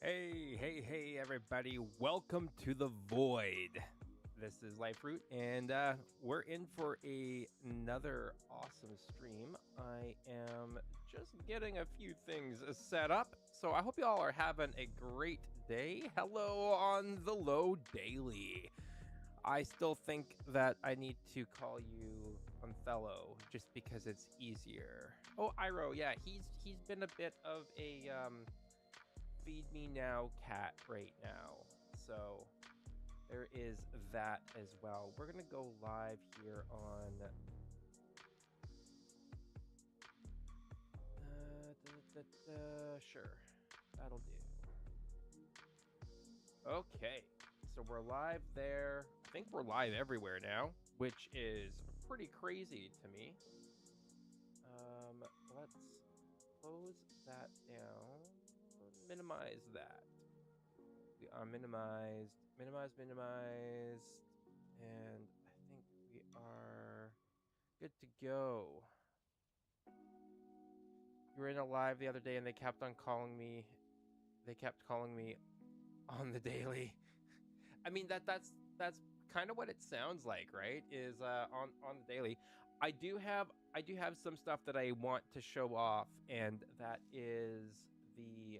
Hey, everybody. Welcome to the Void. This is Life Root, and we're in for another awesome stream. I am just getting a few things set up, so I hope you all are having a great day. Hello on the low daily. I still think that I need to call you Othello just because it's easier. Oh, Iro, yeah, he's been a bit of a feed me now cat right now. So there is that as well. We're gonna go live here on sure, that'll do. Okay, so we're live there. I think we're live everywhere now, which is pretty crazy to me. Let's close that down, minimize that. We are minimized, and I think we are good to go. You were in a live the other day, and they kept calling me on the daily. I mean that's kind of what it sounds like, right? Is on the daily. I do have some stuff that I want to show off, and that is the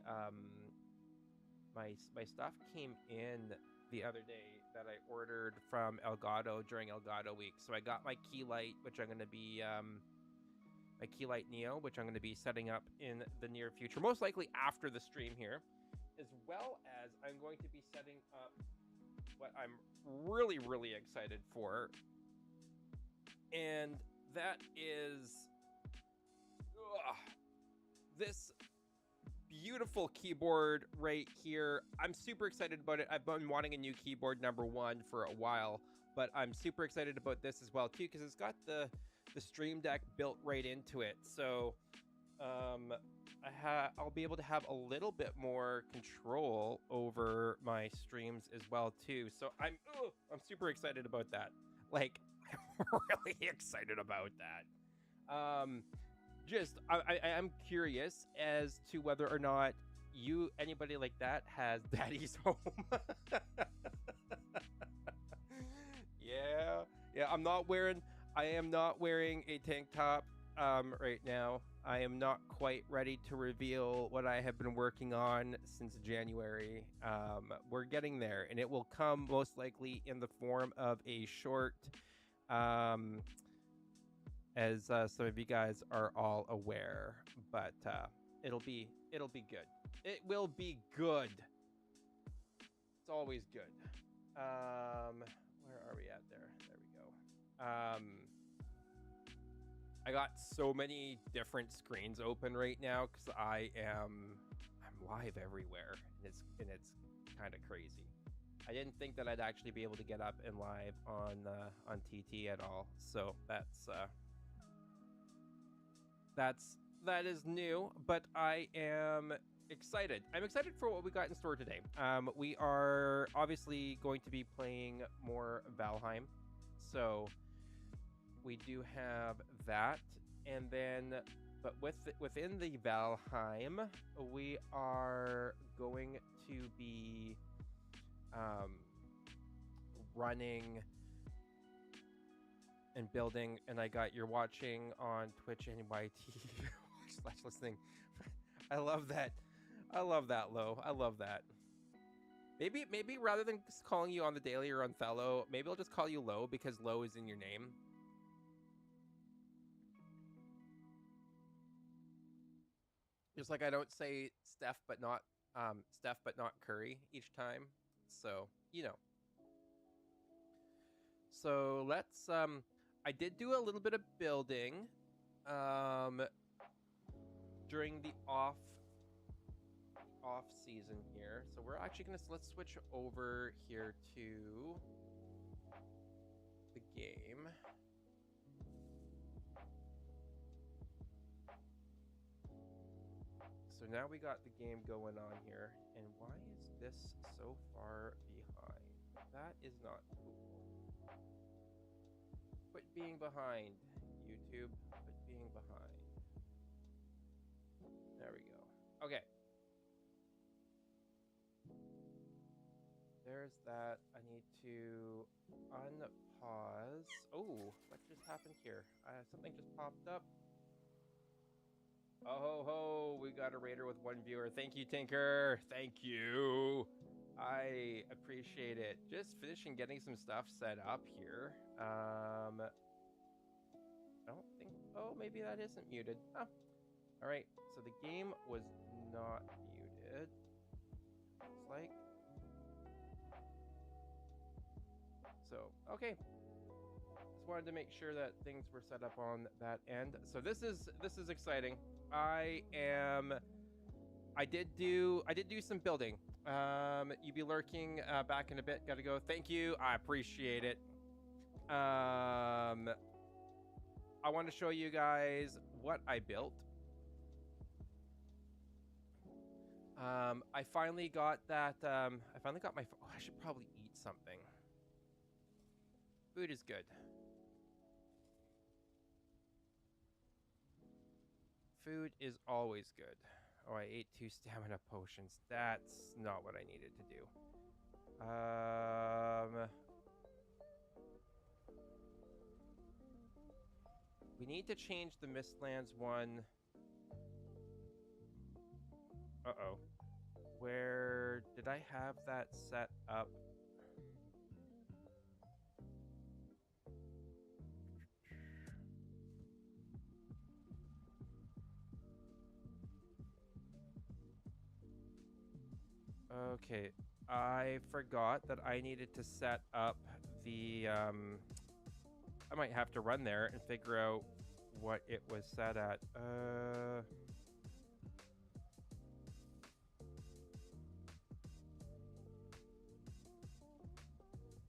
my stuff came in the other day that I ordered from Elgato during Elgato week. So I got my key light, which I'm going to be my key light Neo, which I'm going to be setting up in the near future, most likely after the stream here, as well as I'm going to be setting up what I'm really excited for, and that is this beautiful keyboard right here. I'm super excited about it. I've been wanting a new keyboard number one for a while, but I'm super excited about this as well too, because it's got the Stream Deck built right into it. So I'll be able to have a little bit more control over my streams as well too. So I'm super excited about that. Like, I'm really excited about that. I am curious as to whether or not anybody like that has daddy's home. yeah, I am not wearing a tank top right now. I am not quite ready to reveal what I have been working on since January. We're getting there, and it will come most likely in the form of a short, as some of you guys are all aware, but it'll be good. It will be good. It's always good. Where are we at there? There we go. I got so many different screens open right now because I'm live everywhere, and it's kind of crazy. I didn't think that I'd actually be able to get up and live on TT at all. So that is new, but I am excited. I'm excited for what we got in store today. We are obviously going to be playing more Valheim, so we do have that, and then, but within the Valheim, we are going to be running and building, and you're watching on Twitch and YT / listening. I love that, Lo. I love that. Maybe rather than calling you on the daily or on Othello, maybe I'll just call you Lo, because Lo is in your name. Just like I don't say Steph but not Curry each time. So, you know. So let's I did do a little bit of building during the off season here. So we're actually let's switch over here to the game. So now we got the game going on here, and why is this so far behind? That is not cool. Quit being behind, YouTube. Quit being behind. There we go. Okay. there's that. I need to unpause. Oh, what just happened here? Something just popped up. Oh ho ho, we got a raider with 1 viewer. Thank you, Tinker. Thank you. I appreciate it. Just finishing getting some stuff set up here. I don't think. Oh, maybe that isn't muted. Oh, all right. So the game was not muted. Looks like. So okay. Just wanted to make sure that things were set up on that end. So this is exciting. I did do some building. You be lurking back in a bit. Gotta go. Thank you. I appreciate it. I want to show you guys what I built. I finally got that. I finally got my. Oh, I should probably eat something. Food is good. Food is always good. Oh, I ate 2 stamina potions. That's not what I needed to do. We need to change the Mistlands one. Uh-oh. Where did I have that set up? Okay, I forgot that I needed to set up the, I might have to run there and figure out what it was set at.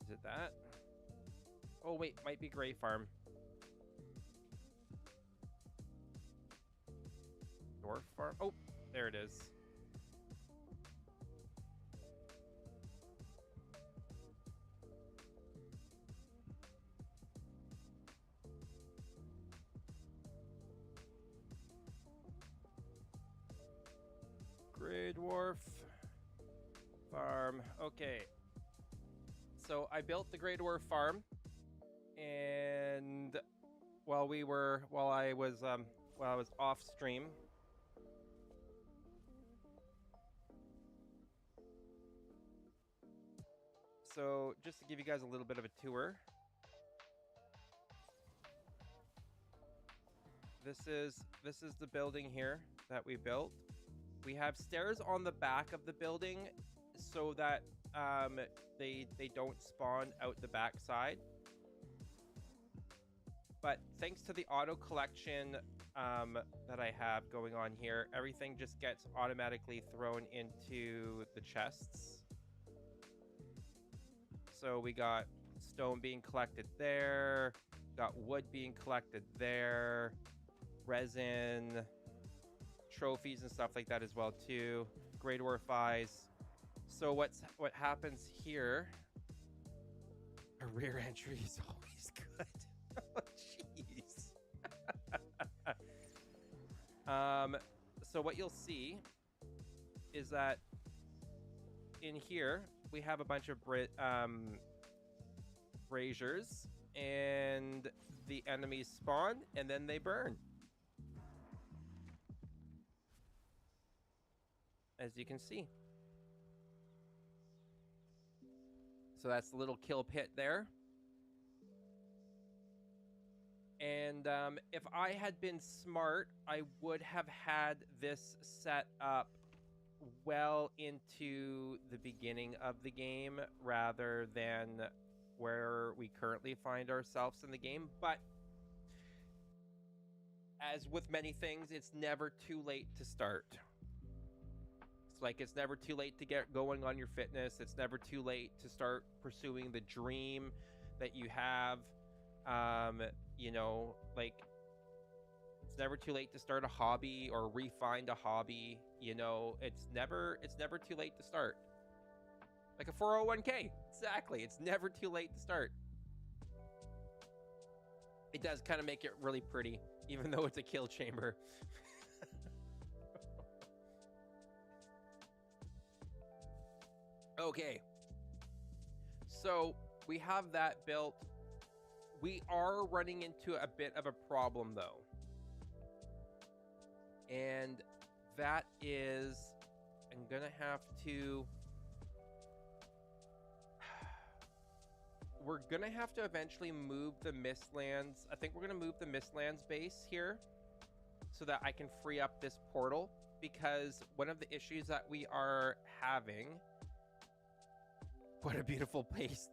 Is it that? Oh wait, might be Gray Farm. Dwarf Farm? Oh, there it is. Grey Dwarf Farm. Okay. So I built the Grey Dwarf Farm, and while I was off stream, so just to give you guys a little bit of a tour, this is the building here that we built. We have stairs on the back of the building so that they don't spawn out the back side. But thanks to the auto collection that I have going on here, everything just gets automatically thrown into the chests. So we got stone being collected there, got wood being collected there, resin, trophies and stuff like that as well too. Grey Dwarf eyes. So what happens here? A rear entry is always good. Oh, jeez. So what you'll see is that in here we have a bunch of braziers, and the enemies spawn and then they burn. As you can see. So that's the little kill pit there. And if I had been smart, I would have had this set up well into the beginning of the game rather than where we currently find ourselves in the game. But as with many things, it's never too late to start. Like, it's never too late to get going on your fitness. It's never too late to start pursuing the dream that you have. You know, like, it's never too late to start a hobby or refine a hobby. You know, it's never too late to start. Like a 401k. Exactly. It's never too late to start. It does kind of make it really pretty, even though it's a kill chamber. Okay, So we have that built. We are running into a bit of a problem though. And that is, I'm gonna have to, we're gonna have to eventually move the Mistlands. I think we're gonna move the Mistlands base here so that I can free up this portal, because one of the issues that we are having, what a beautiful place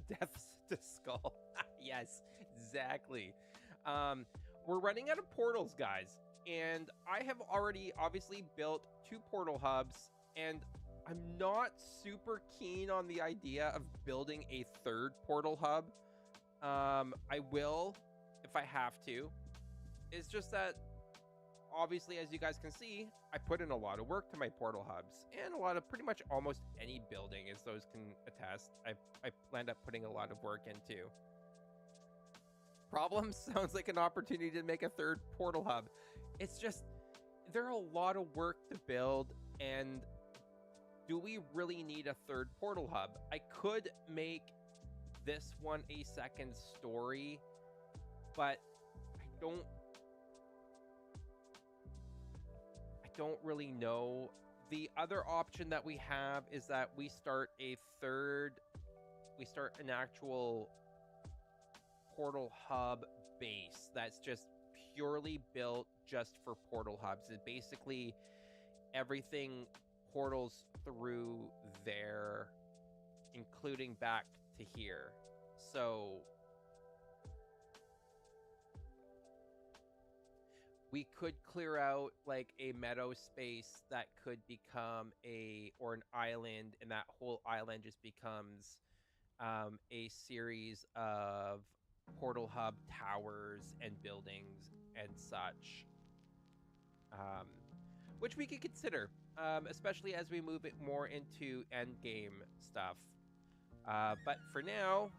death to skull. Yes, exactly. We're running out of portals, guys, and I have already obviously built 2 portal hubs, and I'm not super keen on the idea of building a 3rd portal hub. I will if I have to. It's just that, obviously, as you guys can see, I put in a lot of work to my portal hubs, and a lot of pretty much almost any building, as those can attest, I planned up putting a lot of work into. Problem sounds like an opportunity to make a 3rd portal hub. It's just, there are a lot of work to build, and do we really need a 3rd portal hub? I could make this one a 2nd story, but I don't really know. The other option that we have is that we start an actual portal hub base that's just purely built just for portal hubs. It basically, everything portals through there, including back to here. So we could clear out like a meadow space that could become an island, and that whole island just becomes a series of portal hub towers and buildings and such, which we could consider, especially as we move it more into end game stuff. But for now,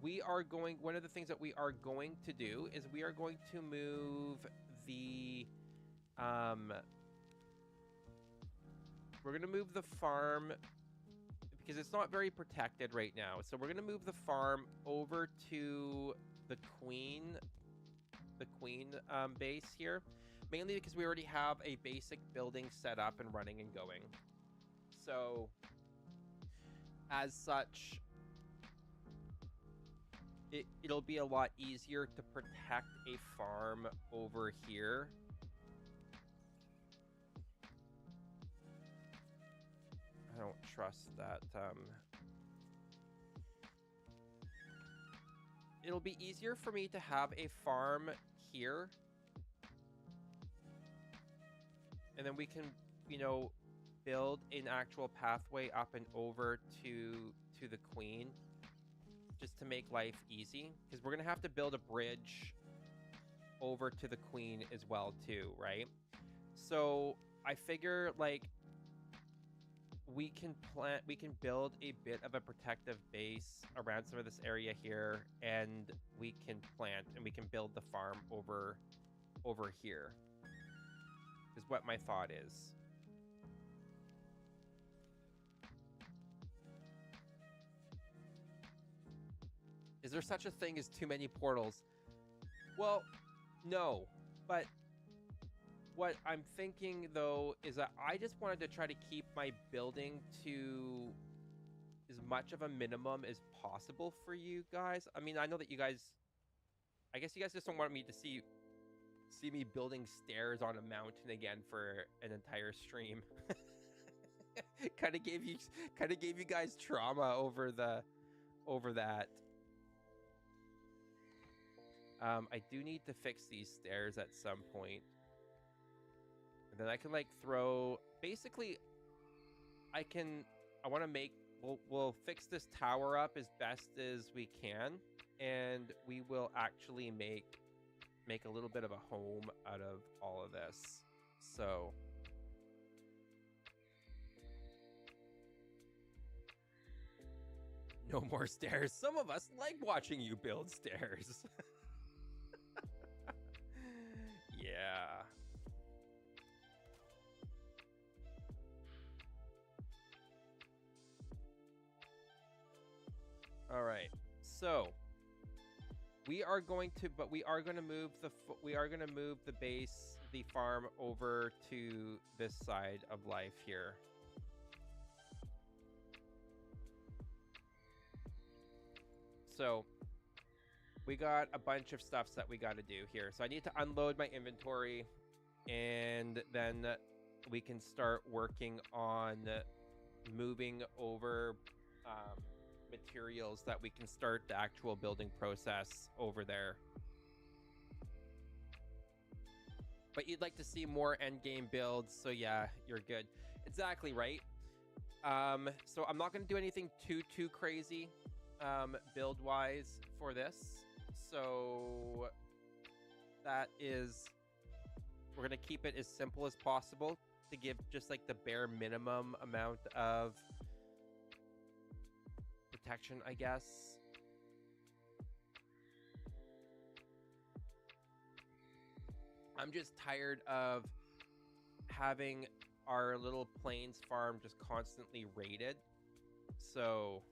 one of the things that we are going to do is we are going to move the, we're going to move the farm, because it's not very protected right now. So we're going to move the farm over to the queen base here, mainly because we already have a basic building set up and running and going. So as such, it'll be a lot easier to protect a farm over here. I don't trust that. It'll be easier for me to have a farm here, and then we can, build an actual pathway up and over to the queen, just to make life easy, because we're gonna have to build a bridge over to the queen as well too, right? So I figure, like, we can build a bit of a protective base around some of this area here, and we can plant and we can build the farm over here, is what my thought is. Is there such a thing as too many portals? Well, no, but what I'm thinking though is that I just wanted to try to keep my building to as much of a minimum as possible for you guys. I mean, I know that I guess you guys just don't want me to see me building stairs on a mountain again for an entire stream. kind of gave you guys trauma over that. I do need to fix these stairs at some point. And then I can basically I want to make, we'll fix this tower up as best as we can, and we will actually make a little bit of a home out of all of this. So no more stairs. Some of us like watching you build stairs. Yeah. All right. So we are going to move we are going to move the base, the farm over to this side of life here. So we got a bunch of stuffs that we got to do here. So I need to unload my inventory, and then we can start working on moving over materials that we can start the actual building process over there. But you'd like to see more end game builds, so yeah, you're good. Exactly right. So I'm not going to do anything too crazy build wise for this. So that is, we're going to keep it as simple as possible to give just like the bare minimum amount of protection, I guess. I'm just tired of having our little plains farm just constantly raided. So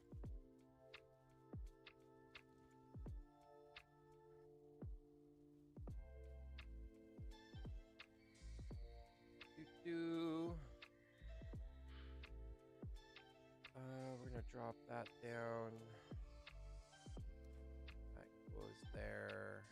we're gonna drop that down. That goes there.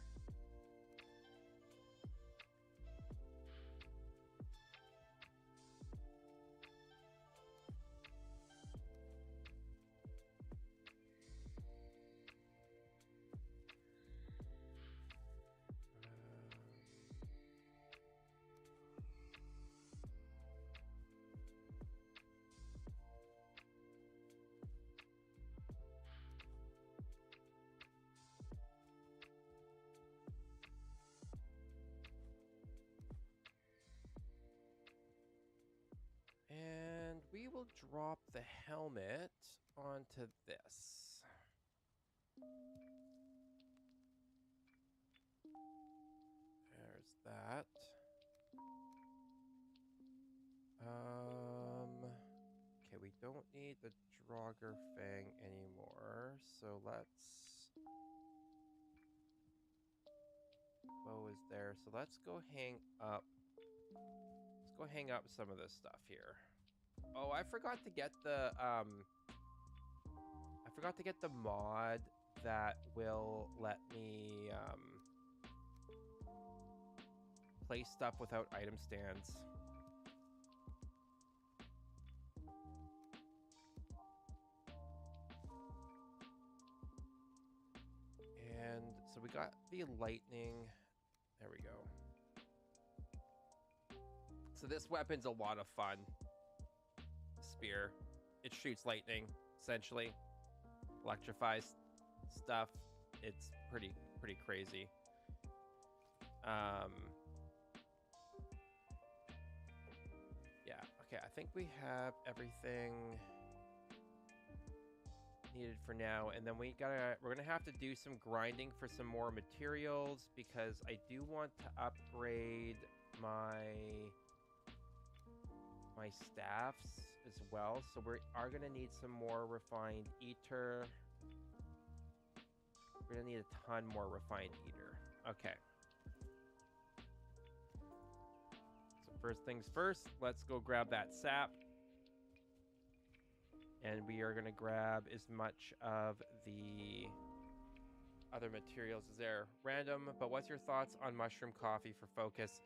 And we will drop the helmet onto this. There's that. Okay, we don't need the Draugr Fang anymore, so let's... Bow is there, so let's go hang up. Let's go hang up some of this stuff here. Oh, I forgot to get the mod that will let me place stuff without item stands. And so we got the lightning. There we go. So this weapon's a lot of fun. Spear. It shoots lightning, essentially. Electrifies stuff. It's pretty crazy. Yeah, okay, I think we have everything needed for now, and then we're gonna have to do some grinding for some more materials, because I do want to upgrade my staffs as well. So we are gonna need some more refined ether. We're gonna need a ton more refined ether. Okay. So first things first, let's go grab that sap. And we are gonna grab as much of the other materials as there. Random, but what's your thoughts on mushroom coffee for focus?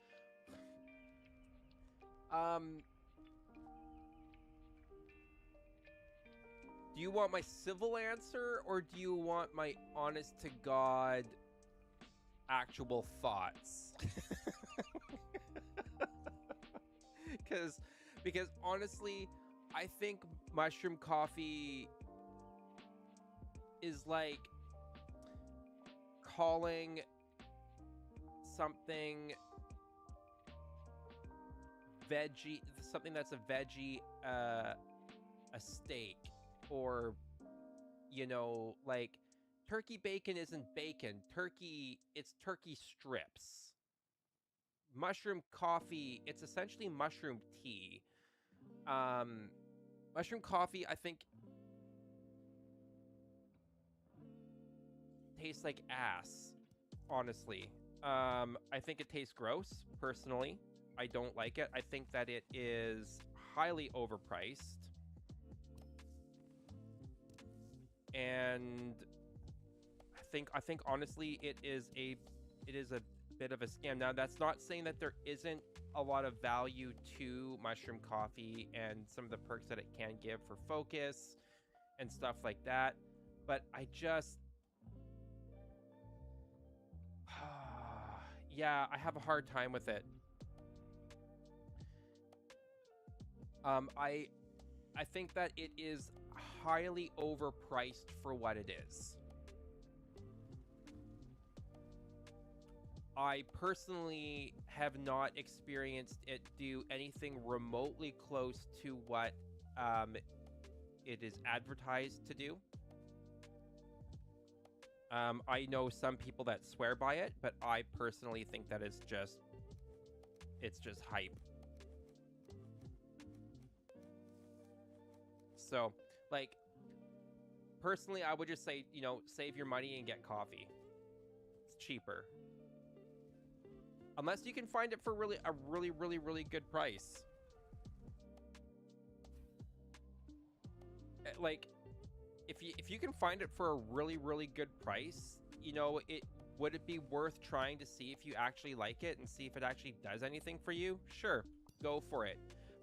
Do you want my civil answer, or do you want my honest to God actual thoughts? Because honestly, I think mushroom coffee is like calling something veggie, something that's a veggie, a steak. Or, you know, like, turkey bacon isn't bacon. It's turkey strips. Mushroom coffee, it's essentially mushroom tea. Mushroom coffee, I think, tastes like ass, honestly. I think it tastes gross, personally. I don't like it. I think that it is highly overpriced. And I think honestly it is a bit of a scam. Now that's not saying that there isn't a lot of value to mushroom coffee and some of the perks that it can give for focus and stuff like that, but I just yeah, I have a hard time with it. I think that it is highly overpriced for what it is. I personally have not experienced it do anything remotely close to what um, it is advertised to do. I know some people that swear by it, but I personally think that it's just hype. So, like, personally, I would just say, save your money and get coffee. It's cheaper. Unless you can find it for a really, really, really good price. Like, if you can find it for a really, really good price, it would it be worth trying to see if you actually like it and see if it actually does anything for you? Sure, go for it.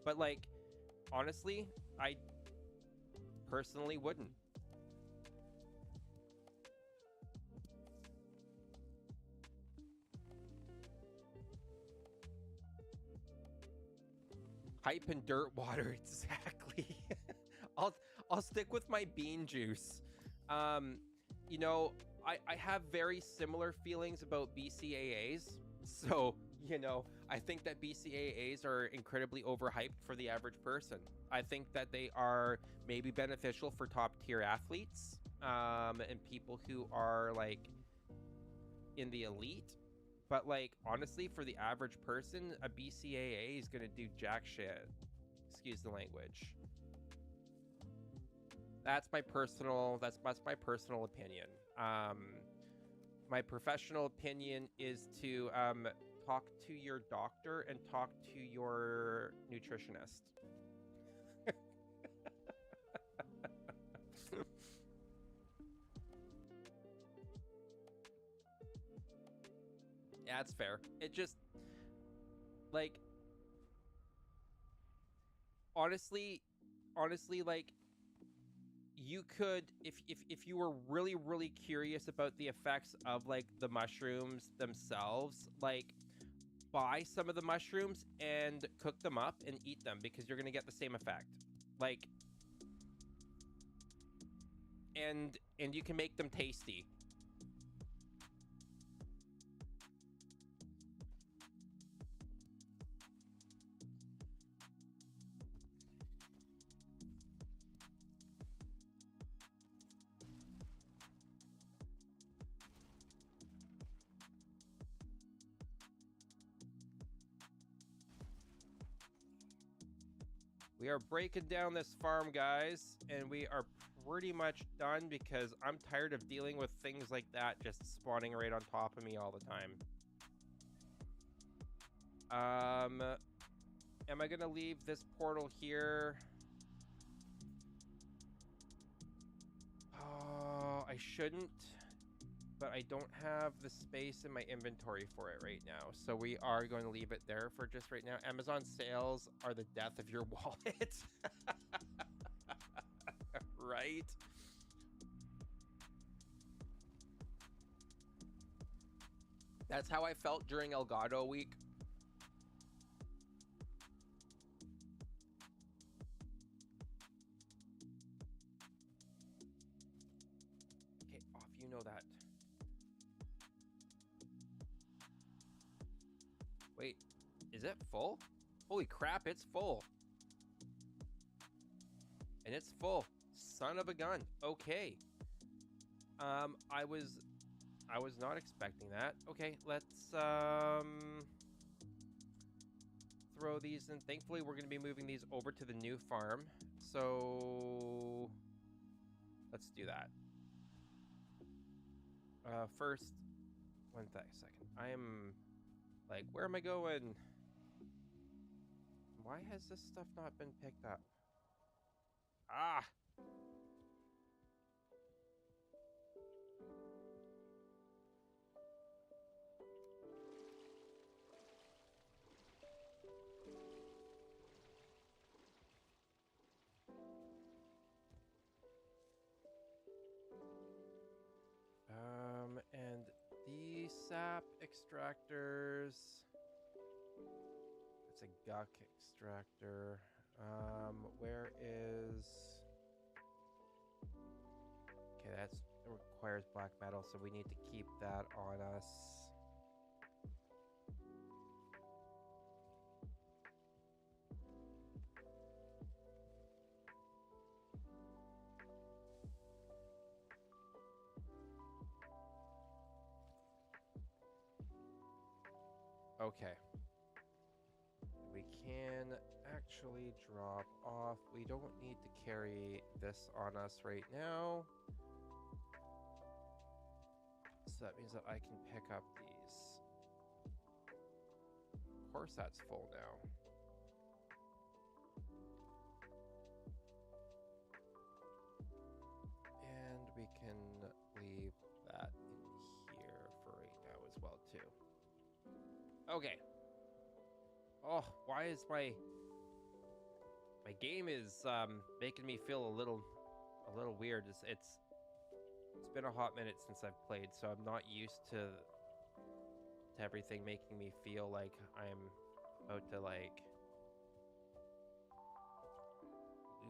But like, honestly, I personally wouldn't. Hype and dirt water, exactly. I'll I'll stick with my bean juice. Um, you know, I have very similar feelings about BCAAs. So, I think that BCAAs are incredibly overhyped for the average person. I think that they are maybe beneficial for top tier athletes, and people who are like in the elite. But like honestly, for the average person, a BCAA is gonna do jack shit. Excuse the language. That's my personal opinion. Um, my professional opinion is to talk to your doctor and talk to your nutritionist. Yeah, that's fair. It just like honestly, honestly, like you could if you were really really curious about the effects of like the mushrooms themselves, like buy some of the mushrooms and cook them up and eat them because you're going to get the same effect. Like and you can make them tasty. We are breaking down this farm, guys, and we are pretty much done because I'm tired of dealing with things like that just spawning right on top of me all the time. Am I gonna leave this portal here? Oh, I shouldn't, but I don't have the space in my inventory for it right now. So we are going to leave it there for just right now. Amazon sales are the death of your wallet. Right? That's how I felt during Elgato week. Okay, off, you know that. Wait, is it full? Holy crap, it's full. And it's full. Son of a gun. Okay. I was not expecting that. Okay, let's throw these in. Thankfully, we're going to be moving these over to the new farm. So let's do that. First, second. I am like, where am I going? Why has this stuff not been picked up? Ah! And the sap extractors. It's a guck extractor. Where is... Okay, that requires black metal, so we need to keep that on us. Okay. We can actually drop off. We don't need to carry this on us right now. So that means that I can pick up these. Of course that's full now. And we can leave that in here for right now as well too. Okay. Oh, why is my game is making me feel a little weird. It's been a hot minute since I've played, so I'm not used to everything making me feel like I'm about to like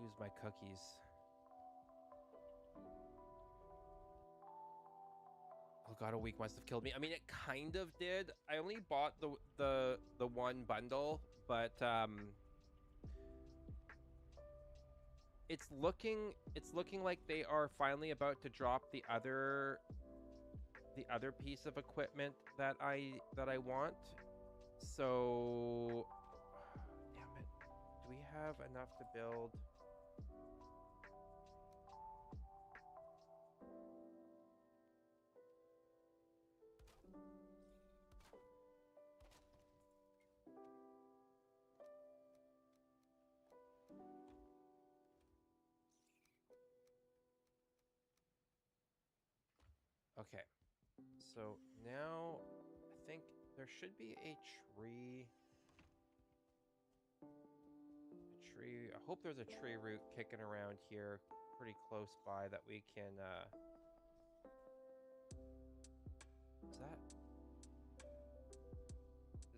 lose my cookies. Oh god, a week must have killed me. I mean, it kind of did. I only bought the one bundle, but it's looking like they are finally about to drop the other piece of equipment that I want. So damn it. Do we have enough to build? Okay. So now I think there should be a tree. I hope there's a tree root kicking around here pretty close by that we can is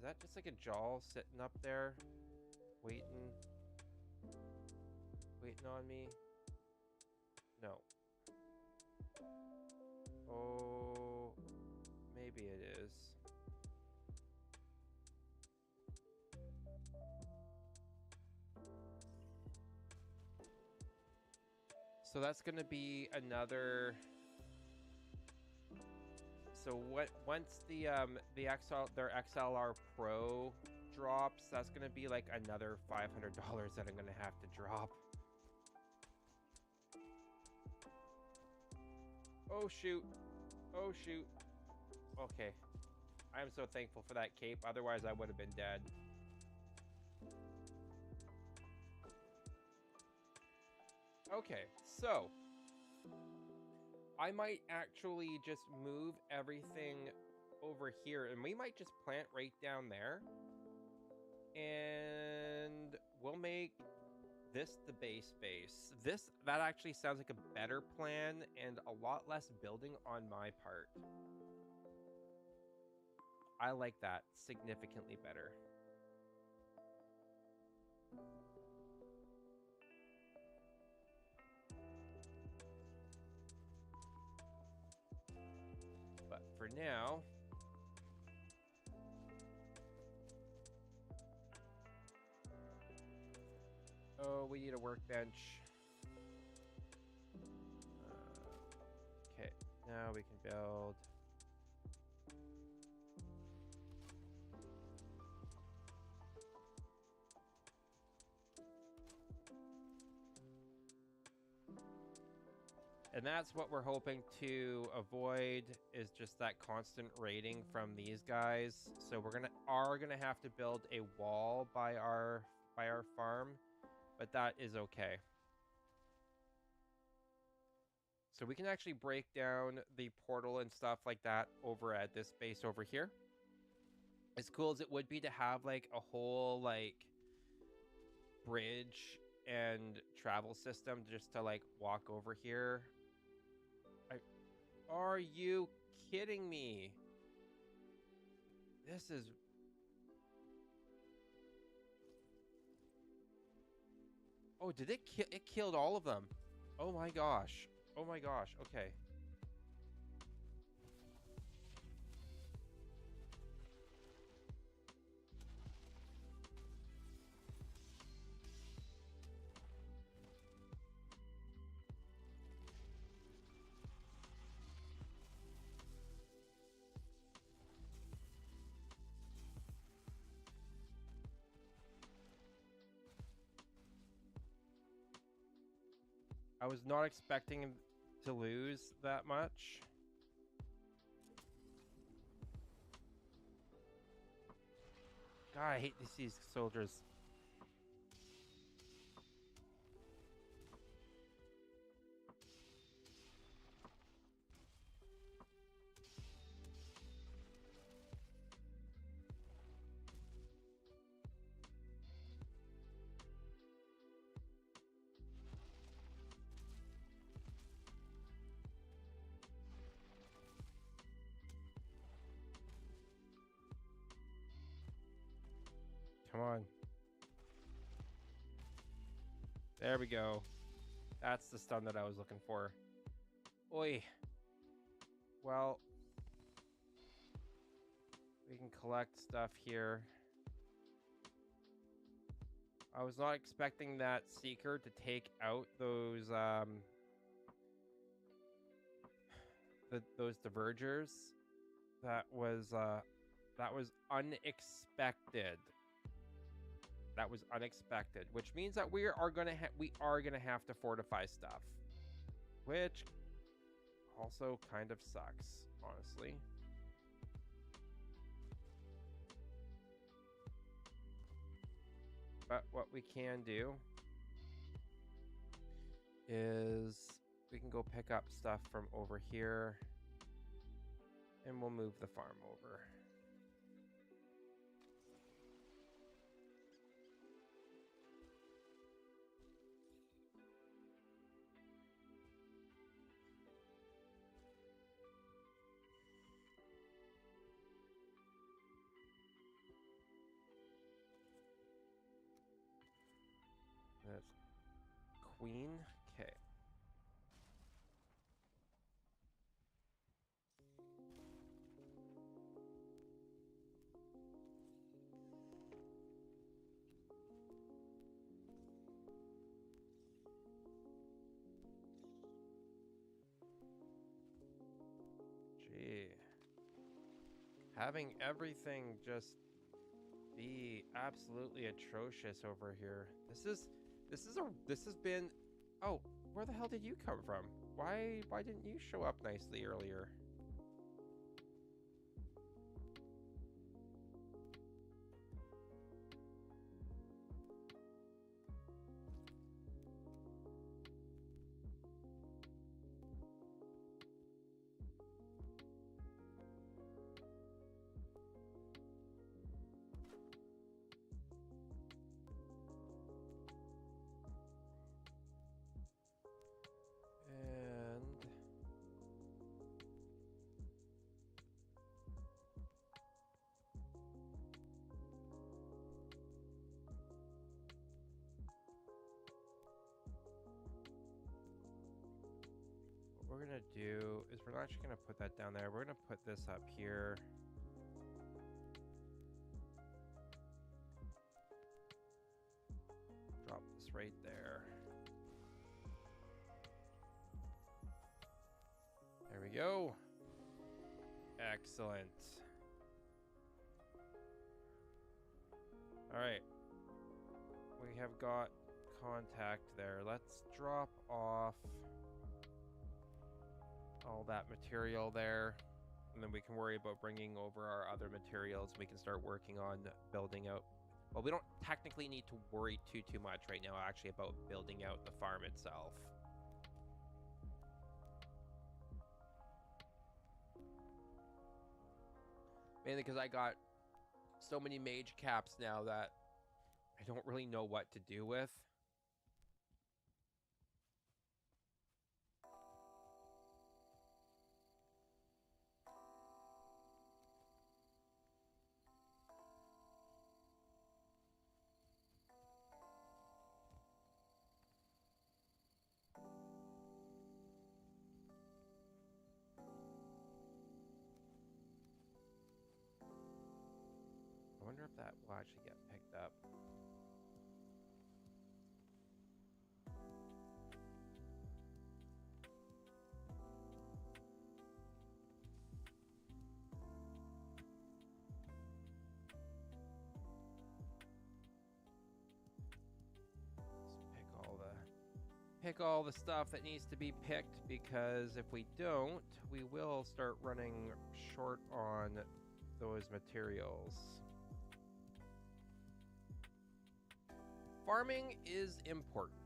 that just like a jawl sitting up there waiting on me? No. Oh, maybe it is. So that's going to be another. So once the their XLR Pro drops, that's going to be like another $500 that I'm going to have to drop. Oh shoot. Oh shoot. Okay. I am so thankful for that cape, otherwise I would have been dead. Okay, so I might actually just move everything over here, and we might just plant right down there. And we'll make this the base. That actually sounds like a better plan and a lot less building on my part. I like that significantly better. But for now, oh, we need a workbench. Okay, now we can build. And that's what we're hoping to avoid, is just that constant raiding from these guys. So we're gonna have to build a wall by our farm, but that is okay. So we can actually break down the portal and stuff like that over at this base over here. As cool as it would be to have like a whole like bridge and travel system just to like walk over here. Are you kidding me? This is... Oh, did it kill? It killed all of them. Oh my gosh. Oh my gosh. Okay. I was not expecting him to lose that much. God, I hate these soldiers. Come on. There we go. That's the stun that I was looking for. Oi. Well, we can collect stuff here. I was not expecting that Seeker to take out those those Divergers. That was unexpected. That was unexpected, which means that we are gonna have to fortify stuff, which also kind of sucks, honestly. But what we can do is we can go pick up stuff from over here, and we'll move the farm over. That's Queen. Okay. Gee. Having everything just be absolutely atrocious over here. This has been... Oh, where the hell did you come from? Why didn't you show up nicely earlier? What we're gonna do is we're not actually gonna put that down there. We're gonna put this up here. Drop this right there. There we go. Excellent. All right. We have got contact there. Let's drop off all that material there. And then we can worry about bringing over our other materials. We can start working on building out. Well, we don't technically need to worry too much right now, actually, about building out the farm itself. Mainly because I got so many mage caps now that I don't really know what to do with. I wonder if that will actually get picked up. Pick all the stuff that needs to be picked, because if we don't, we will start running short on those materials. Farming is important.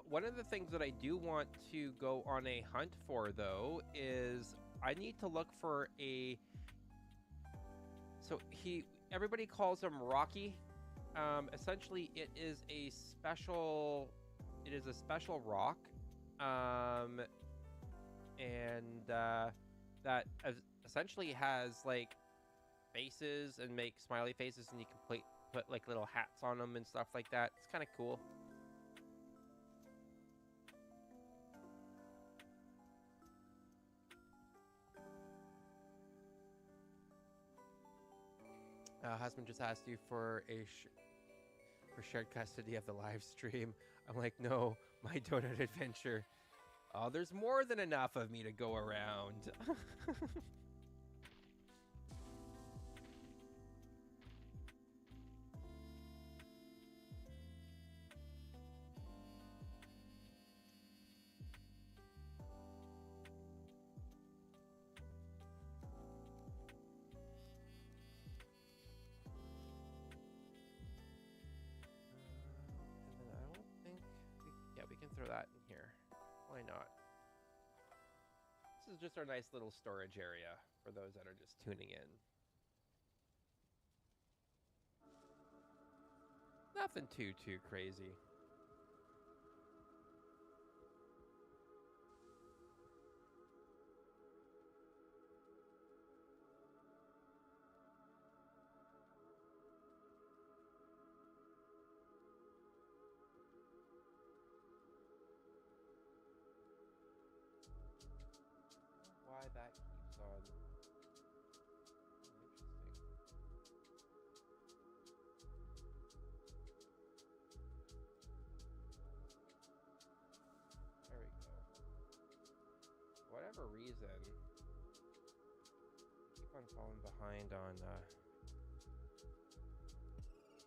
One of the things that I do want to go on a hunt for, though, is I need to look for a... So everybody calls him Rocky. Essentially, it is a special rock, that essentially has like faces and make smiley faces, and you can put like little hats on them and stuff like that. It's kind of cool. Husband just asked you for for shared custody of the live stream. I'm like, no, my donut adventure. Oh, there's more than enough of me to go around. Throw that in here. Why not? This is just our nice little storage area for those that are just tuning in. Nothing too crazy. Why that keeps on. Interesting. There we go. For whatever reason, I keep on falling behind on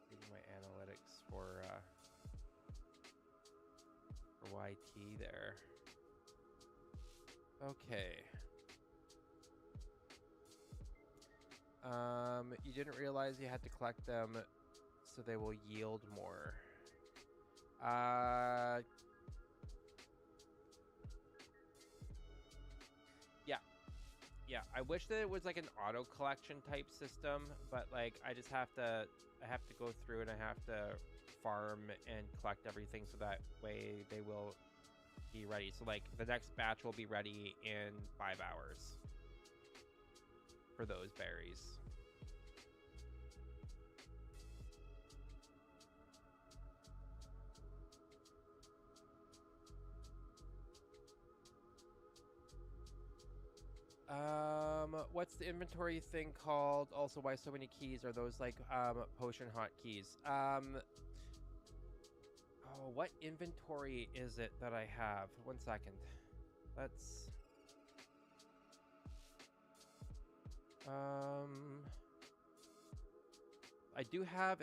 reading my analytics for YT there. Okay. You didn't realize you had to collect them so they will yield more. Yeah, I wish that it was like an auto collection type system, but like I have to go through and I have to farm and collect everything so that way they will be ready. So like the next batch will be ready in 5 hours for those berries. What's the inventory thing called? Also, why so many keys? Are those like potion hotkeys? Oh, what inventory is it that I have? 1 second. Let's I do have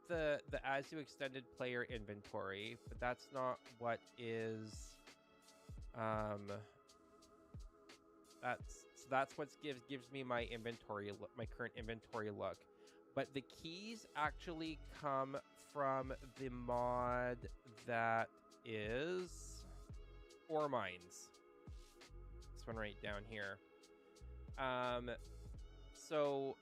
the Azu extended player inventory, but that's not what is um that's what gives me my my current inventory look. But the keys actually come from the mod that is ore mines. This one right down here. So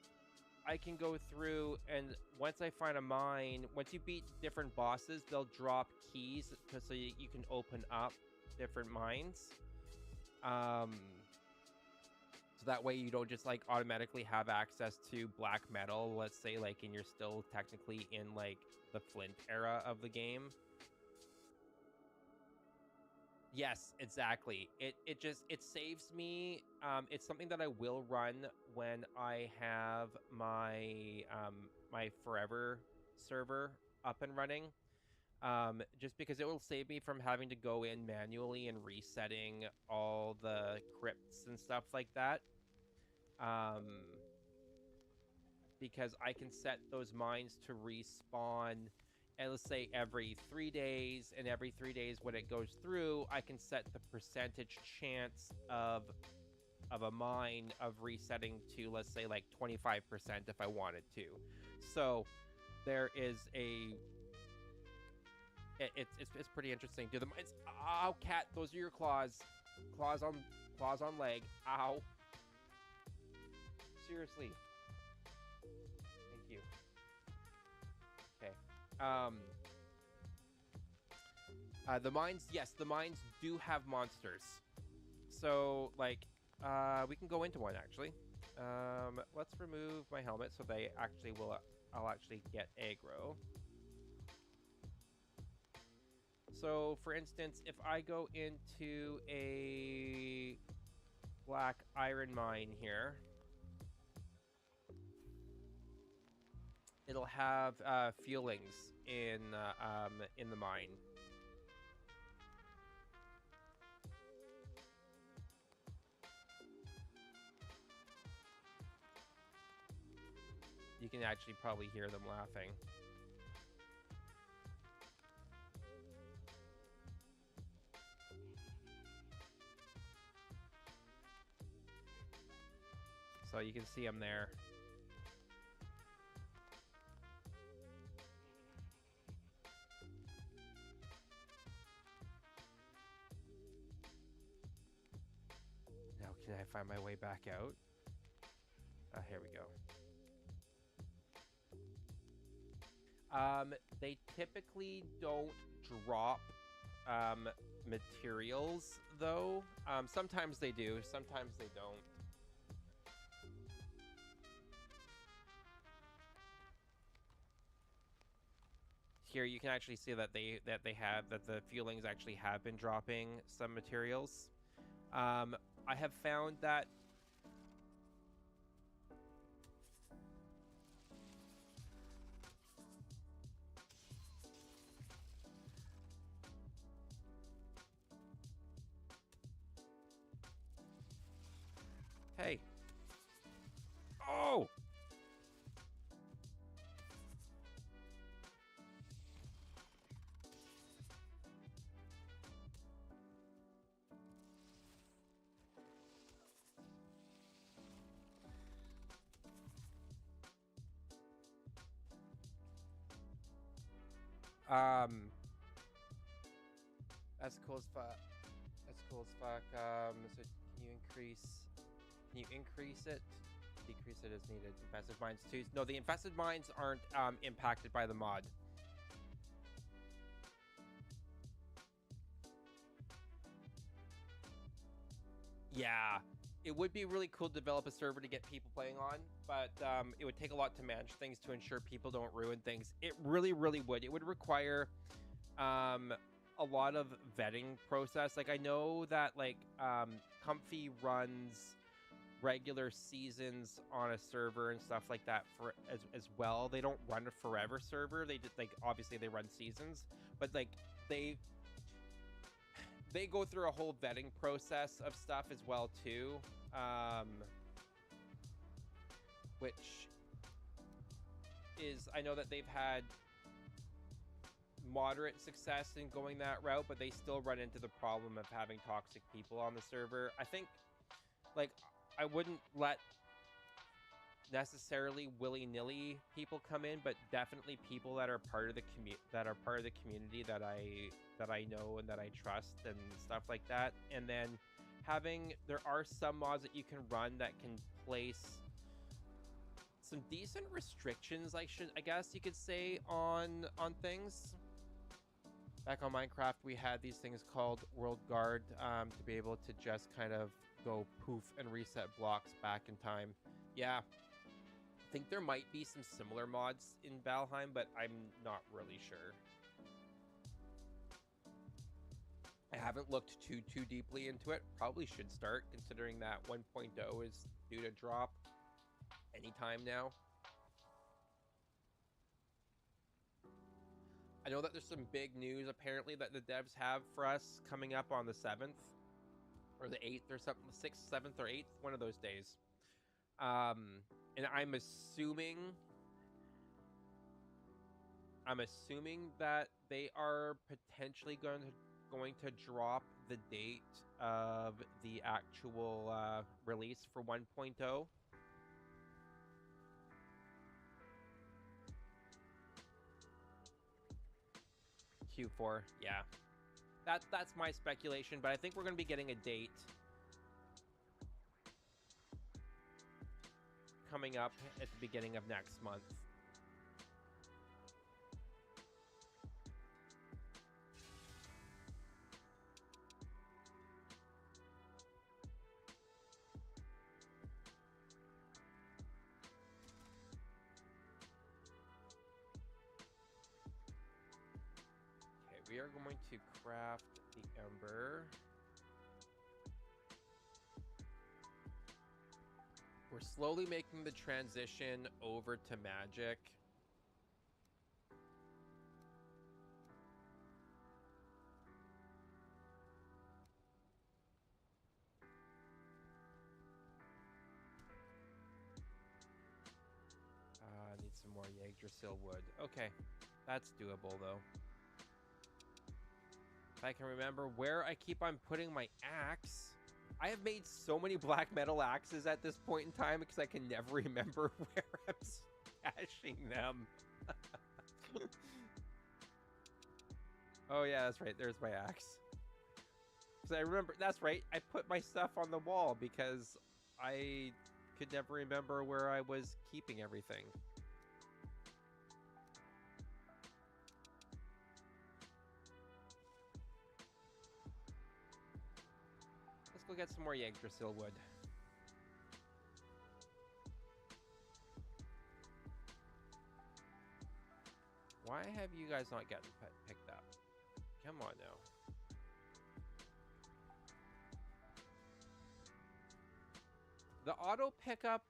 I can go through, and once I find a mine, once you beat different bosses, they'll drop keys so you can open up different mines. So that way you don't just like automatically have access to black metal, let's say, like, and you're still technically in like the Flint era of the game. Yes, exactly. It saves me. It's something that I will run when I have my forever server up and running. Just because it will save me from having to go in manually and resetting all the crypts and stuff like that. Because I can set those mines to respawn, and let's say every 3 days, and every 3 days when it goes through, I can set the percentage chance of a mine of resetting to, let's say, like 25% if I wanted to. So there is it's pretty interesting. Do the mines? Ow, cat! Those are your claws. Claws on leg. Ow. Seriously. Thank you. Okay. The mines, yes, the mines do have monsters. So, like, we can go into one, actually. Let's remove my helmet so they actually will, I'll actually get aggro. So, for instance, if I go into a black iron mine here, it'll have fuelings in the mine. You can actually probably hear them laughing. So you can see them there. Now can I find my way back out? Here we go. They typically don't drop materials, though. Sometimes they do, sometimes they don't. Here you can actually see that the fuelings actually have been dropping some materials. I have found that hey. Oh! That's cool as fuck. That's cool as fuck. So can you increase it? Decrease it as needed. Infested mines too. No, the infested mines aren't impacted by the mod. Yeah, it would be really cool to develop a server to get people playing on, but it would take a lot to manage things to ensure people don't ruin things. It really, really would. It would require a lot of vetting process. Like, I know that like Comfy runs regular seasons on a server and stuff like that for as well. They don't run a forever server. They just, like, obviously they run seasons, but like they go through a whole vetting process of stuff as well too, which is I know that they've had moderate success in going that route, but they still run into the problem of having toxic people on the server. I think, like, I wouldn't let necessarily willy-nilly people come in, but definitely people that are part of the community that I know and that I trust and stuff like that. And then there are some mods that you can run that can place some decent restrictions, I guess you could say, on things. Back on Minecraft, we had these things called World Guard, to be able to just kind of go poof and reset blocks back in time. Yeah, I think there might be some similar mods in Valheim, but I'm not really sure. I haven't looked too deeply into it. Probably should start, considering that 1.0 is due to drop anytime now. I know that there's some big news apparently that the devs have for us coming up on the 7th or the 8th or something, the 6th, 7th or 8th, one of those days. And I'm assuming that they are potentially going to drop the date of the actual release for 1.0. Q4, yeah. That's my speculation, but I think we're going to be getting a date coming up at the beginning of next month. We are going to craft the ember. We're slowly making the transition over to magic. Need some more Yggdrasil wood. Okay, that's doable though. If I can remember where I keep on putting my axe. I have made so many black metal axes at this point in time because I can never remember where I'm stashing them. Oh yeah, that's right. There's my axe. Because I remember, that's right. I put my stuff on the wall because I could never remember where I was keeping everything. Let's go get some more Yggdrasil wood. Why have you guys not gotten picked up? Come on now. The auto pickup,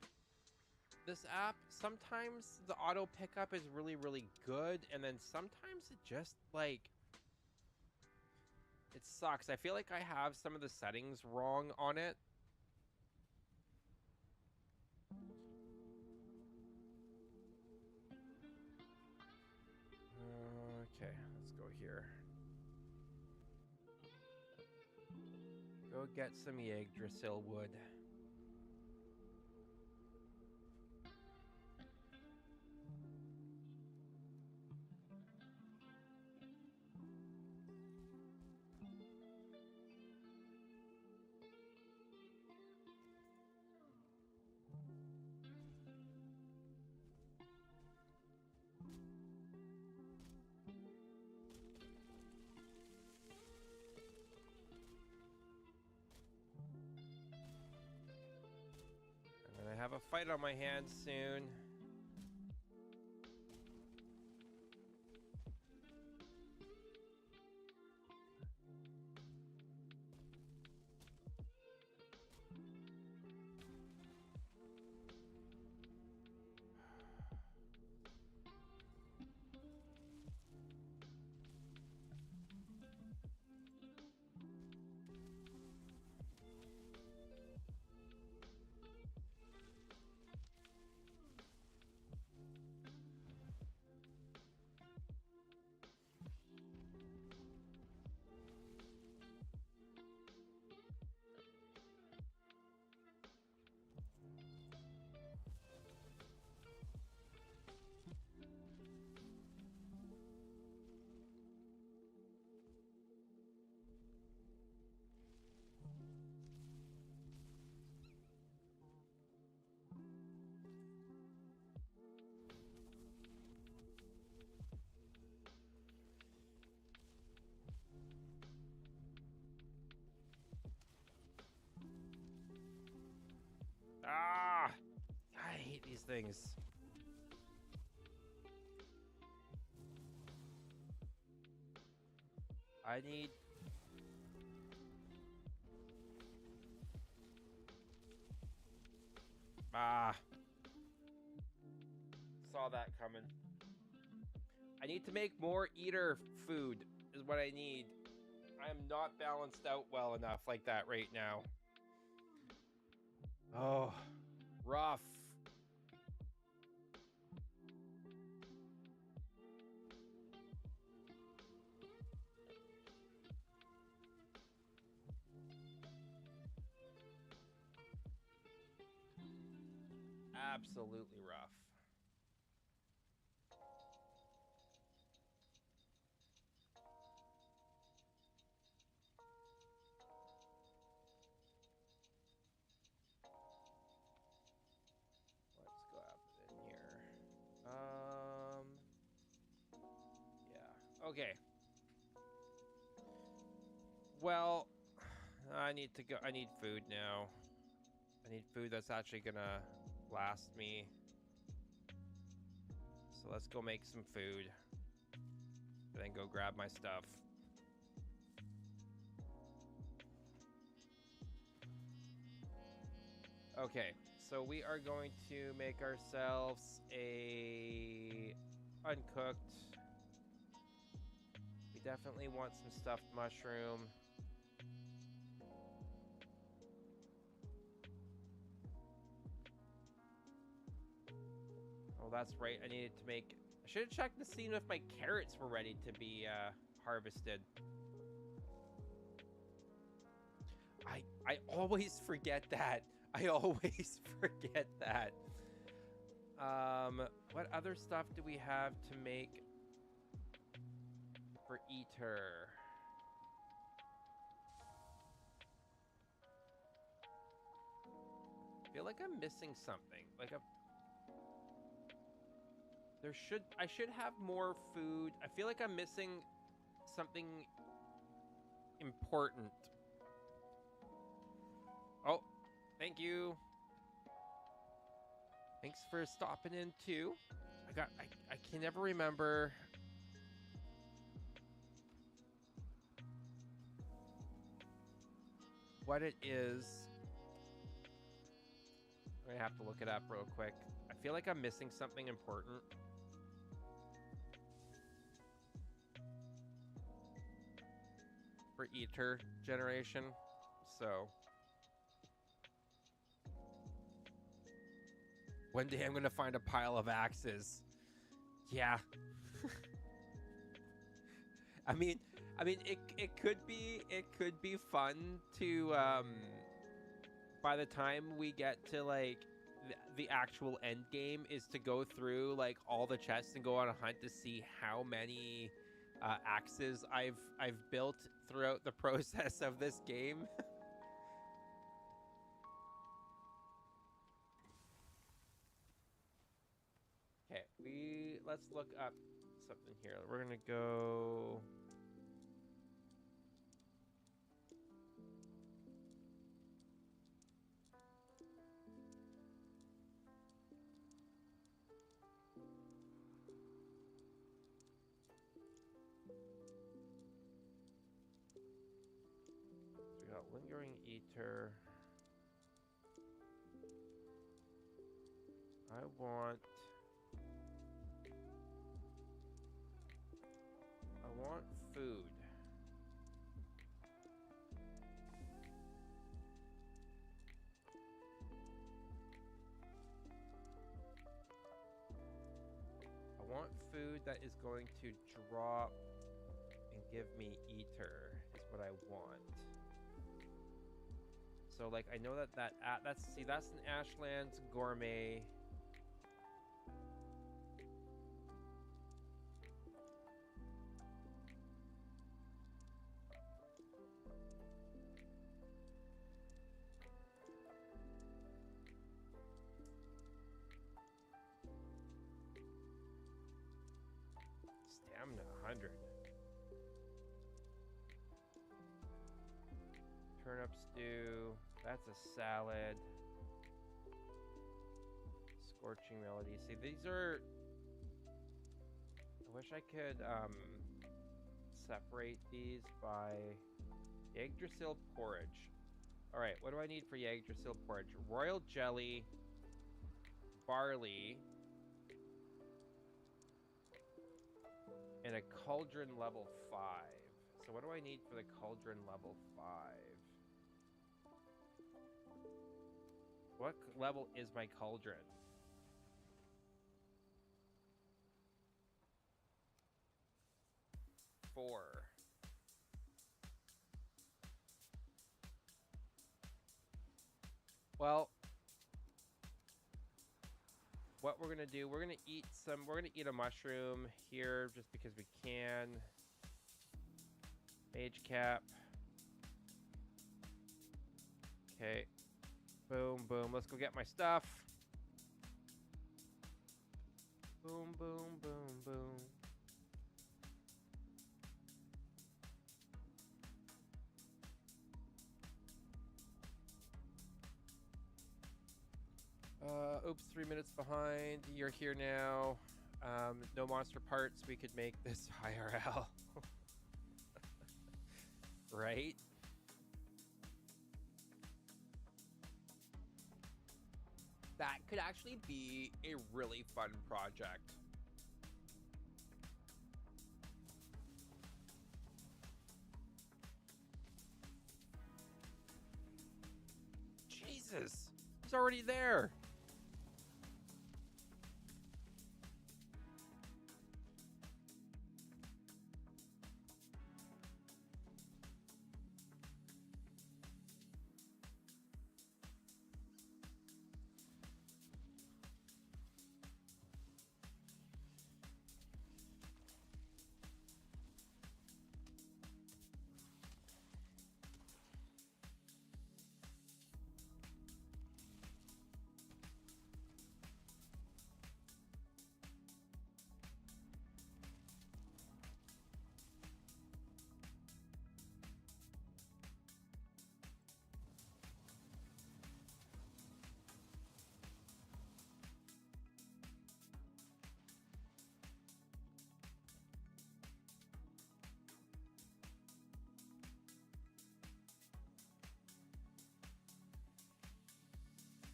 this app, sometimes the auto pickup is really, really good, and then sometimes it just, like, it sucks. I feel like I have some of the settings wrong on it. Okay, let's go here. Go get some Yggdrasil wood. I have a fight on my hands soon. things. I need... Ah. Saw that coming. I need to make more eater food is what I need. I'm not balanced out well enough like that right now. Oh, rough. Absolutely rough. Let's grab it in here. Yeah. Okay. Well, I need to go. I need food now. I need food that's actually gonna last me. So let's go make some food. And then go grab my stuff. Okay, so we are going to make ourselves a uncooked. We definitely want some stuffed mushroom. Oh, that's right. I needed to make... I should have checked to see if my carrots were ready to be harvested. I always forget that. I always forget that. What other stuff do we have to make for eater? I feel like I'm missing something. Like I should have more food. I feel like I'm missing something important. Oh, thank you. Thanks for stopping in too. I can never remember what it is. I'm gonna have to look it up real quick. I feel like I'm missing something important. For eater generation. So one day I'm gonna find a pile of axes. Yeah. I mean it could be fun to by the time we get to like the actual end game is to go through like all the chests and go on a hunt to see how many axes I've built throughout the process of this game. Okay, let's look up something here. We're gonna go. So we got lingering eater. I want food. I want food that is going to drop and give me eater is what I want. So like I know that's an Ashlands gourmet. Stamina 100. Turnip stew. That's a salad. Scorching Melody. See, these are... I wish I could separate these by Yggdrasil porridge. All right, what do I need for Yggdrasil porridge? Royal jelly, barley, and a cauldron level 5. So what do I need for the cauldron level 5? What level is my cauldron? Four. Well, what we're gonna do, we're gonna eat a mushroom here just because we can. Mage cap. Okay. Boom, boom. Let's go get my stuff. Boom, boom, boom, boom. Oops, 3 minutes behind. You're here now. No monster parts. We could make this IRL. Right? That could actually be a really fun project. Jesus, he's already there.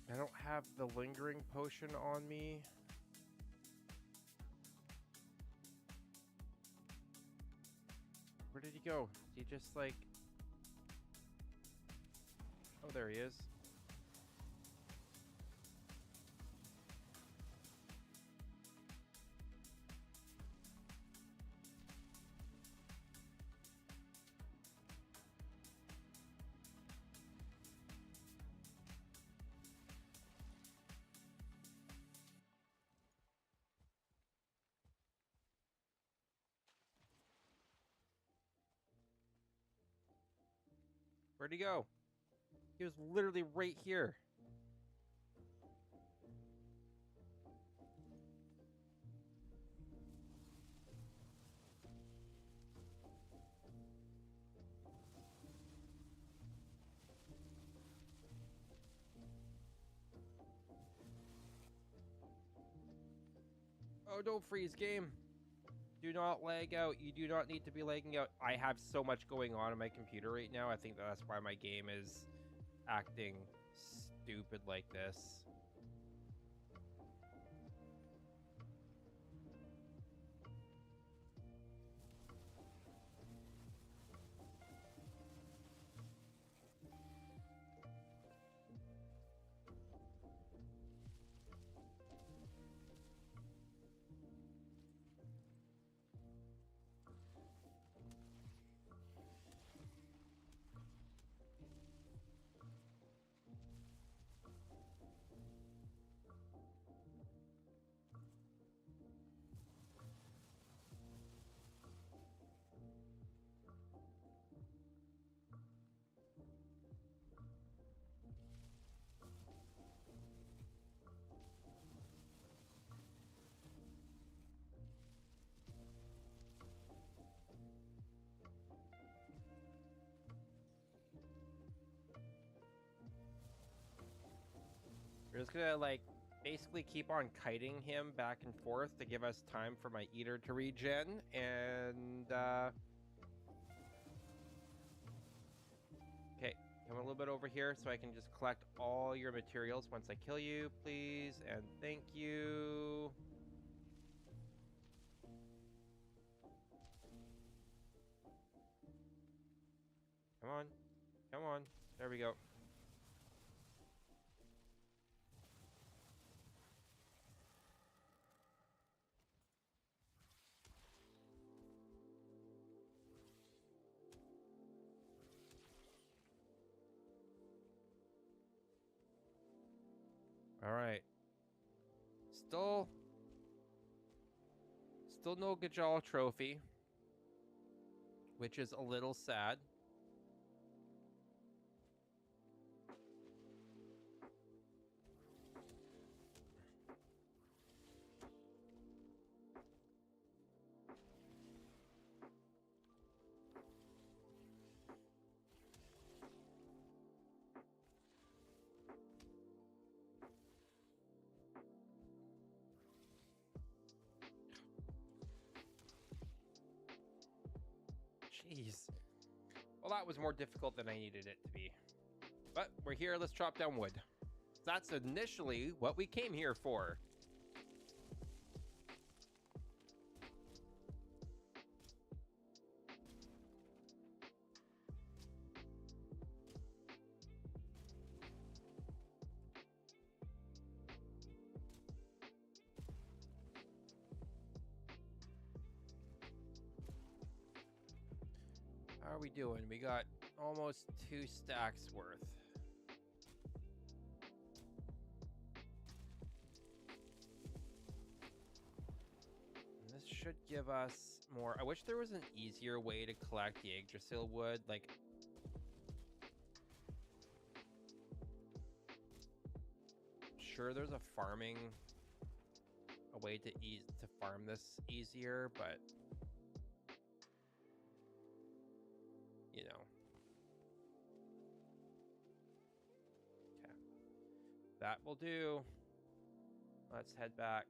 I don't have the lingering potion on me. Where did he go? Did he just like... Oh, there he is. Where'd he go? He was literally right here. Oh, don't freeze, game. Do not lag out. You do not need to be lagging out. I have so much going on my computer right now. I think that's why my game is acting stupid like this. We're just gonna like basically keep on kiting him back and forth to give us time for my eater to regen, and okay, come a little bit over here so I can just collect all your materials once I kill you, please, and thank you. Come on, come on, there we go. All right. Still no Gajal trophy, which is a little sad. Jeez. Well, that was more difficult than I needed it to be. But we're here, let's chop down wood. That's initially what we came here for. How are we doing? We got almost 2 stacks worth. And this should give us more. I wish there was an easier way to collect the Yggdrasil wood. Like, sure, there's a way to farm this easier, but you know. Okay. That will do. Let's head back.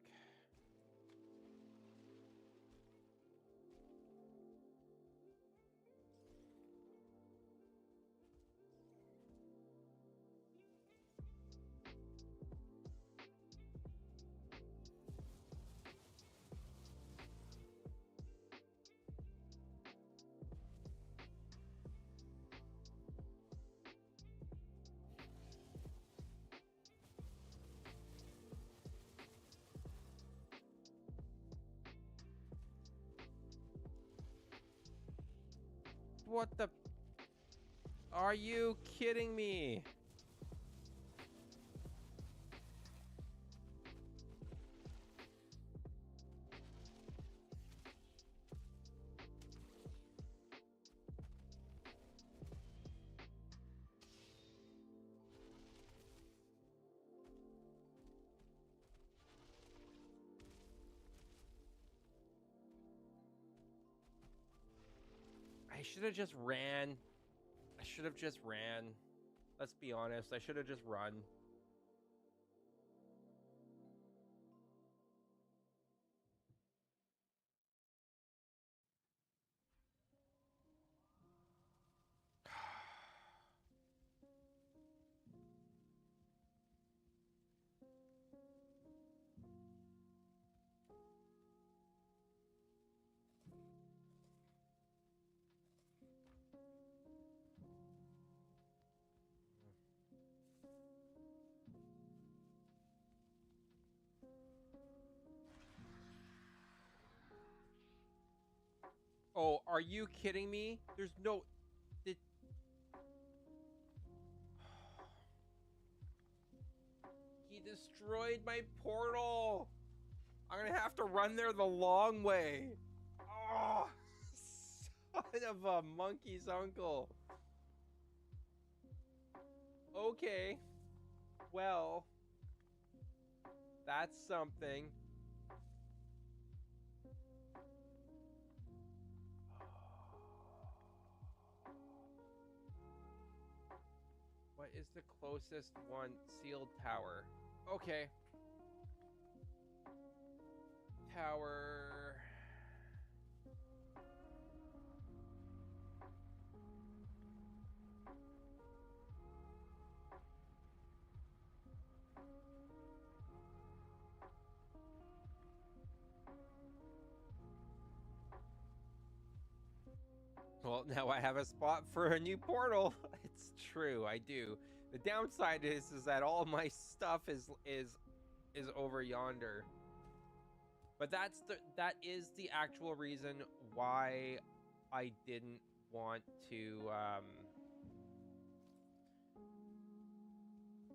What the? Are you kidding me? I should have just ran. I should have just ran. Let's be honest. I should have just run. Oh, are you kidding me? There's no... It... He destroyed my portal! I'm gonna have to run there the long way. Oh, son of a monkey's uncle. Okay. Well, that's something. What is the closest one? Sealed tower. Okay. power. Well, now I have a spot for a new portal. It's true, I do. The downside is that all my stuff is over yonder. But that is the actual reason why I didn't want to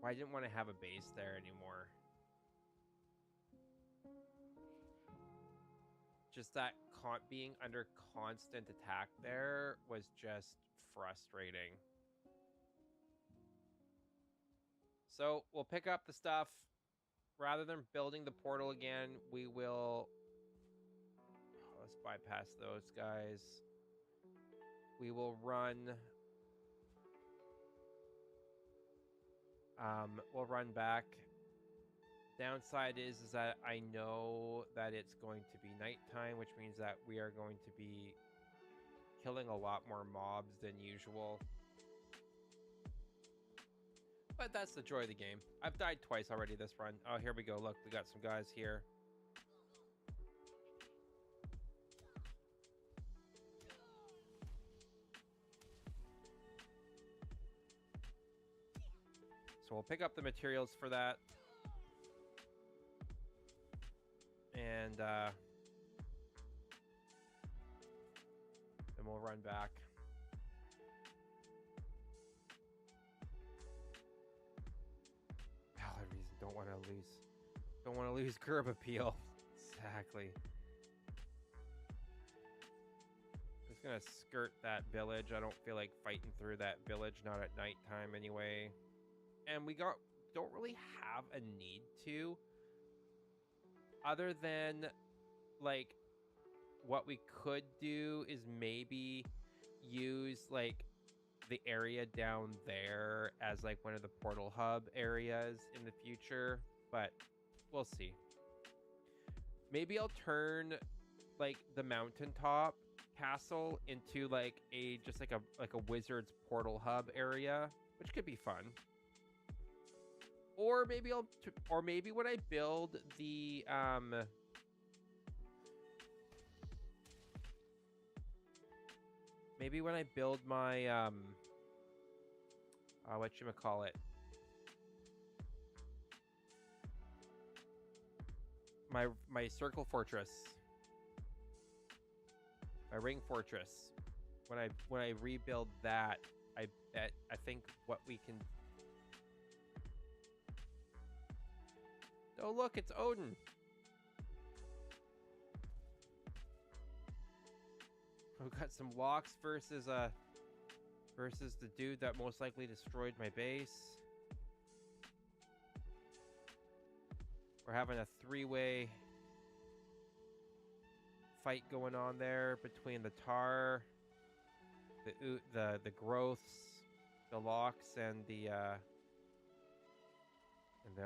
why I didn't want to have a base there anymore. Just that being under constant attack there was just frustrating. So we'll pick up the stuff. Rather than building the portal again, we will... let's bypass those guys. We will run... we'll run back. Downside is that I know that it's going to be nighttime, which means that we are going to be killing a lot more mobs than usual. But that's the joy of the game. I've died twice already this run. Oh, here we go. Look, we got some guys here. So we'll pick up the materials for that. And then we'll run back. Valid reason. Don't want to lose. Don't want to lose curb appeal. Exactly. Just gonna skirt that village. I don't feel like fighting through that village, not at nighttime anyway. And we don't really have a need to. Other than, like, what we could do is maybe use, like, the area down there as, like, one of the portal hub areas in the future. But we'll see. Maybe I'll turn, like, the mountaintop castle into, like, just like a wizard's portal hub area, which could be fun. Or maybe when I build the maybe when I build my whatchamacallit, my circle fortress, my ring fortress, when I rebuild that, I think what we can... Oh, look, it's Odin. We've got some locks versus the dude that most likely destroyed my base. We're having a three-way fight going on there between the tar, the growths, the locks, and the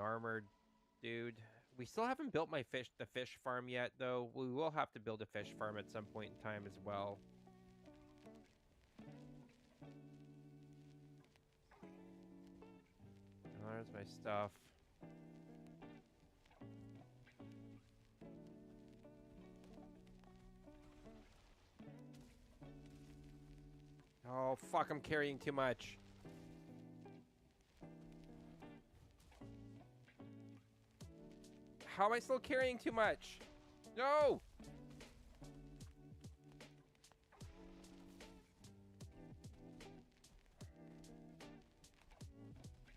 armored dude. We still haven't built the fish farm yet, though. We will have to build a fish farm at some point in time as well. Oh, there's my stuff. Oh, fuck, I'm carrying too much. How am I still carrying too much? No!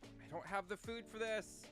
I don't have the food for this.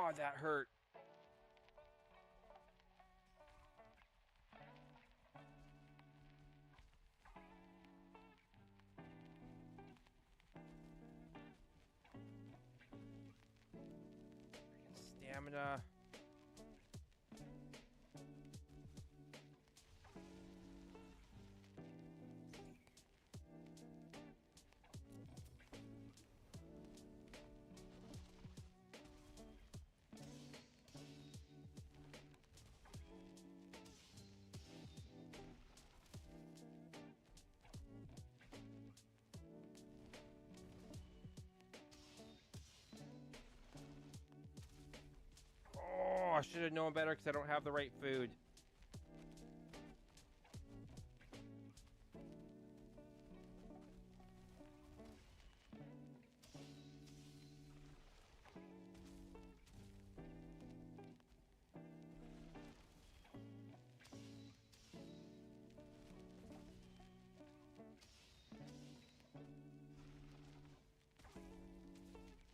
Oh, that hurt. Stamina. Oh, I should have known better because I don't have the right food.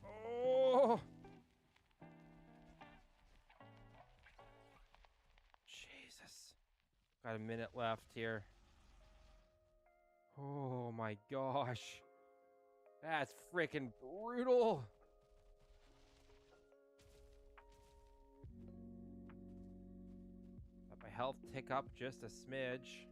Oh! Jesus. Got a minute left here. Oh my gosh. That's freaking brutal. Let my health tick up just a smidge.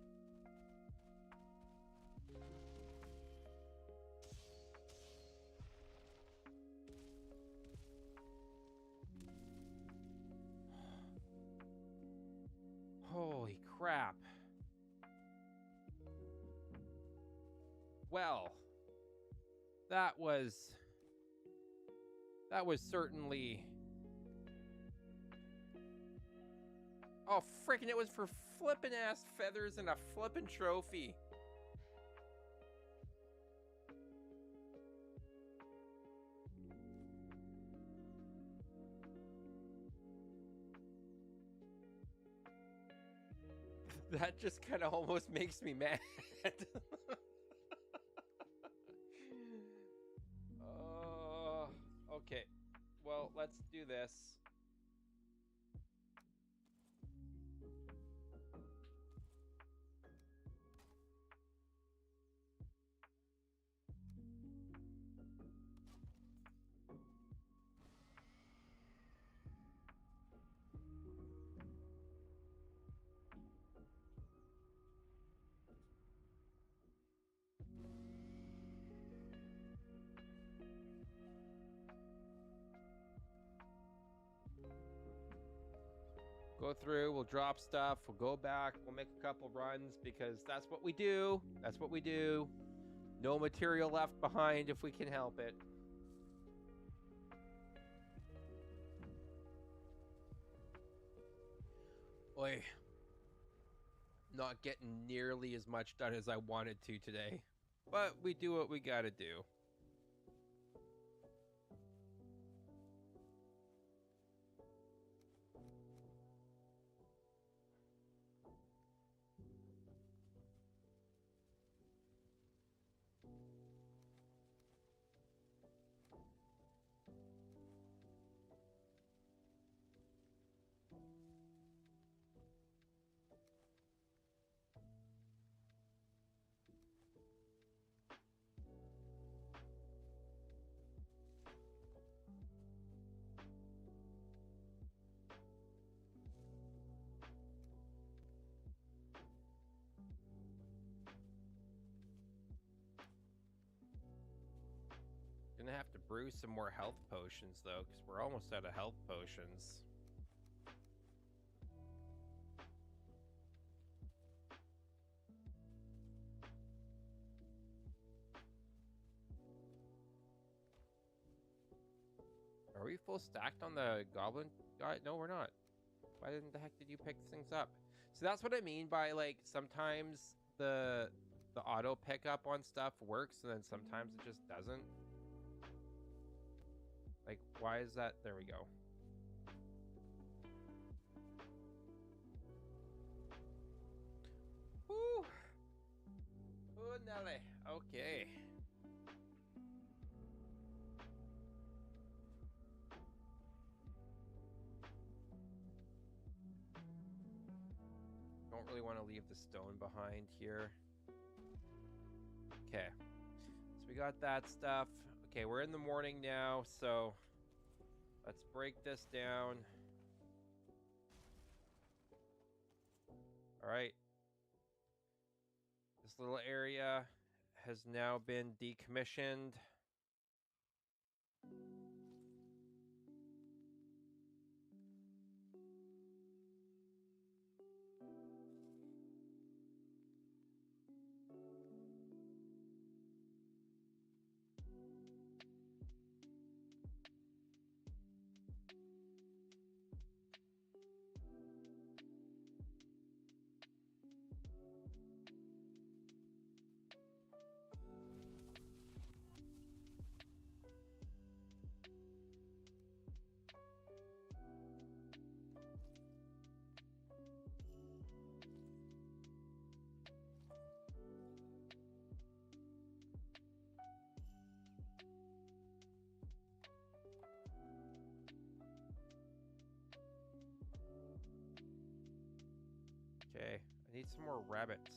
Holy crap. Well, that was certainly... Oh, freaking, it was for flippin' ass feathers and a flippin' trophy. That just kind of almost makes me mad. Okay. Well, let's do this. Go through, we'll drop stuff, we'll go back, we'll make a couple runs because that's what we do. That's what we do. No material left behind if we can help it. Oi. Not getting nearly as much done as I wanted to today. But we do what we gotta do. Gonna have to brew some more health potions though, because we're almost out of health potions. Are we full stacked on the goblin guy? No, we're not. Why didn't the heck did you pick things up? So that's what I mean by, like, sometimes the auto pickup on stuff works and then sometimes it just doesn't. Like, why is that? There we go. Woo! Oh, Nelly. Okay. don't really want to leave the stone behind here. Okay. So we got that stuff. Okay, we're in the morning now, so let's break this down. All right. This little area has now been decommissioned. Okay, I need some more rabbits.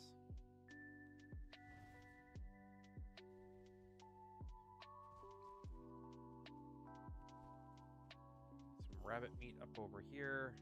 Some rabbit meat up over here.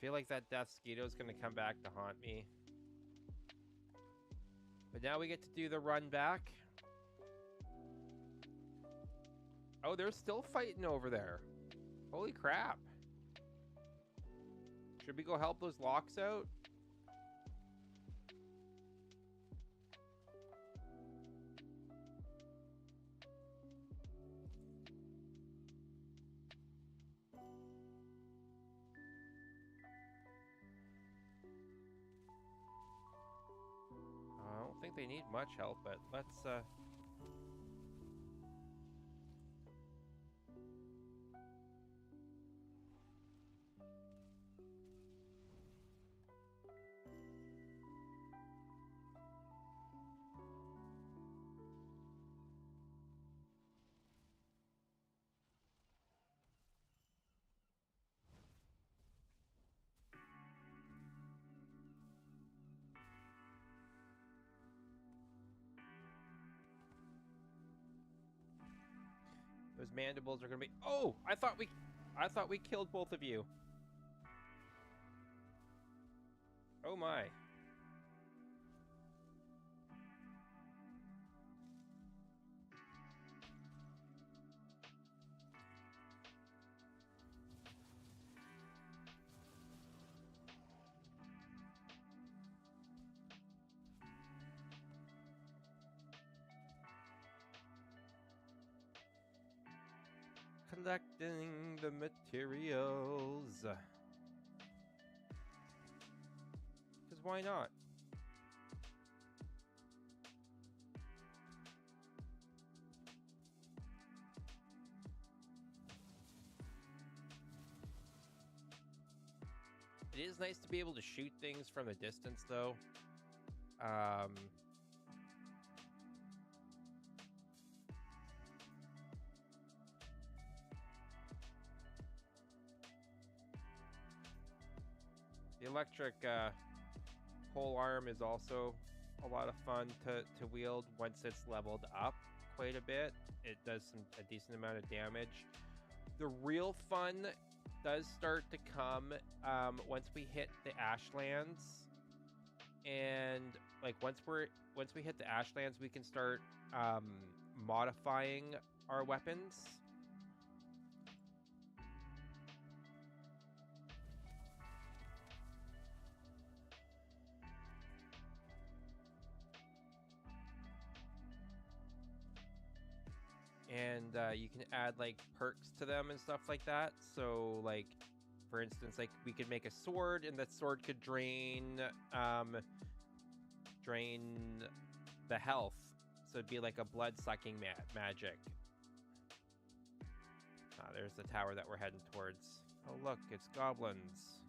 Feel like that death mosquito is gonna come back to haunt me. But now we get to do the run back. Oh, they're still fighting over there. Holy crap. Should we go help those locks out? I don't think they need much help, but let's those mandibles are gonna be. Oh, I thought we killed both of you. Oh my. Collecting the materials. Because why not? It is nice to be able to shoot things from a distance, though. The electric pole arm is also a lot of fun to wield once it's leveled up quite a bit. It does a decent amount of damage. The real fun does start to come once we hit the Ashlands, and like once we hit the Ashlands, we can start modifying our weapons. and you can add like perks to them and stuff like that. So like, for instance, like we could make a sword, and that sword could drain the health. So it'd be like a blood-sucking magic. There's the tower that we're heading towards. Oh look, it's goblins.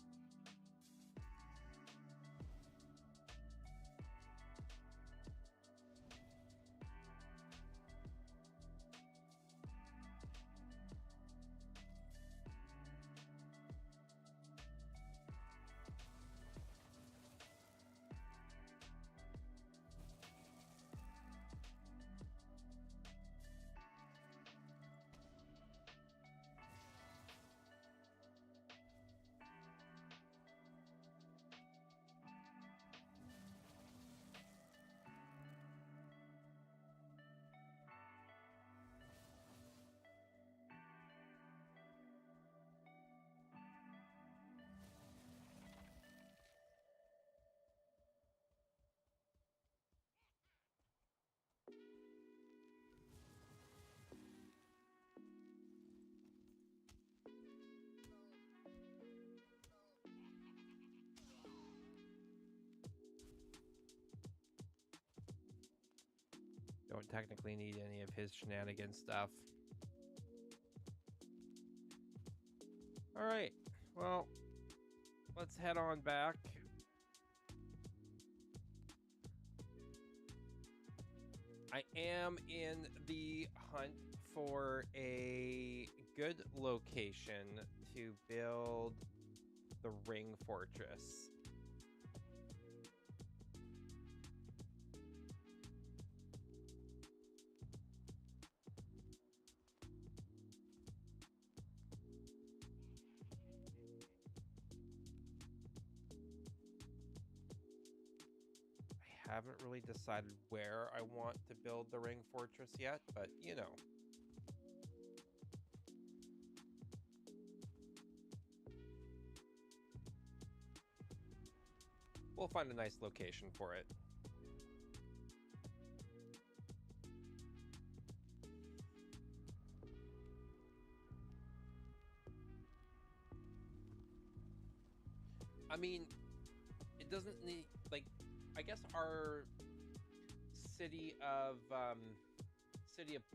Don't technically need any of his shenanigan stuff. All right, well, let's head on back. I am in the hunt for a good location to build the ring fortress. I haven't really decided where I want to build the ring fortress yet, but you know. We'll find a nice location for it. I mean, it doesn't need, like, I guess our city of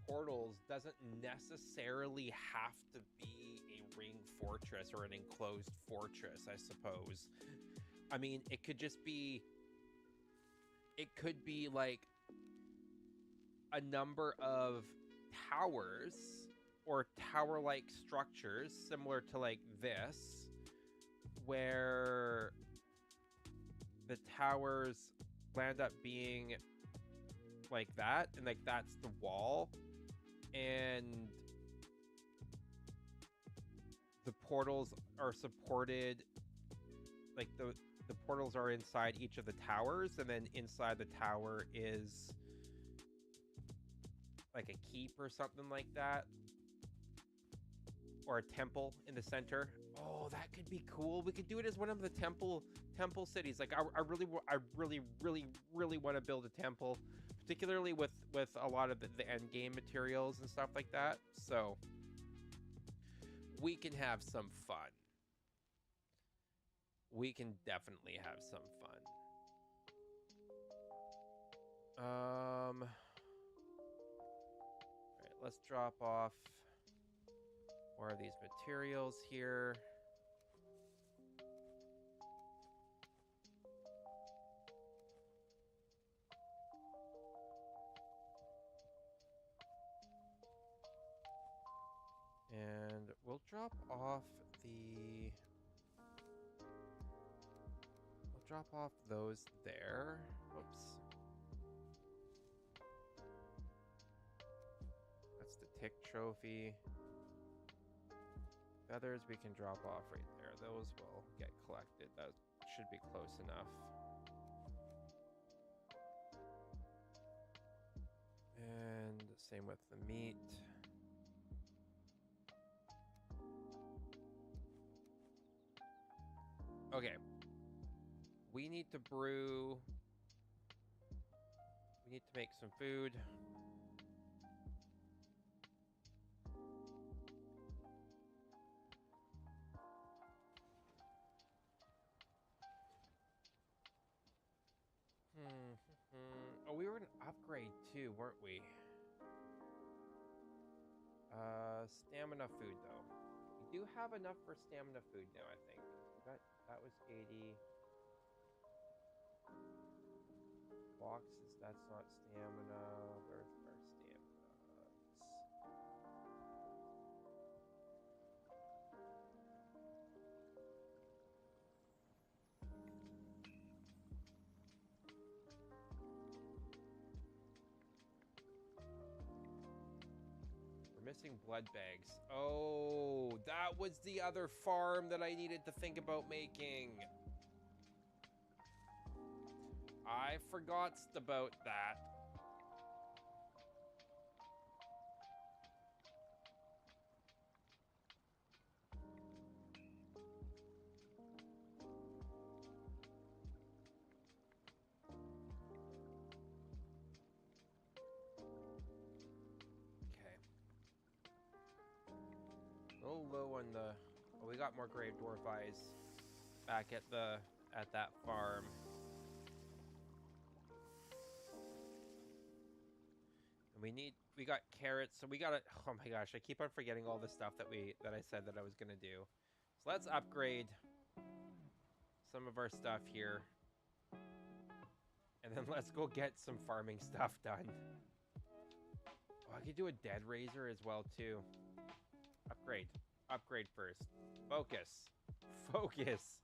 portals doesn't necessarily have to be a ring fortress or an enclosed fortress, I suppose. I mean, it could be like a number of towers or tower-like structures similar to like this, where the towers land up being like that, and like that's the wall, and the portals are supported, like the portals are inside each of the towers, and then inside the tower is like a keep or something like that, or a temple in the center. Oh, that could be cool. We could do it as one of the temple cities. Like I really want to build a temple, particularly with a lot of the end game materials and stuff like that. So we can have some fun. We can definitely have some fun. All right, let's drop off more of these materials here. And we'll drop off those there. Whoops. That's the tick trophy. Feathers we can drop off right there. Those will get collected. That should be close enough. And same with the meat. Okay. We need to brew. We need to make some food. we were gonna upgrade too, weren't we? Stamina food though. We do have enough for stamina food now, I think. That was 80 boxes. That's not stamina. Where's our stamina? We're missing blood bags. Oh, that was the other farm that I needed to think about making. I forgot about that. A little low on the... Oh, we got more grave dwarf eyes back at that farm. And we got carrots, so we gotta... Oh my gosh, I keep on forgetting all the stuff that I said that I was gonna do. So let's upgrade some of our stuff here. And then let's go get some farming stuff done. Oh, I could do a dead razor as well too. Upgrade. Upgrade first. Focus. Focus.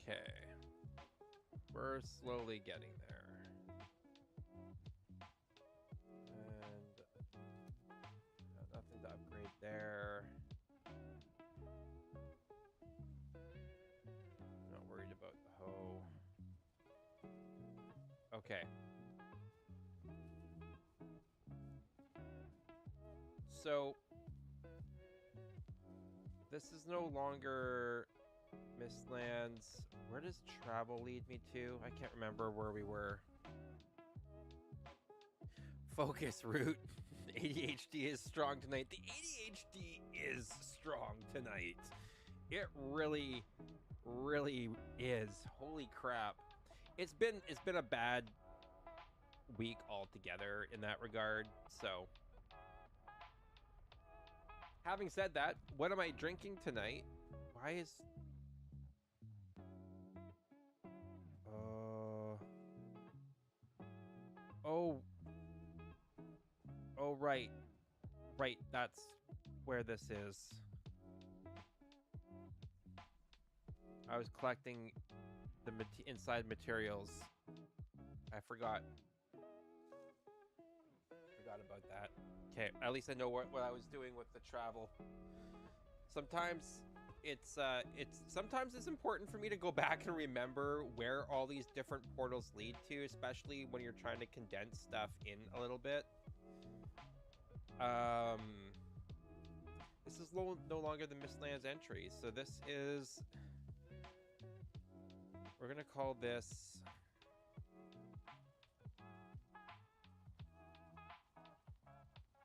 Okay. We're slowly getting there. And nothing to upgrade there. Not worried about the hoe. Okay. So this is no longer Mistlands. Where does travel lead me to? I can't remember where we were. Focus route. ADHD is strong tonight. The ADHD is strong tonight. It really, really is. Holy crap. It's been a bad week altogether in that regard. So having said that, what am I drinking tonight? Why is Oh, right. Right, that's where this is. I was collecting the inside materials. I forgot. Forgot about that. Okay, at least I know what I was doing with the travel. Sometimes sometimes it's important for me to go back and remember where all these different portals lead to, especially when you're trying to condense stuff in a little bit. This is no longer the Mistlands entry, so this is... We're gonna call this...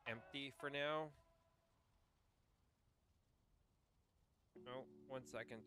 empty for now. Oh, 1 second.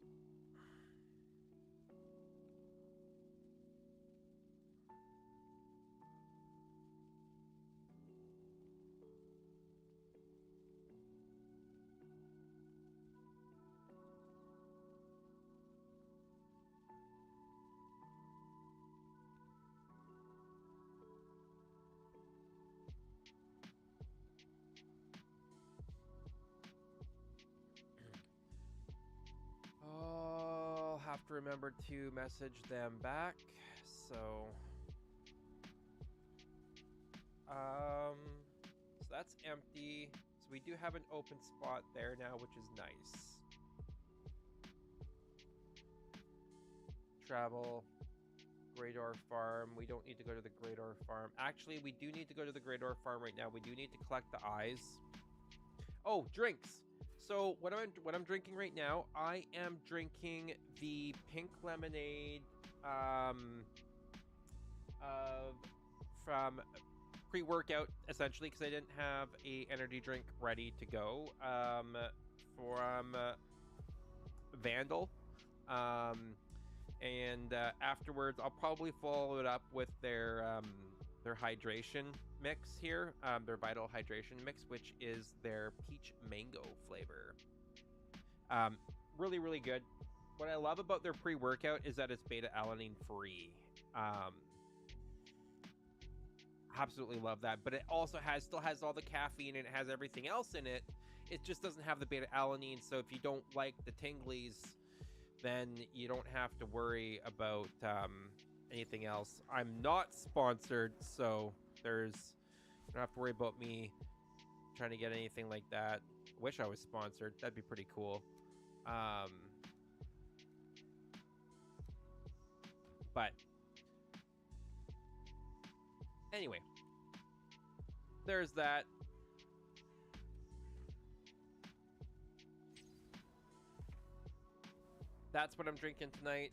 I'll have to remember to message them back. So that's empty. So we do have an open spot there now, which is nice. Travel, Greydor Farm. We don't need to go to the Greydor Farm. Actually, we do need to go to the Greydor Farm right now. We do need to collect the eyes. Oh, drinks. So what I'm drinking right now, I am drinking the pink lemonade um of from pre-workout essentially because I didn't have a energy drink ready to go from Vandal. Um and afterwards I'll probably follow it up with their hydration mix here, their Vital Hydration mix, which is their peach mango flavor. Um, really, really good. What I love about their pre-workout is that it's beta alanine free. Um, Absolutely love that. But it also still has all the caffeine and it has everything else in it. It just doesn't have the beta alanine. So if you don't like the tinglies, then you don't have to worry about anything else. I'm not sponsored, so there's you don't have to worry about me trying to get anything like that. Wish I was sponsored. That'd be pretty cool. Um, but anyway, there's that. That's what I'm drinking tonight.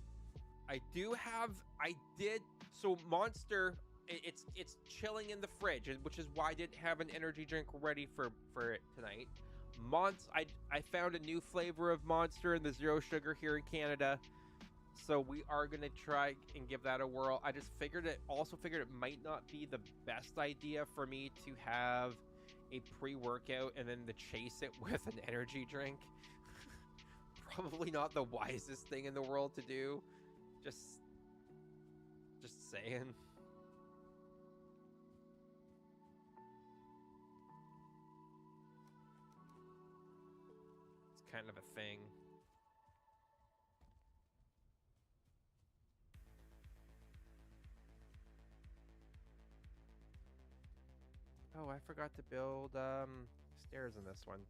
I did so Monster. It's chilling in the fridge, which is why I didn't have an energy drink ready for it tonight. I found a new flavor of Monster in the zero sugar here in Canada, so we are gonna try and give that a whirl. I just figured it might not be the best idea for me to have a pre-workout and then to chase it with an energy drink. Probably not the wisest thing in the world to do. Just just saying. It's kind of a thing. Oh, I forgot to build stairs in this one.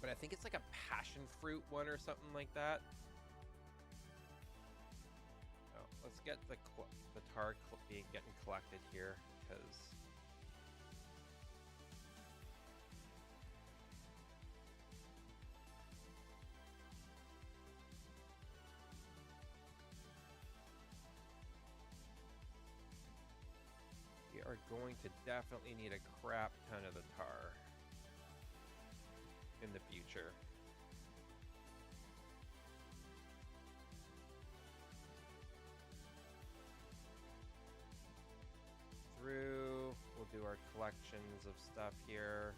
But I think it's like a passion fruit one or something like that. Oh, let's get the tar being getting collected here because we are going to definitely need a crap ton of the tar in the future. We'll do our collections of stuff here.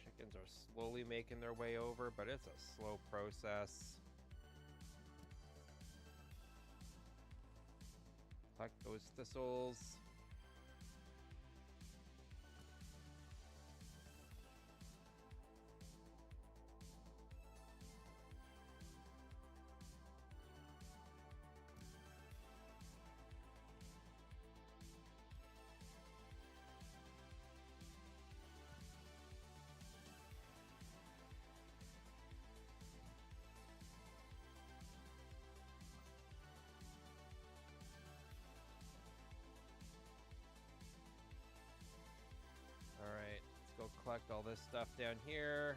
Chickens are slowly making their way over, but it's a slow process. Collect those thistles. Alright, let's go collect all this stuff down here.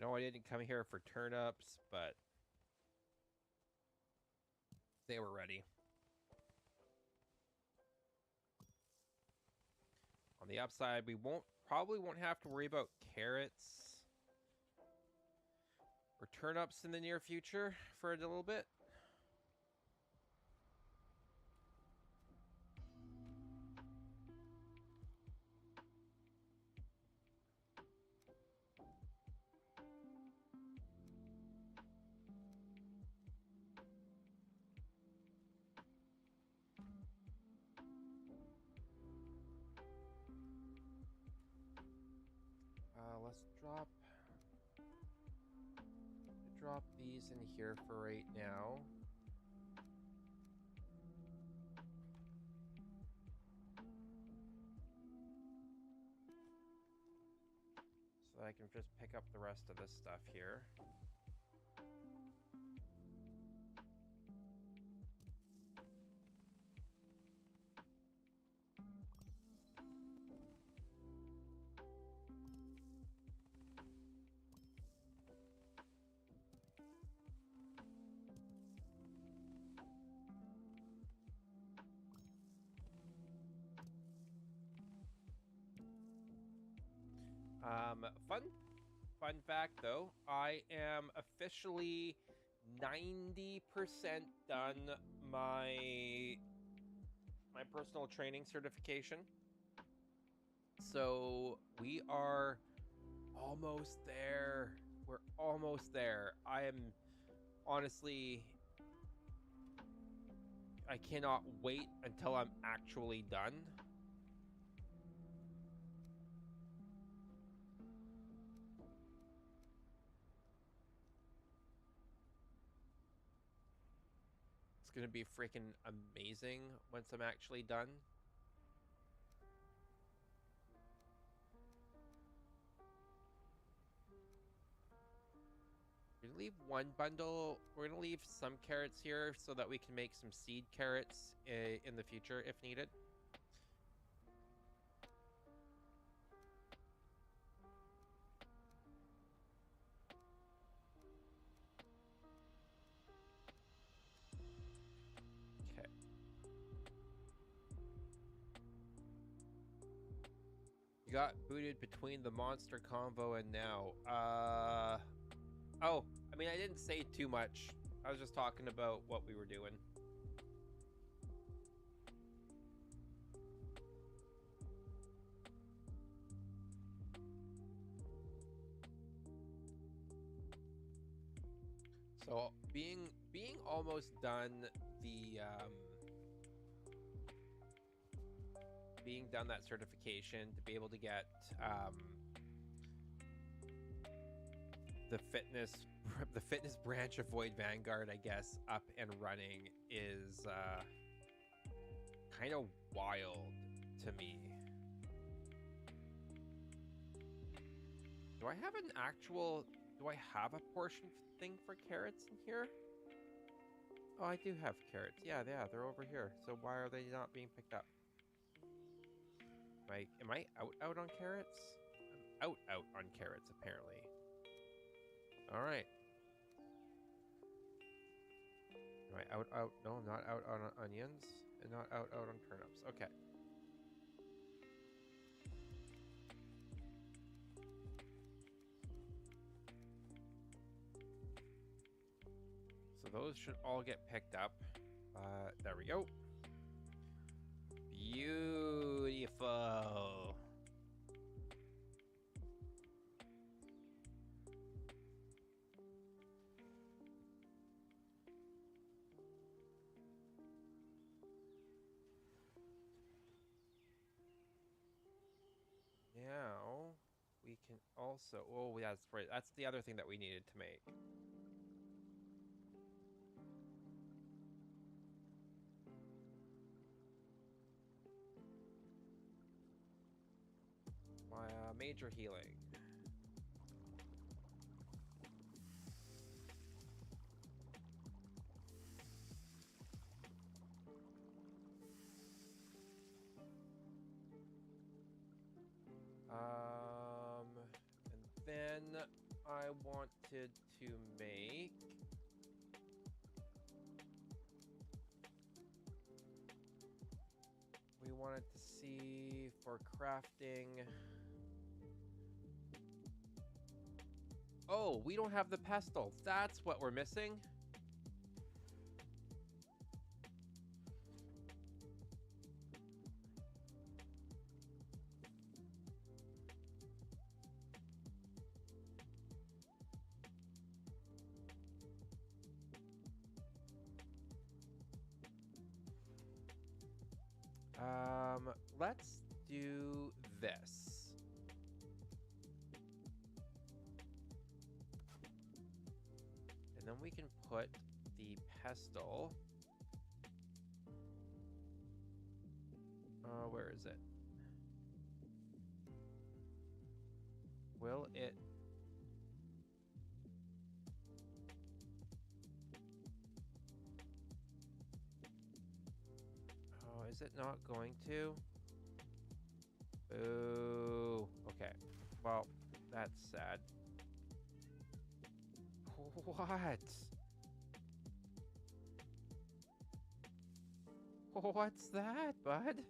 No, I didn't come here for turnips, but they were ready. On the upside, we probably won't have to worry about carrots or turnips in the near future for a little bit. Let's drop these in here for right now. So I can just pick up the rest of this stuff here. Fun fact though, I am officially 90% done my personal training certification. So we are almost there. We're almost there. I am honestly, I cannot wait until I'm actually done. It's going to be freaking amazing once I'm actually done. We're gonna leave one bundle. We're gonna leave some carrots here so that we can make some seed carrots in the future if needed. Okay. You got booted between the monster convo and now. Oh, I mean, I didn't say too much. I was just talking about what we were doing. So being almost done the being done that certification to be able to get the fitness branch of Void Vanguard, I guess, up and running is kind of wild to me. Do I have a portion thing for carrots in here? Oh, I do have carrots. Yeah, they're over here. So why are they not being picked up? Am I out on carrots? I'm out on carrots, apparently. All right. Am I out? No, I'm not out on onions and not out on turnips. Okay. So those should all get picked up. There we go. Beautiful. Now we can also, oh, that's right. That's the other thing that we needed to make. My major healing. And then I wanted to make... We wanted to see for crafting... Oh, we don't have the pestle. That's what we're missing. Let's do this. And then we can put the pestle. Where is it? Will it? Oh, is it not going to? Boo. Okay. Well, that's sad. What? What's that, bud?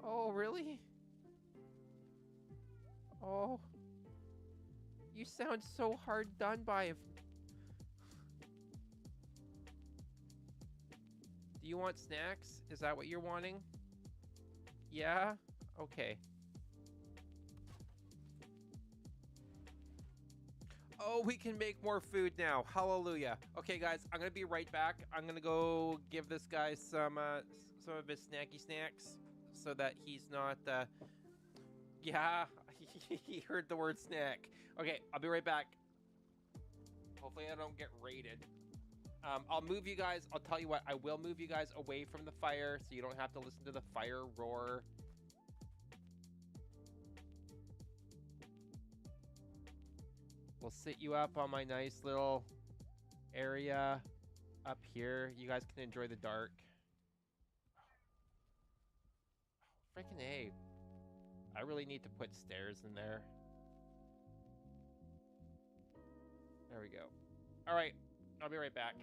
Oh, really? Oh. You sound so hard done by. Do you want snacks? Is that what you're wanting? Yeah? Okay. Oh, we can make more food now. Hallelujah. Okay, guys, I'm gonna be right back. I'm gonna go give this guy some of his snacky snacks so that he's not yeah, he heard the word snack. Okay, I'll be right back. Hopefully I don't get raided. I'll move you guys. I'll tell you what, I will move you guys away from the fire so you don't have to listen to the fire roar. We'll sit you up on my nice little area up here. You guys can enjoy the dark. Freaking A. I really need to put stairs in there. There we go. All right, I'll be right back.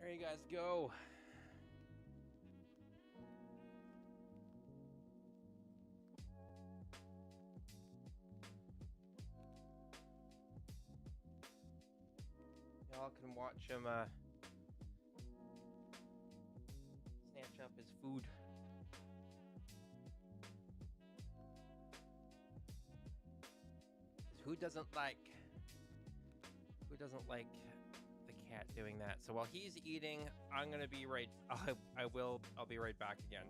There you guys go. Y'all can watch him snatch up his food. Who doesn't like the cat doing that? So while he's eating, I'm gonna be right. I'll be right back again.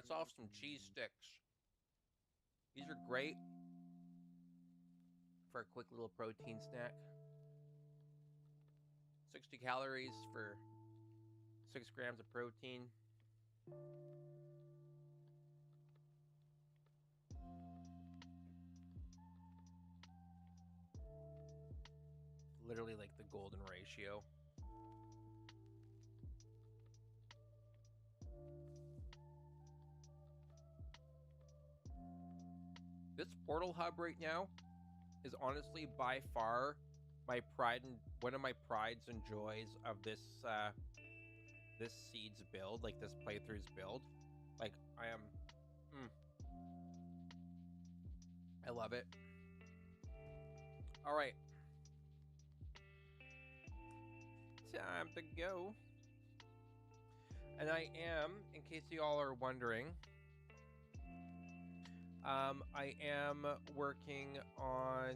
starts off some cheese sticks. These are great for a quick little protein snack. 60 calories for 6 grams of protein. Literally like the golden ratio. This portal hub right now is honestly by far my pride and one of my prides and joys of this this seeds build, like this playthrough's build. Like I am, I love it. All right, time to go. And I am, in case you all are wondering, I am working on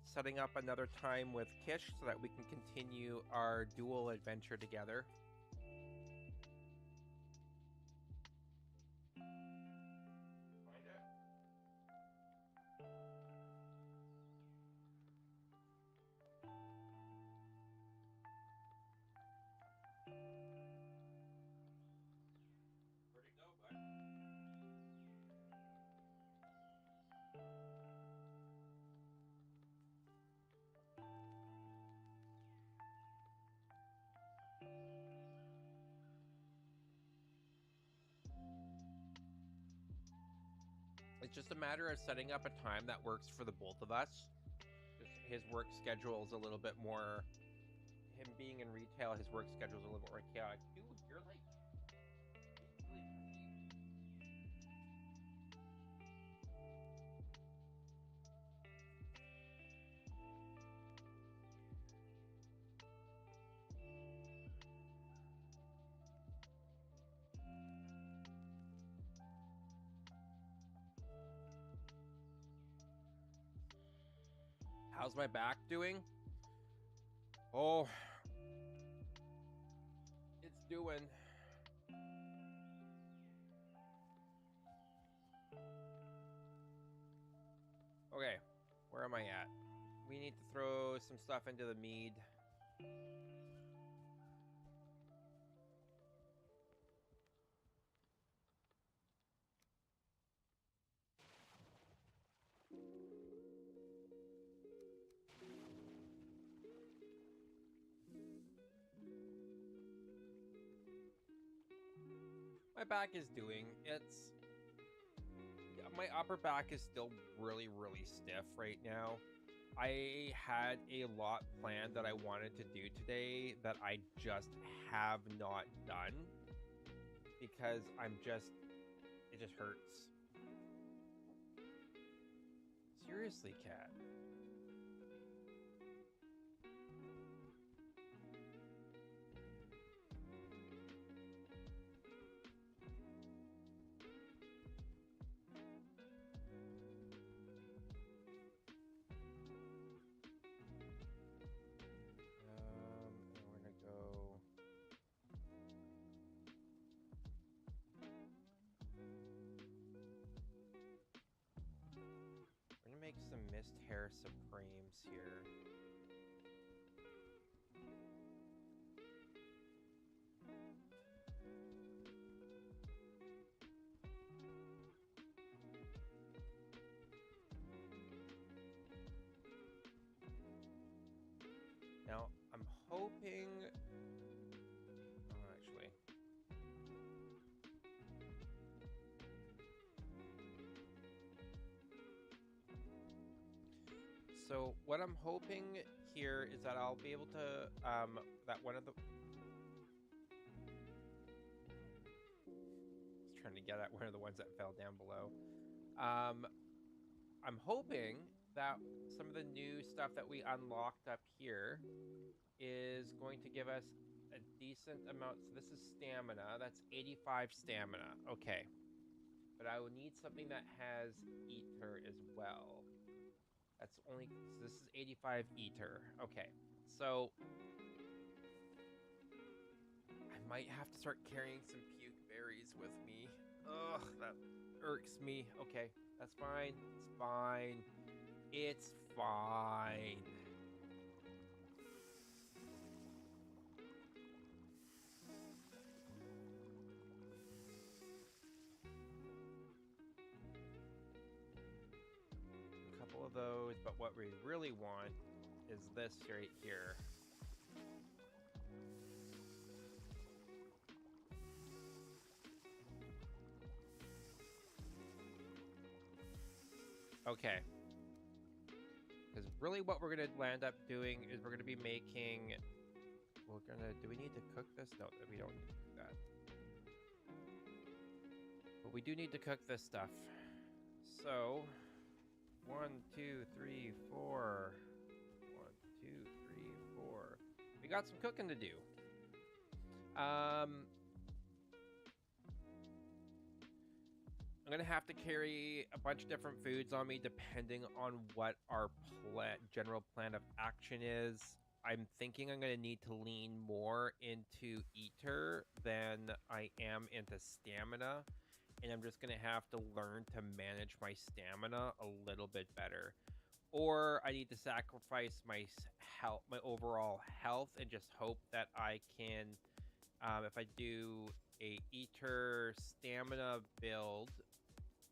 setting up another time with Kish so that we can continue our dual adventure together. Find it? Where'd it go, bud? It's just a matter of setting up a time that works for the both of us. His work schedule is a little bit more. Him being in retail, his work schedule is a little bit more chaotic. Dude, you're like. How's my back doing? Oh, it's doing. Okay, where am I at? We need to throw some stuff into the mead. My back is doing. My upper back is still really, really stiff right now. I had a lot planned that I wanted to do today that I just have not done because it just hurts. Seriously, cat. We're gonna go. We're gonna make some mist hair supremes here. Now, I'm hoping. Oh, actually. So, what I'm hoping here is that I'll be able to. That one of the. I was trying to get at one of the ones that fell down below. I'm hoping that some of the new stuff that we unlocked up here is going to give us a decent amount. So this is stamina. That's 85 stamina. Okay. But I will need something that has ether as well. That's only. So this is 85 ether. Okay. So I might have to start carrying some puke berries with me. Ugh, that irks me. Okay, that's fine. It's fine. It's fine. A couple of those, but what we really want is this right here. Okay. Because really what we're going to land up doing is we're going to be making... Do we need to cook this? No, we don't need to do that. But we do need to cook this stuff. So, 1, 2, 3, 4. 1, 2, 3, 4. We got some cooking to do. I'm gonna have to carry a bunch of different foods on me depending on what our general plan of action is. I'm thinking I'm gonna need to lean more into eater than I am into stamina, and I'm just gonna have to learn to manage my stamina a little bit better. Or I need to sacrifice my health, my overall health, and just hope that I can, if I do a eater stamina build,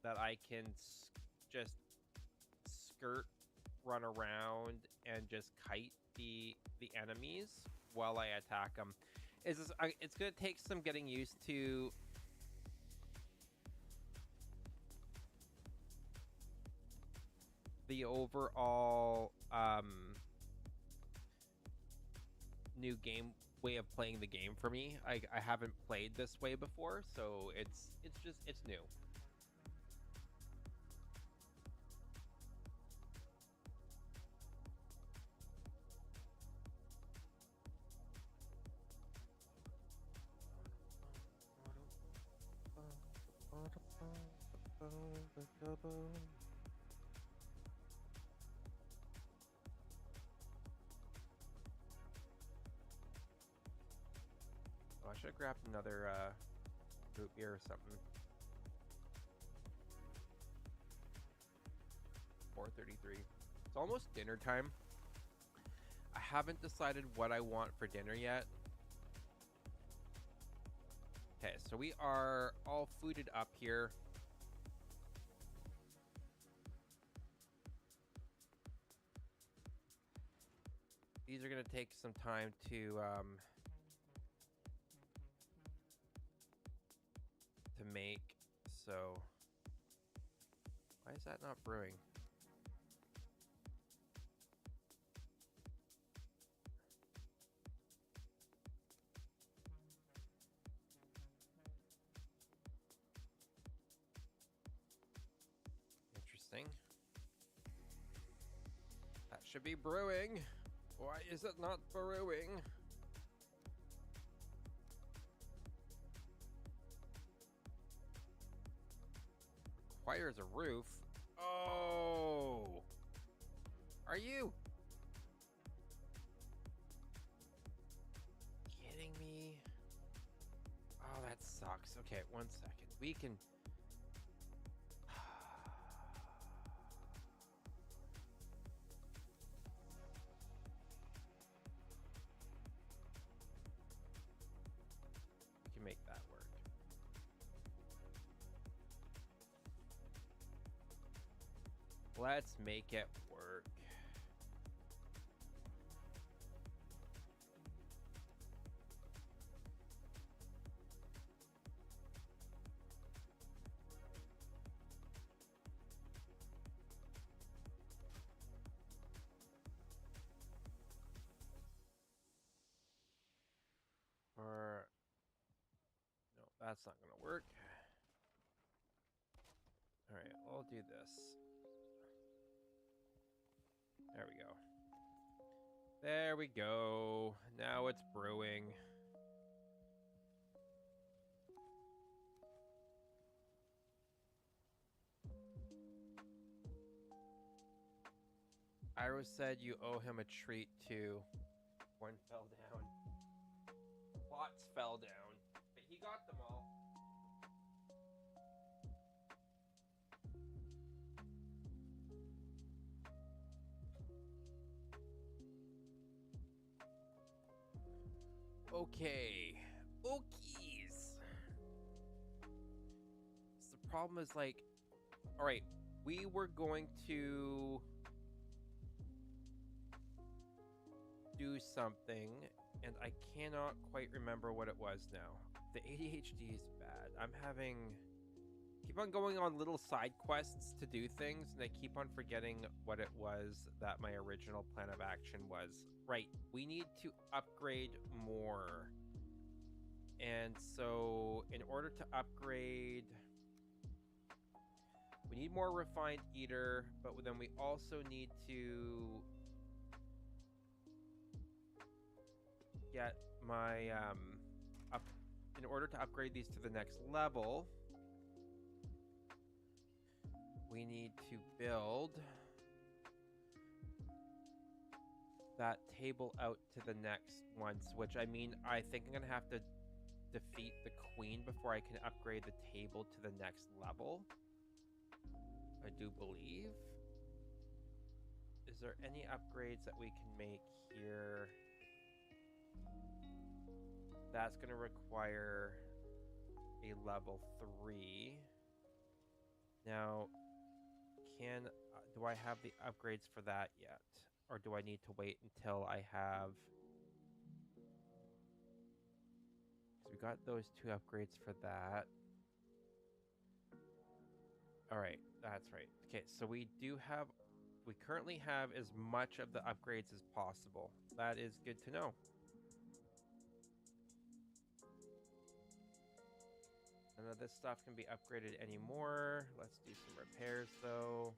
that I can just skirt, run around, and just kite the enemies while I attack them. It's gonna take some getting used to. The overall new game way of playing the game for me. I haven't played this way before, so it's new. Oh, I should have grabbed another root beer or something. 4:33. It's almost dinner time. I haven't decided what I want for dinner yet. Okay, so we are all fooded up here. These are going to take some time to make, so why is that not brewing? Interesting. That should be brewing. Why is it not brewing? Requires a roof. Oh! Are you kidding me? Oh, that sucks. Okay, 1 second. We can... we can make that work. Let's make it work. Or no, that's not gonna work. All right, I'll do this. There we go. There we go. Now it's brewing. Iris said you owe him a treat too. One fell down. Lots fell down, but he got them all. Okay. Okies. So the problem is like, all right, we were going to do something, and I cannot quite remember what it was now. The ADHD is bad. I'm having keep on going on little side quests to do things, and I keep on forgetting what it was that my original plan of action was. Right, we need to upgrade more. And so in order to upgrade, we need more refined eater, but then we also need to get my up in order to upgrade these to the next level, we need to build that table out to the next ones, which I mean, I think I'm gonna have to defeat the queen before I can upgrade the table to the next level. I do believe. Is there any upgrades that we can make here? That's going to require a level 3. Now, do I have the upgrades for that yet? Or do I need to wait until I have... So we got those 2 upgrades for that. All right, that's right. Okay, so we currently have as much of the upgrades as possible. That is good to know. None of this stuff can be upgraded anymore. Let's do some repairs, though.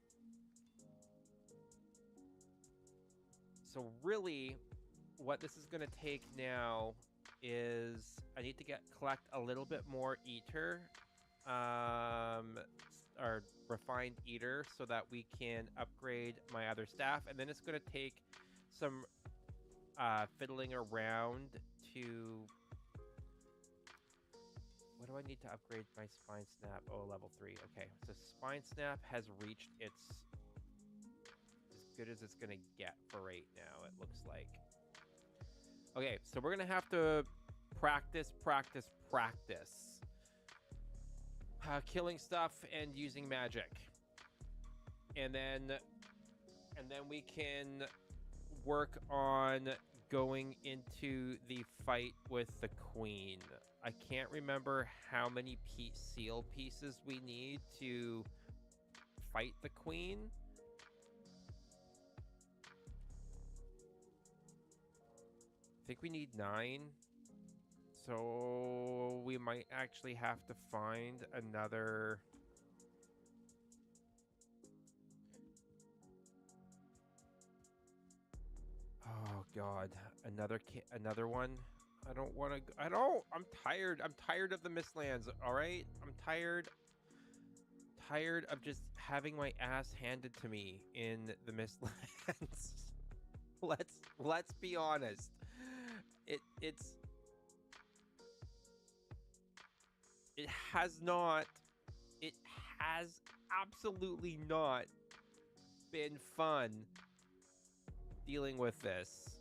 So really, what this is going to take now is I need to collect a little bit more eater, or refined eater, so that we can upgrade my other staff. And then it's going to take some fiddling around to... What do I need to upgrade my Spine Snap? Oh, level 3. Okay, so Spine Snap has reached its as good as it's gonna get for right now, it looks like. Okay, so we're gonna have to practice killing stuff and using magic, and then we can work on going into the fight with the queen. I can't remember how many seal pieces we need to fight the queen. I think we need 9. So we might actually have to find another... Oh God, another one. I don't want to. I'm tired. I'm tired of the Mistlands. All right. I'm tired of just having my ass handed to me in the Mistlands. let's be honest. It has not. It has absolutely not been fun dealing with this.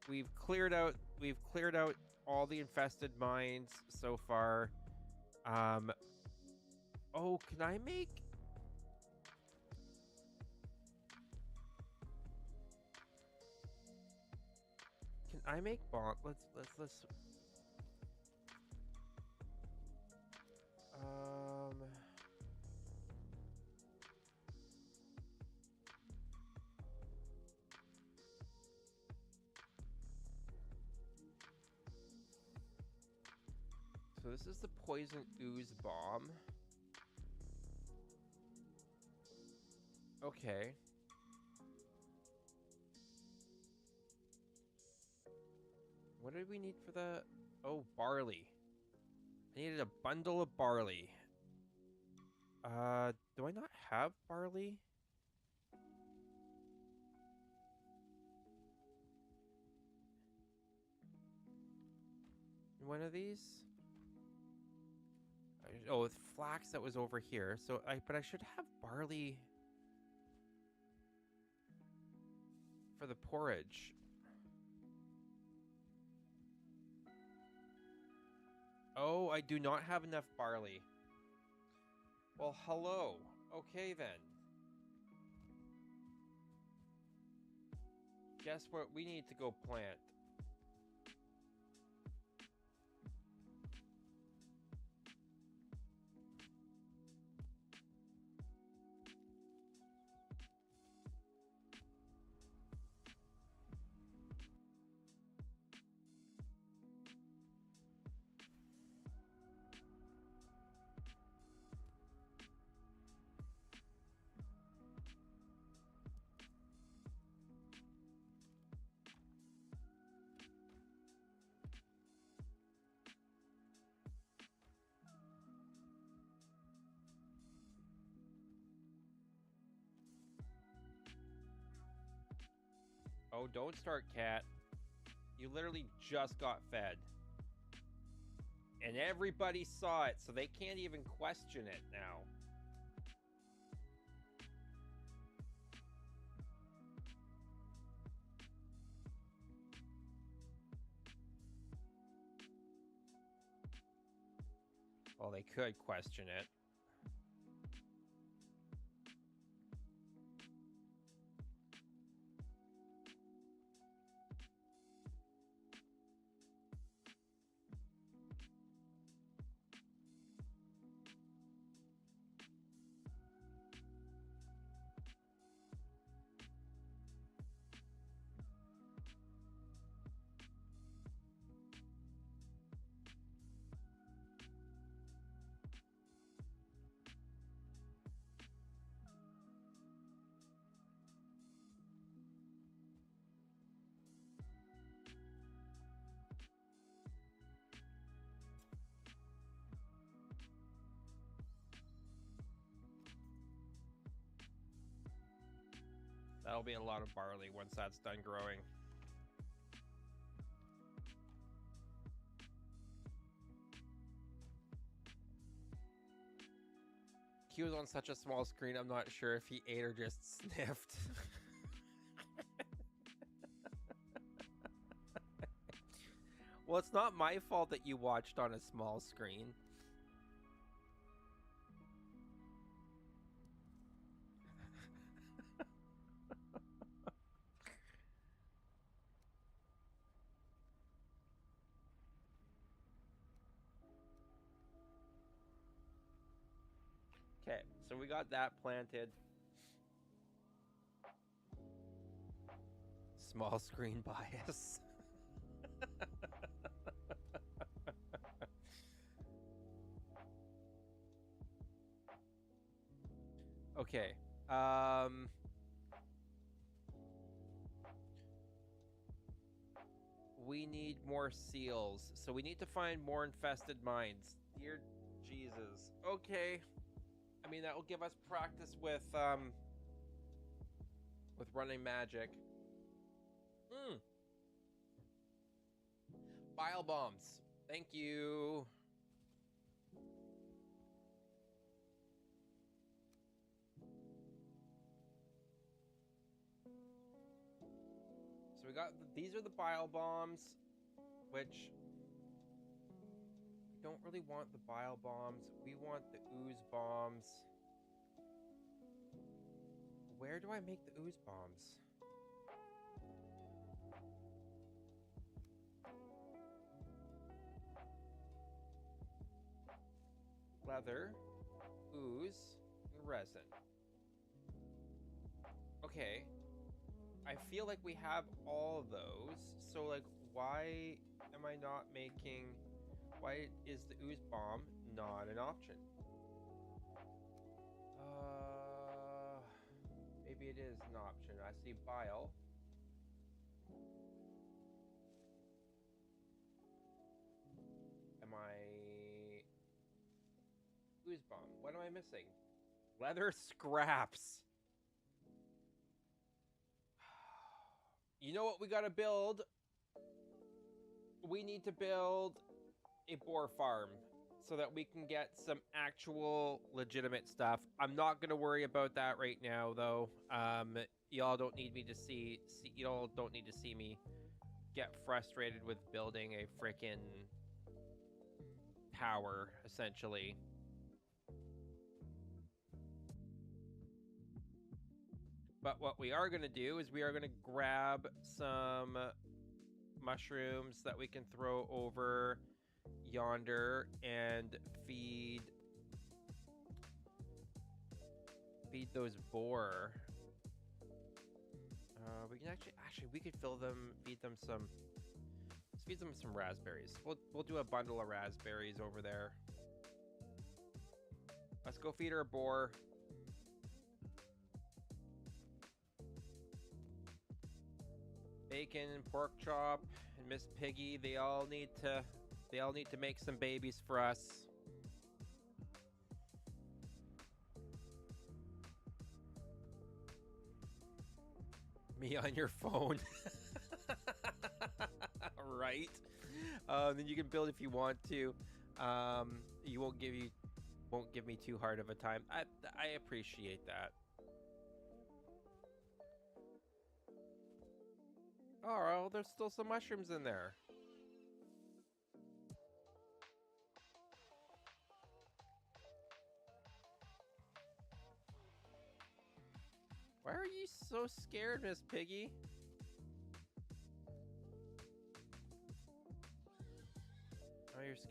We've cleared out all the infested mines so far. Oh, can I make... bomb? Let's So this is the poison ooze bomb. Okay. What did we need for the... Oh, barley. I needed a bundle of barley. Do I not have barley? One of these? Oh, it's flax that was over here. So but I should have barley. for the porridge. Oh, I do not have enough barley. Well, hello. Okay, then. Guess what we need to go plant? Oh, don't start, cat. You literally just got fed. And everybody saw it, so they can't even question it now. Well, they could question it. That'll be a lot of barley once that's done growing. He was on such a small screen, I'm not sure if he ate or just sniffed. Well, it's not my fault that you watched on a small screen. Okay, so we got that planted. Small screen bias. Okay. We need more seals, so we need to find more infested mines. Dear Jesus. Okay. I mean, that will give us practice with running magic. Bile bombs. Thank you. So we got these are the bile bombs, which we don't really want the bile bombs. We want the ooze bombs. Where do I make the ooze bombs? Leather, ooze, and resin. Okay. I feel like we have all of those. So, like, why am I not making... Why is the ooze bomb not an option? Maybe it is an option. I see bile. Am I... Ooze bomb. What am I missing? Leather scraps. You know what we gotta build? We need to build a boar farm. so that we can get some actual legitimate stuff. I'm not going to worry about that right now, though. Y'all don't need me to see y'all don't need to see me get frustrated with building a frickin' tower, essentially. But what we are going to do is we are going to grab some mushrooms that we can throw over yonder and feed those boar. We can actually we could feed them some. Let's feed them some raspberries. We'll do a bundle of raspberries over there. Let's go feed our boar. Bacon and pork chop and Miss Piggy, they all need to make some babies for us. Me on your phone. Right. Then you can build if you want to. You won't give me too hard of a time. I appreciate that. Oh, well, there's still some mushrooms in there. Why are you so scared, Miss Piggy?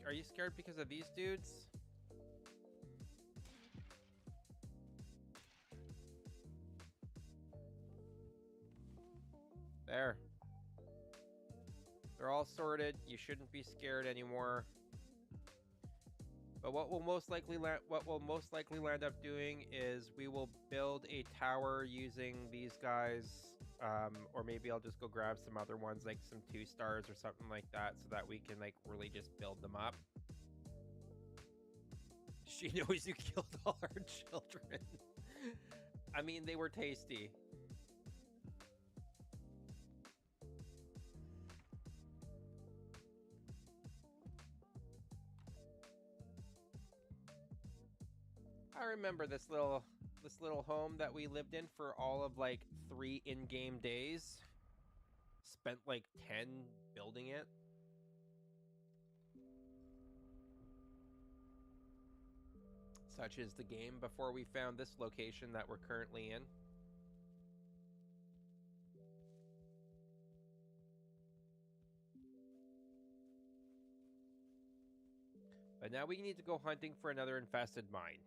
Are you scared because of these dudes? There. They're all sorted. You shouldn't be scared anymore. But what we'll most likely land up doing is we will build a tower using these guys, or maybe I'll just go grab some other ones, like some 2 stars or something like that, so that we can like really just build them up. She knows you killed all our children. I mean, they were tasty. I remember this little home that we lived in for all of like 3 in-game days. Spent like 10 building it. Such is the game before we found this location that we're currently in. But now we need to go hunting for another infested mine.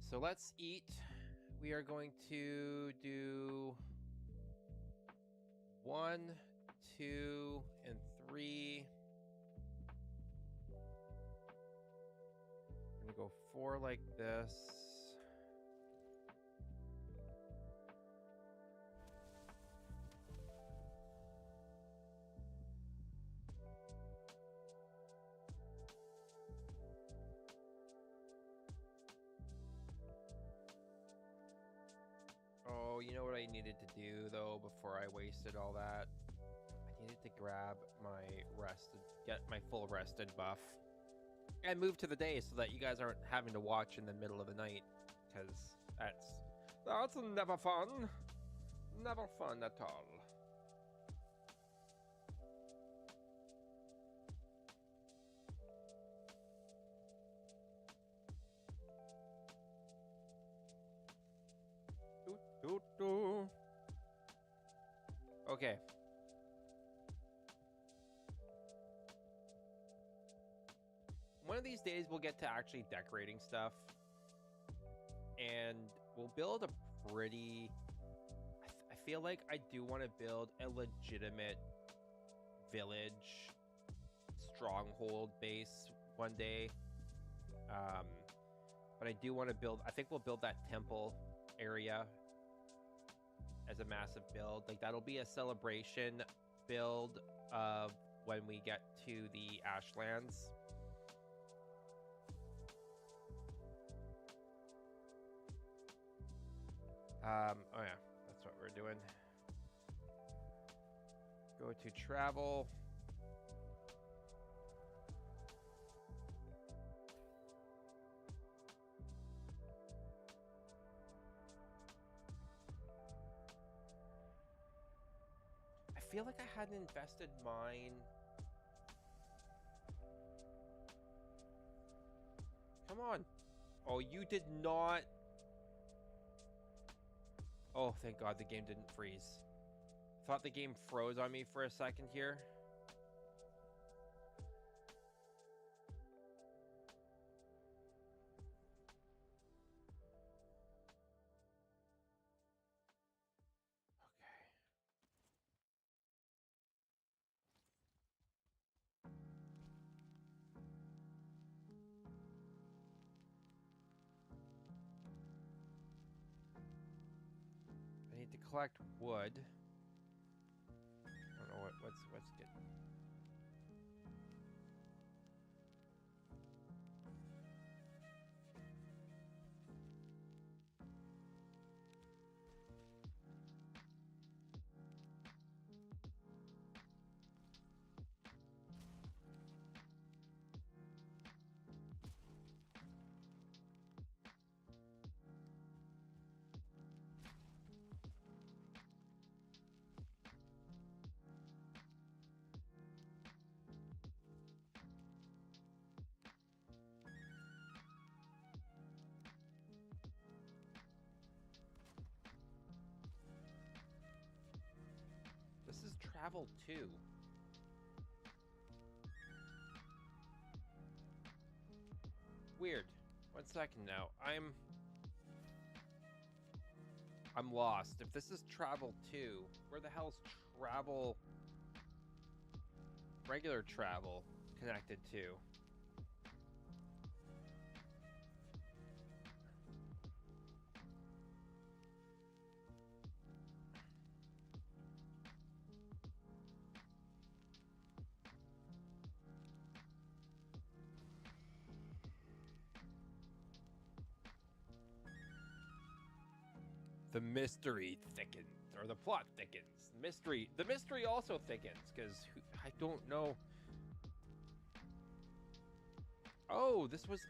So let's eat. We are going to do 1, 2, and 3. We're gonna go 4 like this. Oh, you know what I needed to do though before I wasted all that? I needed to grab get my full rested buff. And move to the day so that you guys aren't having to watch in the middle of the night. Because that's never fun. Never fun at all. Okay. One of these days we'll get to actually decorating stuff. And we'll build a pretty... I feel like I do want to build a legitimate village stronghold base one day. But I do want to build... I think we'll build that temple area as a massive build. Like, that'll be a celebration build of when we get to the Ashlands. Oh yeah, that's what we're doing. Go to travel. I feel like I hadn't invested mine. Come on. Oh, you did not. Oh, thank God the game didn't freeze. Thought the game froze on me for a second here. Okay. I need to collect wood. I don't know what's good. This is travel 2. Weird. 1 second now. I'm lost. If this is travel 2, where the hell's travel regular travel connected to? The mystery thickens, or the plot thickens. The mystery also thickens, because I don't know. Oh, this was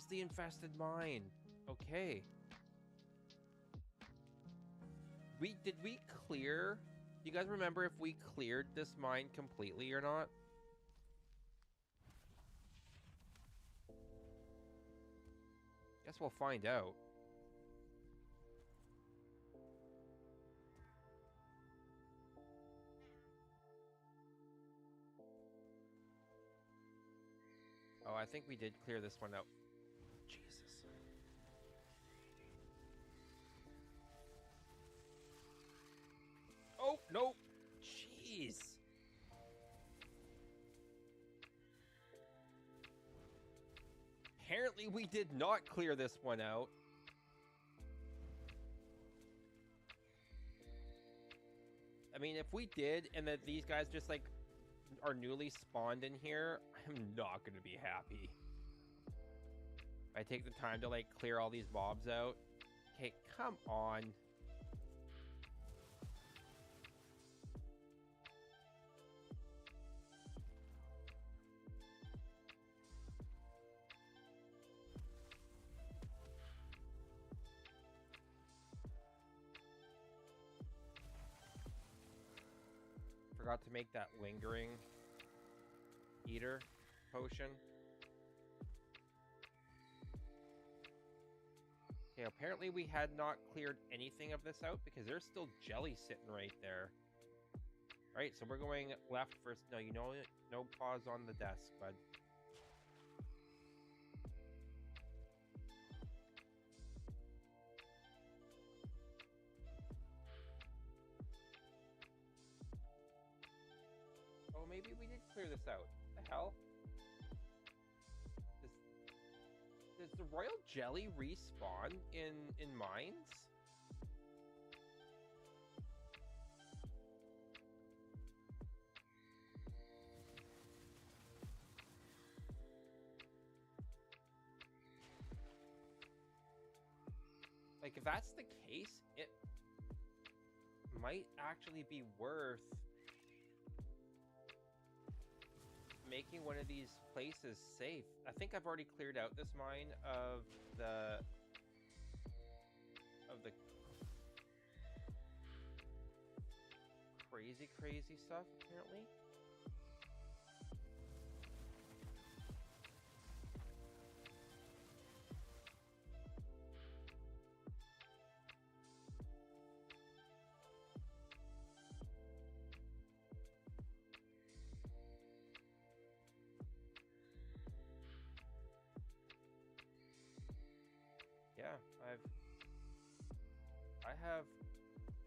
the infested mine. Okay. Did we clear? Do you guys remember if we cleared this mine completely or not? Guess we'll find out. Oh, I think we did clear this one out. Jesus. Oh, no. Jeez. Apparently we did not clear this one out. I mean, if we did, and that these guys just, like, are newly spawned in here, I'm not going to be happy. I take the time to, like, clear all these mobs out. Okay, come on. Forgot to make that lingering eater potion. Okay, apparently we had not cleared anything of this out because there's still jelly sitting right there. Alright, so we're going left first. No, you know, no pause on the desk, bud. Oh, maybe we did clear this out. What the hell? Does the royal jelly respawn in mines? Like, if that's the case, it might actually be worth making one of these places safe. I think I've already cleared out this mine of the crazy stuff, apparently. Yeah,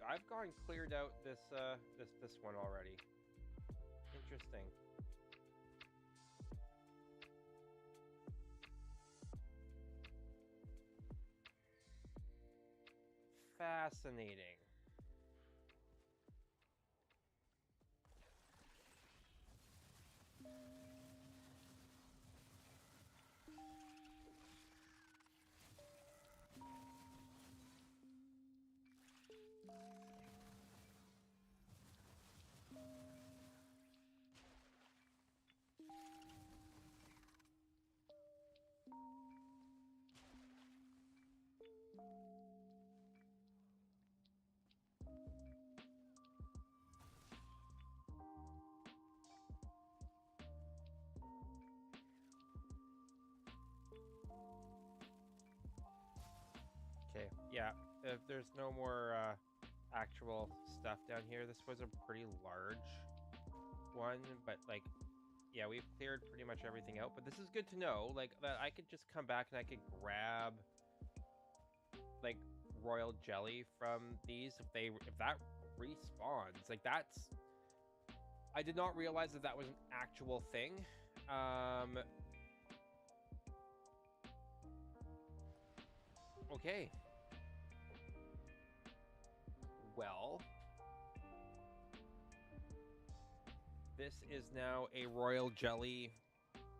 I've gone cleared out this one already. Interesting. Fascinating. Okay, yeah. If there's no more actual stuff down here, this was a pretty large one, but like, yeah, we've cleared pretty much everything out. But this is good to know, like that I could just come back and I could grab like royal jelly from these if that respawns. Like that's I did not realize that that was an actual thing. Okay. Well, this is now a royal jelly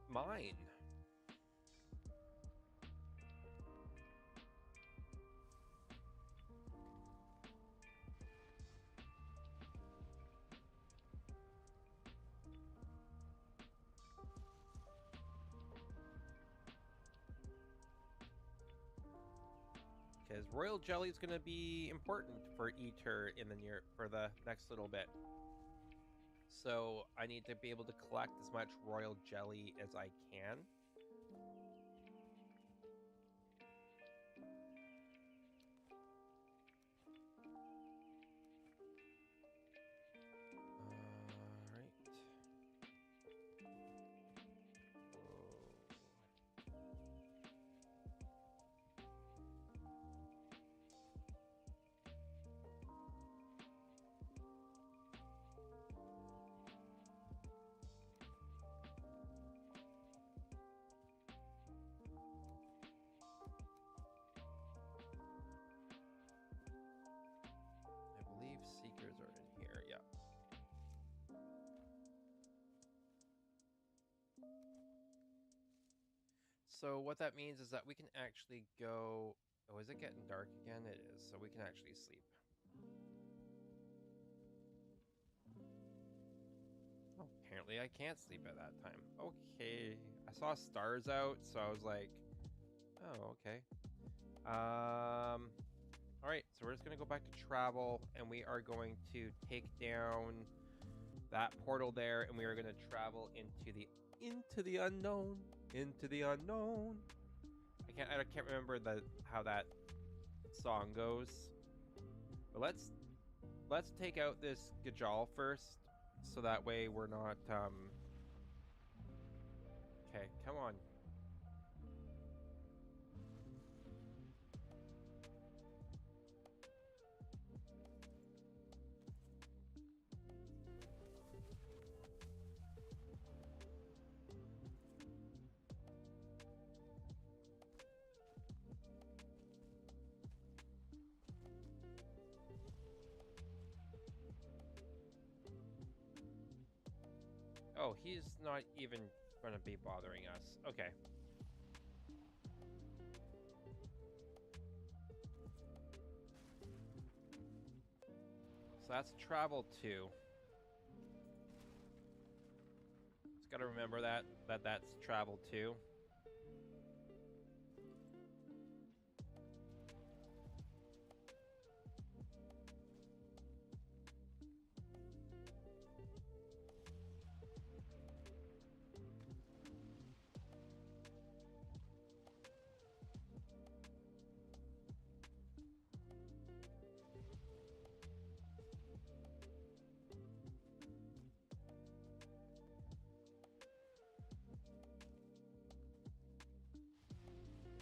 mine. Because royal jelly is going to be important for Eater in the for the next little bit. So I need to be able to collect as much royal jelly as I can. Seekers are in here, yeah. So what that means is that we can actually go... Oh, is it getting dark again? It is, so we can actually sleep. Oh, apparently I can't sleep at that time. Okay. I saw stars out, so I was like, oh, okay. Alright, so we're just going to go back to travel, and we are going to take down that portal there, and we are going to travel into the unknown. Into the unknown. I can't remember how that song goes. But let's take out this Gajal first, so that way we're not Okay, come on. Oh, he's not even going to be bothering us. Okay. So that's travel 2. Let's Gotta remember that's travel too.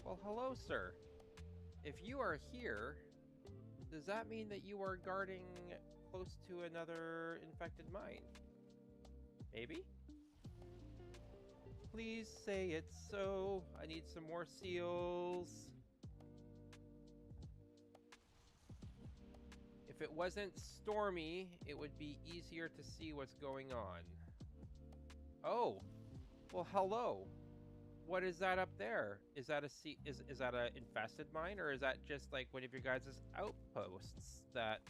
Well, hello, sir. If you are here, does that mean that you are guarding close to another infected mine? Maybe? Please say it's so. I need some more seals. If it wasn't stormy, it would be easier to see what's going on. Oh, well, hello. What is that up there? Is that is that a infested mine, or is that just like one of your guys' outposts that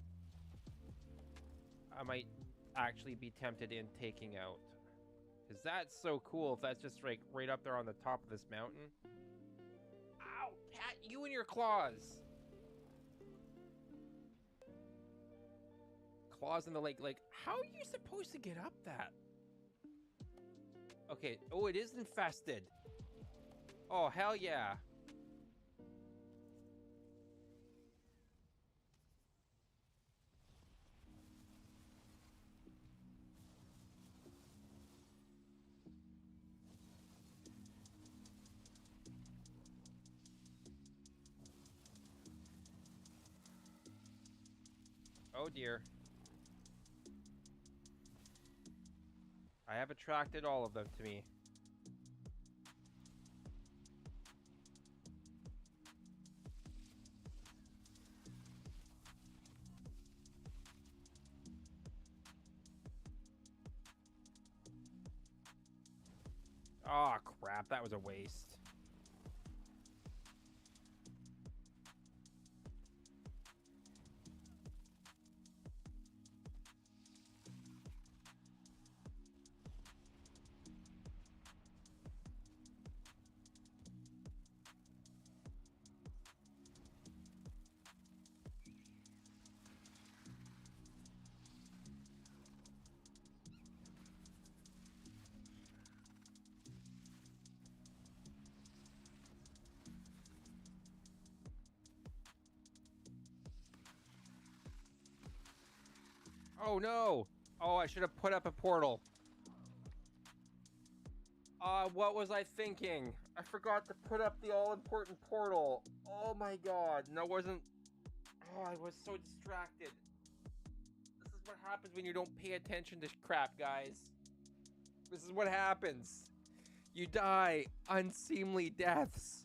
I might actually be tempted in taking out? Because that's so cool if that's just like right up there on the top of this mountain. Ow! Pat, you and your claws! Claws in the lake. Like, how are you supposed to get up that? Okay. Oh, it is infested. Oh, hell yeah. Oh dear. I have attracted all of them to me. Oh crap, that was a waste. Oh no! Oh, I should have put up a portal. What was I thinking? I forgot to put up the all-important portal. Oh my god. No, wasn't... Oh, I was so distracted. This is what happens when you don't pay attention to crap, guys. This is what happens. You die unseemly deaths.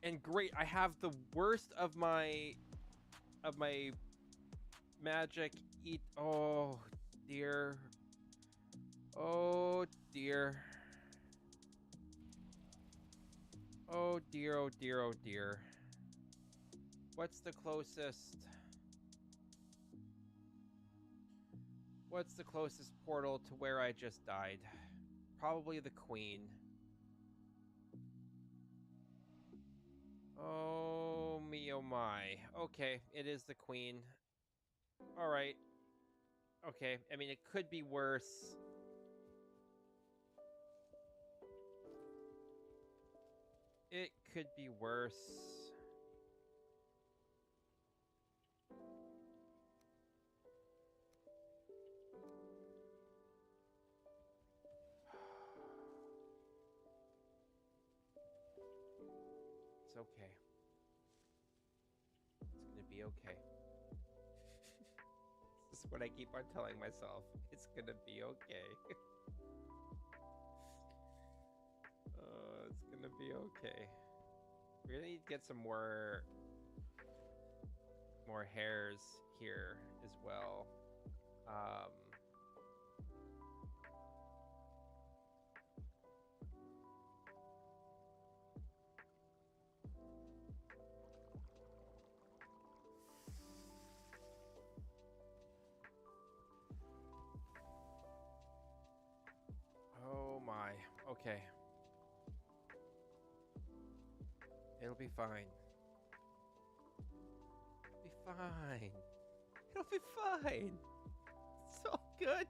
And great, I have the worst of my magic eat. Oh dear. Oh dear. Oh dear, oh dear, oh dear. What's the closest? What's the closest portal to where I just died? Probably the Queen. Oh me, oh my. Okay, it is the Queen. Alright. Okay, I mean, it could be worse. It could be worse. It's okay. It's gonna be okay. This is what I keep on telling myself. It's gonna be okay. It's gonna be okay. We really need to get some more hairs here as well. Okay. It'll be fine. It'll be fine. It'll be fine. It's all good.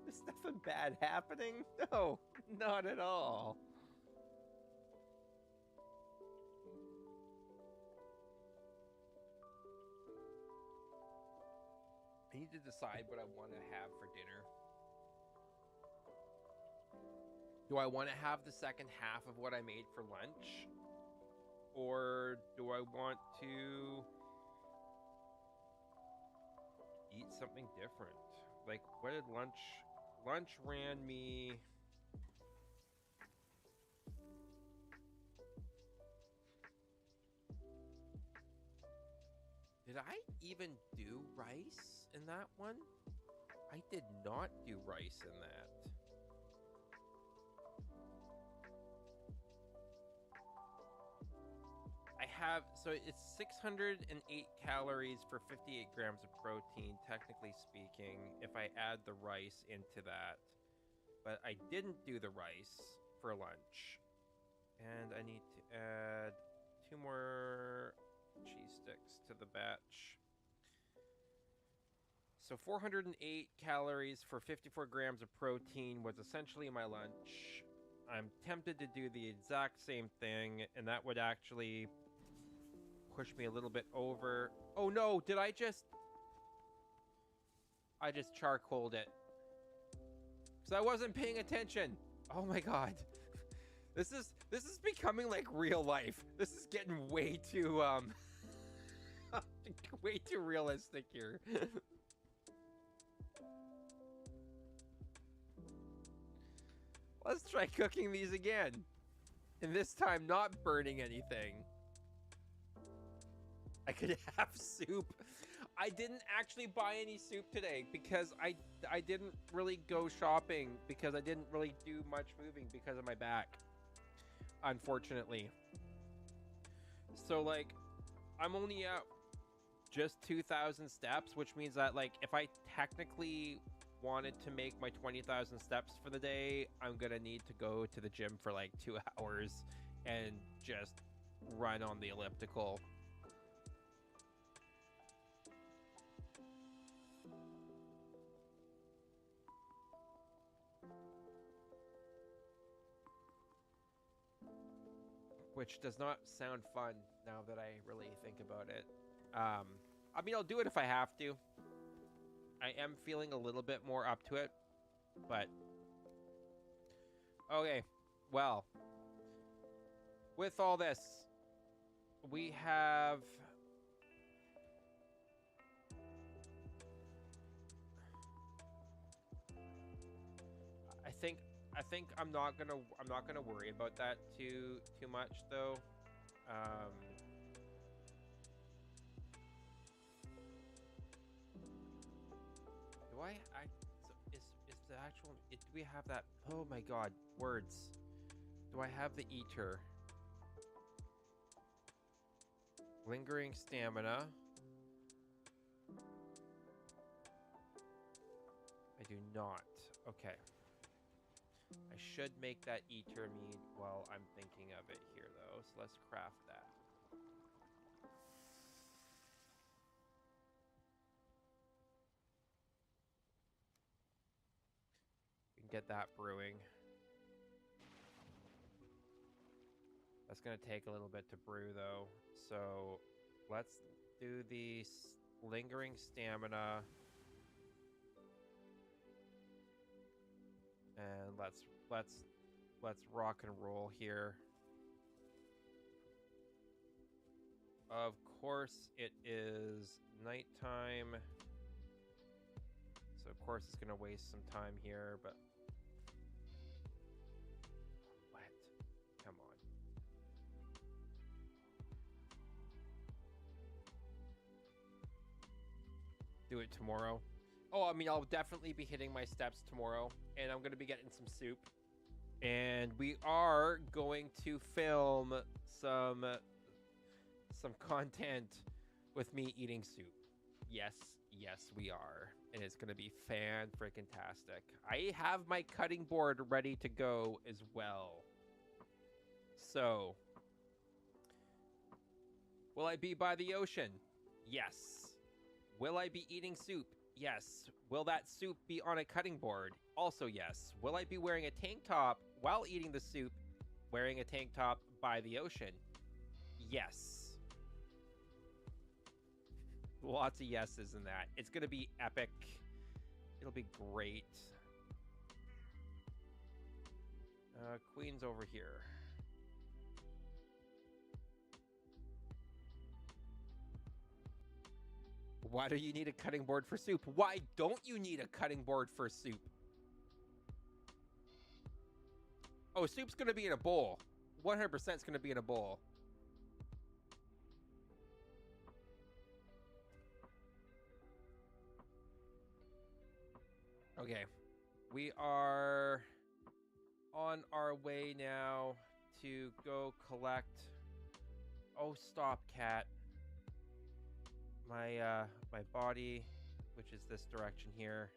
There's nothing bad happening. No, not at all. I need to decide what I want to have for dinner. Do I want to have the second half of what I made for lunch? Or do I want to eat something different? Like, what did lunch... Lunch ran me... Did I even do rice in that one? I did not do rice in that. I have, so it's 608 calories for 58 grams of protein, technically speaking, if I add the rice into that. But I didn't do the rice for lunch. And I need to add 2 more cheese sticks to the batch. So 408 calories for 54 grams of protein was essentially my lunch. I'm tempted to do the exact same thing, and that would actually push me a little bit over. Oh no, did I just charcoaled it. Because I wasn't paying attention. Oh my god. This is becoming like real life. This is getting way too way too realistic here. Let's try cooking these again. And this time not burning anything. I could have soup. I didn't actually buy any soup today because I didn't really go shopping because I didn't really do much moving because of my back, unfortunately. So like I'm only at just 2,000 steps, which means that like if I technically wanted to make my 20,000 steps for the day, I'm gonna need to go to the gym for like 2 hours and just run on the elliptical. Which does not sound fun now that I really think about it. I mean, I'll do it if I have to. I am feeling a little bit more up to it, but... Okay, well, with all this, we have... I think I'm not gonna worry about that too much though. Do so is the actual do we have that? Oh my god, words. Do I have the eater? Lingering stamina. I do not. Okay. I should make that eater mead while I'm thinking of it here, though. So let's craft that. We can get that brewing. That's going to take a little bit to brew, though. So let's do the lingering stamina. And let's rock and roll here. Of course, it is nighttime. So of course it's gonna waste some time here, but what? Come on. Do it tomorrow. Oh, I mean, I'll definitely be hitting my steps tomorrow, and I'm going to be getting some soup. And we are going to film some content with me eating soup. Yes, we are. and it's gonna be fan-freaking-tastic. I have my cutting board ready to go as well. So, will I be by the ocean? Yes. Will I be eating soup? Yes. Will that soup be on a cutting board? Also yes. Will I be wearing a tank top while eating the soup, wearing a tank top by the ocean? Yes. Lots of yeses in that. It's going to be epic. It'll be great. Queen's over here. Why do you need a cutting board for soup? Why don't you need a cutting board for soup? Oh, soup's going to be in a bowl. 100% is going to be in a bowl. Okay. We are on our way now to go collect... Oh, stop, cat. My body, which is this direction here.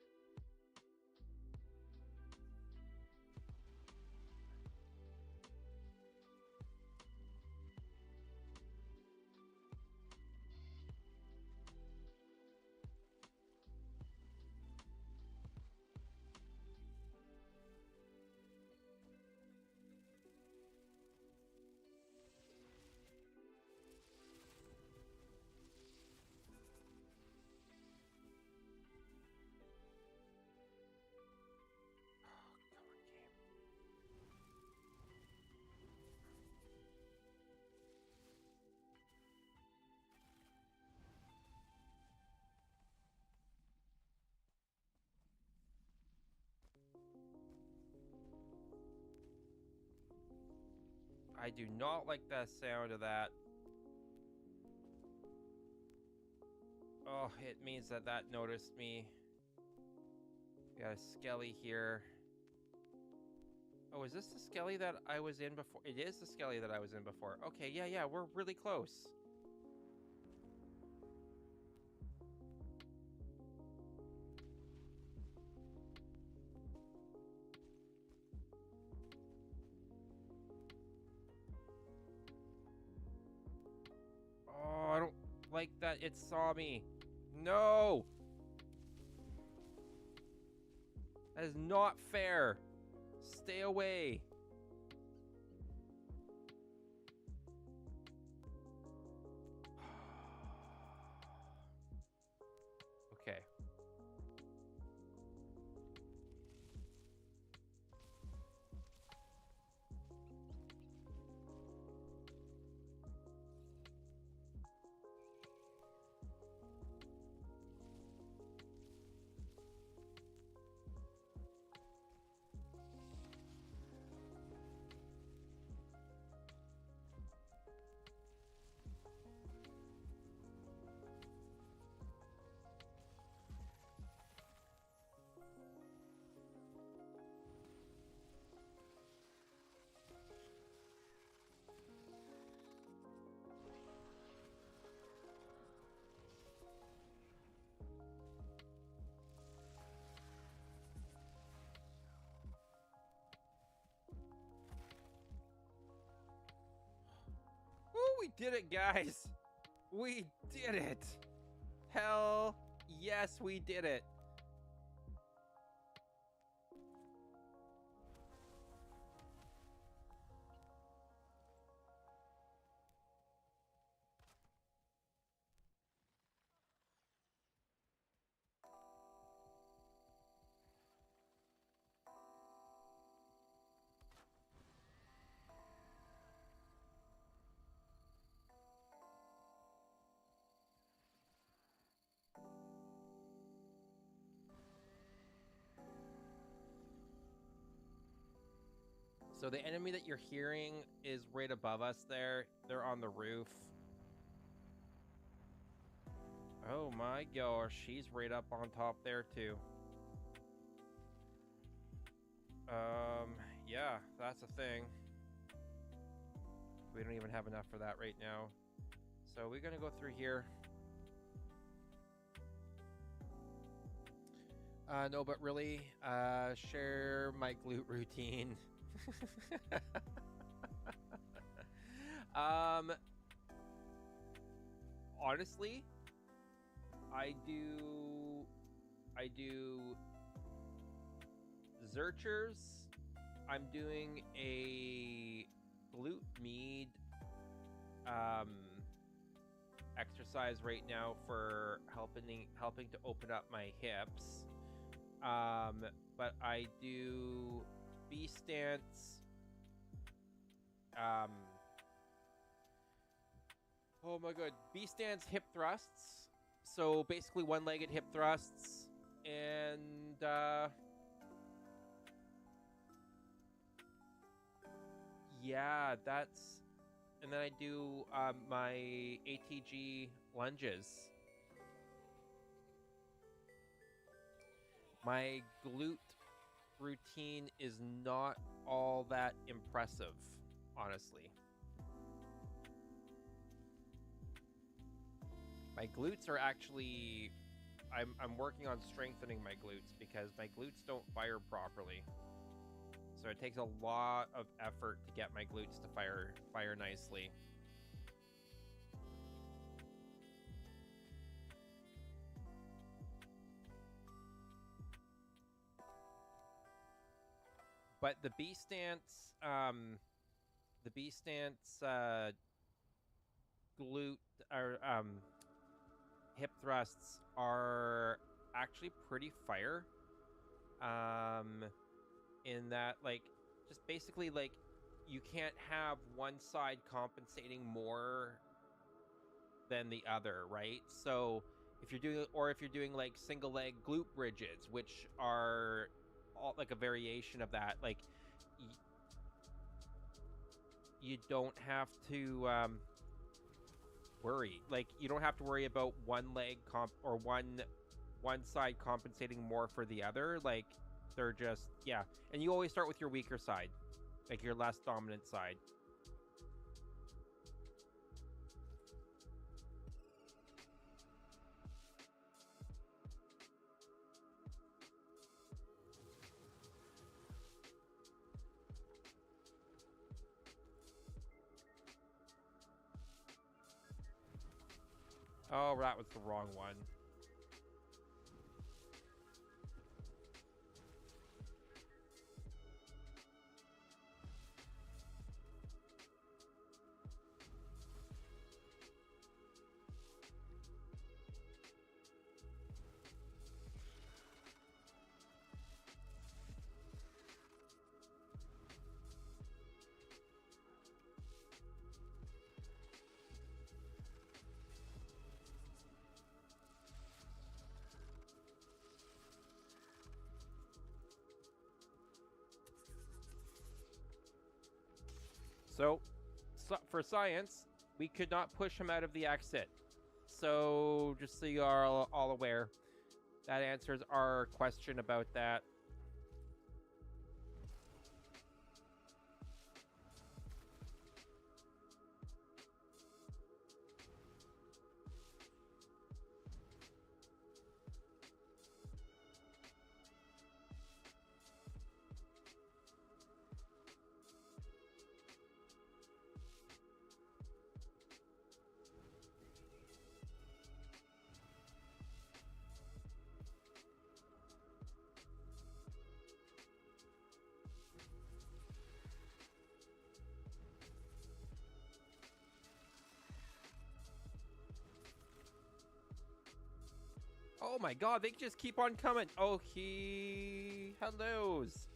I do not like the sound of that. Oh, it means that noticed me. We got a skelly here. Oh, is this the skelly that I was in before? It is the skelly that I was in before. Okay, yeah, we're really close. Oh, I don't like that it saw me. No! That is not fair. Stay away. Okay. We did it, guys. We did it. Hell yes, we did it. So the enemy that you're hearing is right above us there. They're on the roof. Oh my gosh, she's right up on top there too. Yeah, that's a thing. We don't even have enough for that right now. So we're gonna go through here. No, but really, share my glute routine. um, honestly, I do, I do Zerchers. I'm doing a glute med um exercise right now for helping to open up my hips. But I do B stance. Um, oh my god, B stance hip thrusts. So basically, one-legged hip thrusts, and yeah, that's. And then I do my ATG lunges. My glute routine is not all that impressive, honestly. My glutes are actually I'm working on strengthening my glutes because my glutes don't fire properly. So it takes a lot of effort to get my glutes to fire nicely. But the B stance glute or hip thrusts are actually pretty fire. In that, like, just basically, like, you can't have one side compensating more than the other, right? So if you're doing like single leg glute bridges, which are all like a variation of that, like you don't have to worry. Like you don't have to worry about one leg comp or one side compensating more for the other. Like they're just yeah, and you always start with your weaker side, like your less dominant side. Oh, that was the wrong one. So, for science, we could not push him out of the exit. So, just so you are all aware, that answers our question about that. Oh my god, they just keep on coming. Oh, hellos.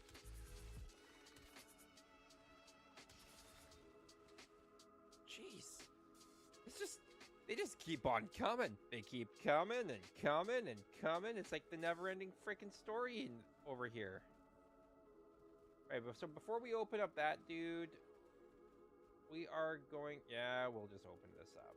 Jeez. It's just, they just keep on coming. They keep coming and coming and coming. It's like the never-ending freaking story over here. Right, so before we open up that dude, we are going... Yeah, we'll just open this up.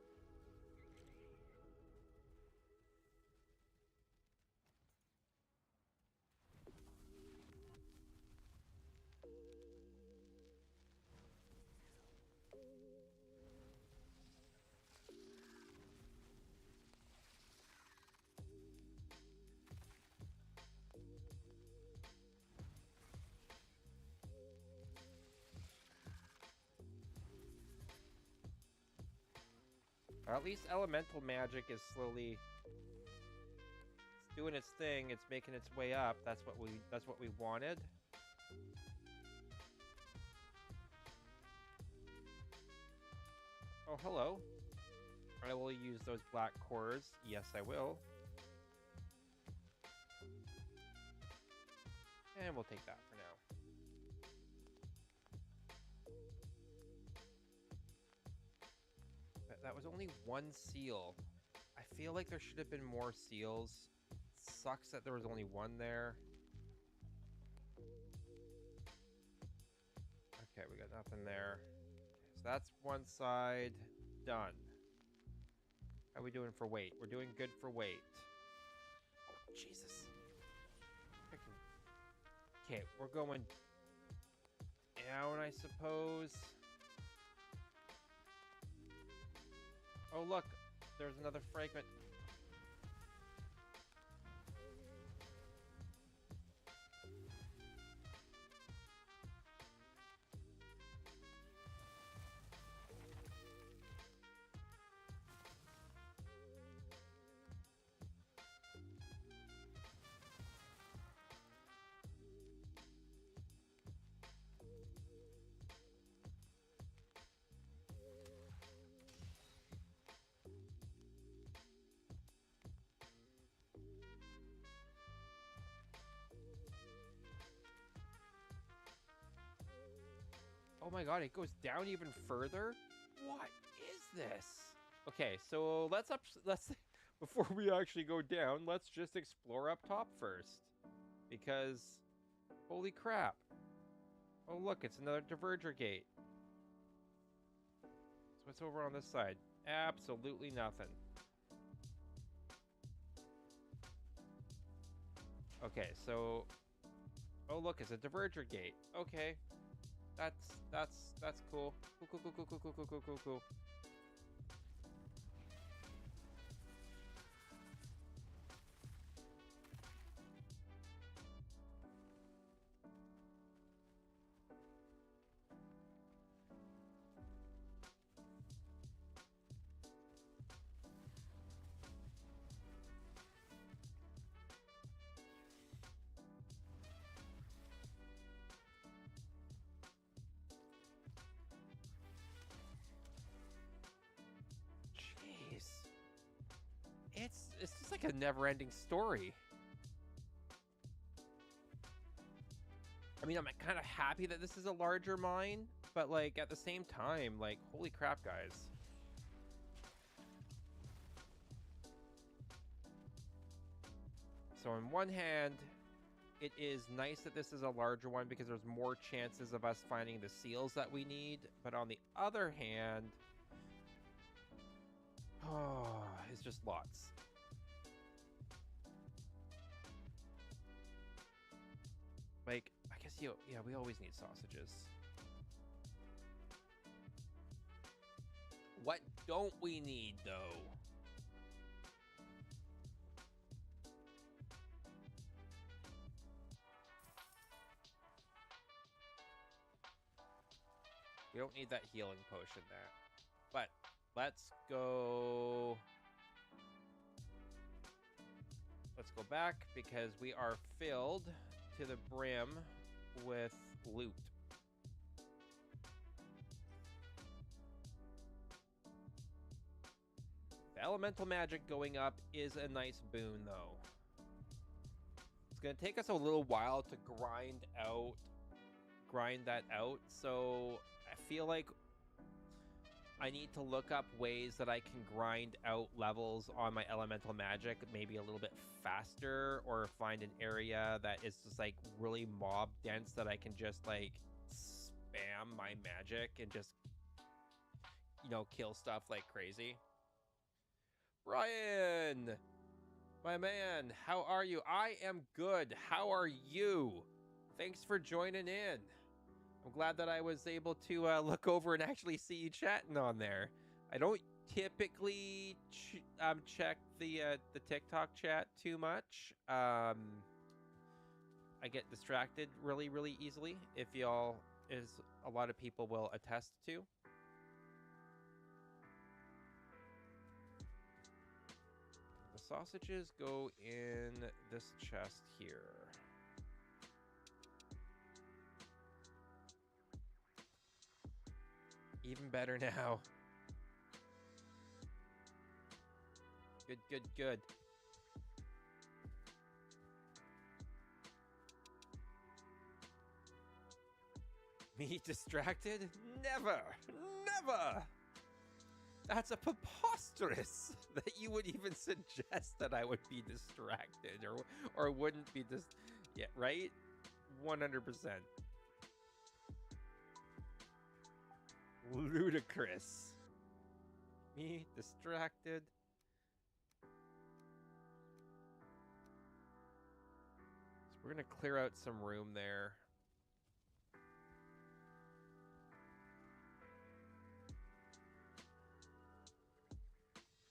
Or at least elemental magic is slowly doing its thing. It's making its way up. That's what we wanted. Oh, hello. I will use those black cores. Yes, I will. And we'll take that for now. But that was only one seal. I feel like there should have been more seals. Sucks that there was only one there. Okay, we got nothing there. So that's one side done. How are we doing for weight? We're doing good for weight. Oh, Jesus. Okay, we're going down, I suppose. Oh, look. There's another fragment. Oh my god, it goes down even further? What is this? Okay, so let's before we actually go down, let's just explore up top first. Because holy crap. Oh look, it's another diverger gate. So what's over on this side? Absolutely nothing. Okay, so oh look, it's a diverger gate. Okay. That's cool. Cool. Jeez. It's just like a never-ending story. I mean, I'm kind of happy that this is a larger mine, but like at the same time, like holy crap, guys. So on one hand, it is nice that this is a larger one because there's more chances of us finding the seals that we need. But on the other hand, oh, it's just lots. Like, I guess, yeah, we always need sausages. What don't we need, though? We don't need that healing potion there. But let's go... Let's go back because we are filled to the brim with loot. The elemental magic going up is a nice boon, though. It's going to take us a little while to grind that out, so I feel like I need to look up ways that I can grind out levels on my elemental magic maybe a little bit faster, or find an area that is just like really mob dense that I can just like spam my magic and just, you know, kill stuff like crazy. Ryan, my man, how are you? I am good. How are you? Thanks for joining in. I'm glad that I was able to look over and actually see you chatting on there. I don't typically check the TikTok chat too much. I get distracted really easily, if y'all, as a lot of people will attest to. sausages go in this chest here. Even better now. Good, good, good. Me distracted? Never! Never! That's a preposterous that you would even suggest that I would be distracted or wouldn't be yeah, right? 100%. Ludicrous. Me distracted. So we're gonna clear out some room there.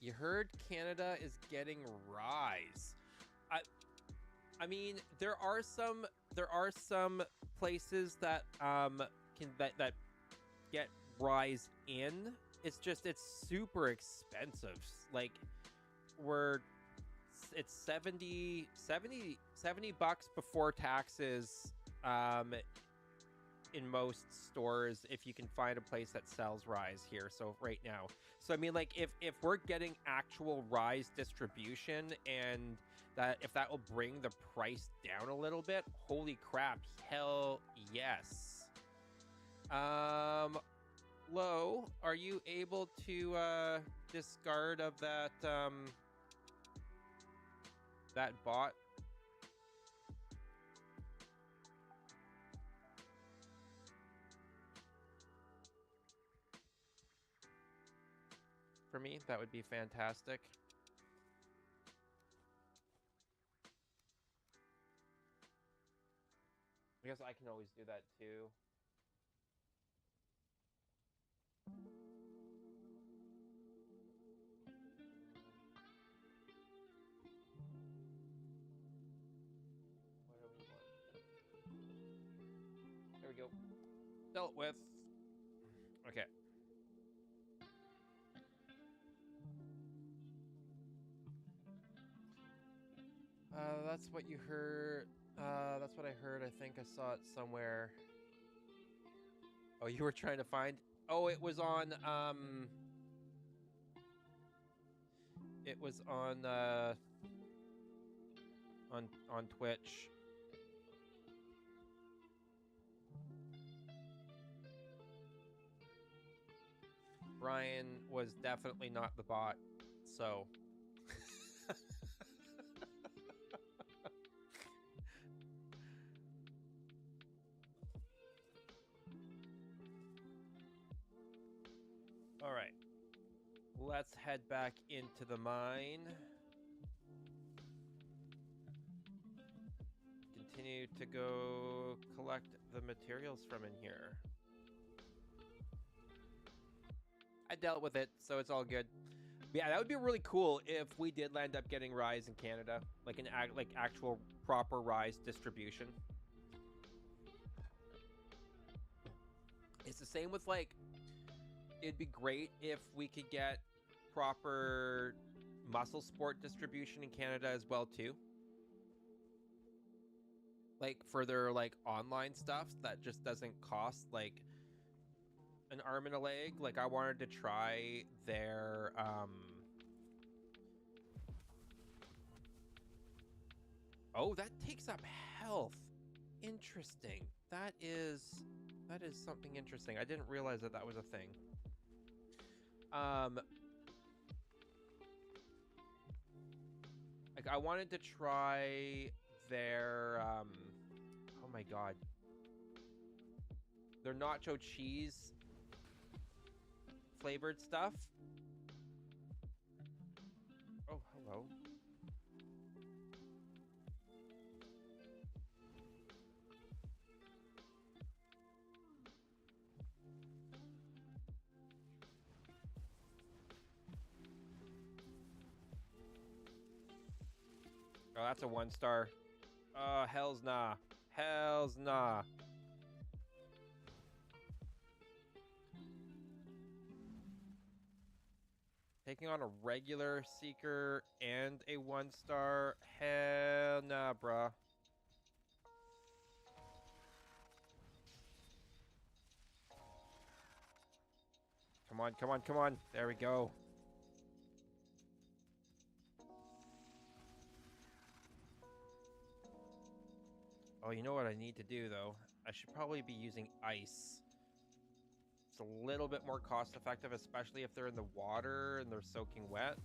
You heard Canada is getting rise. I mean, there are some places that that get rise in. It's just it's super expensive. Like it's 70 bucks before taxes in most stores if you can find a place that sells Rise here. So right now, so I mean, like if we're getting actual Rise distribution and that if that will bring the price down a little bit, holy crap, hell yes. Lo, are you able to discard of that that bot? For me, that would be fantastic. I guess I can always do that too. What do we want? There we go. Dealt with. Okay. That's what you heard. That's what I heard. I think I saw it somewhere. Oh, you were trying to find? Oh, it was on it was on Twitch. Brian was definitely not the bot. So all right. Let's head back into the mine. Continue to go collect the materials from in here. I dealt with it, so it's all good. Yeah, that would be really cool if we did land up getting Rise in Canada, like like actual proper Rise distribution. It's the same with like, it'd be great if we could get proper muscle sport distribution in Canada as well too. Like for their like online stuff that just doesn't cost like an arm and a leg. Like I wanted to try their oh, that takes up health. Interesting. That is something interesting. I didn't realize that that was a thing. Like I wanted to try their oh my god. Their nacho cheese flavored stuff. Oh, hello. Oh, that's a 1-star. Hells nah. Hells nah. Taking on a regular Seeker and a 1-star? Hell nah, bruh. Come on, come on, come on. There we go. Oh, you know what I need to do, though? I should probably be using ice. It's a little bit more cost effective, especially if they're in the water and they're soaking wet.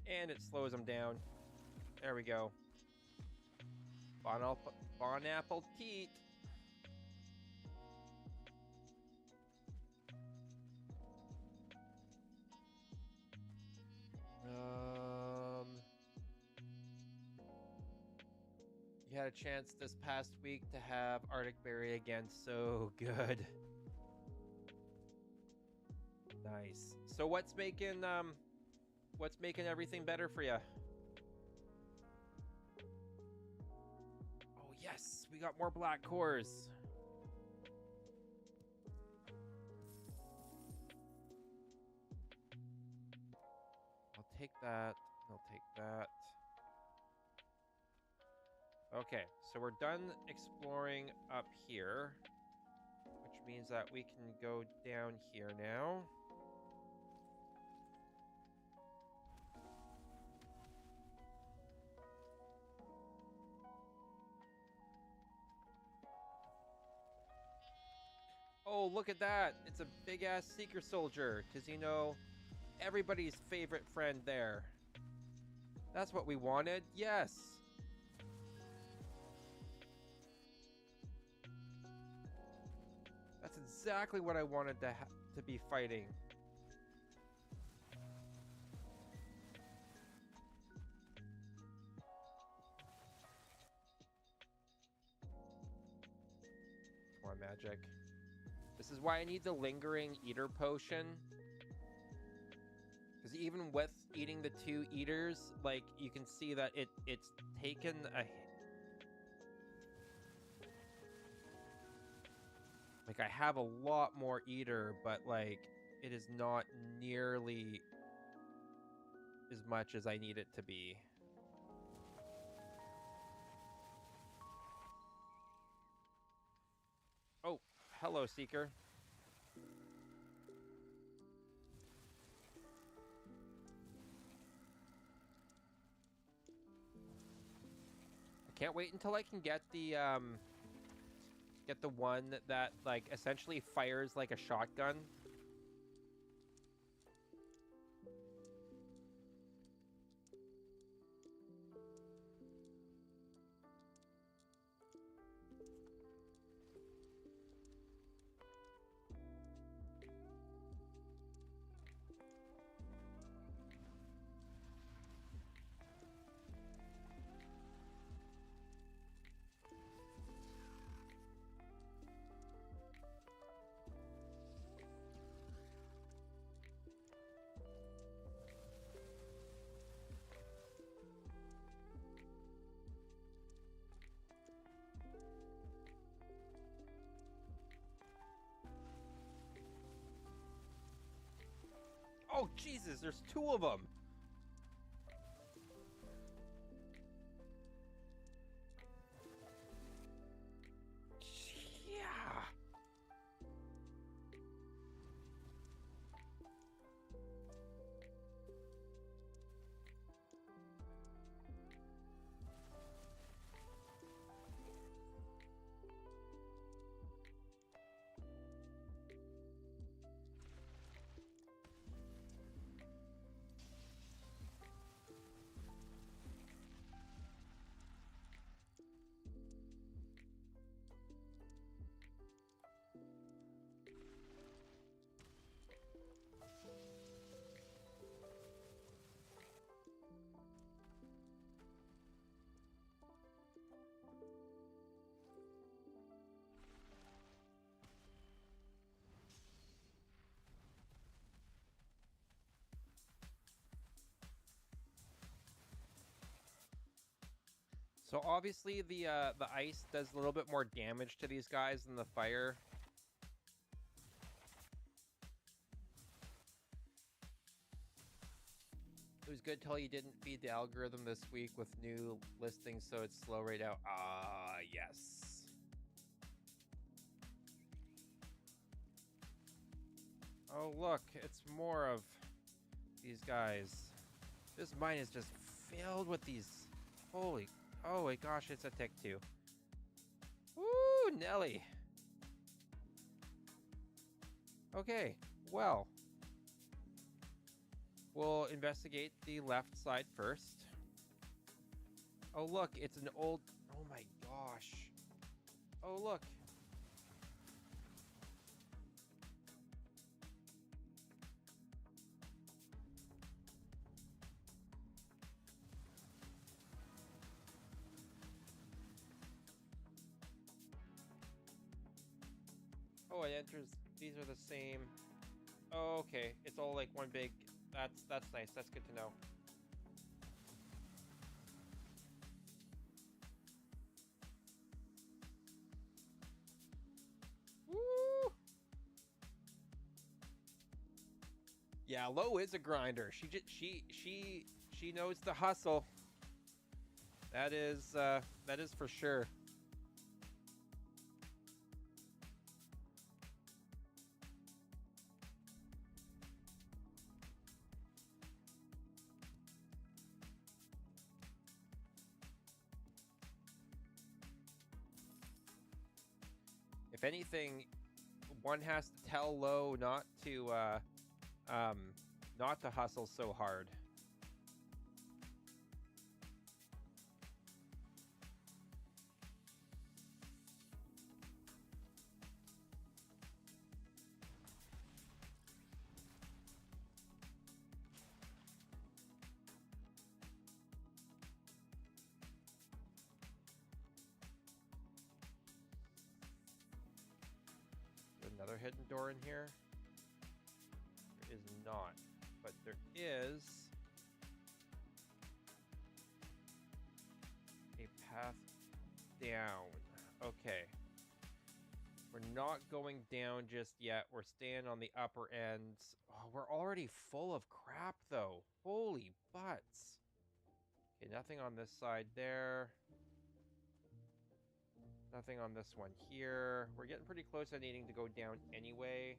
And it slows them down. There we go. Bon appetit. You had a chance this past week to have Arctic Berry again. So good. Nice. So what's making everything better for you? Oh yes, we got more black cores. I'll take that. I'll take that. Okay, so we're done exploring up here, which means that we can go down here now. Oh, look at that. It's a big-ass Seeker Soldier, because, you know, everybody's favorite friend there. That's what we wanted. Yes. That's exactly what I wanted to be fighting. Come on, magic. This is why I need the lingering eater potion. Because even with eating the 2 eaters, like, you can see that it's taken a... Like, I have a lot more eater, but, like, it is not nearly as much as I need it to be. Oh, hello, Seeker. I can't wait until I can get the one that, like, essentially fires like a shotgun. Oh, Jesus, there's 2 of them. Yeah. So obviously the ice does a little bit more damage to these guys than the fire. good till you didn't feed the algorithm this week with new listings, so it's slow right now. Ah, yes. Oh, look, it's more of these guys. This mine is just filled with these. Holy, oh my gosh, it's a tick too. Woo, Nelly. Okay, well, we'll investigate the left side first. Oh, look, it's an old. Oh my gosh. Oh, look. Oh, it enters. These are the same. Oh, okay. It's all like one big. That's nice. That's good to know. Woo! Yeah, Lo is a grinder. She knows the hustle. That is for sure. If anything, one has to tell Lo not to hustle so hard. Another hidden door in here? There is not, but there is a path down. Okay. We're not going down just yet. We're staying on the upper ends. Oh, we're already full of crap, though. Holy butts. Okay, nothing on this side there. Nothing on this one here. We're getting pretty close to needing to go down anyway.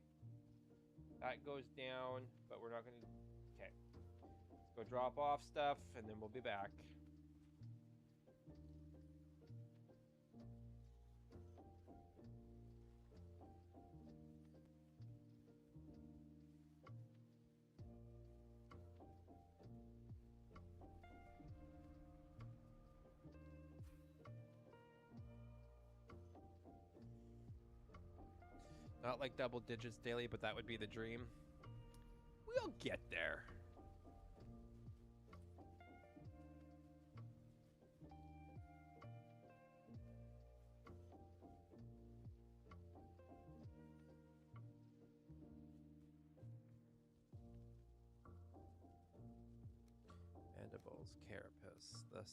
That goes down, but we're not going to... Okay. Let's go drop off stuff, and then we'll be back. Not like double digits daily, but that would be the dream. We'll get there. Mandibles, carapace, this.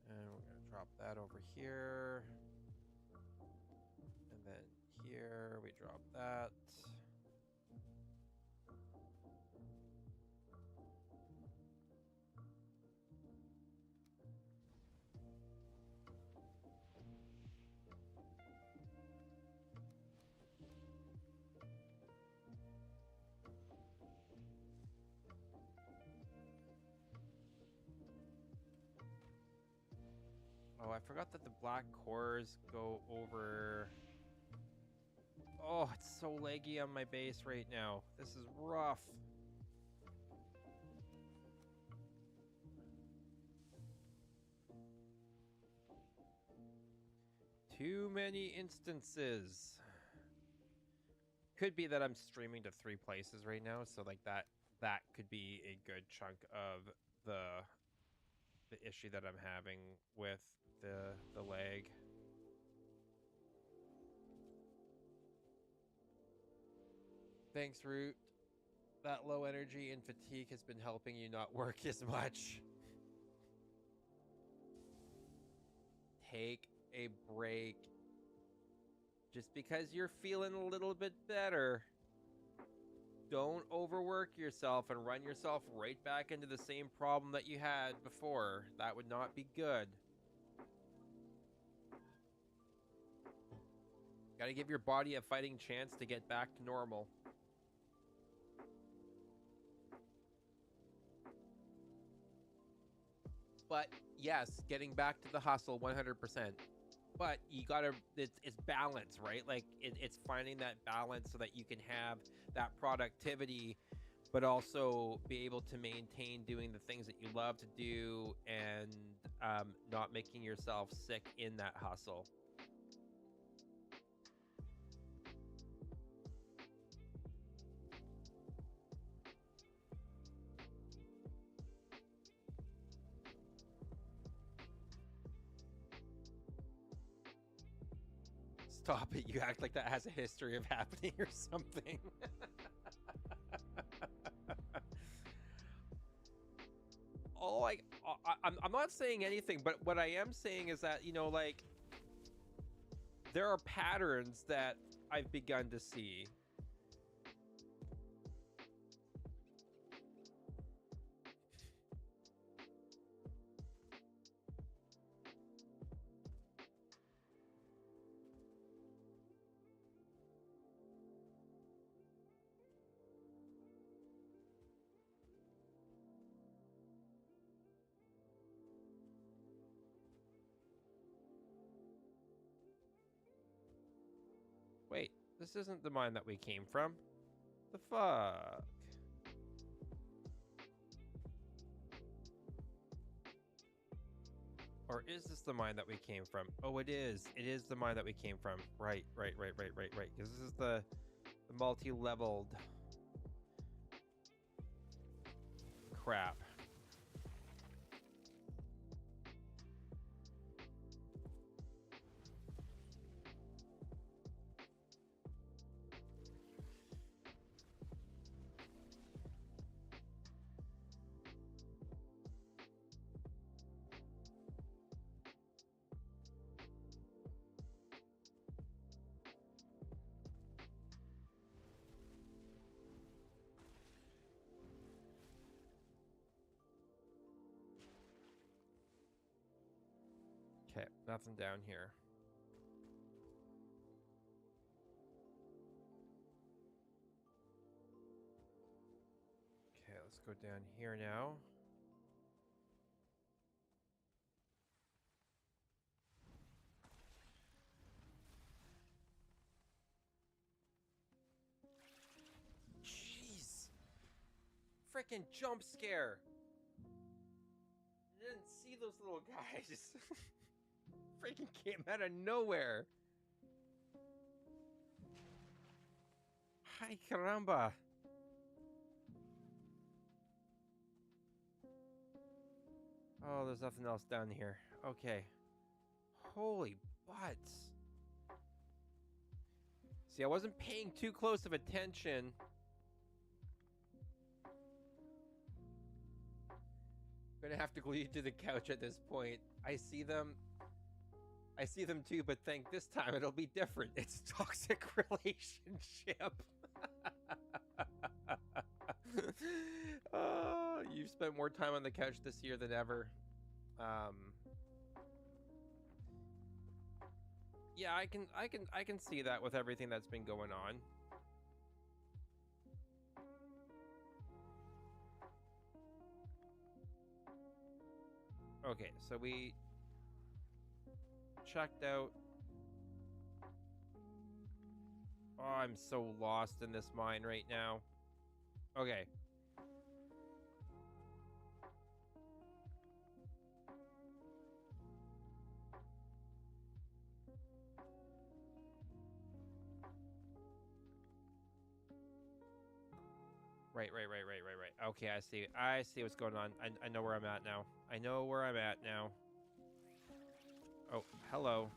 And we're going to drop that over here. And then here we drop that. Oh, I forgot that the black cores go over... Oh, it's so laggy on my base right now. This is rough. Too many instances. Could be that I'm streaming to 3 places right now, so like that could be a good chunk of the issue that I'm having with the lag. Thanks, Root. That low energy and fatigue has been helping you not work as much. Take a break. Just because you're feeling a little bit better, don't overwork yourself and run yourself right back into the same problem that you had before. That would not be good. Gotta give your body a fighting chance to get back to normal. But yes, getting back to the hustle 100%. But you gotta, it's balance, right? Like it's finding that balance so that you can have that productivity, but also be able to maintain doing the things that you love to do and not making yourself sick in that hustle. Stop it. You act like that has a history of happening or something. I'm not saying anything, but what I am saying is that, you know, like, there are patterns that I've begun to see. Wait, this isn't the mine that we came from. The fuck? Or is this the mine that we came from? Oh, it is. It is the mine that we came from. Right. Because this is the multi-leveled crap. Okay, nothing down here. Okay, let's go down here now. Jeez. Freaking jump scare. I didn't see those little guys. Freaking came out of nowhere. Ay, caramba. Oh, there's nothing else down here. Okay. Holy butts. See, I wasn't paying too close of attention. I'm gonna have to glue you to the couch at this point. I see them too, but think this time it'll be different. It's a toxic relationship. You've spent more time on the couch this year than ever. Yeah, I can see that with everything that's been going on. Okay, so we checked out. Oh, I'm so lost in this mine right now. Okay. Right. Okay, I see what's going on. I know where I'm at now. I know where I'm at now. Oh, hello.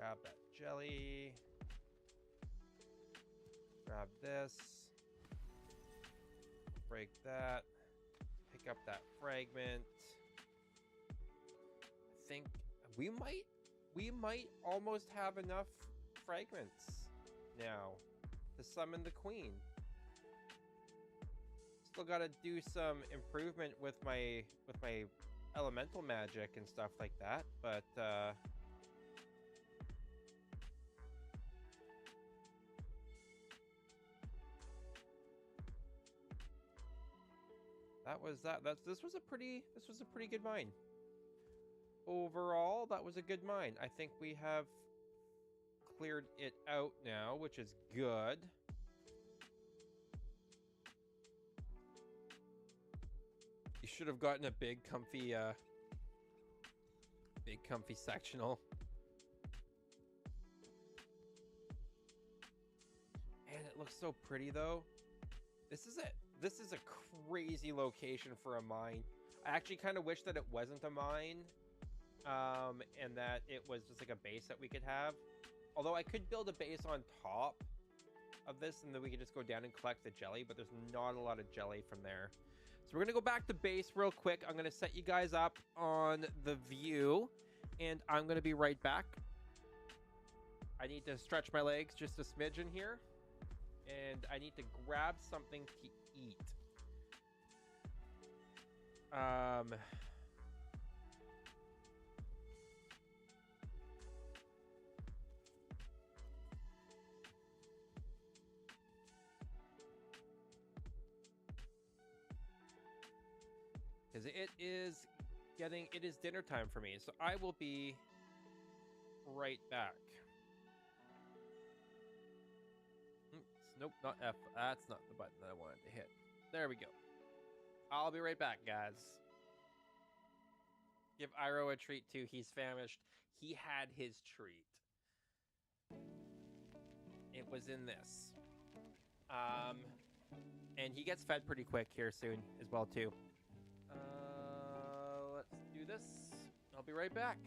Grab that jelly. Grab this. Break that. Pick up that fragment. I think we might almost have enough fragments now to summon the queen. Still got to do some improvement with my elemental magic and stuff like that, but this was a pretty good mine. Overall, that was a good mine. I think we have cleared it out now, which is good. You should have gotten a big comfy sectional. And it looks so pretty though. This is a crazy location for a mine. I actually kind of wish that it wasn't a mine, and that it was just like a base that we could have. Although I could build a base on top of this, and then we could just go down and collect the jelly, but there's not a lot of jelly from there. So we're going to go back to base real quick. I'm going to set you guys up on the view, and I'm going to be right back. I need to stretch my legs just a smidgen here, and I need to grab something to eat. Because it is dinner time for me, so I will be right back. Nope, not F. That's not the button that I wanted to hit. There we go. I'll be right back, guys. Give Iroh a treat too. He's famished. He had his treat. It was in this. And he gets fed pretty quick here soon as well too. Let's do this. I'll be right back.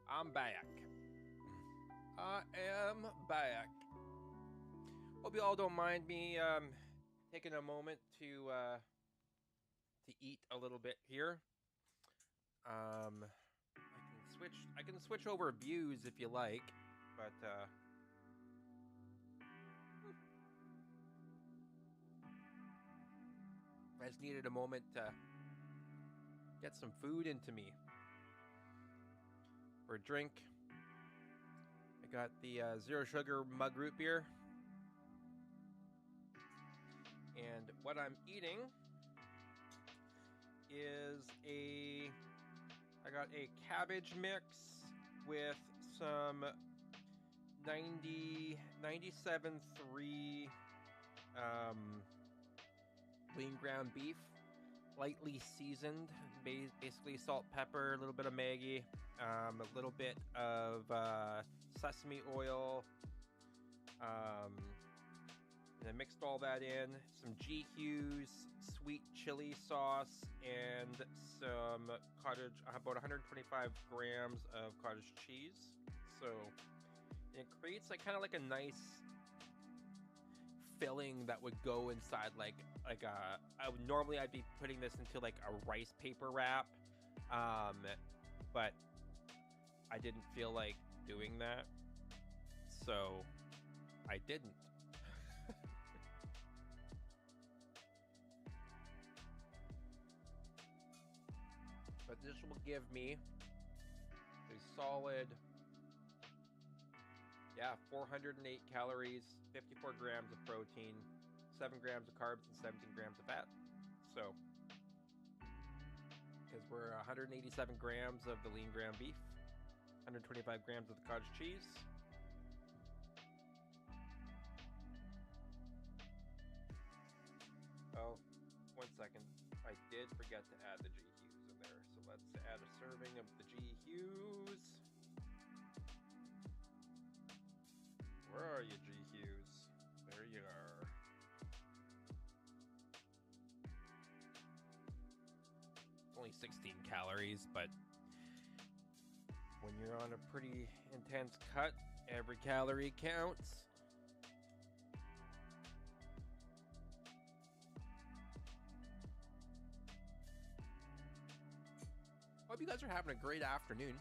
I'm back. I am back. Hope you all don't mind me taking a moment to eat a little bit here. I can switch over views if you like, but I just needed a moment to get some food into me for a drink. I got the zero sugar mug root beer. And what I'm eating is I got a cabbage mix with some 97.3 lean ground beef, lightly seasoned, basically salt, pepper, a little bit of Maggi, a little bit of sesame oil, and I mixed all that in, some GQ's sweet chili sauce, and some about 125 grams of cottage cheese. So it creates kind of like a nice filling that would go inside normally I'd be putting this into like a rice paper wrap, but I didn't feel like doing that, so I didn't. But this will give me a solid 408 calories, 54 grams of protein, 7 grams of carbs, and 17 grams of fat. So, because we're 187 grams of the lean ground beef, 125 grams of the cottage cheese. Oh, 1 second. I did forget to add the GQs in there. So let's add a serving of the GQs. Where are you, GQs? There you are. Only 16 calories, but when you're on a pretty intense cut, every calorie counts. Hope you guys are having a great afternoon,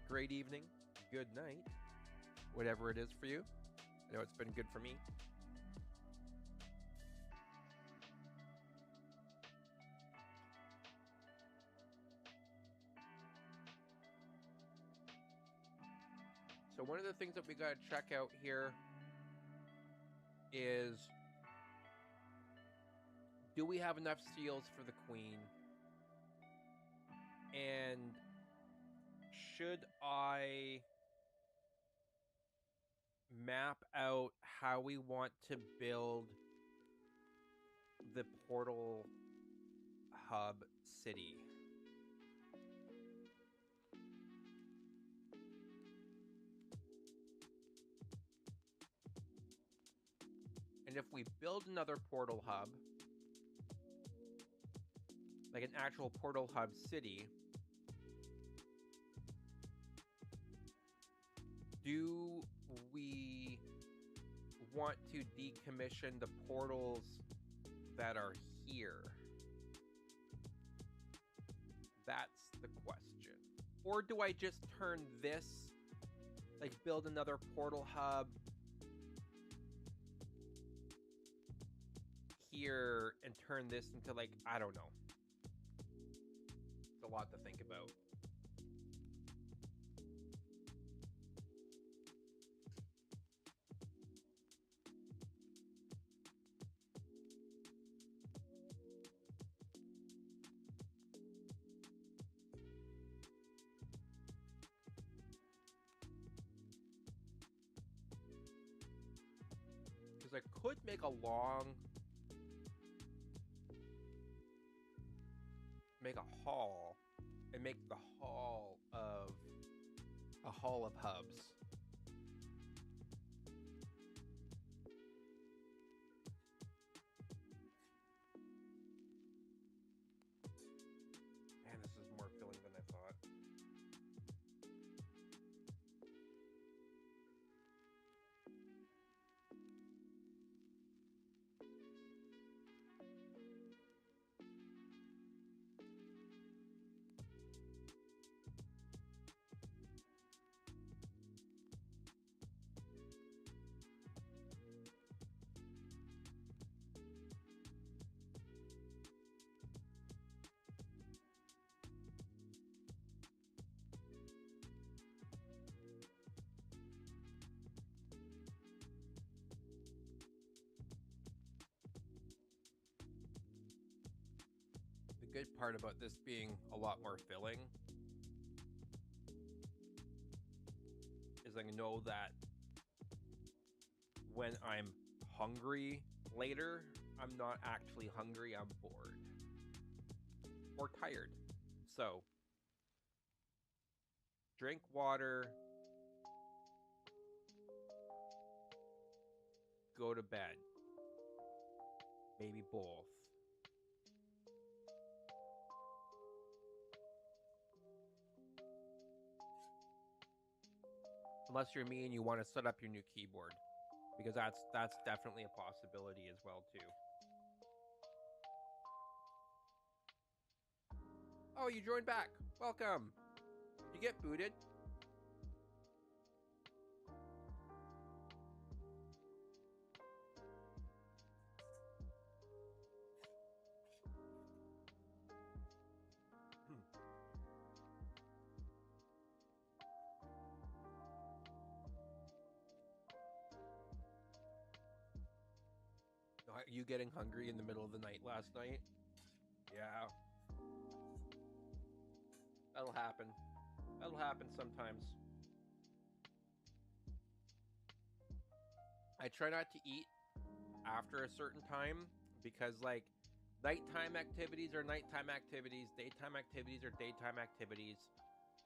great evening, good night, whatever it is for you. I know it's been good for me. So one of the things that we got to check out here is, do we have enough seals for the queen? And should I map out how we want to build the portal hub city? And if we build another portal hub, like an actual portal hub city, do we want to decommission the portals that are here? That's the question. Or do I just turn this, like build another portal hub here and turn this into like, I don't know. It's a lot to think about. Because I could make a hall and make the hall of a hall of hubs. Man, this is more filling than I thought. good part about this being a lot more filling is I know that when I'm hungry later, I'm not actually hungry, I'm bored or tired. So, drink water, go to bed. Maybe both. Unless you're me and you want to set up your new keyboard, because that's definitely a possibility as well too. Oh, you joined back. Welcome. Did you get booted? Are you getting hungry in the middle of the night last night? Yeah. That'll happen. That'll happen sometimes. I try not to eat after a certain time because, like, nighttime activities are nighttime activities, daytime activities are daytime activities,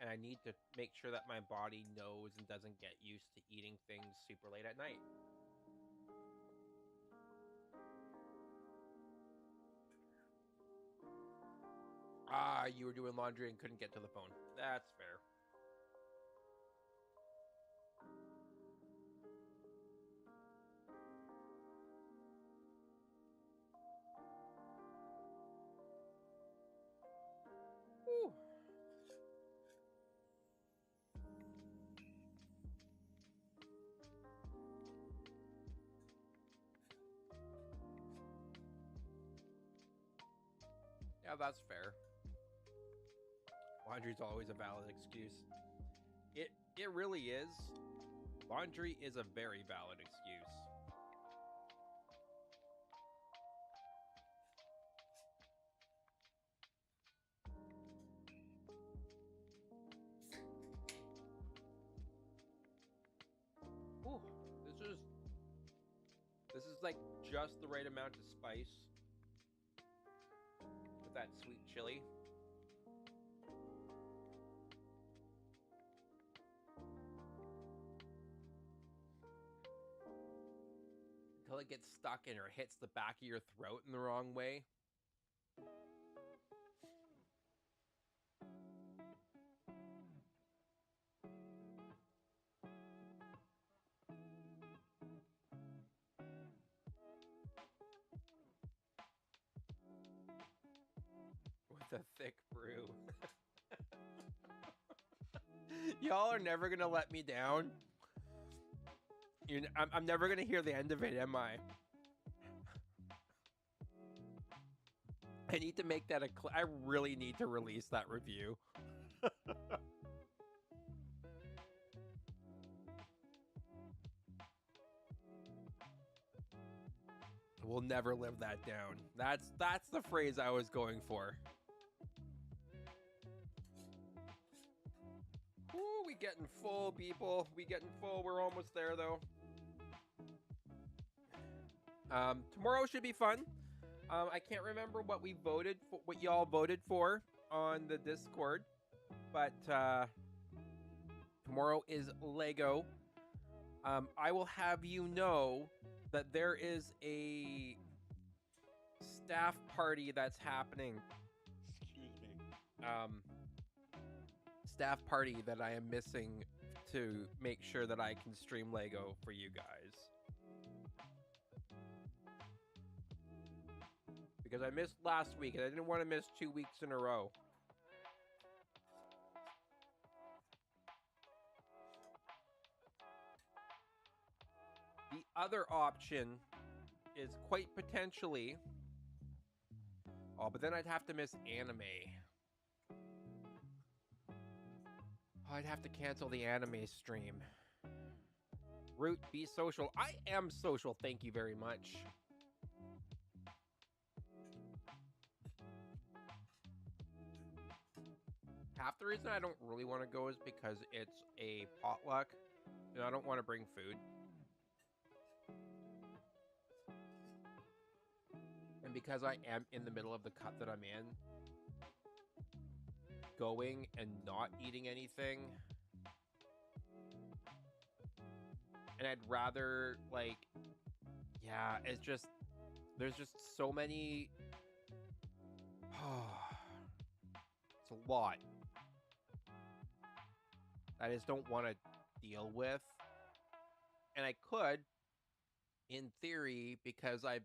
and I need to make sure that my body knows and doesn't get used to eating things super late at night. Ah, you were doing laundry and couldn't get to the phone. That's fair. Whew. Yeah, that's fair. Laundry's always a valid excuse. It really is. Laundry is a very valid excuse. Ooh, this is like just the right amount of spice with that sweet chili. Until it gets stuck in or hits the back of your throat in the wrong way. With a thick brew. Y'all are never gonna let me down. I'm never gonna hear the end of it, am I? I need to make that I really need to release that review. We'll never live that down. That's the phrase I was going for. Ooh, we getting full, people. We getting full. We're almost there, though. Tomorrow should be fun. I can't remember what we voted for, what y'all voted for on the Discord, but tomorrow is Lego. I will have you know that there is a staff party that's happening. Excuse me. Staff party that I am missing to make sure that I can stream Lego for you guys. Because I missed last week and I didn't want to miss 2 weeks in a row. The other option is quite potentially... Oh, but then I'd have to miss anime. Oh, I'd have to cancel the anime stream. Root, be social. I am social, thank you very much. Half the reason I don't really want to go is because it's a potluck and I don't want to bring food. And because I am in the middle of the cut that I'm in, going and not eating anything, and I'd rather, like, yeah, it's just, there's just so many, it's a lot I just don't want to deal with. And I could, in theory, because I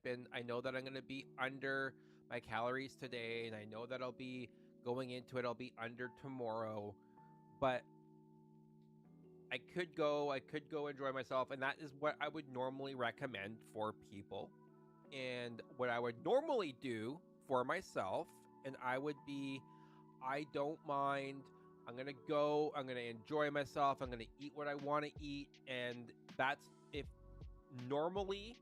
know that I'm going to be under my calories today, and I know that I'll be going into it, I'll be under tomorrow. But I could go enjoy myself, and that is what I would normally recommend for people. And what I would normally do for myself, and I don't mind. I'm going to go, I'm going to enjoy myself, I'm going to eat what I want to eat. And that's, if normally,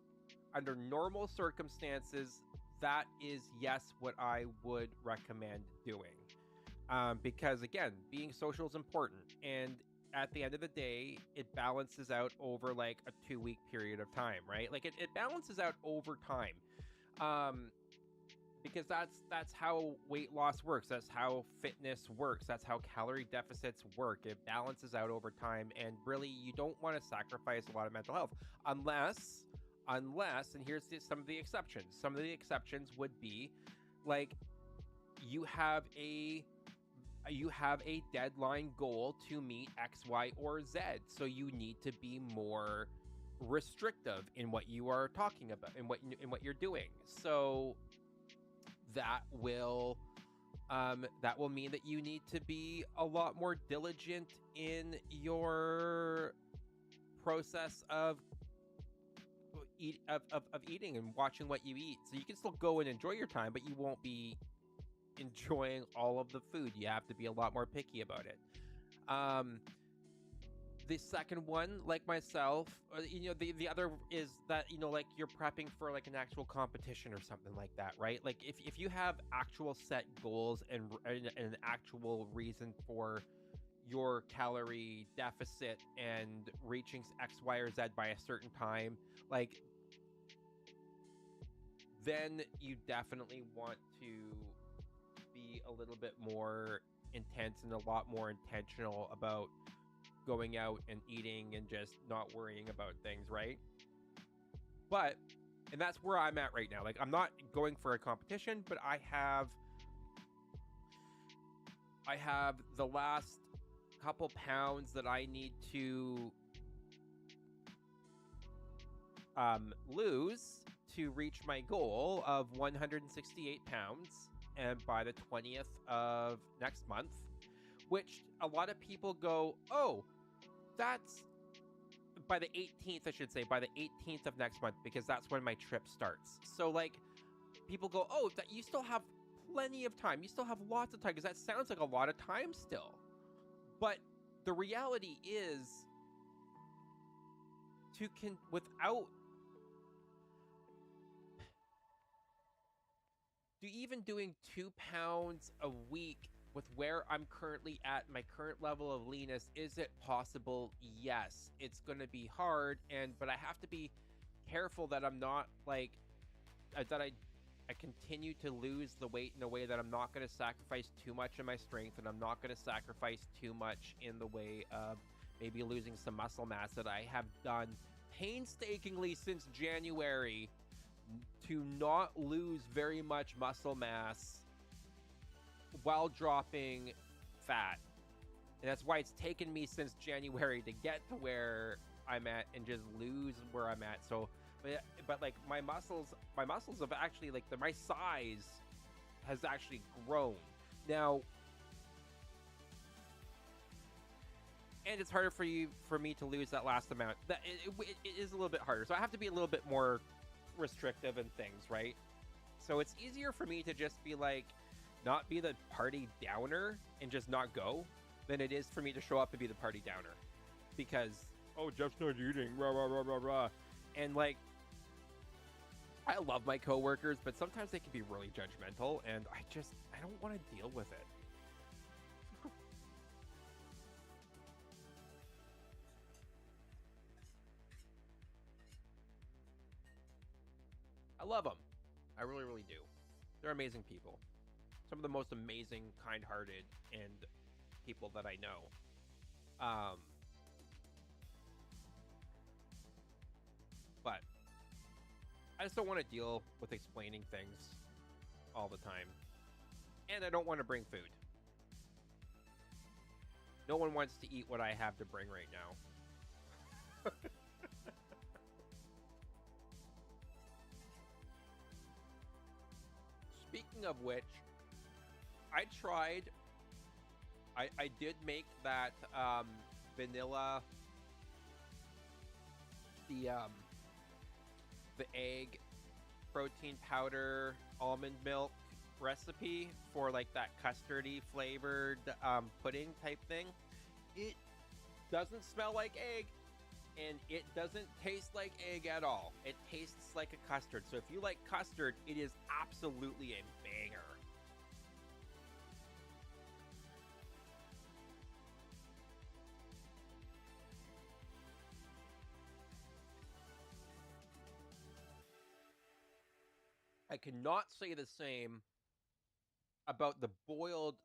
under normal circumstances, that is, yes, what I would recommend doing. Because again, being social is important. And at the end of the day, it balances out over like a 2-week period of time, right? Like it balances out over time. Because that's how weight loss works. That's how fitness works. That's how calorie deficits work. It balances out over time, and really, you don't want to sacrifice a lot of mental health unless, and here's some of the exceptions. Some of the exceptions would be, like, you have a deadline goal to meet X, Y, or Z, so you need to be more restrictive in what you are talking about, in what you're doing. So that will mean that you need to be a lot more diligent in your process of eating and watching what you eat. So you can still go and enjoy your time, but you won't be enjoying all of the food. You have to be a lot more picky about it. The second one, like myself, the other is that, like, you're prepping for like an actual competition or something like that, right? Like if you have actual set goals and an actual reason for your calorie deficit and reaching X, Y, or Z by a certain time, like, then you definitely want to be a little bit more intense and a lot more intentional about going out and eating and just not worrying about things, right? And that's where I'm at right now. Like, I'm not going for a competition, but I have the last couple pounds that I need to lose to reach my goal of 168 pounds, and by the 20th of next month, which a lot of people go, oh, that's by the 18th, I should say, by the 18th of next month, because that's when my trip starts. So, like, people go, oh, that you still have plenty of time. You still have lots of time, because that sounds like a lot of time still. But the reality is, without even doing 2 pounds a week with where I'm currently at, my current level of leanness, is it possible? Yes. It's going to be hard, but I have to be careful that I'm not, like, that I continue to lose the weight in a way that I'm not going to sacrifice too much in my strength, and I'm not going to sacrifice too much in the way of maybe losing some muscle mass that I have done painstakingly since January to not lose very much muscle mass while dropping fat. And that's why it's taken me since January to get to where I'm at and just lose where I'm at. So, but like my muscles have actually, like, my size has actually grown. Now, and it's harder for me to lose that last amount. That it is a little bit harder. So I have to be a little bit more restrictive in things, right? So it's easier for me to just be like, not be the party downer and just not go, than it is for me to show up and be the party downer. Because, oh, Jeff's not eating, rah, rah, rah, rah, rah. And, like, I love my coworkers, but sometimes they can be really judgmental, and I don't want to deal with it. I love them. I really, really do. They're amazing people. Some of the most amazing, kind-hearted, and people that I know. But I just don't want to deal with explaining things all the time. And I don't want to bring food. No one wants to eat what I have to bring right now. Speaking of which, I did make that vanilla, the egg protein powder almond milk recipe for like that custardy flavored pudding type thing. It doesn't smell like egg, and it doesn't taste like egg at all. It tastes like a custard. So if you like custard, it is absolutely a banger. I cannot say the same about the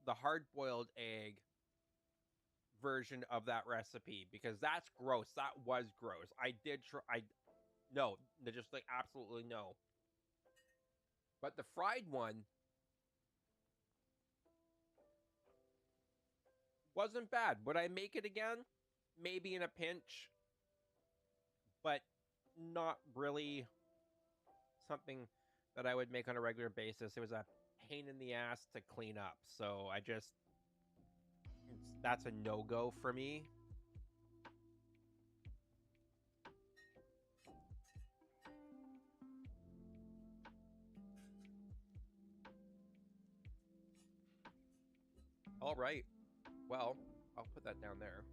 hard-boiled egg version of that recipe, because that's gross. That was gross. I did try. No, just like absolutely no. But the fried one wasn't bad. Would I make it again? Maybe in a pinch, but not really something that I would make on a regular basis. It was a pain in the ass to clean up. So that's a no-go for me. All right. Well, I'll put that down there.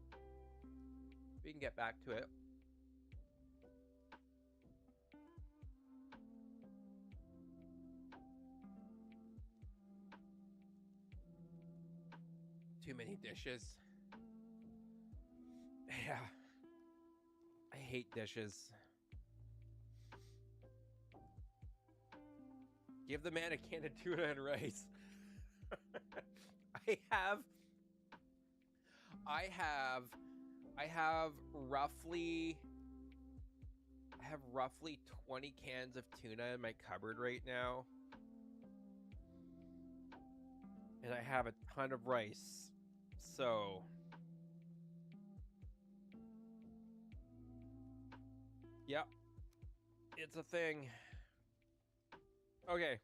We can get back to it. Too many dishes. Yeah. I hate dishes. Give the man a can of tuna and rice. I have roughly 20 cans of tuna in my cupboard right now. And I have a ton of rice. So yep. It's a thing. Okay.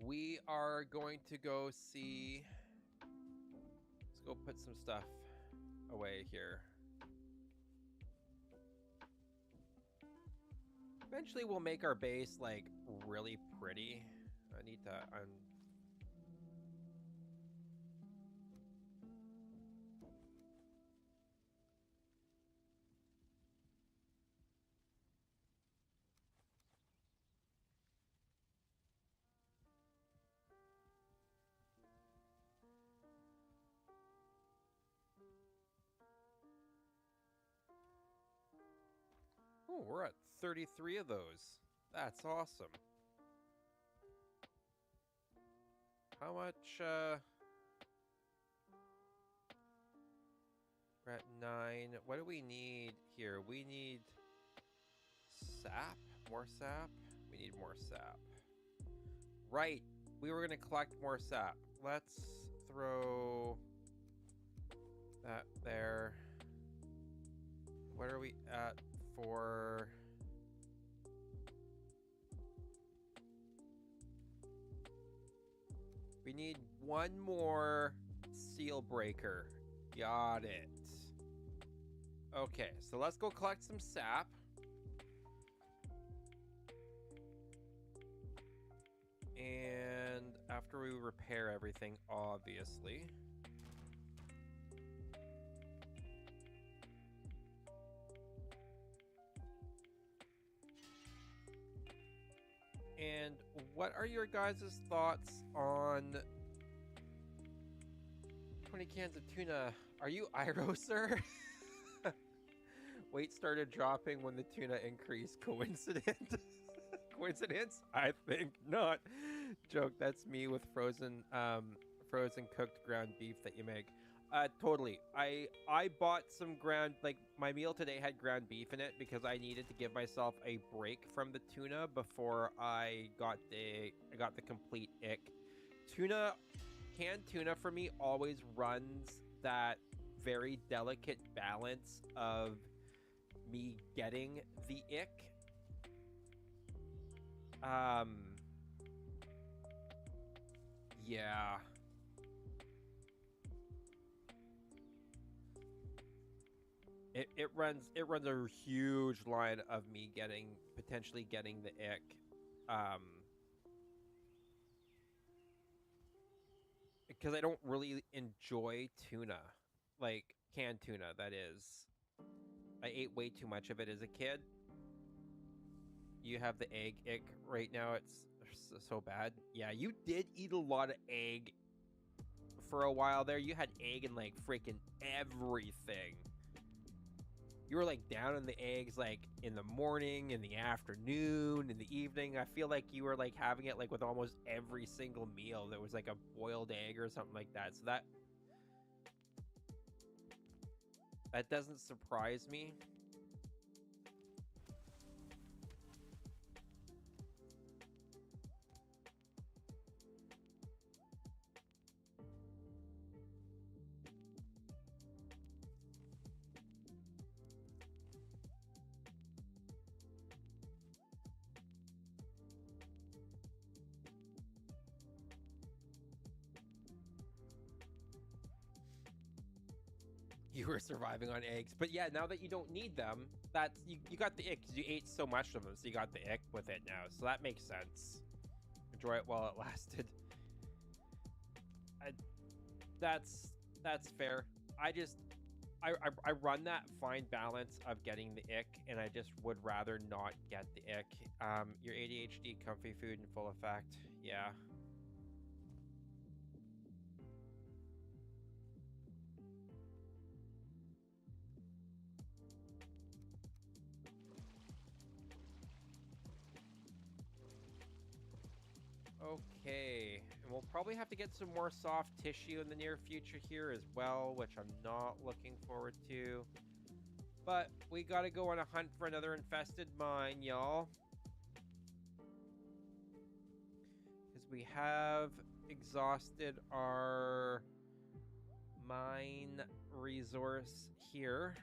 We are going to go see. Let's go put some stuff away here. Eventually we'll make our base like really pretty. I need to Oh, we're at 33 of those. That's awesome. How much, we're at 9. What do we need here? We need sap? More sap? We need more sap. Right. We were going to collect more sap. Let's throw that there. What are we at for? We need one more seal breaker. Got it. Okay, so let's go collect some sap. And after we repair everything, obviously. And what are your guys' thoughts on 20 cans of tuna? Are you Iro, sir? Weight started dropping when the tuna increased. Coincidence? Coincidence? I think not. Joke. That's me with frozen cooked ground beef that you make. Totally. I bought some ground, like my meal today had ground beef in it because I needed to give myself a break from the tuna before I got the complete ick. Tuna, canned tuna for me always runs that very delicate balance of me getting the ick. Um, yeah. It runs a huge line of me potentially getting the ick. Um, because I don't really enjoy tuna, like canned tuna. That is, I ate way too much of it as a kid. You have the egg ick right now. It's so bad. Yeah, you did eat a lot of egg for a while there. You had egg in like freaking everything. You were like down in the eggs like in the morning, in the afternoon, in the evening. I feel like you were like having it like with almost every single meal. There was like a boiled egg or something like that. So that doesn't surprise me. You were surviving on eggs. But yeah, now that you don't need them, you got the ick because you ate so much of them, so you got the ick with it now. So that makes sense. Enjoy it while it lasted. I, that's fair. I just I run that fine balance of getting the ick, and I just would rather not get the ick. Your ADHD comfy food in full effect. Yeah. Okay, and we'll probably have to get some more soft tissue in the near future here as well, which I'm not looking forward to. But we gotta go on a hunt for another infested mine, y'all. Because we have exhausted our mine resource here.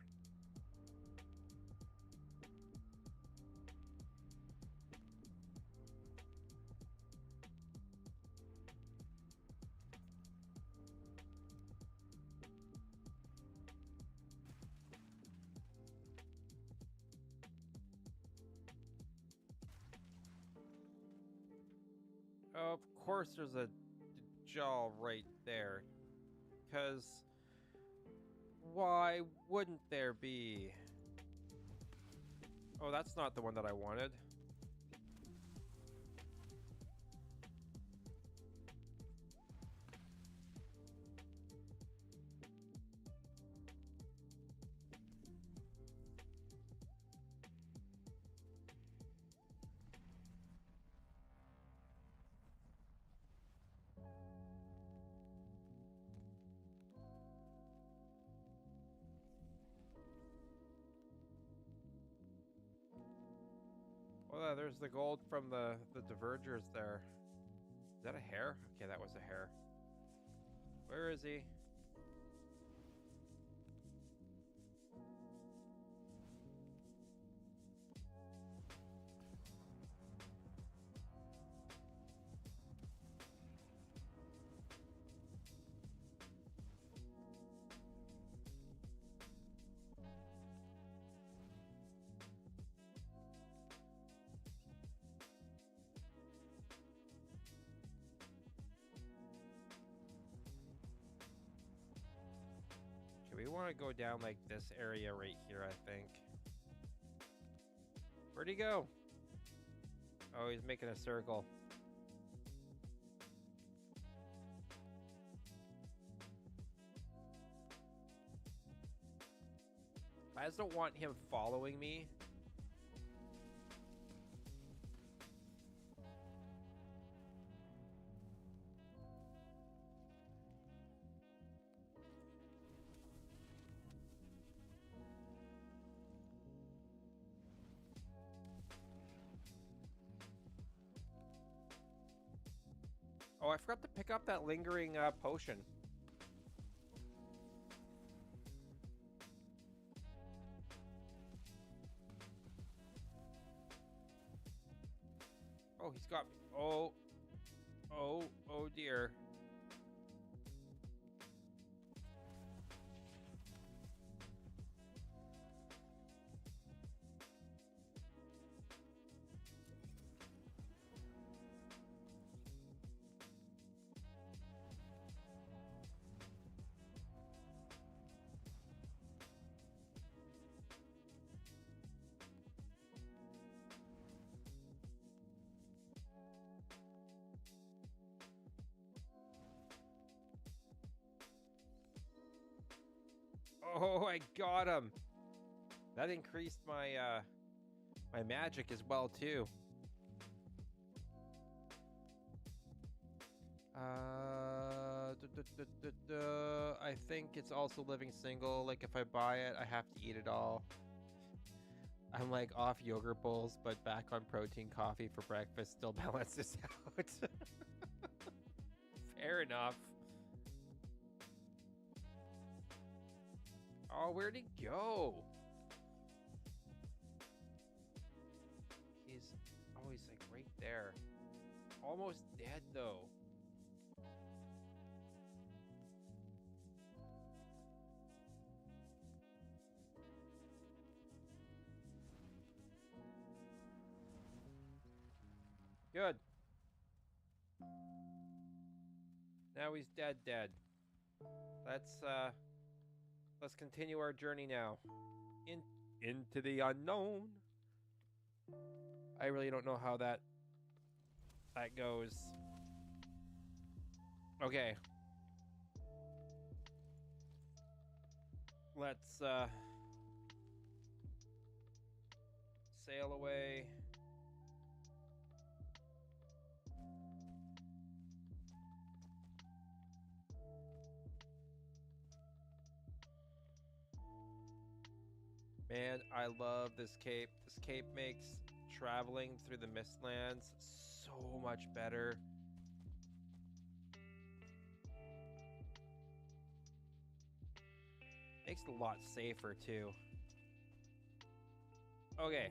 Of course there's a jaw right there. Because why wouldn't there be? Oh, that's not the one that I wanted. Oh, there's the gold from the divergers there. Is that a hare? Okay, that was a hare. Where is he? Okay, we want to go down like this area right here, I think. Where'd he go? Oh, he's making a circle. I just don't want him following me. Oh, I forgot to pick up that lingering potion. Oh, he's got me. Oh, oh dear. Oh, I got him. That increased my my magic as well too. I think it's also living single. Like if I buy it, I have to eat it all. I'm like off yogurt bowls, but back on protein coffee for breakfast. Still balances out. Fair enough. Oh, where'd he go? He's always like right there. Almost dead though. Good. Now he's dead. Let's continue our journey now. Into the unknown. I really don't know how that goes. Okay. Let's sail away. Man, I love this cape. This cape makes traveling through the Mistlands so much better. Makes it a lot safer too. Okay.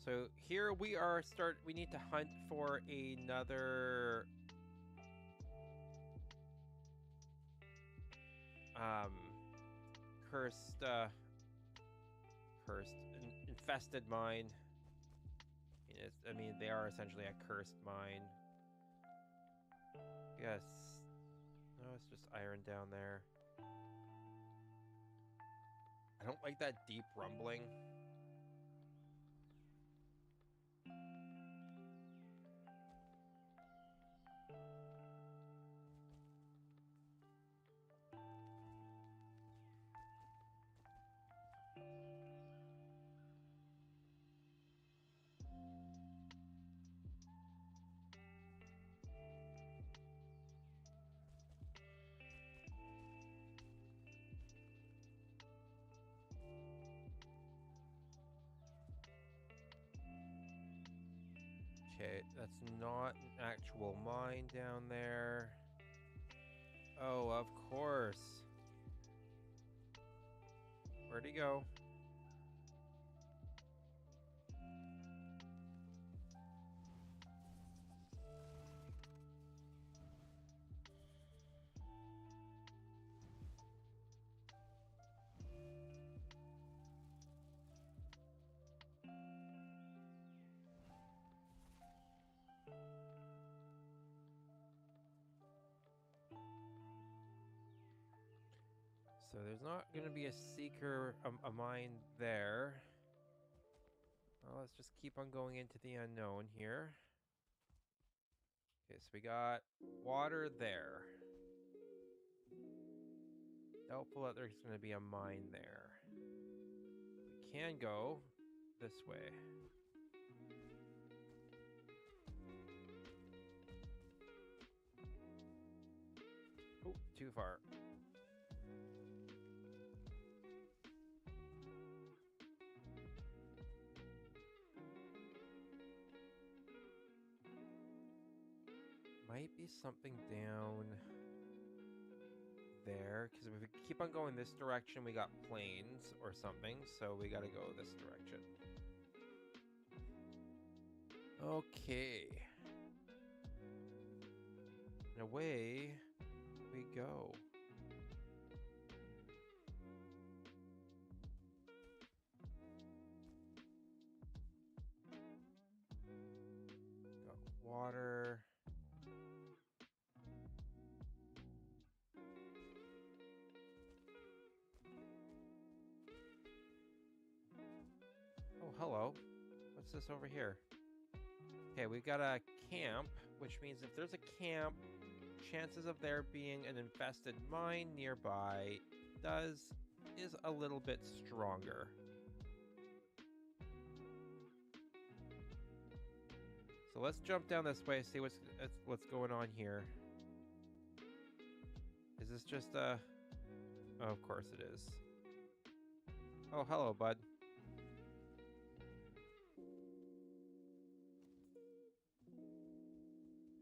So here we are we need to hunt for another cursed infested mine. I mean, they are essentially a cursed mine. Yes. No, it's just iron down there. I don't like that deep rumbling. Okay, that's not an actual mine down there. Oh, of course. Where'd he go? So there's not going to be a seeker, a mine there. Well, let's just keep on going into the unknown here. Okay, so we got water there. Doubtful that there's going to be a mine there. We can go this way. Oh, too far. Might be something down there, because if we keep on going this direction, we got plains or something, so we gotta go this direction. Okay. And away we go. Got water. Oh, hello. What's this over here? Okay, we've got a camp, which means if there's a camp, chances of there being an infested mine nearby is a little bit stronger. So let's jump down this way, see what's going on here. Is this just a... Oh, of course it is. Oh, hello, bud.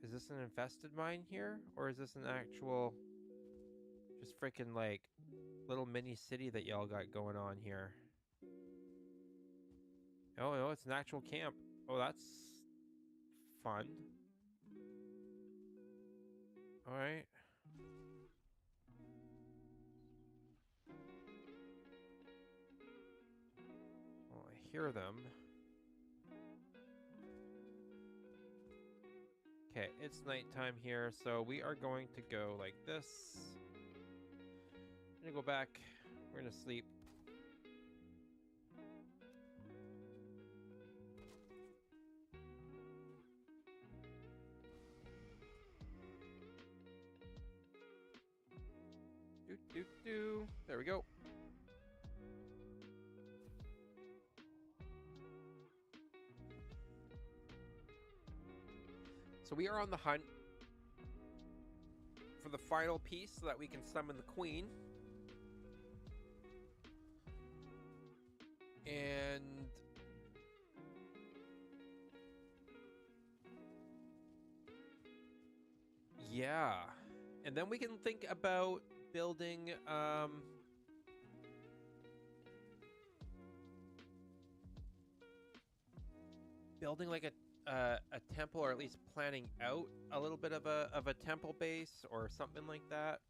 Is this an infested mine here? Or is this an actual... just freaking, like, little mini city that y'all got going on here? Oh, no, it's an actual camp. Oh, that's... fun. Alright. Well, I hear them. Okay, it's nighttime here, so we are going to go like this. I'm gonna go back. We're gonna sleep. Do. There we go. So we are on the hunt for the final piece so that we can summon the queen. And yeah. And then we can think about building building like a temple, or at least planning out a little bit of a temple base or something like that.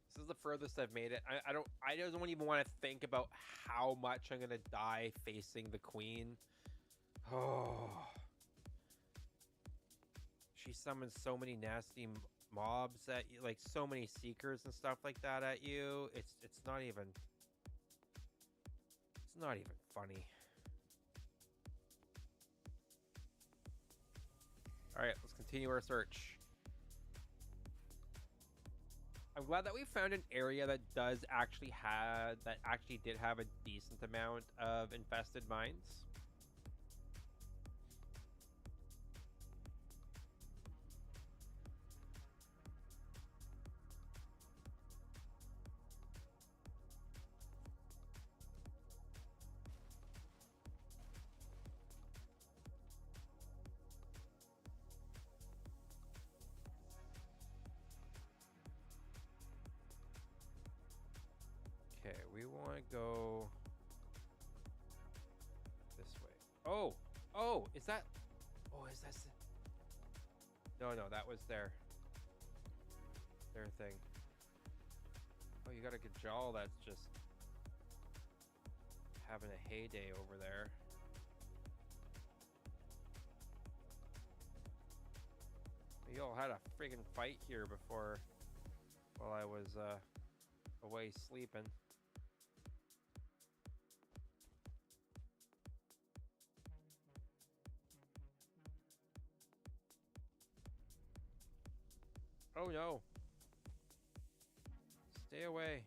This is the furthest I've made it. I don't even want to think about how much I'm gonna die facing the queen. Oh, she summons so many nasty mobs at you, like so many seekers and stuff like that at you. It's not even funny. All right, let's continue our search. I'm glad that we found an area that actually did have a decent amount of infested mines. Okay, we want to go this way. Oh, is that? Oh, is that? No, that was their thing. Oh, you got a Gajal that's just having a heyday over there. We all had a friggin' fight here before, while I was away sleeping. Oh no. Stay away.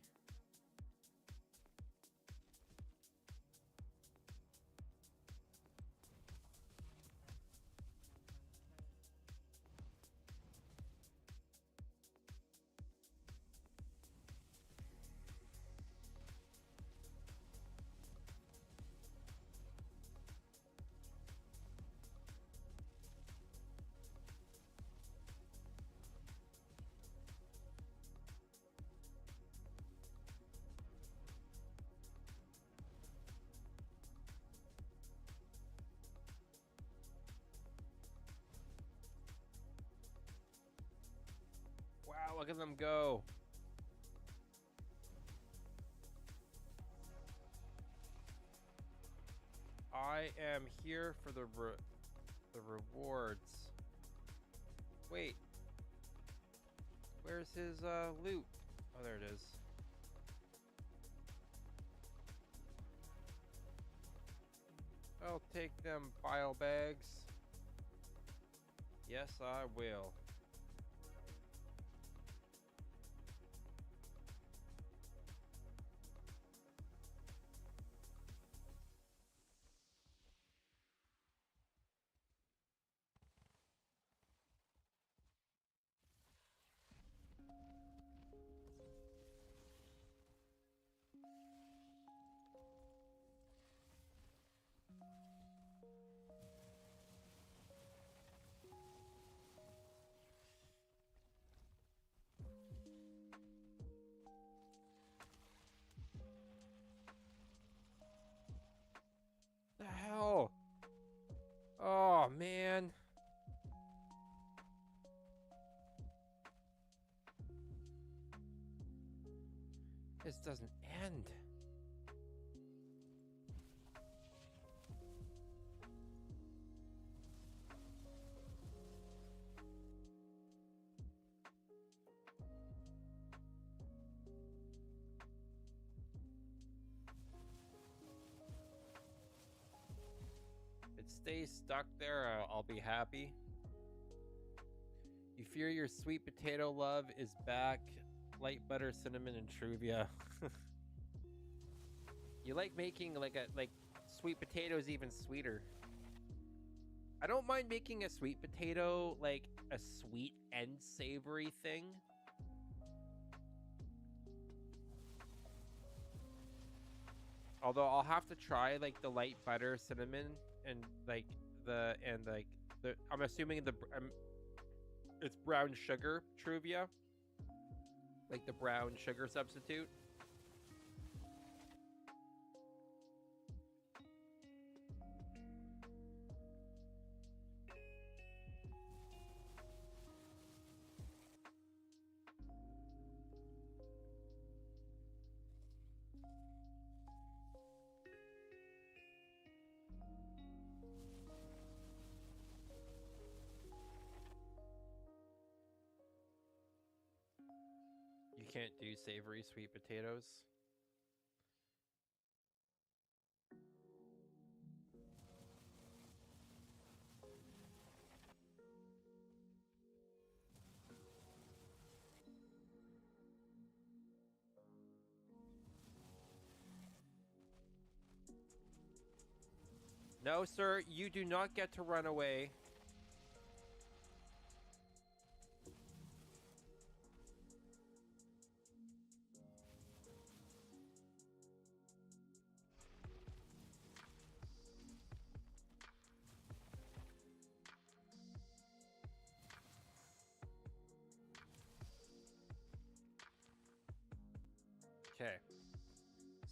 Wow, look at them go. I am here for the rewards. Wait. Where's his loot? Oh, there it is. I'll take them bile bags. Yes, I will. The hell? Oh, man. This doesn't end. If it stays stuck there, I'll be happy. You fear your sweet potato love is back. Light butter, cinnamon, and truvia. You like making like sweet potatoes even sweeter. I don't mind making a sweet potato like a sweet and savory thing. Although I'll have to try like the light butter, cinnamon, and like the I'm assuming it's brown sugar truvia, like the brown sugar substitute. You can't do savory sweet potatoes. No, sir, you do not get to run away. Okay.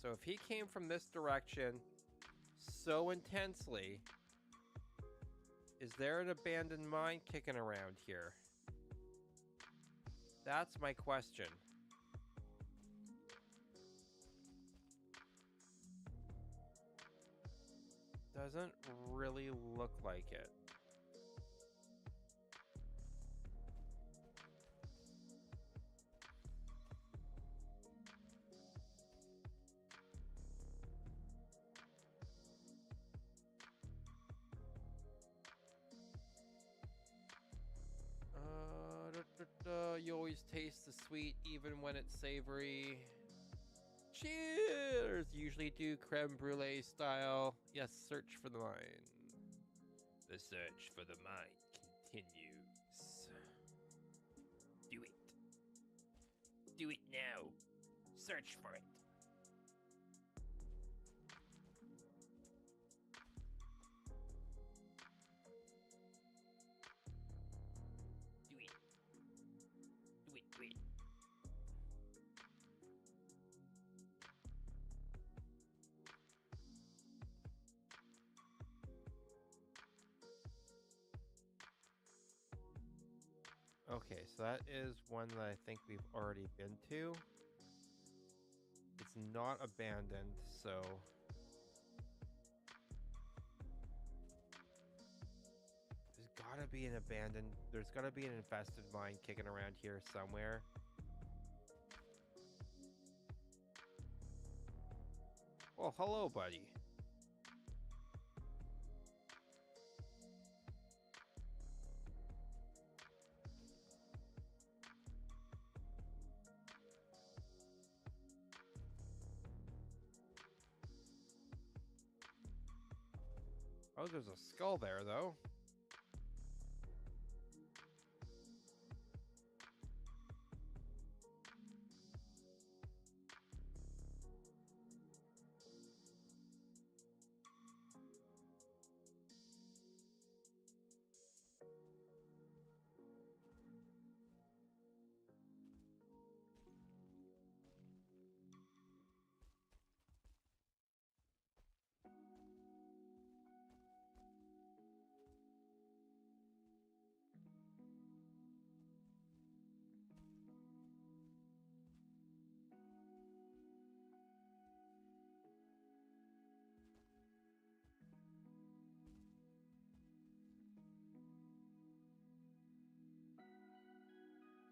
So if he came from this direction so intensely, is there an abandoned mine kicking around here? That's my question. Doesn't really look like it. you always taste the sweet even when it's savory. Cheers! Usually do creme brulee style. Yes, search for the mine. The search for the mine continues. Do it. Do it now. Search for it. Do it. Do it, do it. Okay, so that is one that I think we've already been to. It's not abandoned, so there's gotta be an infested mine kicking around here somewhere. Well, hello, buddy. Oh, there's a skull there, though.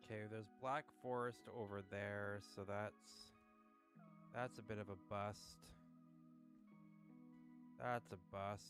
Okay, there's Black Forest over there, so that's a bit of a bust. That's a bust.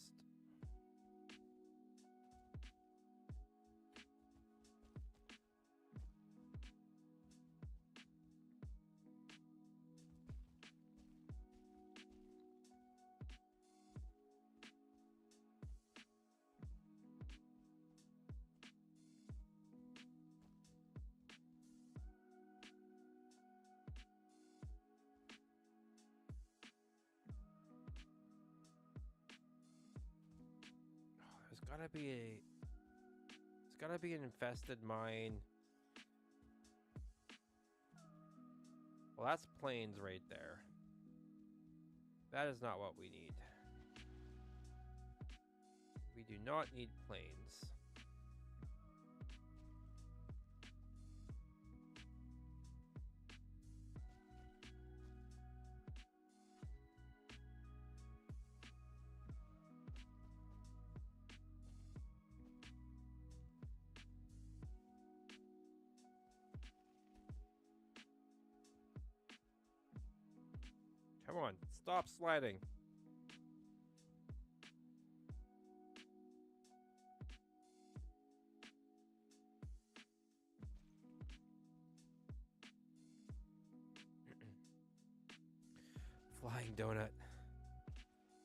There's gotta be an infested mine. Well, that's plains right there. That is not what we need. We do not need plains. Come on, stop sliding. Flying donut.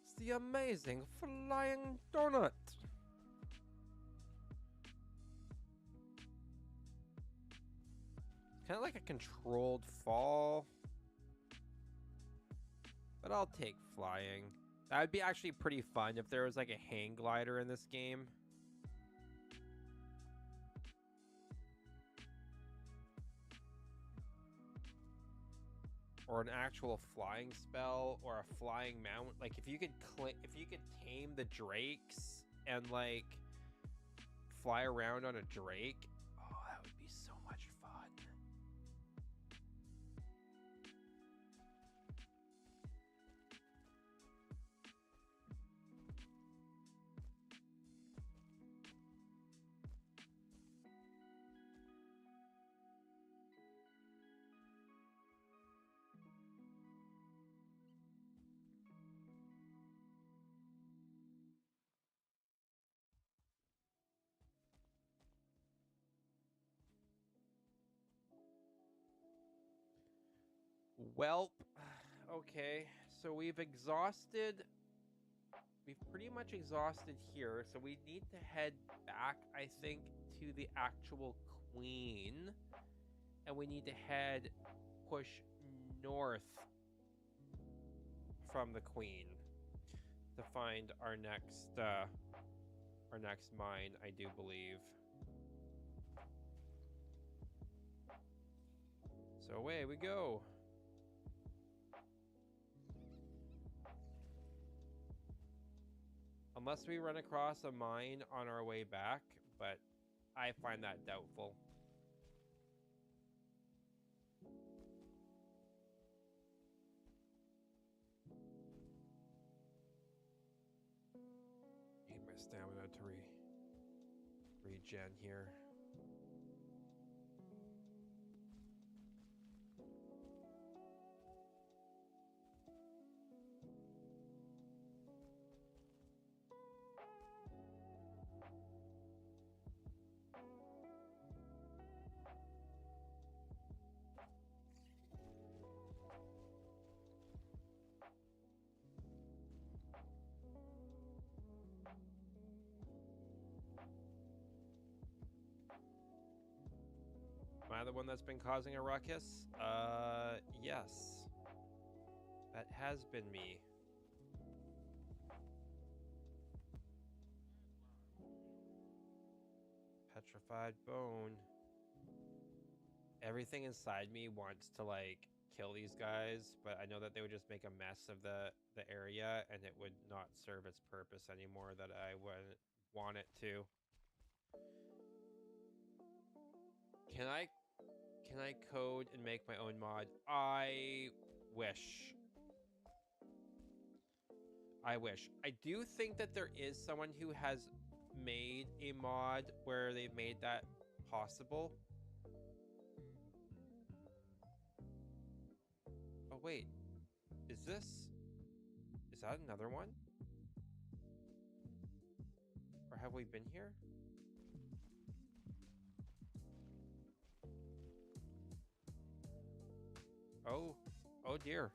It's the amazing flying donut. It's kind of like a controlled fall. But I'll take flying. That would be actually pretty fun if there was like a hang glider in this game. Or an actual flying spell or a flying mount. Like if you could tame the drakes and like fly around on a drake. Oh, that would be so much fun. Well, okay. So we've pretty much exhausted here. So we need to head back, I think, to the actual queen. And we need to push north from the queen to find our next mine, I do believe. So away we go. Unless we run across a mine on our way back, but I find that doubtful. Need my stamina to regen here. Am I the one that's been causing a ruckus? Yes. That has been me. Petrified bone. Everything inside me wants to, like, kill these guys, but I know that they would just make a mess of the area, and it would not serve its purpose anymore that I would want it to. Can I code and make my own mod? I wish. I wish. I do think that there is someone who has made a mod where they've made that possible. Oh, wait. Is that another one? Or have we been here? Oh, oh dear.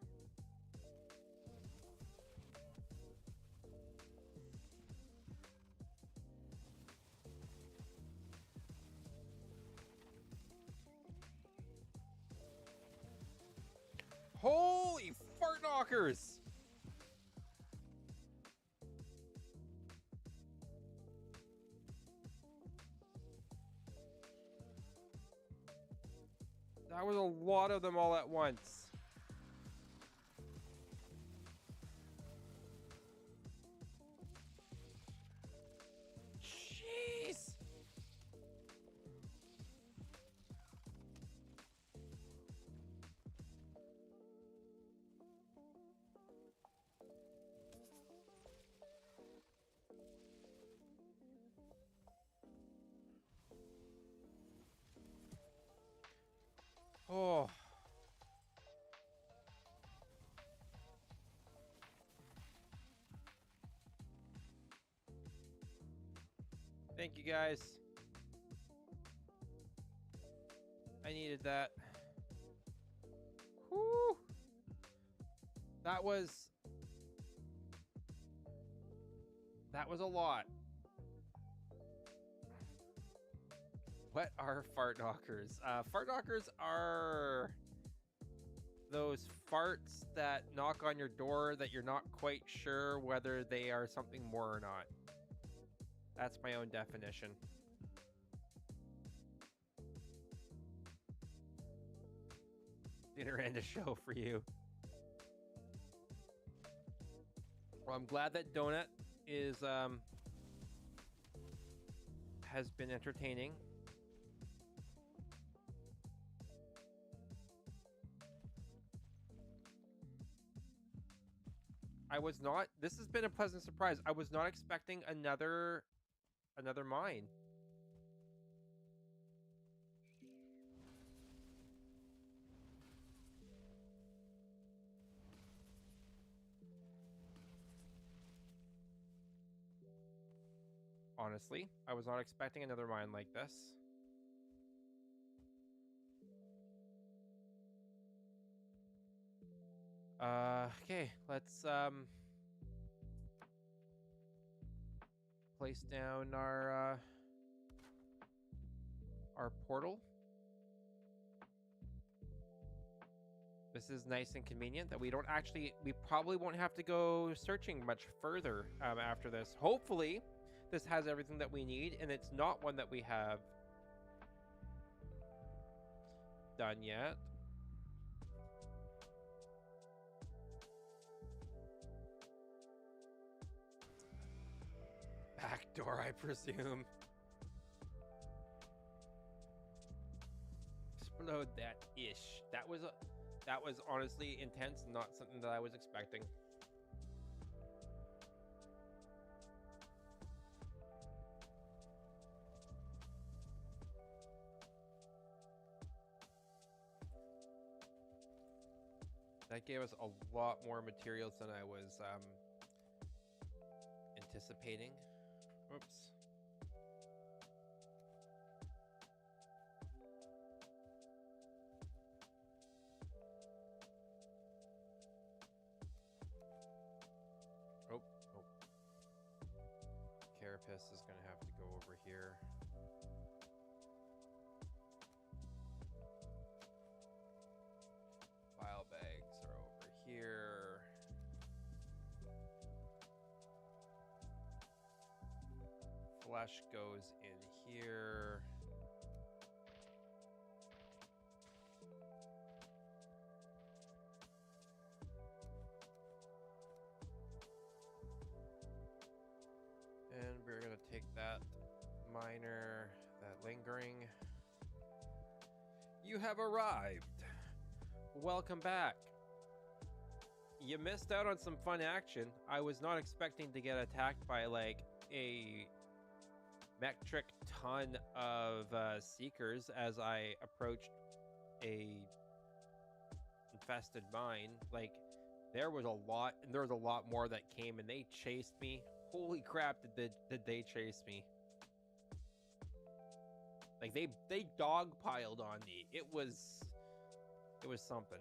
Holy fart knockers! That was a lot of them all at once. Jeez! Oh. Thank you, guys. I needed that. Whew. That was a lot. What are fart knockers? Fart knockers are those farts that knock on your door that you're not quite sure whether they are something more or not. That's my own definition. Dinner and a show for you. Well, I'm glad that Donut is has been entertaining. This has been a pleasant surprise. I was not expecting another mine. Honestly, I was not expecting another mine like this. Okay, let's place down our portal. This is nice and convenient that we probably won't have to go searching much further after this. Hopefully, this has everything that we need, and it's not one that we have done yet. Back door, I presume. Explode that ish. That was honestly intense, not something that I was expecting. That gave us a lot more materials than I was anticipating. Oops. Oh. Carapace is going to have to go over here. File bags are over here. Flesh goes in here. And we're going to take that miner, that lingering. You have arrived. Welcome back. You missed out on some fun action. I was not expecting to get attacked by like a metric ton of seekers as I approached a infested mine. Like there was a lot more that came and they chased me. Holy crap, did they chase me. Like they dogpiled on me. It was something.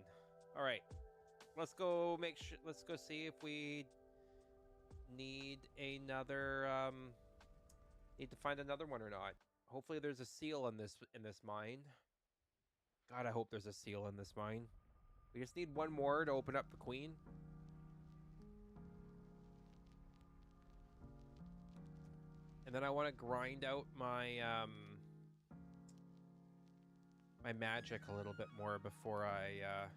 All right. Let's go see if we need another need to find another one or not. Hopefully there's a seal in this mine. God, I hope there's a seal in this mine. We just need one more to open up the queen. And then I want to grind out my my magic a little bit more before I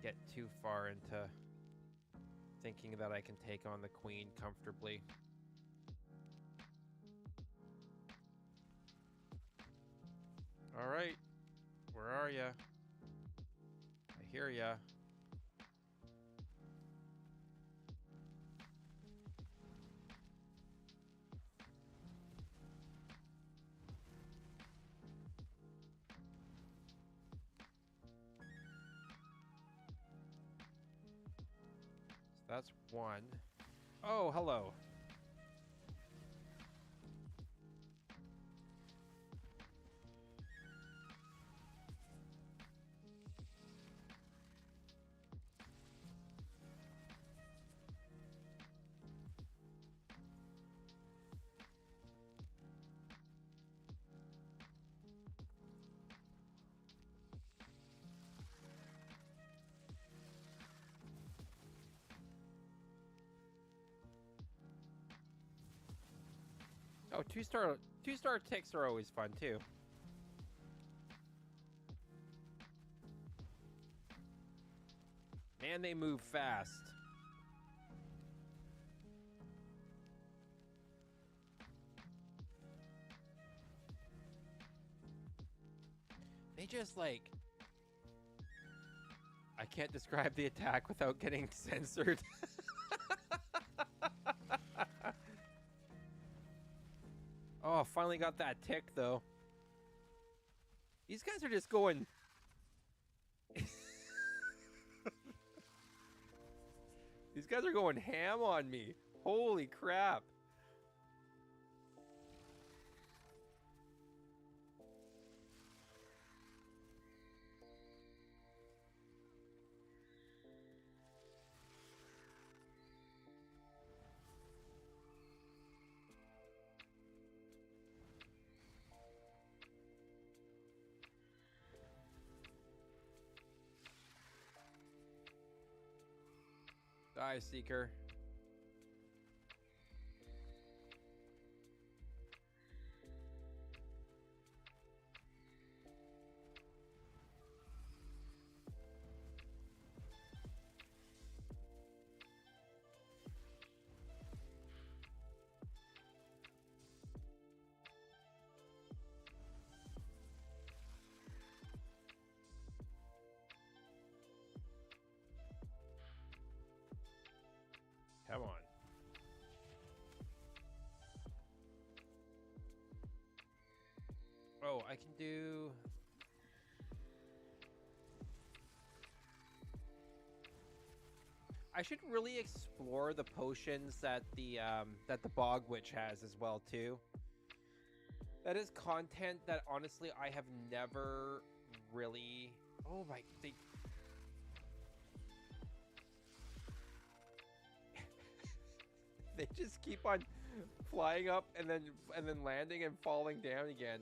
get too far into thinking that I can take on the queen comfortably. All right, where are ya? I hear ya. That's one. Oh, hello. Oh, two-star ticks are always fun too. And they move fast. They just like... I can't describe the attack without getting censored. Oh, finally got that tick, though. These guys are just going... These guys are going ham on me. Holy crap. Die, Seeker. Come on. Oh, I can do... I should really explore the potions that the Bog Witch has as well too. That is content that honestly I have never really... Oh my... They just keep on flying up and then landing and falling down again.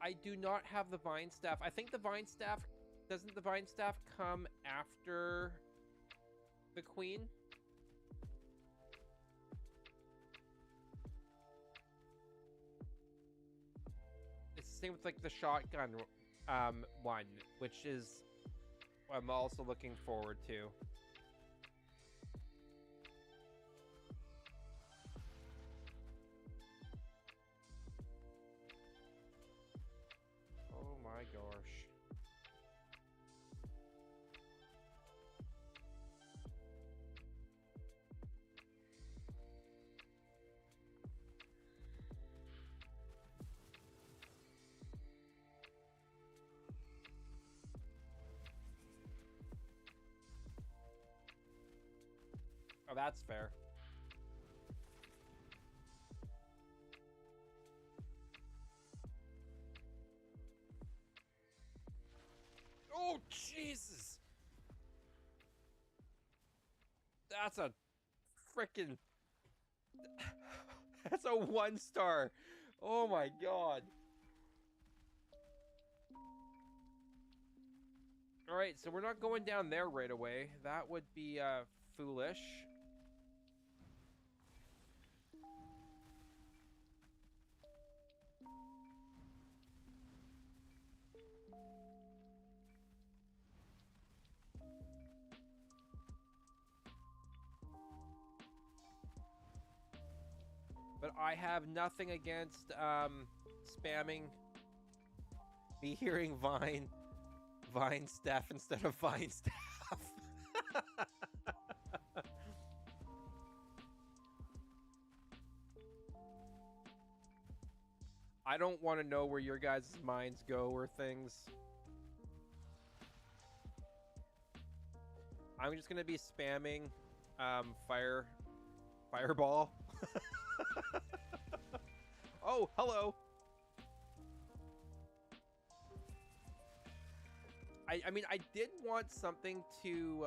I do not have the Vine Staff. I think the Vine Staff... Doesn't the Vine Staff come after the Queen? It's the same with like the shotgun one, which is what I'm also looking forward to. Oh my gosh. Oh, that's fair. Oh, Jesus! That's a frickin'... That's a 1-star! Oh my god! Alright, so we're not going down there right away. That would be, foolish. But I have nothing against, spamming me hearing Vine Staff instead of Vine Staff. I don't want to know where your guys' minds go or things. I'm just gonna be spamming fireball. Oh, hello. I mean, I did want something to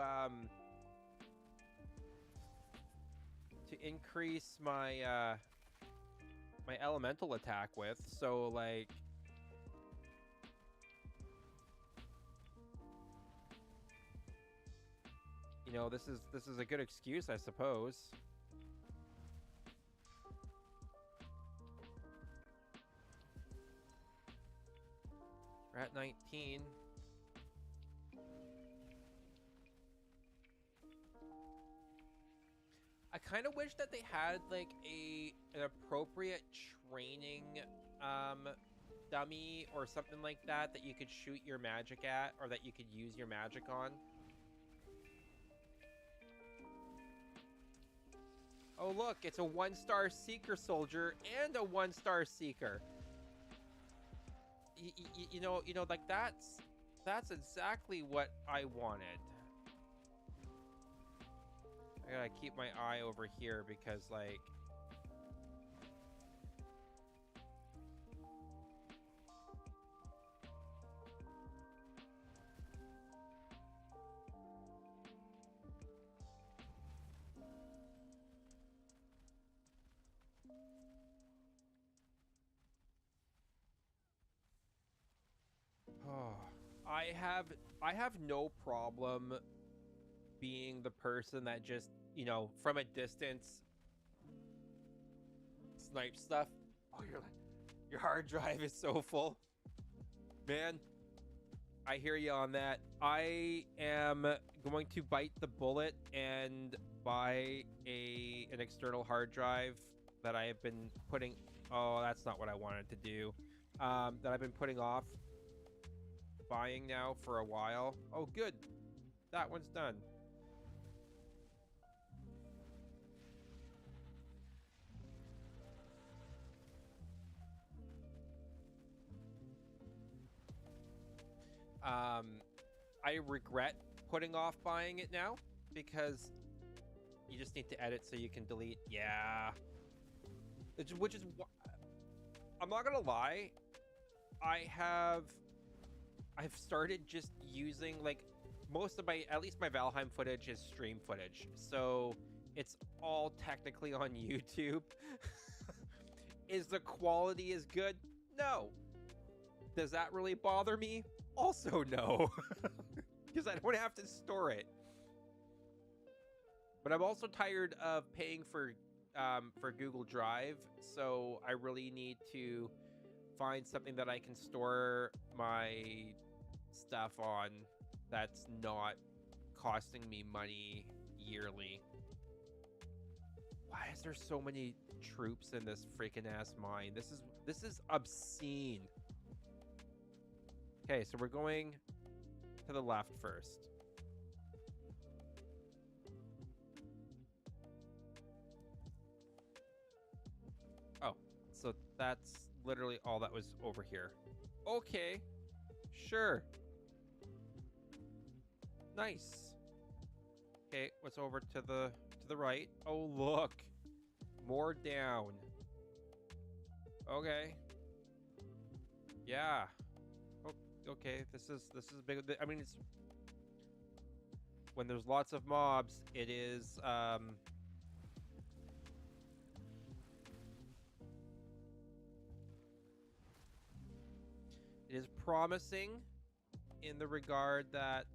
increase my my elemental attack with, so like you know, this is a good excuse, I suppose. We're at 19. I kind of wish that they had like an appropriate training dummy or something like that you could shoot your magic at, or that you could use your magic on. Oh look, it's a 1-star Seeker Soldier and a 1-star Seeker. You know, like that's exactly what I wanted. I gotta keep my eye over here because, like, I have no problem being the person that just, you know, from a distance snipe stuff. Oh, your hard drive is so full. Man, I hear you on that. I am going to bite the bullet and buy an external hard drive that I have been putting. Oh, that's not what I wanted to do. That I've been putting off buying now for a while. Oh, good. That one's done. I regret putting off buying it now because you just need to edit so you can delete. Yeah. Which is, I'm not gonna lie, I've started just using, like, most of my, at least my Valheim footage is stream footage, so it's all technically on YouTube. Is the quality as good? No. Does that really bother me? Also no. Because I don't have to store it. But I'm also tired of paying for Google Drive, so I really need to find something that I can store my stuff on that's not costing me money yearly. Why is there so many troops in this freaking ass mine? This is obscene. Okay, so we're going to the left first. Oh, so that's literally all that was over here. Okay, sure. Nice. Okay, what's over to the right? Oh, look. More down. Okay. Yeah. Oh, okay, this is big. I mean, it's when there's lots of mobs, it is it is promising in the regard that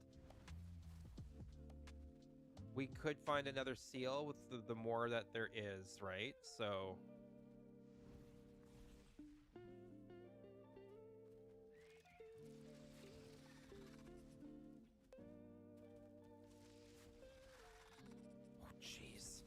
we could find another seal with the more that there is, right? So oh jeez.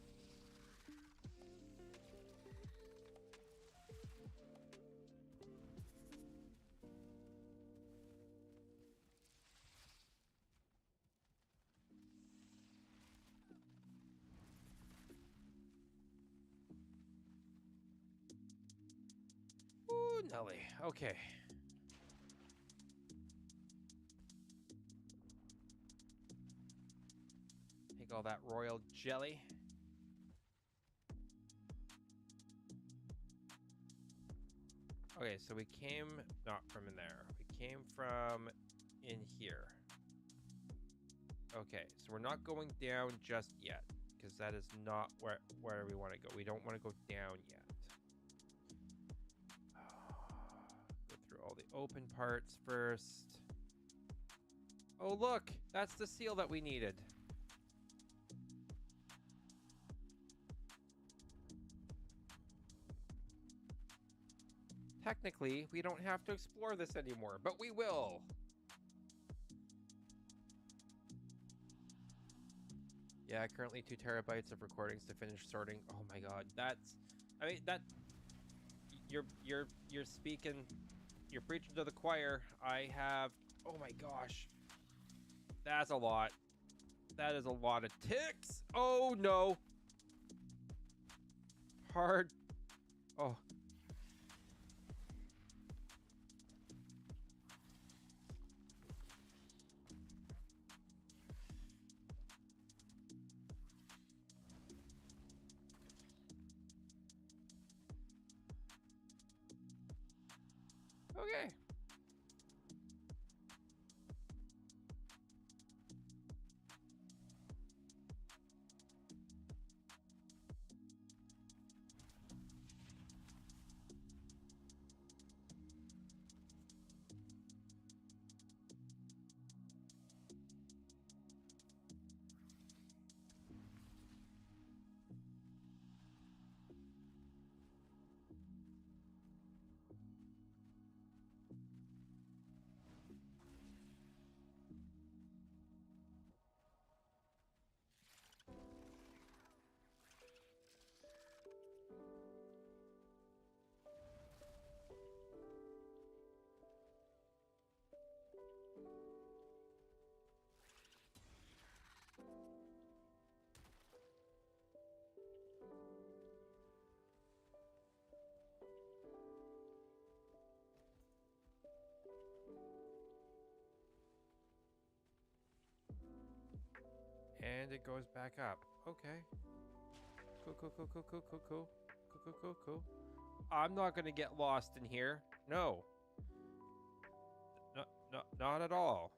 Ooh, Nelly. Okay. Take all that royal jelly. Okay, so we came not from in there. We came from in here. Okay, so we're not going down just yet because that is not where we want to go. We don't want to go down yet. Go through all the open parts first. Oh, look, that's the seal that we needed. Technically, we don't have to explore this anymore, but we will. Yeah, currently 2 terabytes of recordings to finish sorting. Oh my god, that's, I mean, that, you're speaking, you're preaching to the choir. I have, oh my gosh, that's a lot. That is a lot of ticks. Oh no. Hard. Oh. Okay. And it goes back up. Okay. Cool, cool, cool, cool, cool, cool, cool. Cool, cool, cool, cool. I'm not gonna get lost in here. No. No, no, not at all.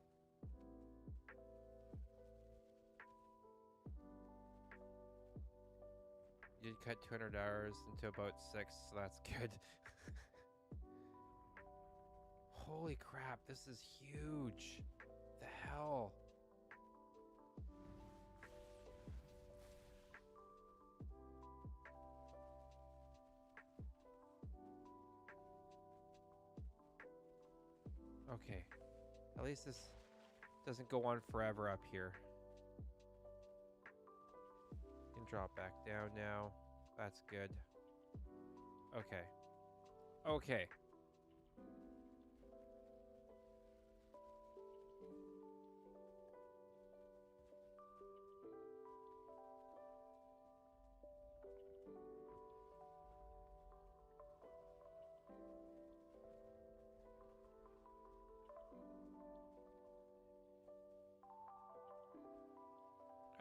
You did cut 200 hours into about 6, so that's good. Holy crap, this is huge. The hell? Okay. At least this doesn't go on forever up here. Can drop back down now. That's good. Okay. Okay.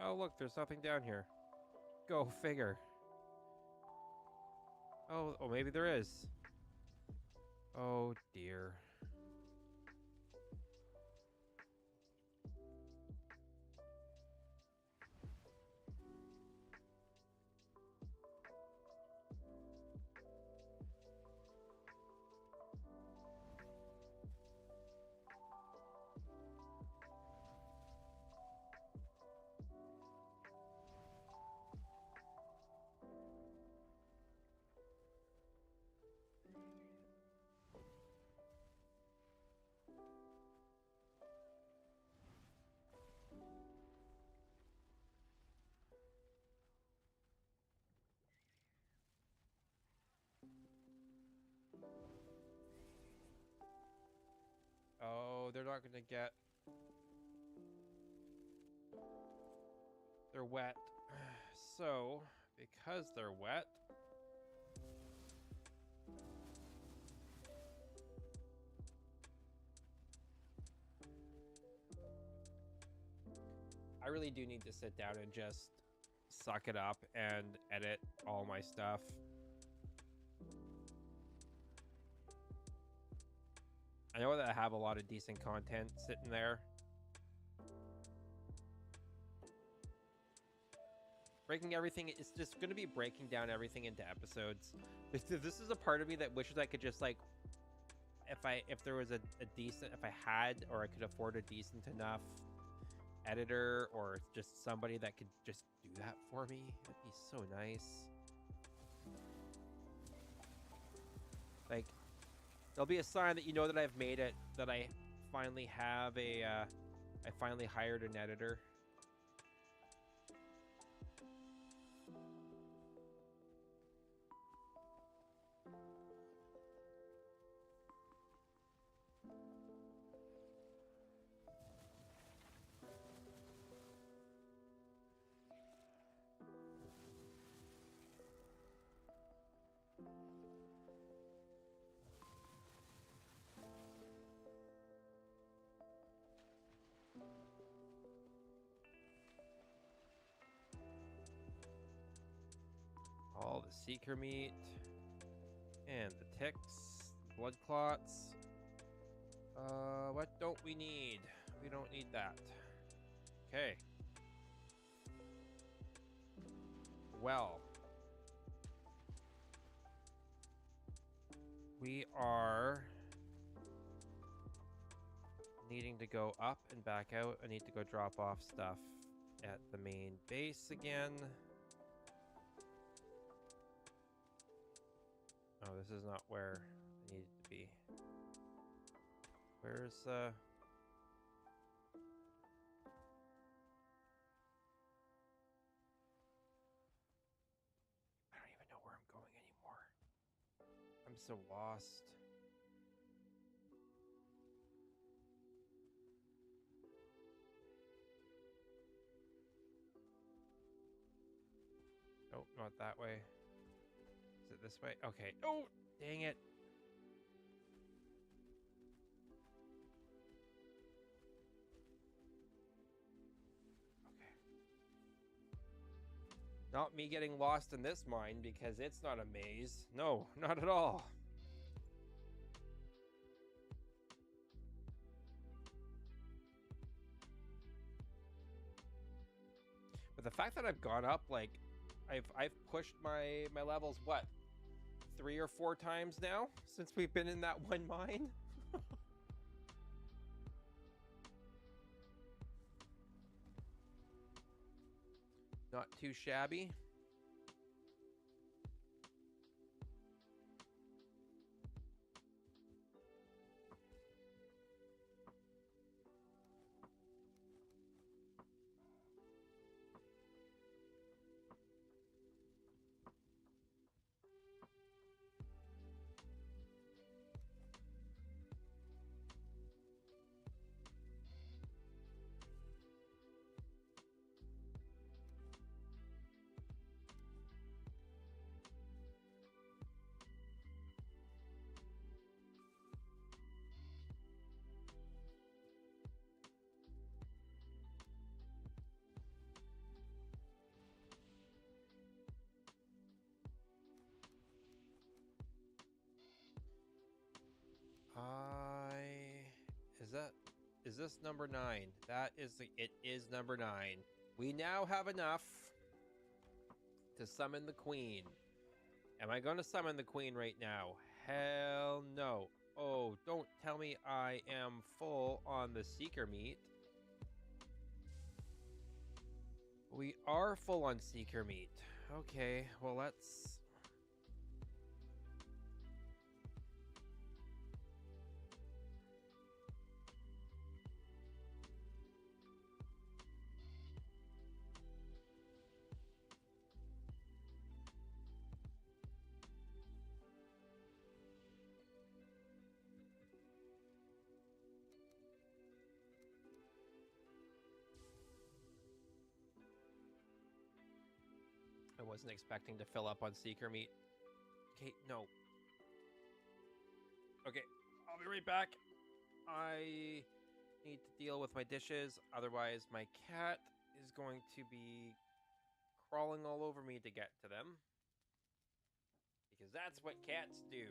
Oh, look, there's nothing down here. Go figure. Oh, maybe there is. Oh, dear. Oh, they're not gonna get... They're wet. So, because they're wet... I really do need to sit down and just suck it up and edit all my stuff. I know that I have a lot of decent content sitting there. Breaking everything, it's just going to be breaking down everything into episodes. This is a part of me that wishes I could just like, if there was a decent, if I had, or I could afford a decent enough editor or just somebody that could just do that for me, it'd be so nice. Like, there'll be a sign that you know that I've made it, that I finally have a, I finally hired an editor. All the seeker meat and the ticks, blood clots. What don't we need? We don't need that. Okay. Well, we are needing to go up and back out. I need to go drop off stuff at the main base again. Oh, this is not where I needed to be. Where's, I don't even know where I'm going anymore. I'm so lost. Nope, not that way. Is it this way? Okay. Oh, dang it. Okay. Not me getting lost in this mine because it's not a maze. No, not at all. But the fact that I've gone up, like, I've pushed my levels, what, 3 or 4 times now since we've been in that one mine. Not too shabby. Is this number 9? It is number 9. We now have enough to summon the queen. Am I going to summon the queen right now? Hell no. Oh, don't tell me I am full on the seeker meat. We are full on seeker meat. Okay, well, let's... I wasn't expecting to fill up on seeker meat. Okay, no. Okay, I'll be right back. I need to deal with my dishes, otherwise my cat is going to be crawling all over me to get to them. Because that's what cats do.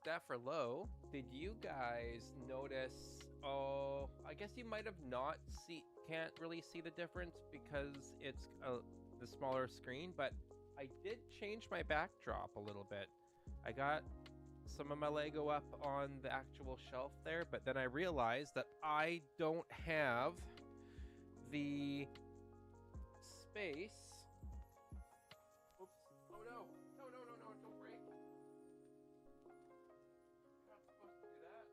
Steph or Low, did you guys notice? Oh, I guess you might have can't really see the difference because it's the smaller screen, but I did change my backdrop a little bit. I got some of my Lego up on the actual shelf there, but then I realized that I don't have the space. Oops. Oh no. No, don't break. Not supposed to do that.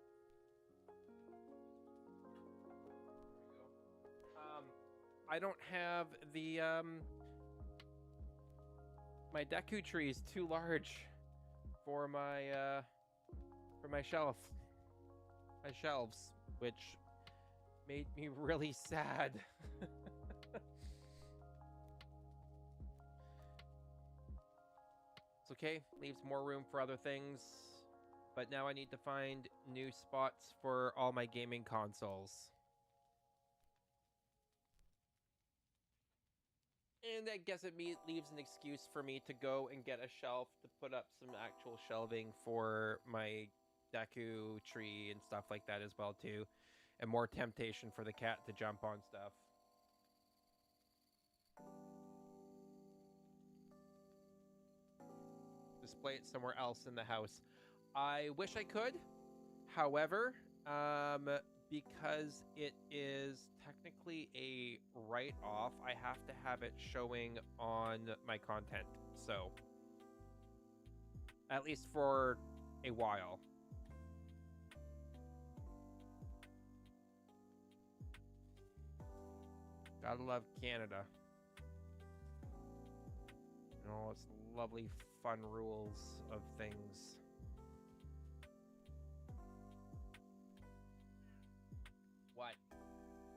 There we go. I don't have the my Deku tree is too large for my shelves, which made me really sad. It's okay, leaves more room for other things, but now I need to find new spots for all my gaming consoles. And I guess it leaves an excuse for me to go and get a shelf to put up some actual shelving for my Deku tree and stuff like that as well too. And more temptation for the cat to jump on stuff. display it somewhere else in the house. I wish I could. However, because it is technically a write-off, I have to have it showing on my content. So, at least for a while. Gotta love Canada. And all its lovely, fun rules of things. What?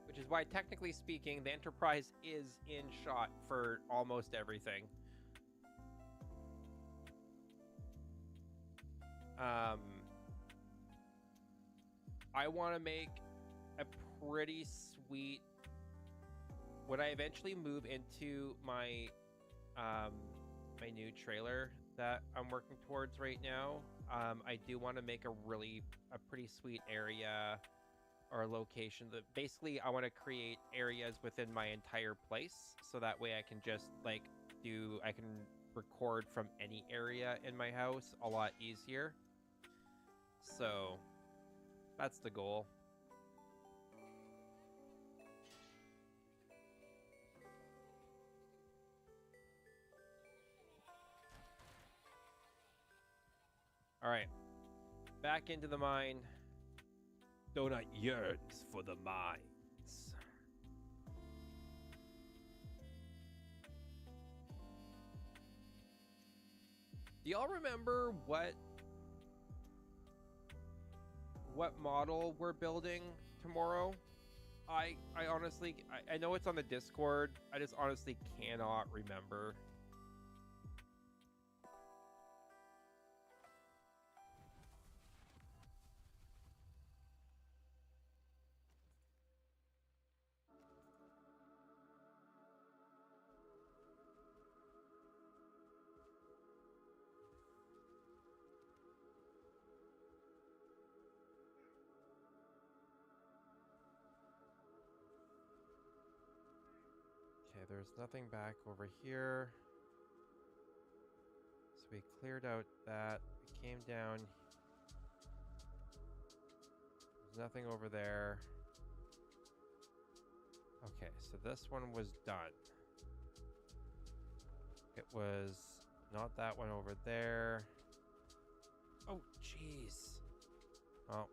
Which is why, technically speaking, the Enterprise is in shot for almost everything. I want to make a pretty sweet... When I eventually move into my my new trailer that I'm working towards right now, I do want to make a pretty sweet area or location that basically I want to create areas within my entire place, so that way I can just like I can record from any area in my house a lot easier. So that's the goal. All right, back into the mine. Donut yearns for the mines. Do y'all remember what model we're building tomorrow? I honestly, I know it's on the Discord. I just honestly cannot remember. Okay, there's nothing back over here. So we cleared out that. We came down. There's nothing over there. Okay, so this one was done. It was not that one over there. Oh, jeez. Oh.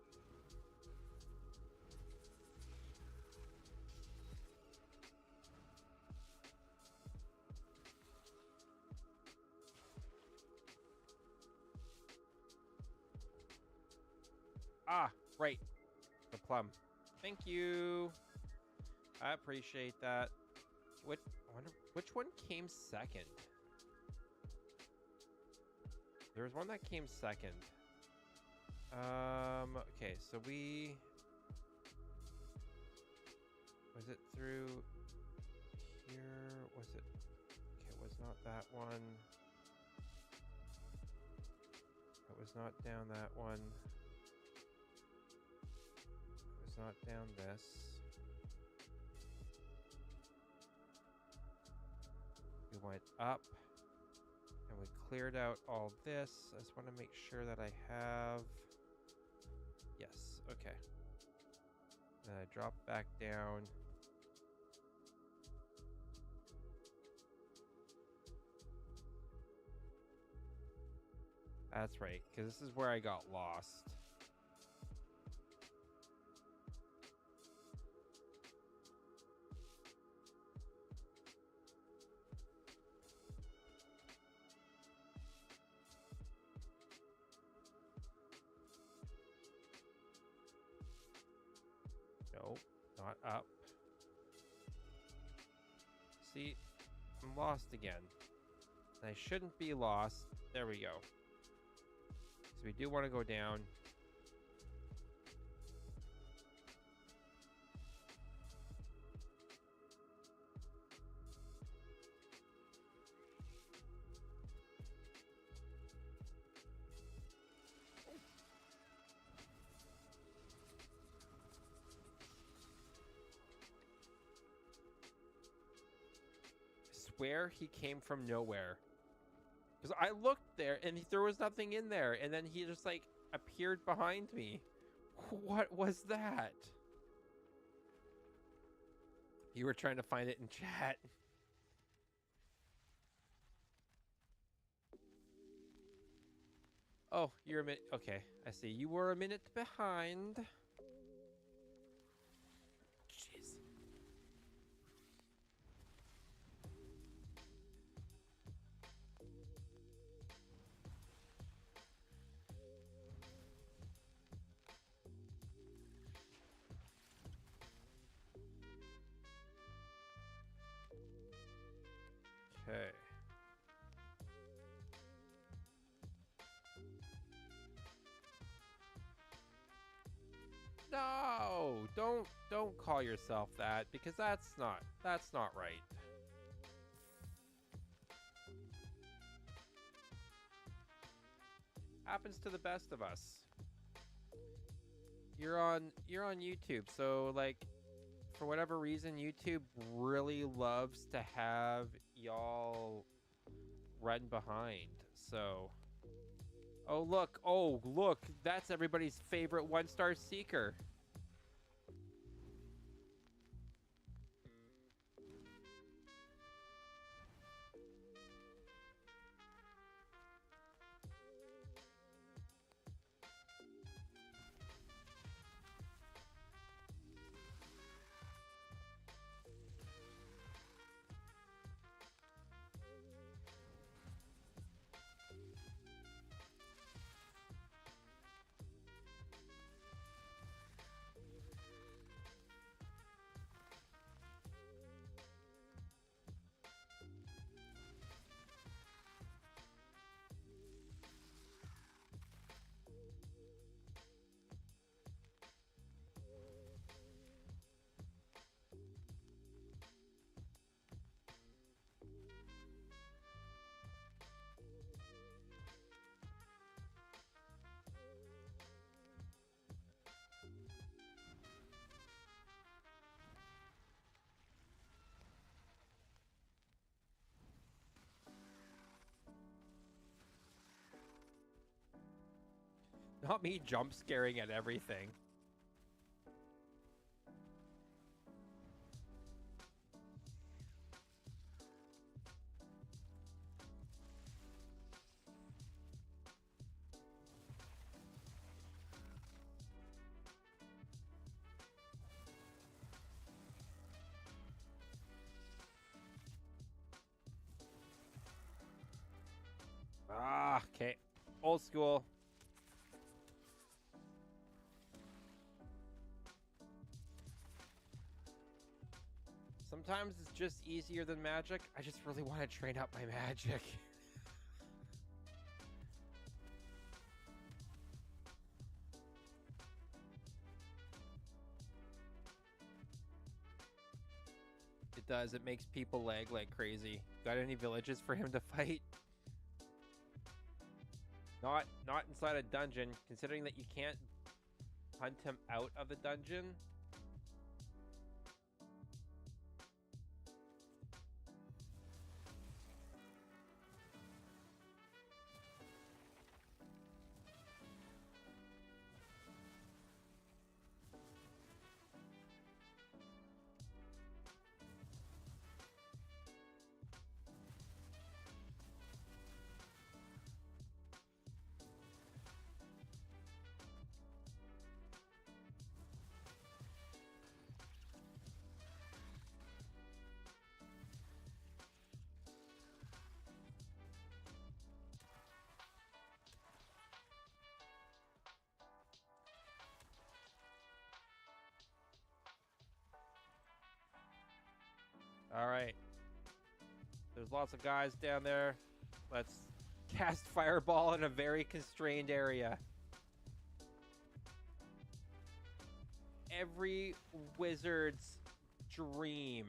Ah, right. The plum. Thank you. I appreciate that. I wonder which one came second. There was one that came second. Okay, so was it through here? Was it? Okay, it was not that one. It was not down that one. It was not down this. We went up and we cleared out all this. I just want to make sure that I have... Yes, okay. Then I drop back down. That's right, because this is where I got lost. Nope, not up. See, I'm lost again. I shouldn't be lost. There we go. So we do want to go down. I swear he came from nowhere. Because I looked there and there was nothing in there, and then he just like appeared behind me. What was that? You were trying to find it in chat. Oh, you're a minute. Okay, I see. You were a minute behind. Jeez. Okay. No, don't call yourself that, because that's not right. Happens to the best of us. You're on YouTube, so like for whatever reason YouTube really loves to have y'all run behind. So oh look, that's everybody's favorite one-star seeker. Not me jump scaring at everything. Ah, okay. Old school. Sometimes it's just easier than magic. I just really want to train up my magic. It does. It makes people lag like crazy. Got any villages for him to fight? Not inside a dungeon, considering that you can't hunt him out of the dungeon. All right. There's lots of guys down there. Let's cast Fireball in a very constrained area. Every wizard's dream.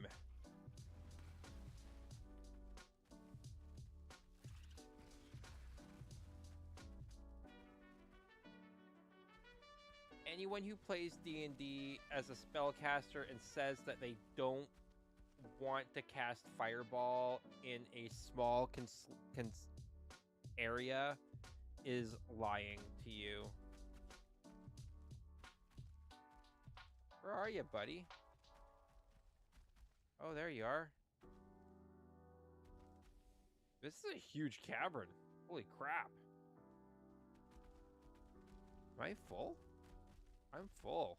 Anyone who plays D&D as a spellcaster and says that they don't want to cast Fireball in a small area is lying to you. Where are you, buddy? Oh, there you are. This is a huge cavern. Holy crap. Am I full? I'm full.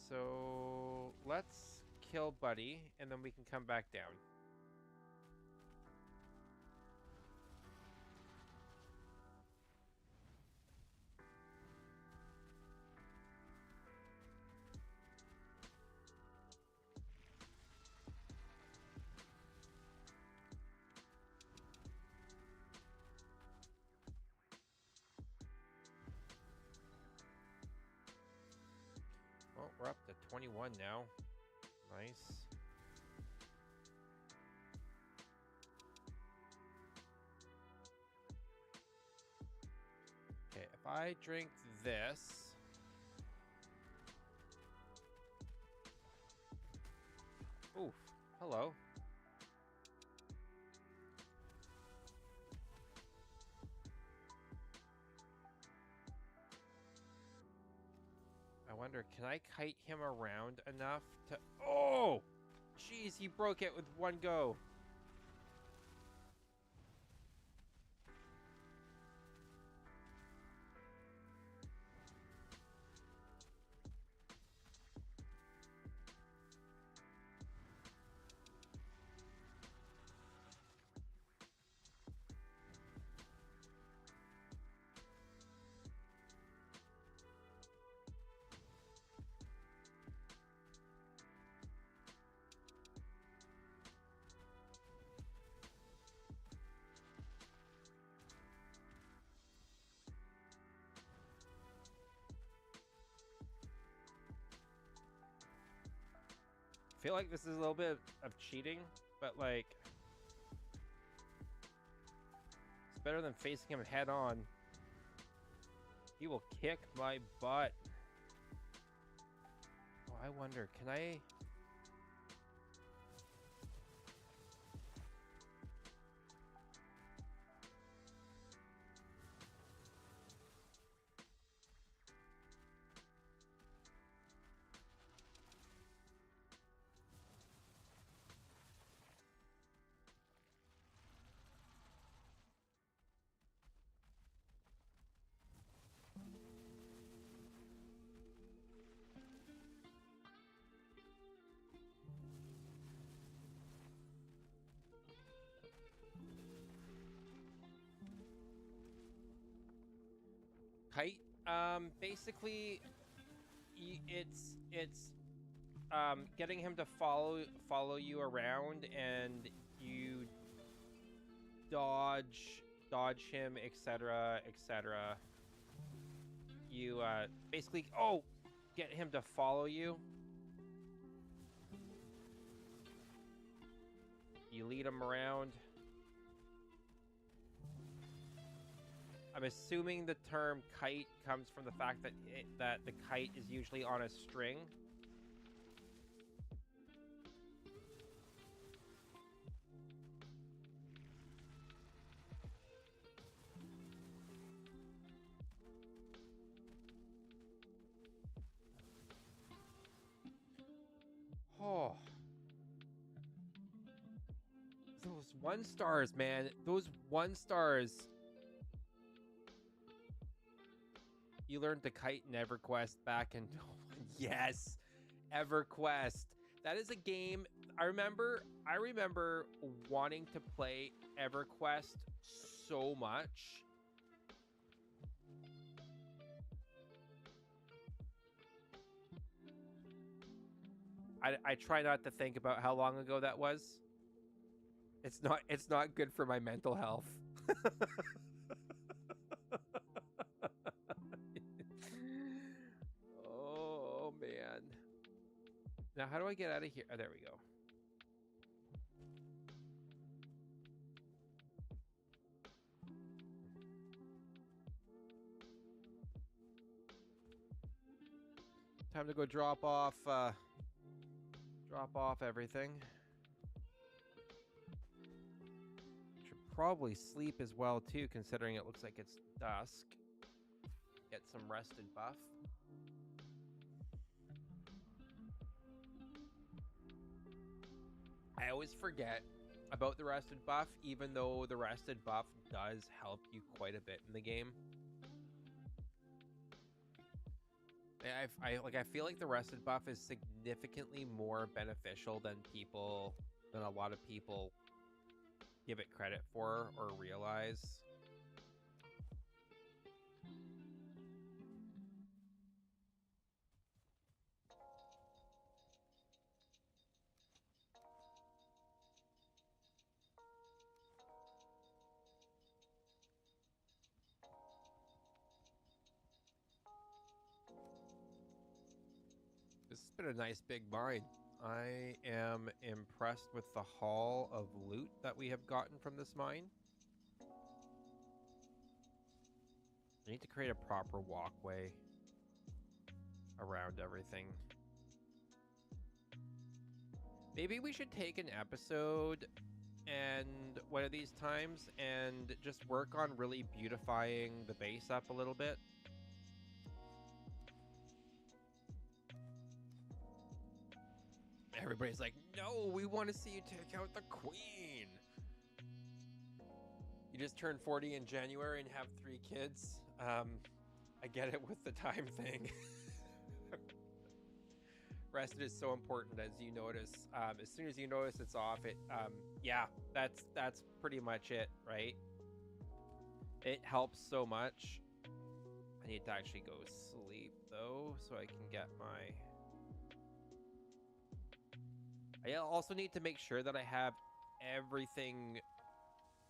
So let's kill Buddy, and then we can come back down. Well, we're up to 21 now. Nice. Okay, if I drink this... Oof, hello. I wonder, can I kite him around enough to... Oh! Jeez, he broke it with one go. I feel like this is a little bit of cheating, but like, it's better than facing him head on. He will kick my butt. Oh, I wonder, can I... Kite, basically, it's getting him to follow you around, and you dodge him, etc., etc. You basically get him to follow you. You lead him around. I'm assuming the term kite comes from the fact that that the kite is usually on a string. Oh. Those 1-stars, man. Those 1-stars. You learned to kite in EverQuest back in... Yes! EverQuest. That is a game... I remember wanting to play EverQuest so much. I try not to think about how long ago that was. It's not good for my mental health. Oh man. Now how do I get out of here? Oh, there we go. Time to go drop off everything. probably sleep as well too, considering it looks like it's dusk. Get some rested buff. I always forget about the rested buff, even though the rested buff does help you quite a bit in the game. I feel like the rested buff is significantly more beneficial than a lot of people give it credit for or realize. This has been a nice big mine. I am impressed with the haul of loot that we have gotten from this mine. I need to create a proper walkway around everything. Maybe we should take an episode and one of these times and just work on really beautifying the base up a little bit. Everybody's like, no, we want to see you take out the queen. You just turned 40 in January and have 3 kids. I get it with the time thing. Rested is so important, as you notice. As soon as you notice it's off, yeah, that's pretty much it, right? It helps so much. I need to actually go sleep though, so I can get my. I also need to make sure that I have everything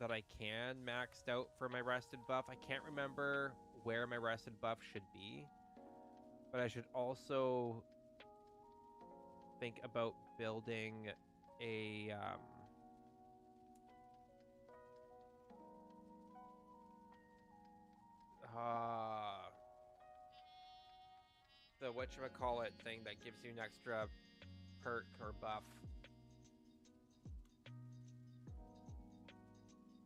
that I can maxed out for my rested buff. I can't remember where my rested buff should be, but I should also think about building a the whatchamacallit thing that gives you an extra perk or buff.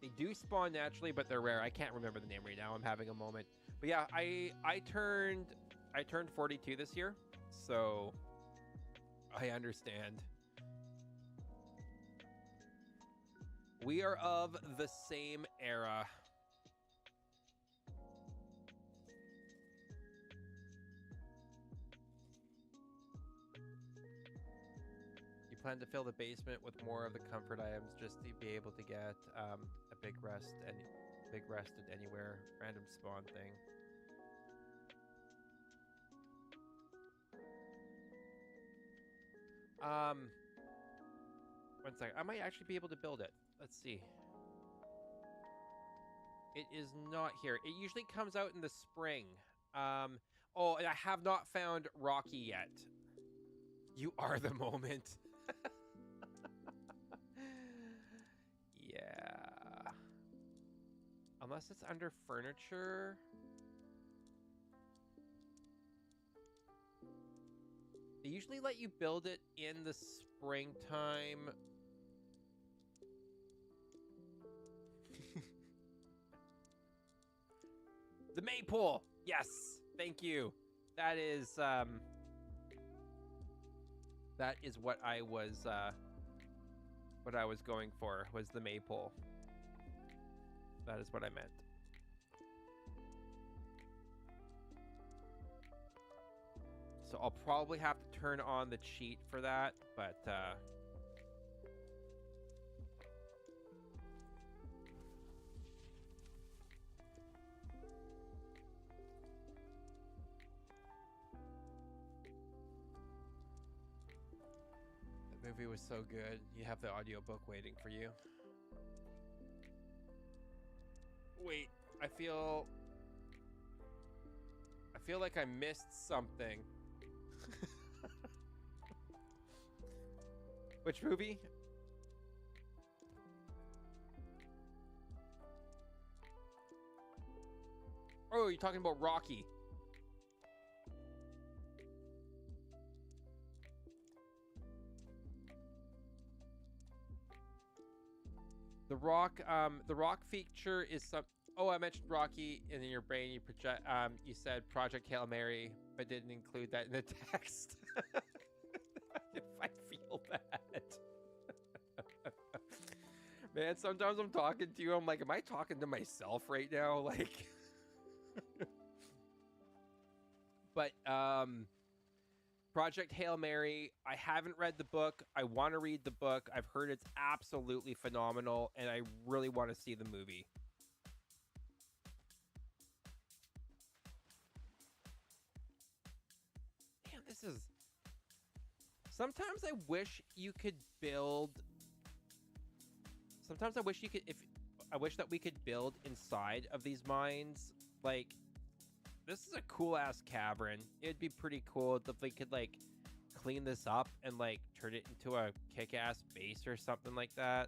They do spawn naturally, but they're rare. I can't remember the name right now. I'm having a moment. But yeah, I turned 42 this year, so I understand. We are of the same era. You plan to fill the basement with more of the comfort items just to be able to get a big rested anywhere random spawn thing. One second. I might actually be able to build it. Let's see. It is not here. It usually comes out in the spring. Oh, and I have not found Rocky yet. You are the moment. Yeah. Unless it's under furniture. They usually let you build it in the springtime. The maypole. Yes. Thank you. That is what I was going for, was the maypole. That is what I meant. So I'll probably have to turn on the cheat for that, but the movie was so good. You have the audiobook waiting for you. Wait, I feel like I missed something. Which movie? Oh, you're talking about Rocky. The rock feature is some. Oh, I mentioned Rocky, and in your brain you project. You said Project Hail Mary, but didn't include that in the text. If I feel that, man. Sometimes I'm talking to you. I'm like, am I talking to myself right now? Like, but Project Hail Mary. I haven't read the book. I want to read the book. I've heard it's absolutely phenomenal, and I really want to see the movie. Damn, this is. Sometimes I wish you could build. Sometimes I wish you could. If I wish that we could build inside of these mines. Like, this is a cool ass cavern. It'd be pretty cool if we could like clean this up and like turn it into a kick-ass base or something like that.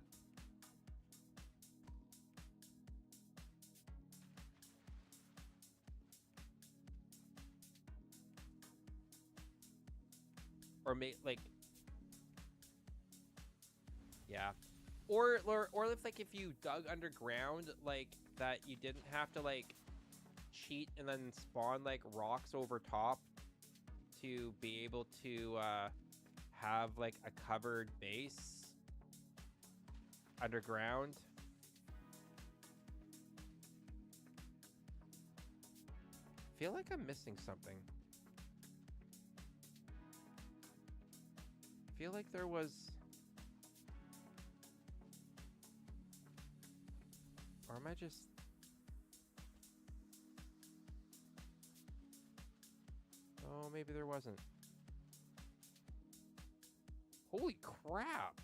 Or like, yeah. Or if like if you dug underground like that, you didn't have to like cheat and then spawn like rocks over top to be able to have like a covered base underground. I feel like I'm missing something. I feel like there was. Or am I just... Oh, maybe there wasn't. Holy crap!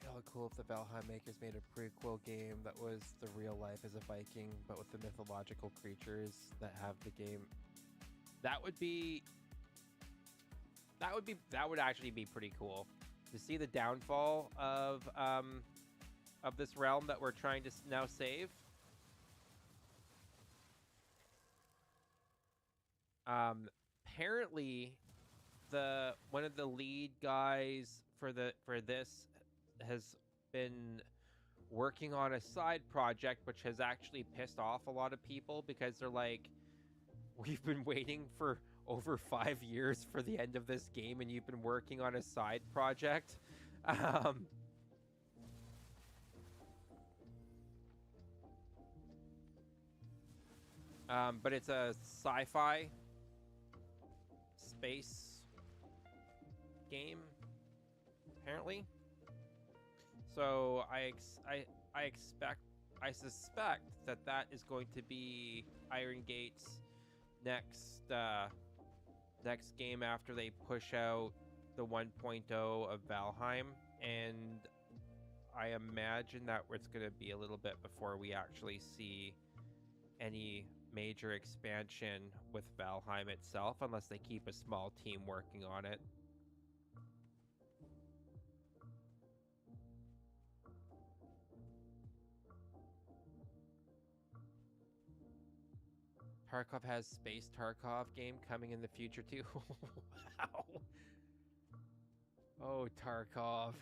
How cool if the Valheim makers made a prequel game that was the real life as a Viking, but with the mythological creatures that have the game. That would actually be pretty cool to see the downfall of this realm that we're trying to now save. Apparently, one of the lead guys for this has been working on a side project, which has actually pissed off a lot of people because they're like, we've been waiting for over 5 years for the end of this game, and you've been working on a side project. But it's a sci-fi space game, apparently. So I suspect that is going to be Iron Gate's next game after they push out the 1.0 of Valheim, and I imagine that it's going to be a little bit before we actually see any major expansion with Valheim itself, unless they keep a small team working on it. Tarkov has Space Tarkov game coming in the future too. Wow. Oh, Tarkov.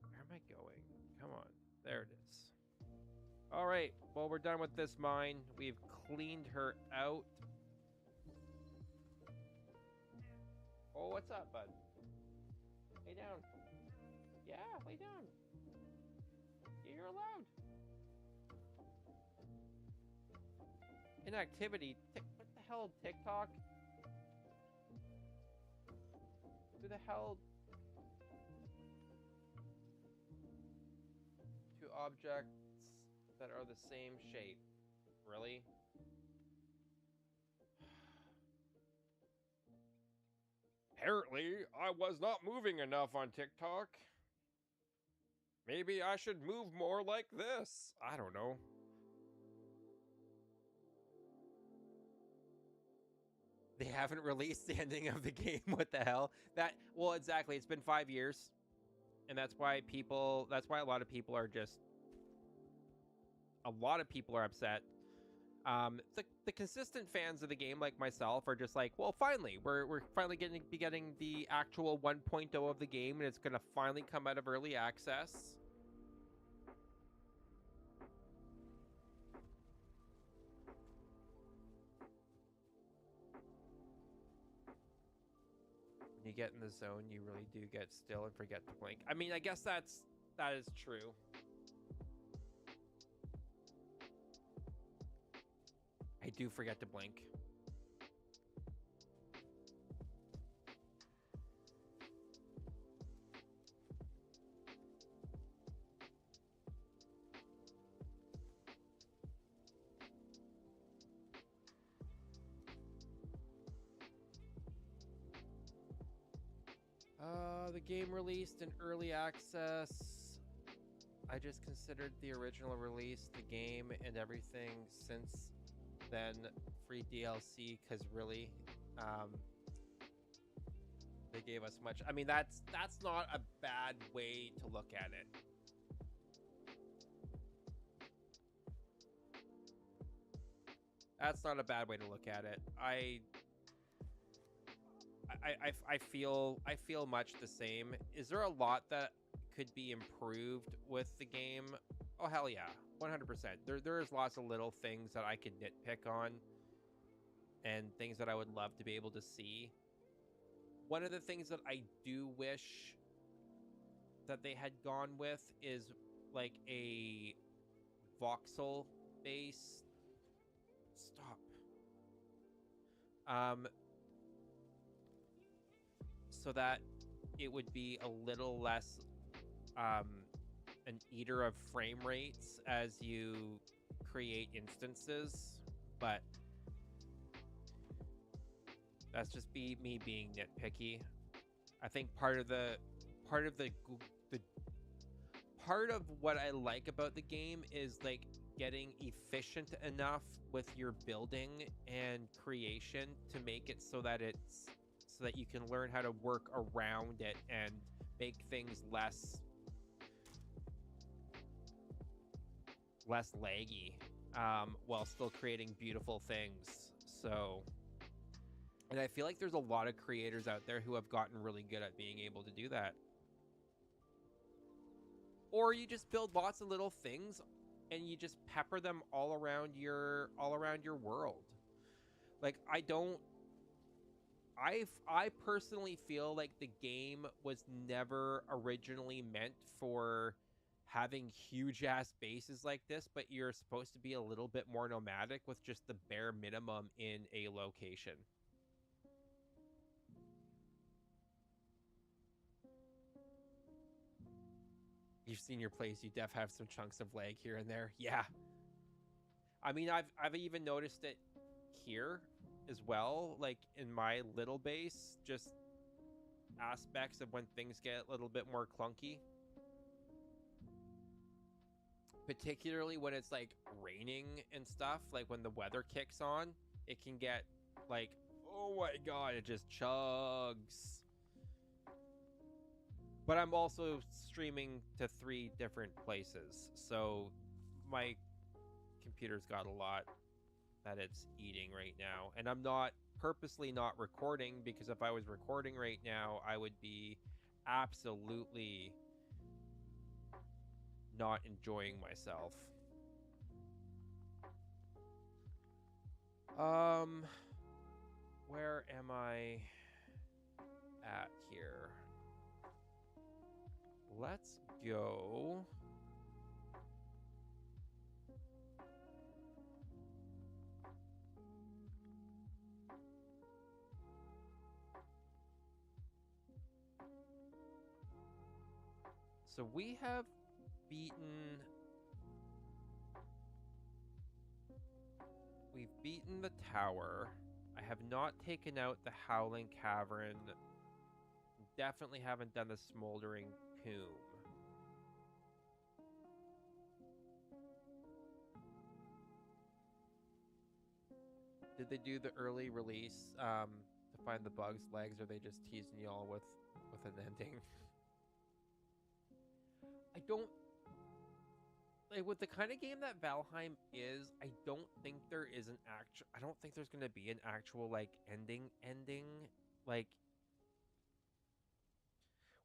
Where am I going? Come on. There it is. All right. Well, we're done with this mine. We've cleaned her out. Oh, what's up, bud? Lay down. Yeah, lay down. You're allowed. Inactivity. What the hell, TikTok? Who the hell? Two objects that are the same shape. Really? Apparently, I was not moving enough on TikTok. Maybe I should move more like this. I don't know. They haven't released the ending of the game. What the hell? Well, exactly. It's been 5 years. And that's why a lot of people are upset. The consistent fans of the game, like myself, are just like, well, finally, we're finally getting the actual 1.0 of the game, and it's gonna finally come out of early access. When you get in the zone, you really do get still and forget to blink. I mean, I guess that is true. I do forget to blink. The game released in early access. I just considered the original release, the game, and everything since then free DLC, because really, they gave us much. I mean, that's not a bad way to look at it. That's not a bad way to look at it. I feel much the same. Is there a lot that could be improved with the game? Oh hell yeah, 100%. There's lots of little things that I could nitpick on, and things that I would love to be able to see. One of the things that I do wish that they had gone with is like a voxel based stop. So that it would be a little less an eater of frame rates as you create instances, but that's just me being nitpicky. I think part of what I like about the game is like getting efficient enough with your building and creation to make it so that you can learn how to work around it and make things less laggy, while still creating beautiful things. So, and I feel like there's a lot of creators out there who have gotten really good at being able to do that. Or you just build lots of little things and you just pepper them all around your world. Like I personally feel like the game was never originally meant for having huge ass bases like this, but you're supposed to be a little bit more nomadic with just the bare minimum in a location. You've seen your place, you def have some chunks of lag here and there. Yeah. I mean, I've even noticed it here as well, like in my little base, just aspects of when things get a little bit more clunky. Particularly when it's like raining and stuff, like when the weather kicks on, it can get like, oh my god, it just chugs. But I'm also streaming to 3 different places, so my computer's got a lot that it's eating right now. And I'm not purposely not recording, because if I was recording right now, I would be absolutely not enjoying myself. Where am I at here? Let's go. So we have beaten... We've beaten the tower. I have not taken out the Howling Cavern. Definitely haven't done the Smoldering Tomb. Did they do the early release to find the bugs legs, or are they just teasing y'all with an ending? I don't like with the kind of game that Valheim is. I don't think there is an actual. I don't think there's gonna be an actual like ending. Like,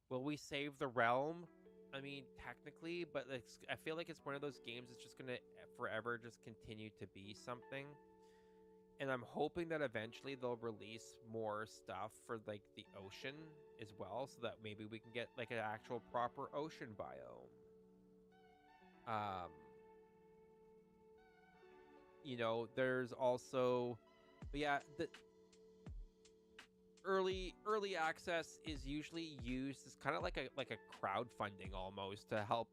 will we save the realm? I mean, technically, but I feel like it's one of those games that's just gonna forever just continue to be something. And I'm hoping that eventually they'll release more stuff for like the ocean as well, so that maybe we can get like an actual proper ocean biome. You know, there's also, but yeah, the early access is usually used as kind of like a crowdfunding almost to help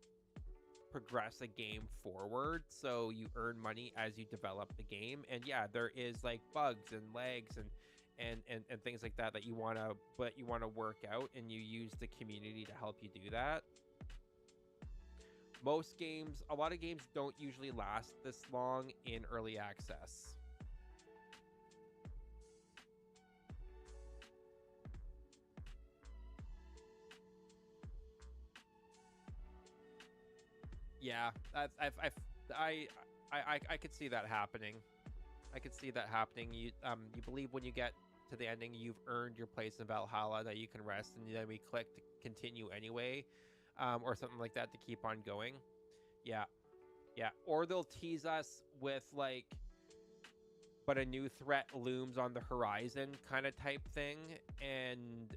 progress a game forward, so you earn money as you develop the game. And yeah, there is like bugs and lags and things like that you want to work out, and you use the community to help you do that. A lot of games don't usually last this long in early access. Yeah, I could see that happening. I could see that happening. You believe when you get to the ending, you've earned your place in Valhalla, that you can rest, and then we click to continue anyway, or something like that to keep on going. Yeah, yeah. Or they'll tease us with like, but a new threat looms on the horizon kind of type thing, and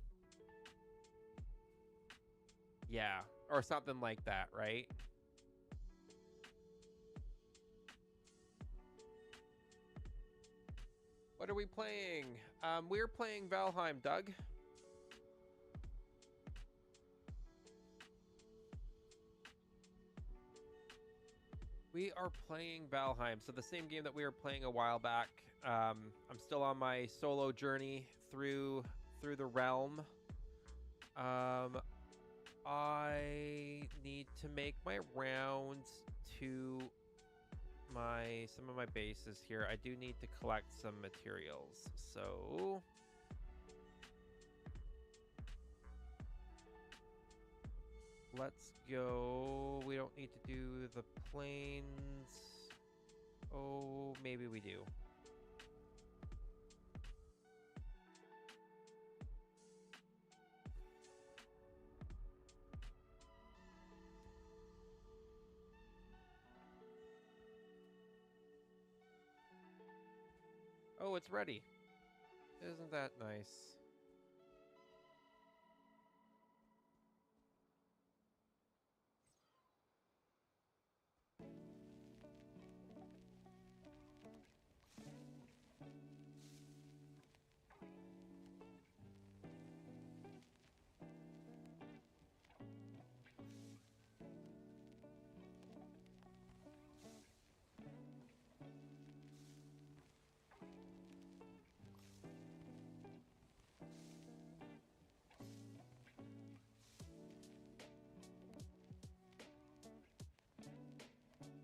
yeah, or something like that, right? What are we playing? We're playing Valheim, Doug. We are playing Valheim, so the same game that we were playing a while back. I'm still on my solo journey through the realm. I need to make my rounds to some of my bases here. I do need to collect some materials, so let's go. We don't need to do the plains. Oh, maybe we do. Oh, it's ready. Isn't that nice?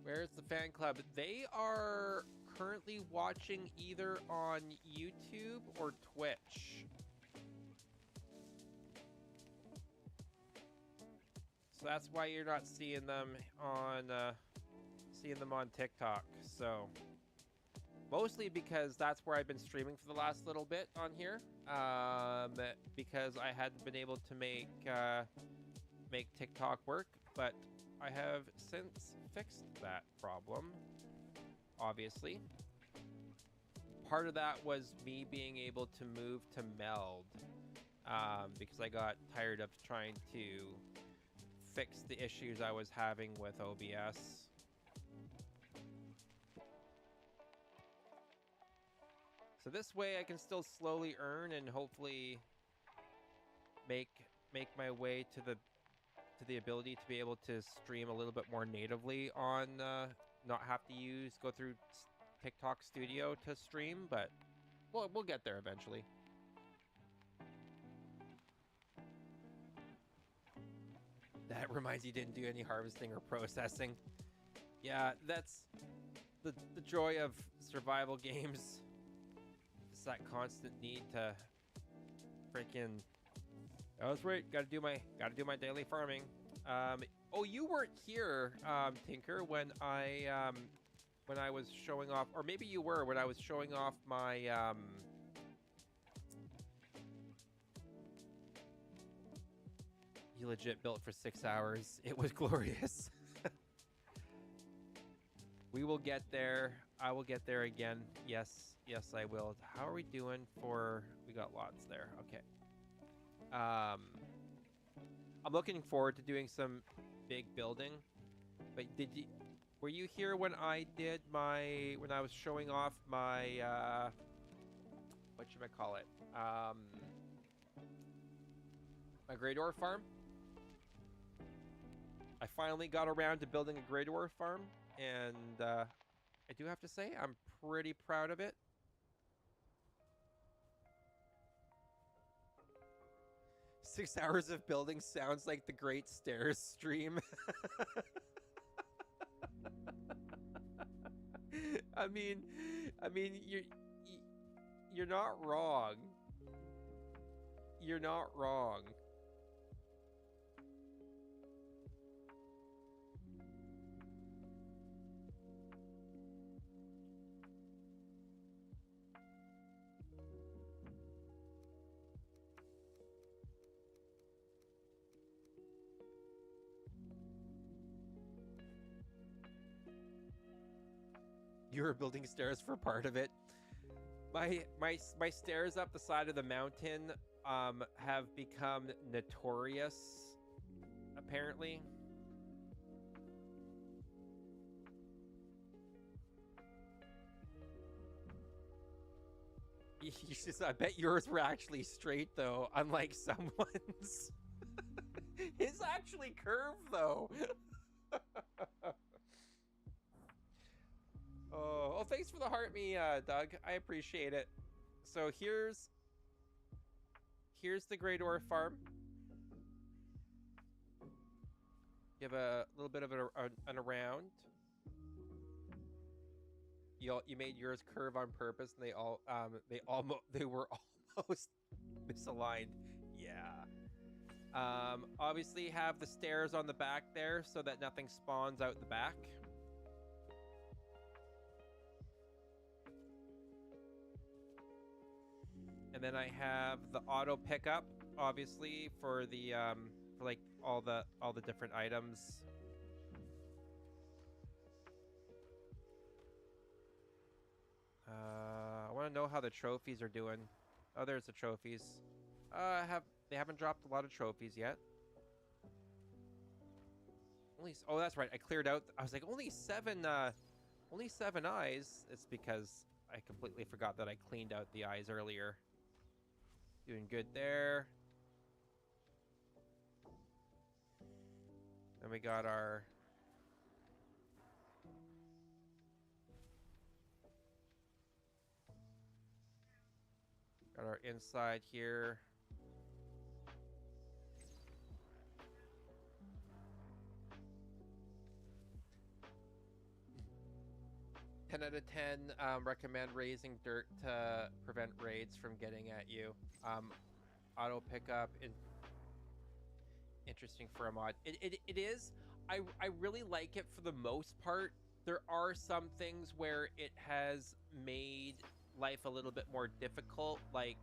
Where's the fan club? They are currently watching either on YouTube or Twitch. So that's why you're not seeing them on TikTok. So mostly because that's where I've been streaming for the last little bit on here. Because I hadn't been able to make TikTok work, but I have since fixed that problem, obviously. Part of that was me being able to move to Meld, because I got tired of trying to fix the issues I was having with OBS. So this way I can still slowly earn and hopefully make my way to the to the ability to be able to stream a little bit more natively on, not have to go through TikTok Studio to stream, but we'll get there eventually. That reminds you didn't do any harvesting or processing. Yeah, that's the joy of survival games. It's that constant need to freaking. Oh, that's right. Gotta do my daily farming. Oh, you weren't here, Tinker, when I was showing off, or maybe you were when I was showing off my You legit built for 6 hours. It was glorious. We will get there. I will get there again. Yes, I will. How are we doing for... We got lots there. Okay. I'm looking forward to doing some big building. But were you here when I did when I was showing off my, whatchamacallit? My Great Ore farm? I finally got around to building a Great Ore farm, and I do have to say, I'm pretty proud of it. Six hours of building sounds like the Great Stairs stream. I mean, you're not wrong. You're not wrong. You were building stairs for part of it. My stairs up the side of the mountain have become notorious, apparently. I bet yours were actually straight though, unlike someone's. His actually curved though. Oh, thanks for the heart me, Doug. I appreciate it. So here's the Great Ore farm. You have a little bit of an around. You made yours curve on purpose, and they were almost misaligned. Yeah. Obviously have the stairs on the back there so that nothing spawns out the back. And then I have the auto pickup, obviously, for the for like all the different items. I want to know how the trophies are doing. Oh, there's the trophies. They haven't dropped a lot of trophies yet. Oh, that's right. I cleared out. I was like, only seven eyes. It's because I completely forgot that I cleaned out the eyes earlier. Doing good there. Then we got our inside here. 10 out of 10, recommend raising dirt to prevent raids from getting at you. Auto pickup, interesting for a mod. It is. I really like it for the most part. There are some things where it has made life a little bit more difficult, like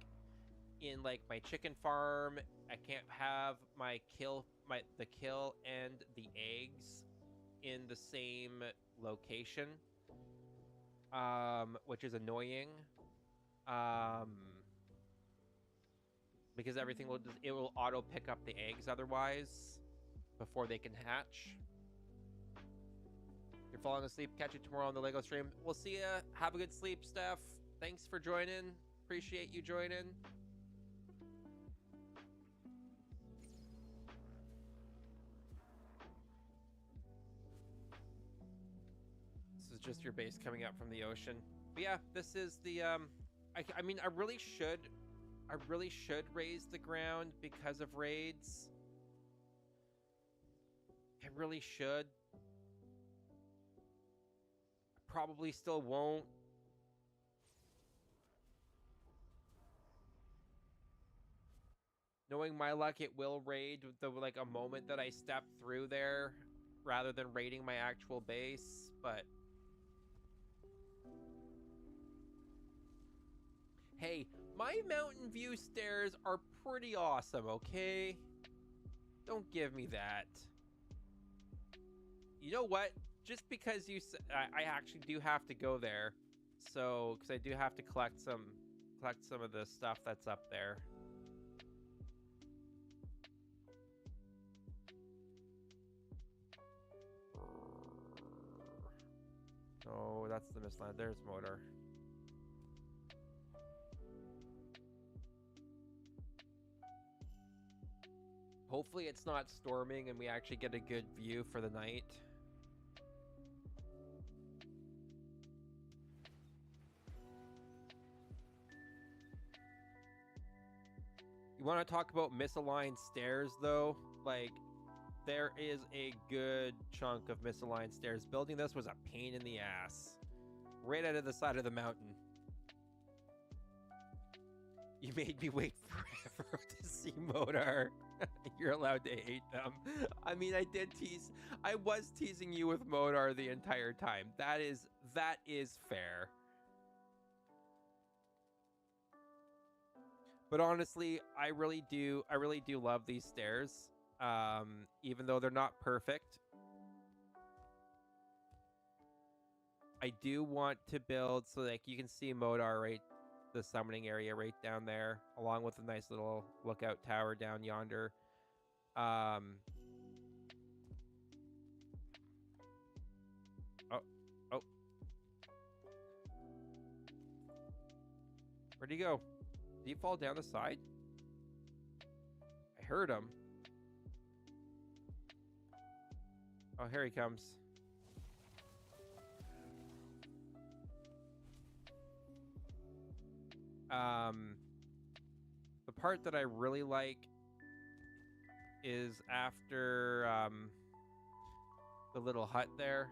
in like my chicken farm, I can't have the kill and the eggs in the same location. Which is annoying. Because everything will auto pick up the eggs otherwise before they can hatch. You're falling asleep. Catch you tomorrow on the Lego stream. We'll see ya. Have a good sleep, Steph. Thanks for joining. Appreciate you joining. just your base coming up from the ocean. But yeah, this is the I mean, I really should raise the ground because of raids. I really should. Probably still won't. Knowing my luck, it will raid with the like a moment that I step through there rather than raiding my actual base, but hey, my mountain view stairs are pretty awesome, okay? Don't give me that. You know what? Just because I actually do have to go there, so because I do have to collect some of the stuff that's up there. Oh, that's the Mistlands. There's Motor. Hopefully it's not storming and we actually get a good view for the night. You want to talk about misaligned stairs, though? Like, there is a good chunk of misaligned stairs. Building this was a pain in the ass. Right out of the side of the mountain. You made me wait forever to see Modar. You're allowed to hate them. I mean, I was teasing you with Modar the entire time. That is fair. But honestly, I really do love these stairs. Even though they're not perfect. I do want to build so like you can see Modar right, the summoning area right down there, along with a nice little lookout tower down yonder. Oh. Where'd he go? Did he fall down the side? I heard him. Oh, here he comes. The part that I really like is after the little hut there.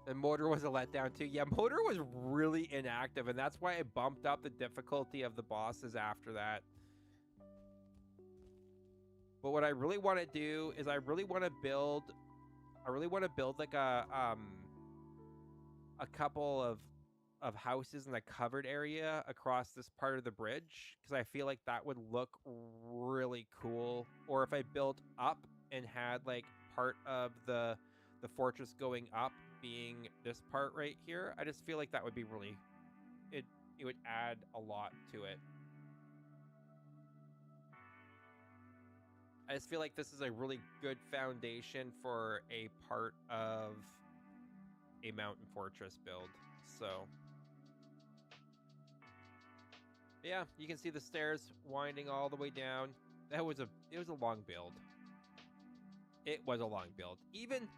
And Motor was a letdown too. Yeah, Motor was really inactive, and that's why I bumped up the difficulty of the bosses after that. But what I really want to do is I really want to build like a couple of houses in a covered area across this part of the bridge, because I feel like that would look really cool. Or if I built up and had like part of the fortress going up being this part right here, I just feel like that would be really, it would add a lot to it. I just feel like this is a really good foundation for a part of a mountain fortress build. So yeah, you can see the stairs winding all the way down. It was a long build. It was a long build. Even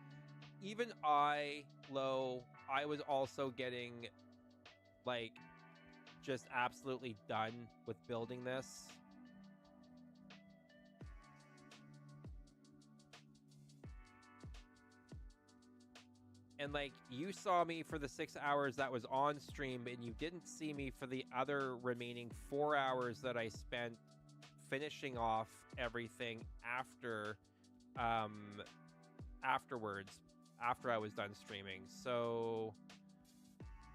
I was also getting like just absolutely done with building this. And like, you saw me for the 6 hours that was on stream, and you didn't see me for the other remaining 4 hours that I spent finishing off everything after afterwards, after I was done streaming. So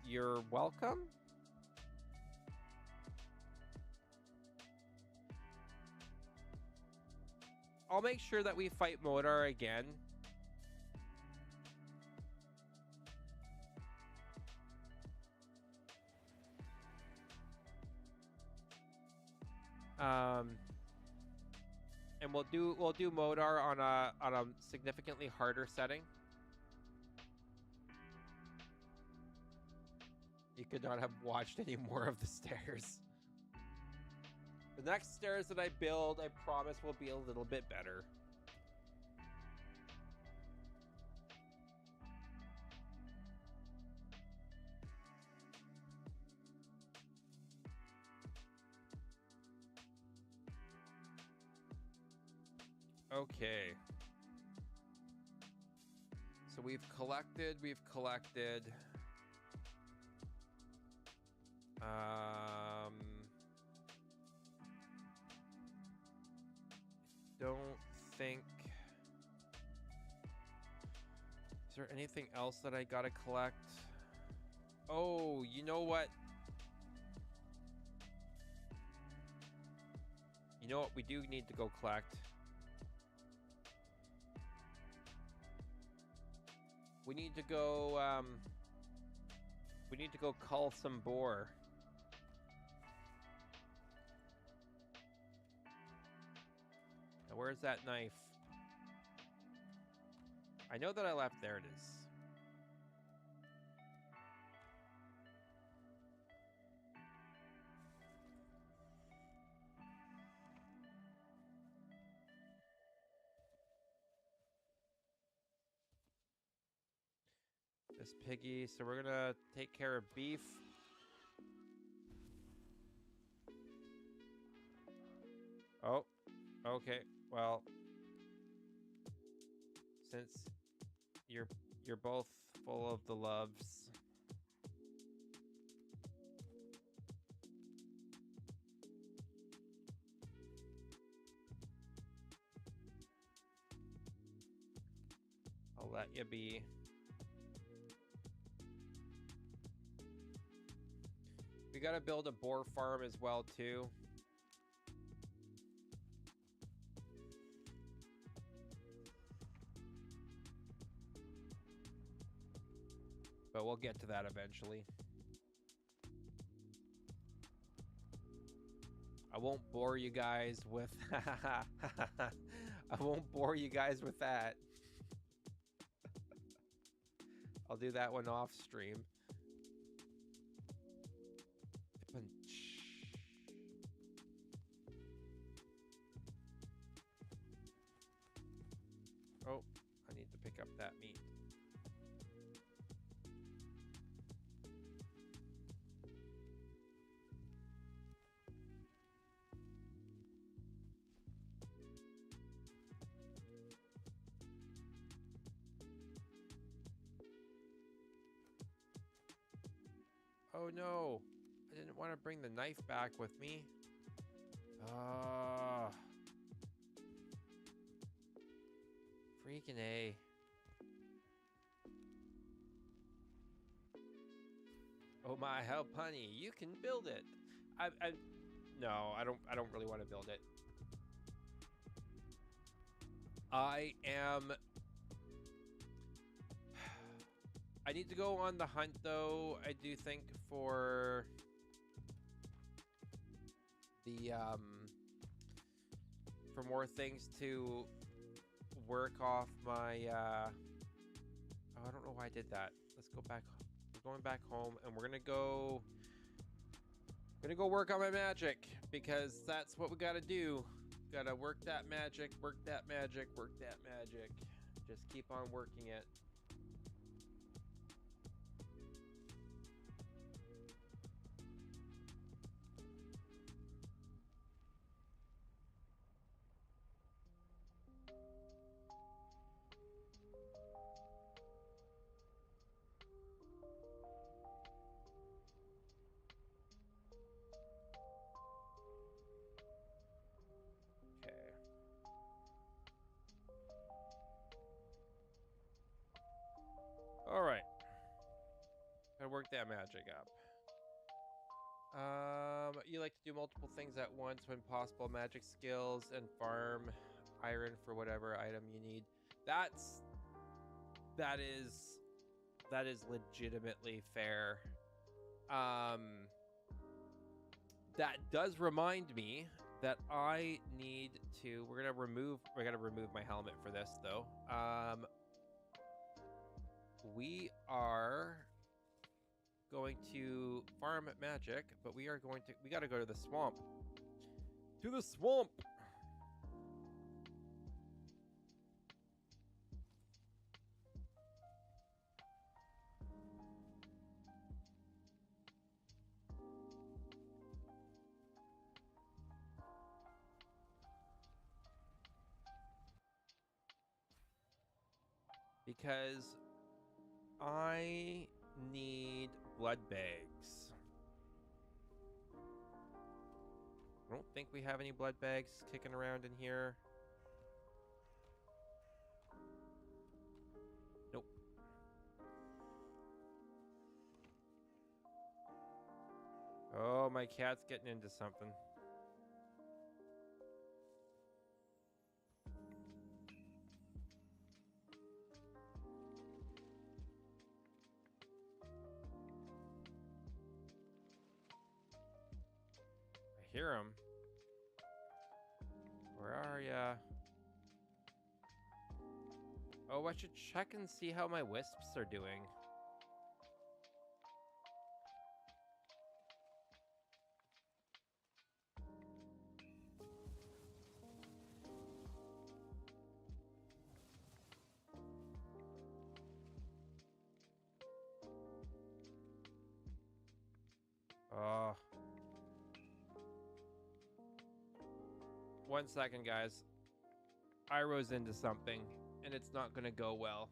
you're welcome. I'll make sure that we fight Modar again. And we'll do Modar on a significantly harder setting. You could not have watched any more of the stairs. The next stairs that I build, I promise, will be a little bit better. Okay. So we've collected. Don't think. Is there anything else that I gotta collect? Oh, you know what? You know what we do need to go collect? We need to go, we need to go cull some boar. Now, where's that knife? I know that I left. There it is. This piggy. So we're gonna take care of beef. Oh, okay. Well, since you're both full of the loves. I'll let you be. We gotta build a boar farm as well too. But we'll get to that eventually. I won't bore you guys with I won't bore you guys with that. I'll do that one off stream. Oh, I need to pick up that meat. Oh no, I didn't want to bring the knife back with me. Freaking A. Oh my, how punny. You can build it. No, I don't really want to build it. I need to go on the hunt though. I do think for the for more things to work off my oh, I don't know why I did that. Let's go back. We're going back home and we're gonna go work on my magic because that's what we gotta do. Gotta work that magic, work that magic, work that magic. Just keep on working it. All right. Gotta work that magic up. You like to do multiple things at once when possible. Magic skills and farm iron for whatever item you need. That is legitimately fair. That does remind me that I need to. We're gonna remove my helmet for this though. We are going to farm magic, but we gotta go to the swamp. To the swamp! because I need blood bags. I don't think we have any blood bags kicking around in here. Nope. Oh, my cat's getting into something. I hear him. Where are ya? Oh, I should check and see how my wisps are doing. Oh. 1 second, guys. I rose into something, and it's not gonna go well.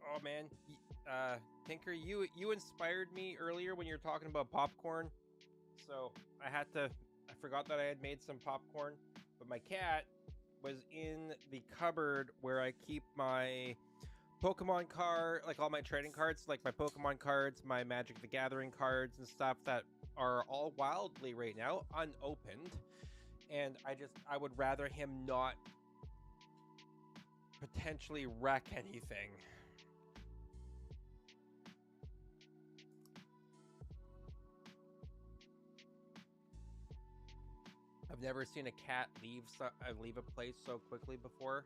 Oh man, Tinker, you inspired me earlier when you were talking about popcorn. So I had to. I forgot that I had made some popcorn, but my cat was in the cupboard where I keep my Pokemon card, like all my trading cards, like my Pokemon cards, my Magic the Gathering cards and stuff that are all wildly right now unopened. And I would rather him not potentially wreck anything. I've never seen a cat leave a place so quickly before.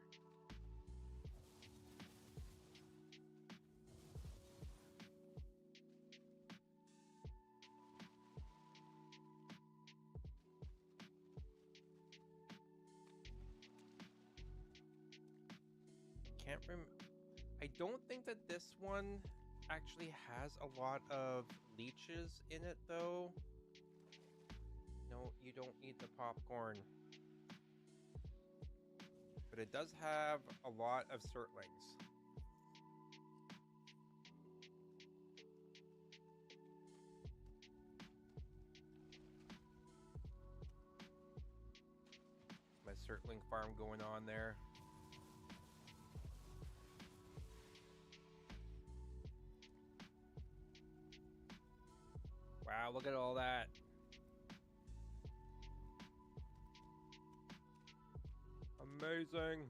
Can't remember. I don't think that this one actually has a lot of leeches in it, though. No, you don't eat the popcorn. But it does have a lot of Certlings. My Certling farm going on there. Wow, look at all that. Amazing.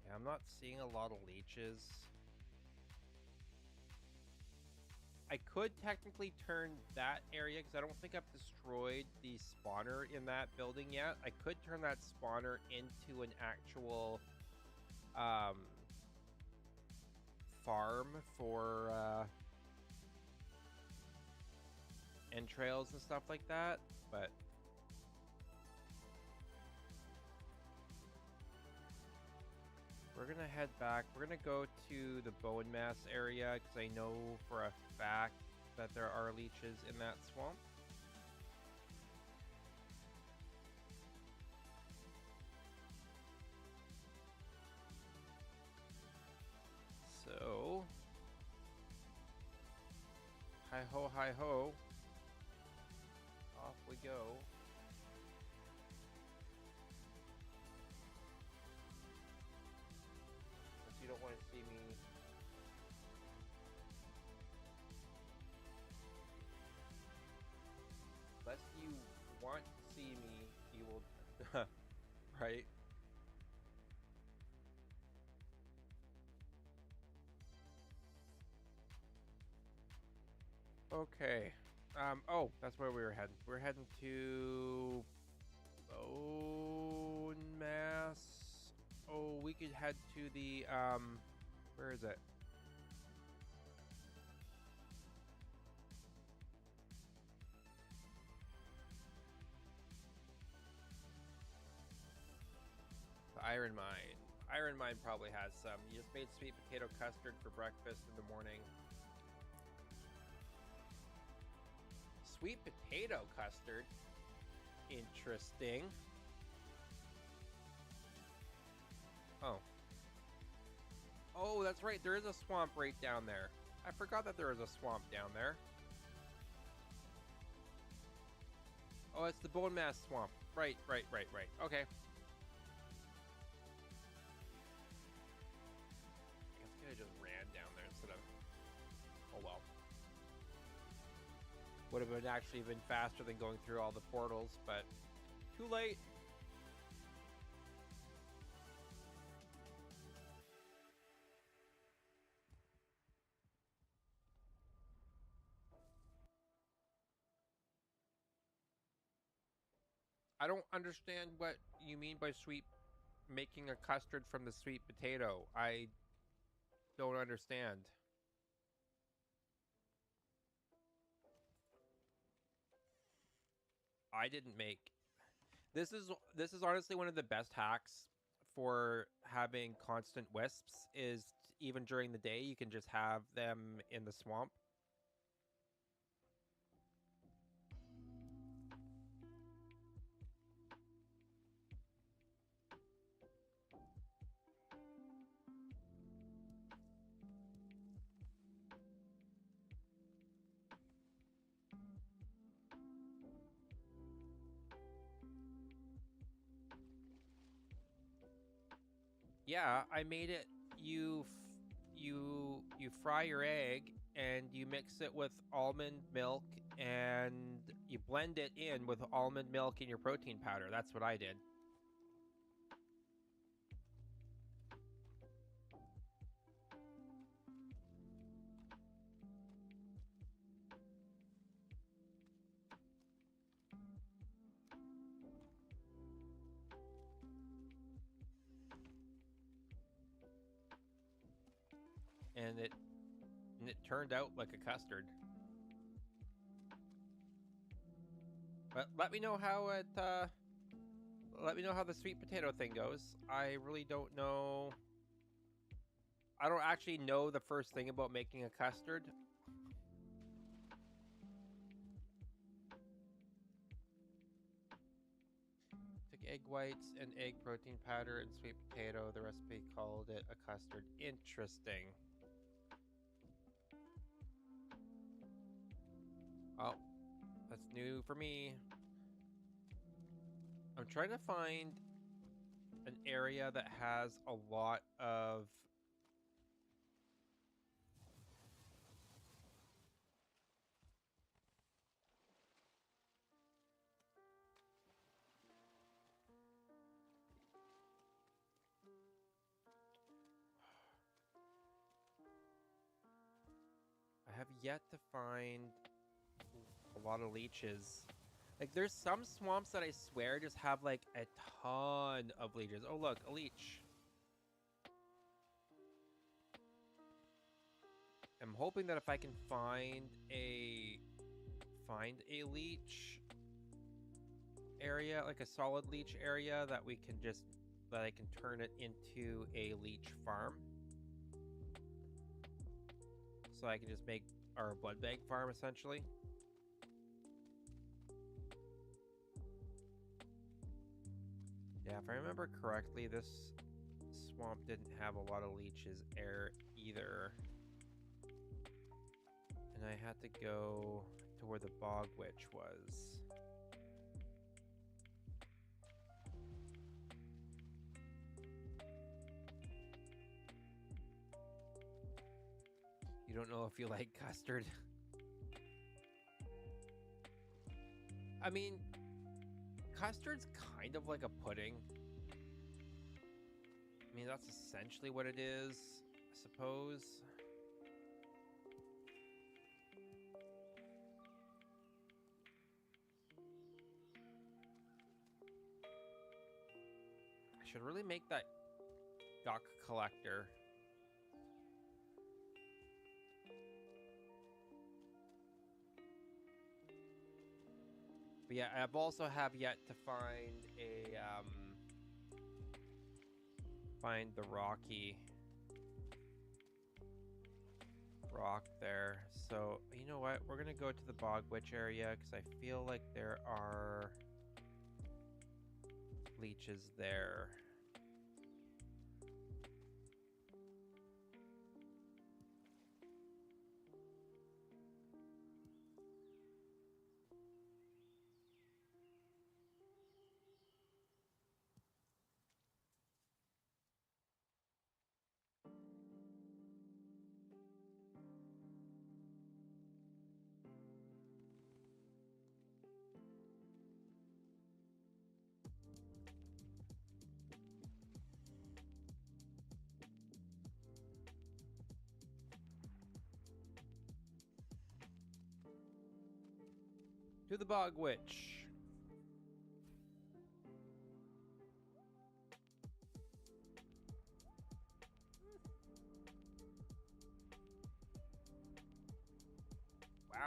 Yeah, I'm not seeing a lot of leeches. I could technically turn that area, because I don't think I've destroyed the spawner in that building yet. I could turn that spawner into an actual farm for entrails and stuff like that, but we're gonna head back. We're gonna go to the bone mass area, because I know for a fact that there are leeches in that swamp. So, hi ho, hi ho. Off we go. Unless you don't want to see me. Unless you want to see me, you will. Right? Okay. Oh, that's where we were heading. We're heading to Bone Mass. Oh, we could head to the where is it? The Iron Mine. Iron Mine probably has some. You just made sweet potato custard for breakfast in the morning. Sweet potato custard? Interesting. Oh. Oh, that's right. There is a swamp right down there. I forgot that there is a swamp down there. Oh, it's the Bone Mass Swamp. Right. Okay. I guess I could have just ran down there instead of... Oh, well. Would have been actually been faster than going through all the portals, but too late. I don't understand what you mean by making a custard from the sweet potato. I don't understand. I didn't make. This is honestly one of the best hacks for having constant wisps is even during the day you can just have them in the swamp. Yeah, I made it. You fry your egg and you mix it with almond milk and you blend it in with almond milk and your protein powder. That's what I did. And it turned out like a custard. But let me know how the sweet potato thing goes. I really don't know. I don't actually know the first thing about making a custard. Took egg whites and egg protein powder and sweet potato. The recipe called it a custard. Interesting. Oh, that's new for me. I'm trying to find an area that has a lot of. I have yet to find a lot of leeches. Like, there's some swamps that I swear just have like a ton of leeches. Oh, look, a leech. I'm hoping that if I can find a leech area, like a solid leech area, that I can turn it into a leech farm. So I can just make our blood bag farm essentially. Yeah, if I remember correctly, this swamp didn't have a lot of leeches either. And I had to go to where the bog witch was. You don't know if you like custard? I mean, custard's kind of like a pudding. I mean, that's essentially what it is, I suppose. I should really make that duck collector. But yeah, I've also have yet to find the rocky rock there. So you know what? We're gonna go to the bog witch area because I feel like there are leeches there. To the bog witch.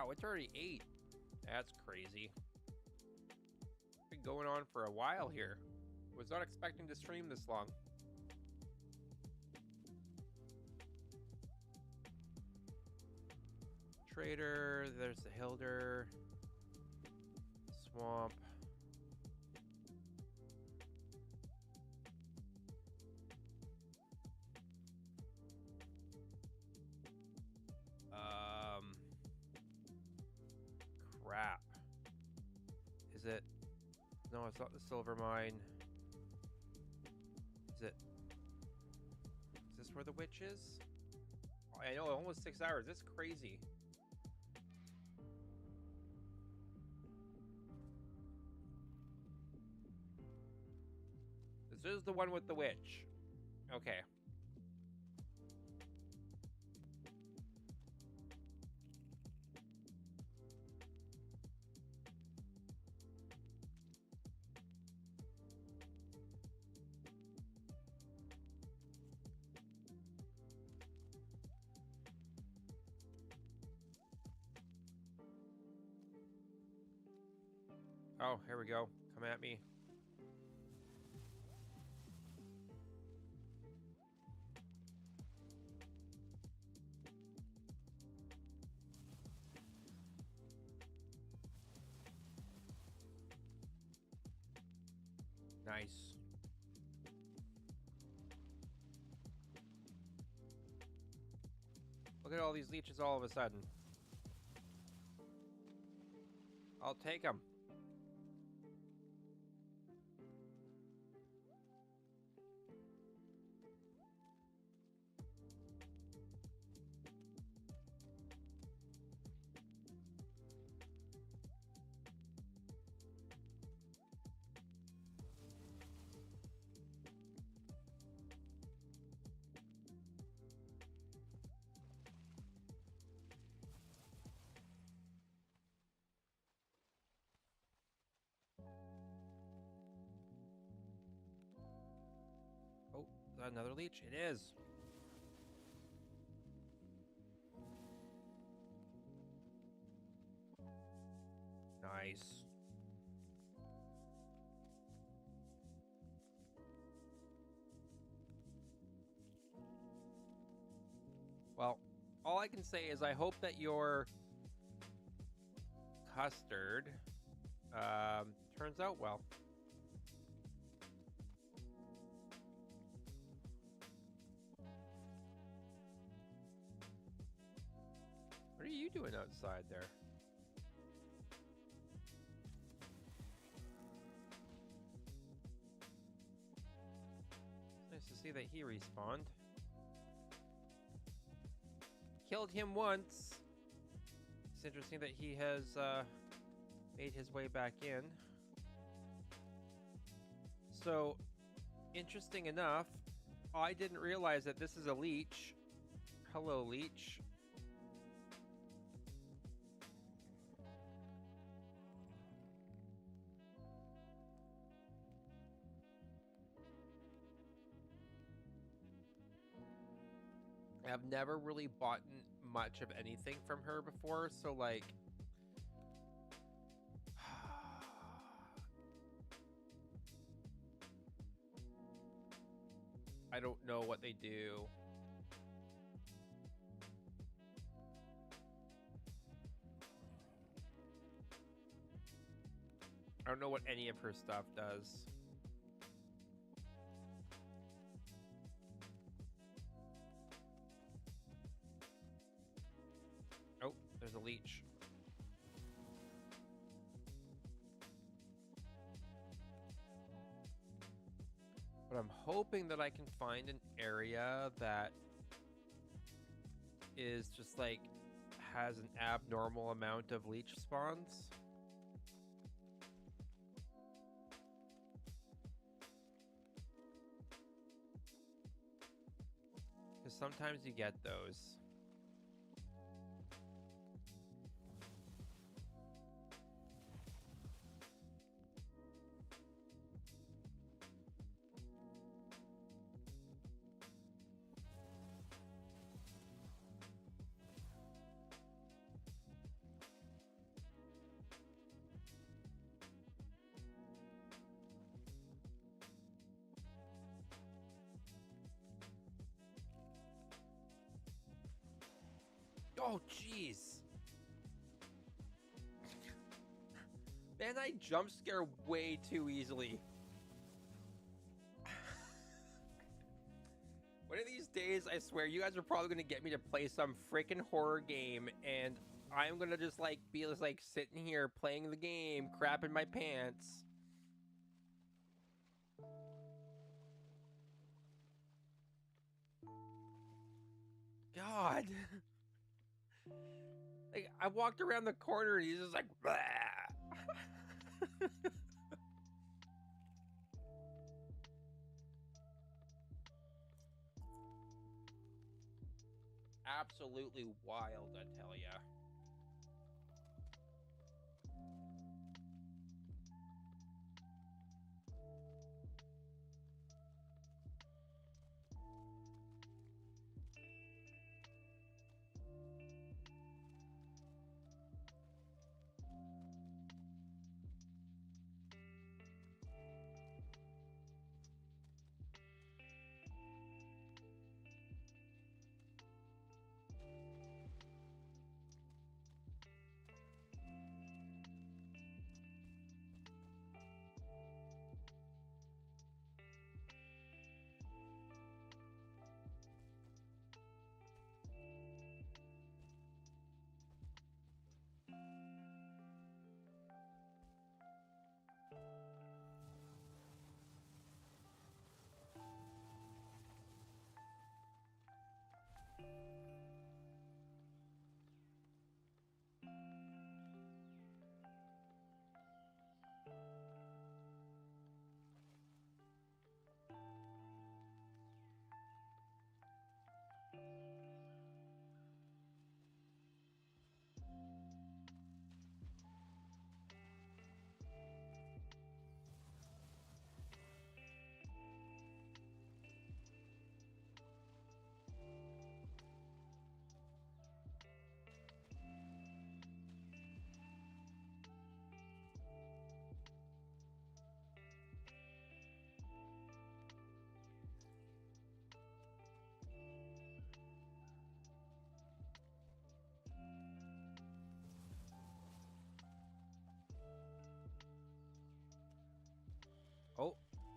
Wow, it's already 8. That's crazy. Been going on for a while here. Was not expecting to stream this long. Trader, there's the Hilder. Swamp. Crap. Is it? No, it's not the silver mine. Is it? Is this where the witch is? I know, almost 6 hours. That's crazy. This is the one with the witch. Okay. Oh, here we go. Come at me. Nice. Look at all these leeches all of a sudden. I'll take them. Oh, is that another leech? It is. Nice. Well, all I can say is I hope that your custard turns out well. What are you doing outside there? Nice to see that he respawned. Killed him once. It's interesting that he has made his way back in. So, interesting enough, I didn't realize that this is a leech. Hello, leech. I've never really bought much of anything from her before, so like I don't know what they do. I don't know what any of her stuff does. Oh, there's a leech. But I'm hoping that I can find an area that is just like has an abnormal amount of leech spawns. Because sometimes you get those. Oh, jeez. Man, I jump scare way too easily. One of these days, I swear, you guys are probably gonna get me to play some freaking horror game, and I'm gonna just like be just like sitting here playing the game, crapping my pants. God. Like, I walked around the corner and he's just like, blah. Absolutely wild, I tell ya.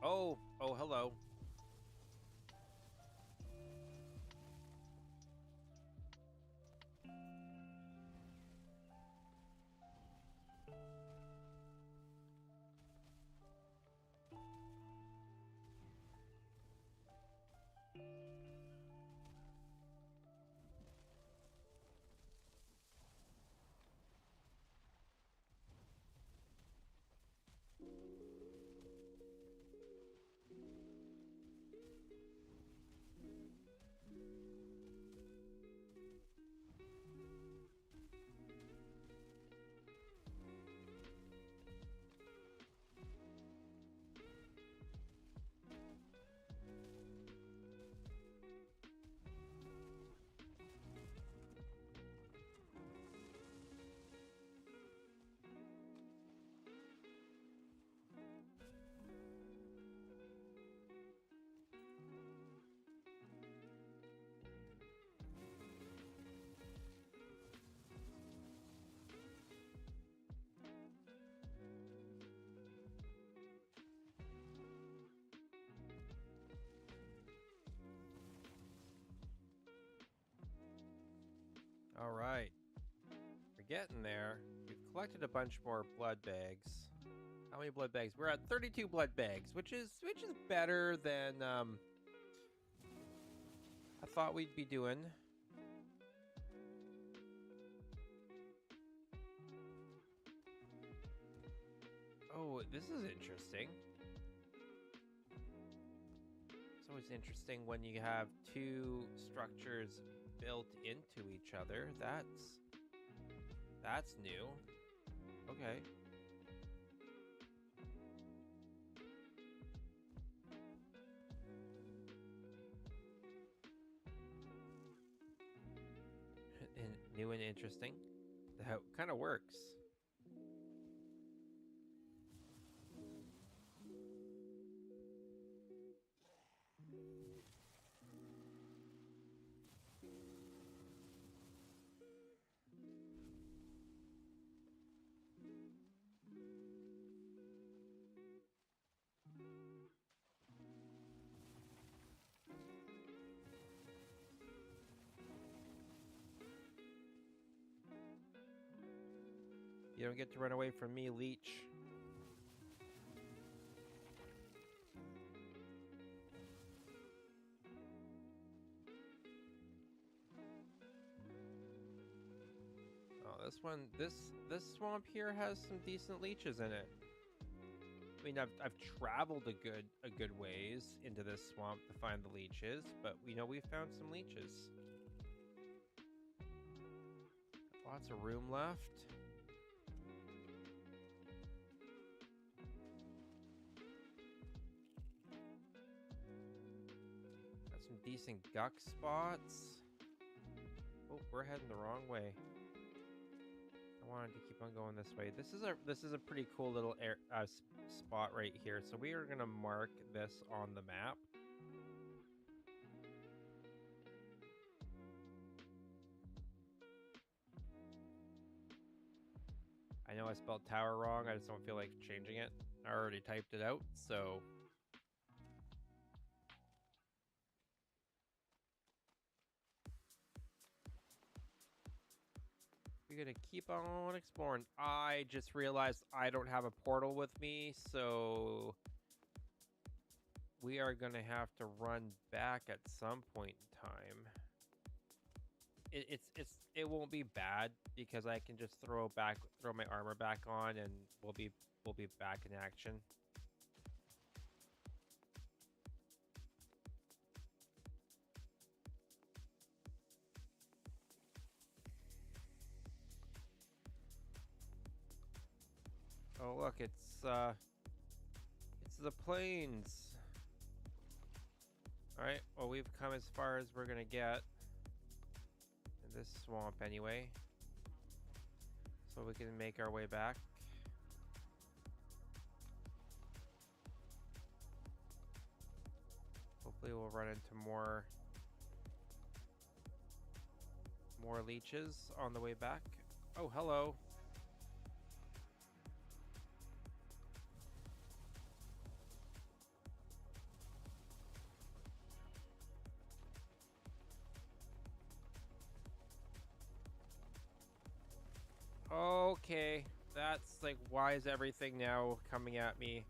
Oh, oh, hello. All right. We're getting there. We've collected a bunch more blood bags. How many blood bags? We're at 32 blood bags, which is better than I thought we'd be doing. Oh, this is interesting. It's always interesting when you have two structures built into each other. That's new. Okay. And new and interesting. That kind of works. You don't get to run away from me, leech. Oh, this swamp here has some decent leeches in it. I mean, I've traveled a good ways into this swamp to find the leeches, but we know we found some leeches. Lots of room left. Got some decent guck spots. Oh, we're heading the wrong way. I wanted to keep on going this way. This is a pretty cool little spot right here. So we are gonna mark this on the map. I know I spelled tower wrong. I just don't feel like changing it. I already typed it out, so we're gonna keep on exploring. I just realized I don't have a portal with me, so we are gonna have to run back at some point in time. It won't be bad because I can just throw my armor back on, and we'll be back in action. Oh look, it's the plains. All right, well we've come as far as we're gonna get in this swamp anyway, so we can make our way back. Hopefully we'll run into more leeches on the way back. Oh, hello. Okay, that's like, why is everything now coming at me?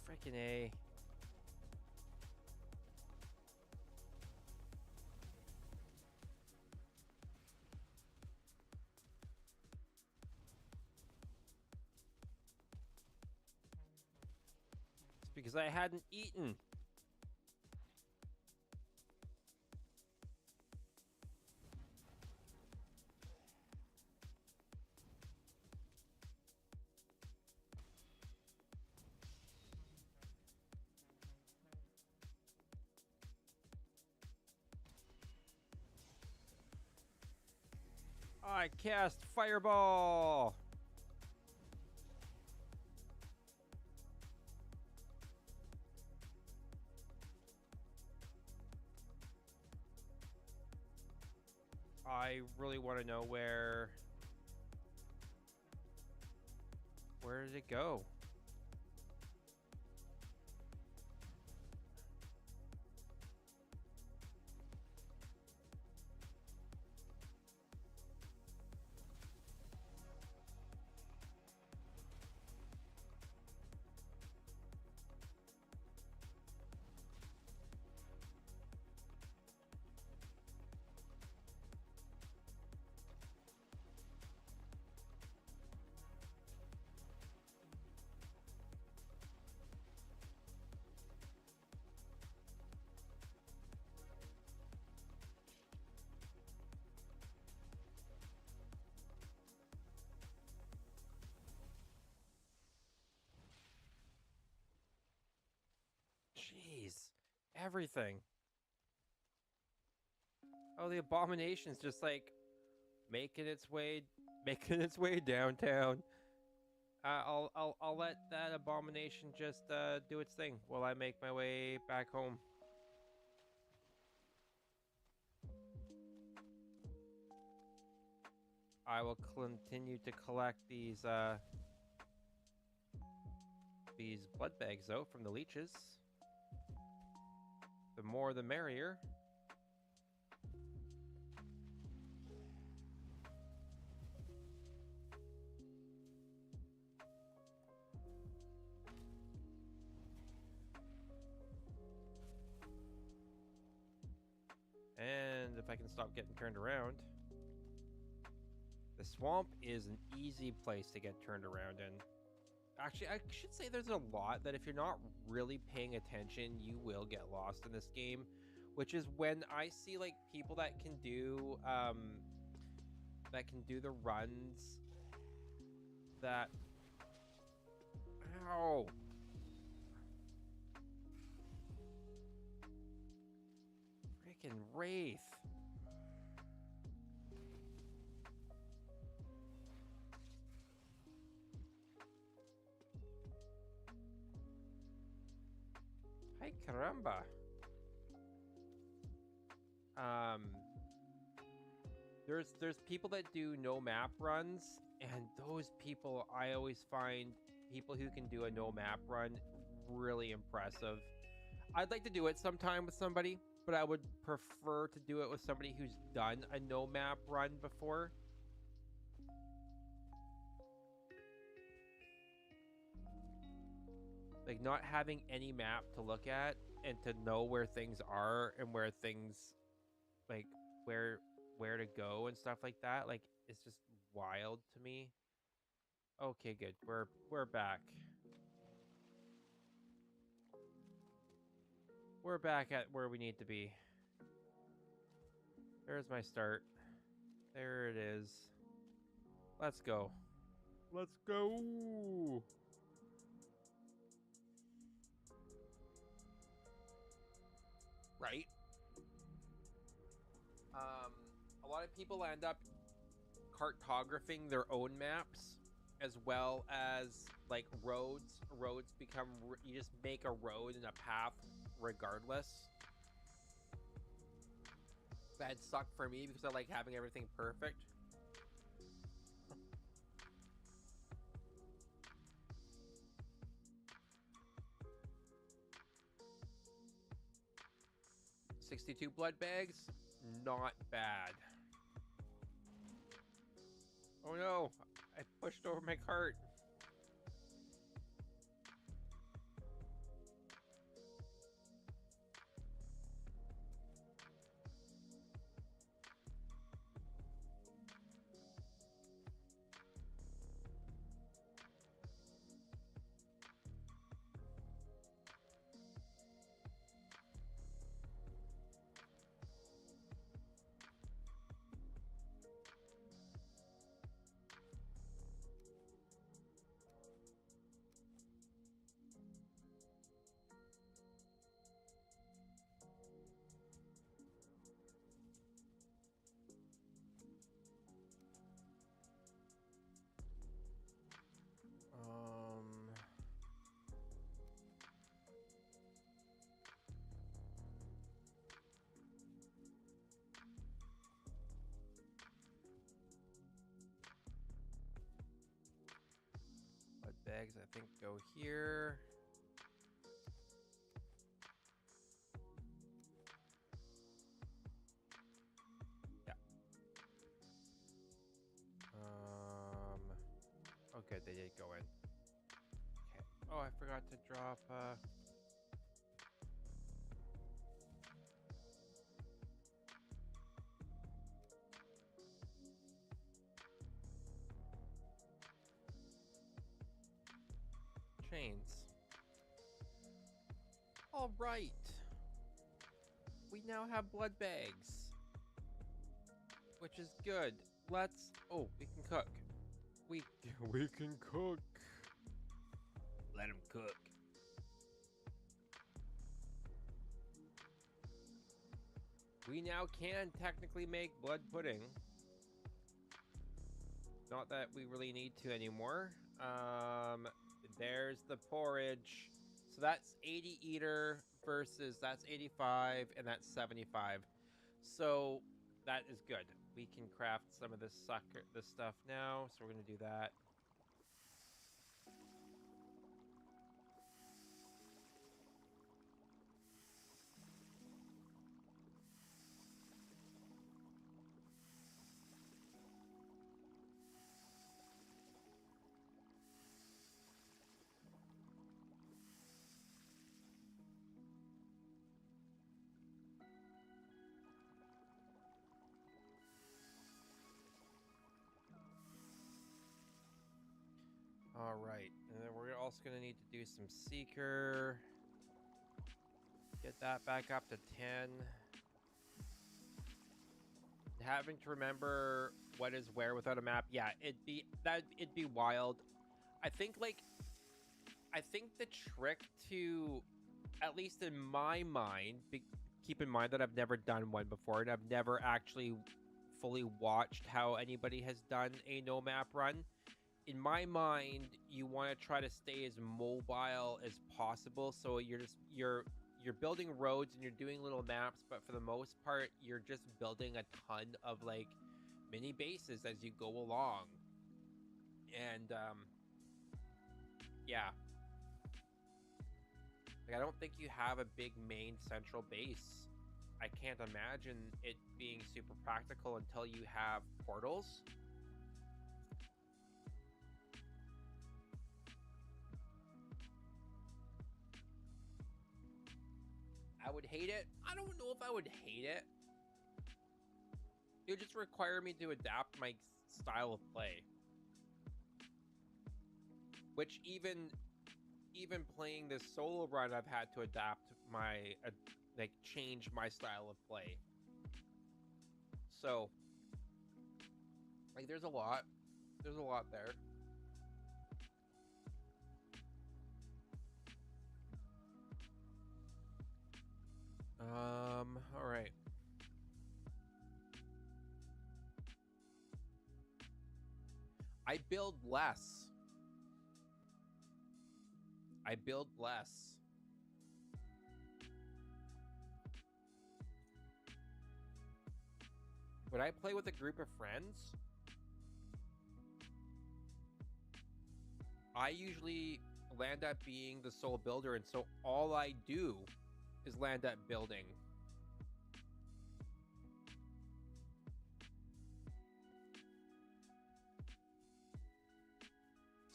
Freaking A. It's because I hadn't eaten. I cast fireball. I really want to know where did it go? Jeez, everything. Oh, the abomination's just like making its way downtown. I'll let that abomination just do its thing while I make my way back home. I will continue to collect these blood bags though from the leeches. The more the merrier. if I can stop getting turned around. The swamp is an easy place to get turned around in. Actually, I should say there's a lot that if you're not really paying attention, you will get lost in this game, which is when I see like people that can do the runs that ow. Freaking Wraith. Ay caramba. There's people that do no map runs, and those people, I always find people who can do a no map run really impressive. I'd like to do it sometime with somebody, but I would prefer to do it with somebody who's done a no map run before. Like not having any map to look at and to know where things are and where things like where to go and stuff like that. Like it's just wild to me. Okay, good. We're back. We're back at where we need to be. There's my start. There it is. Let's go. Let's go. Right. A lot of people end up cartographing their own maps as well as like roads. Roads become you just make a road and a path regardless. That sucked for me because I like having everything perfect. $62 blood bags, not bad. Oh no, I pushed over my cart. Blood bags, I think, go here. Yeah. Oh, good, they did go in. Okay. Oh, I forgot to drop. Chains. All right. We now have blood bags, which is good. Let's. Oh, we can cook. We can cook. Let him cook. We now can technically make blood pudding. Not that we really need to anymore. There's the porridge. So that's 80 eater versus that's 85 and that's 75. So that is good. We can craft some of this stuff now. So we're gonna do that. All right, and then we're also gonna need to do some seeker. Get that back up to 10. Having to remember what is where without a map, yeah, it'd be wild. I think I think the trick to, at least in my mind, keep in mind that I've never done one before and I've never actually fully watched how anybody has done a no map run. In my mind, you want to try to stay as mobile as possible. So you're building roads and you're doing little maps, but for the most part, you're just building a ton of like mini bases as you go along. And yeah, like I don't think you have a big main central base. I can't imagine it being super practical until you have portals. I would hate it. I don't know if I would hate it. It would just require me to adapt my style of play. Which even playing this solo run, I've had to adapt my like change my style of play. So like there's a lot there. All right. I build less. I build less. When I play with a group of friends, I usually land up being the sole builder, and so all I do is land up building.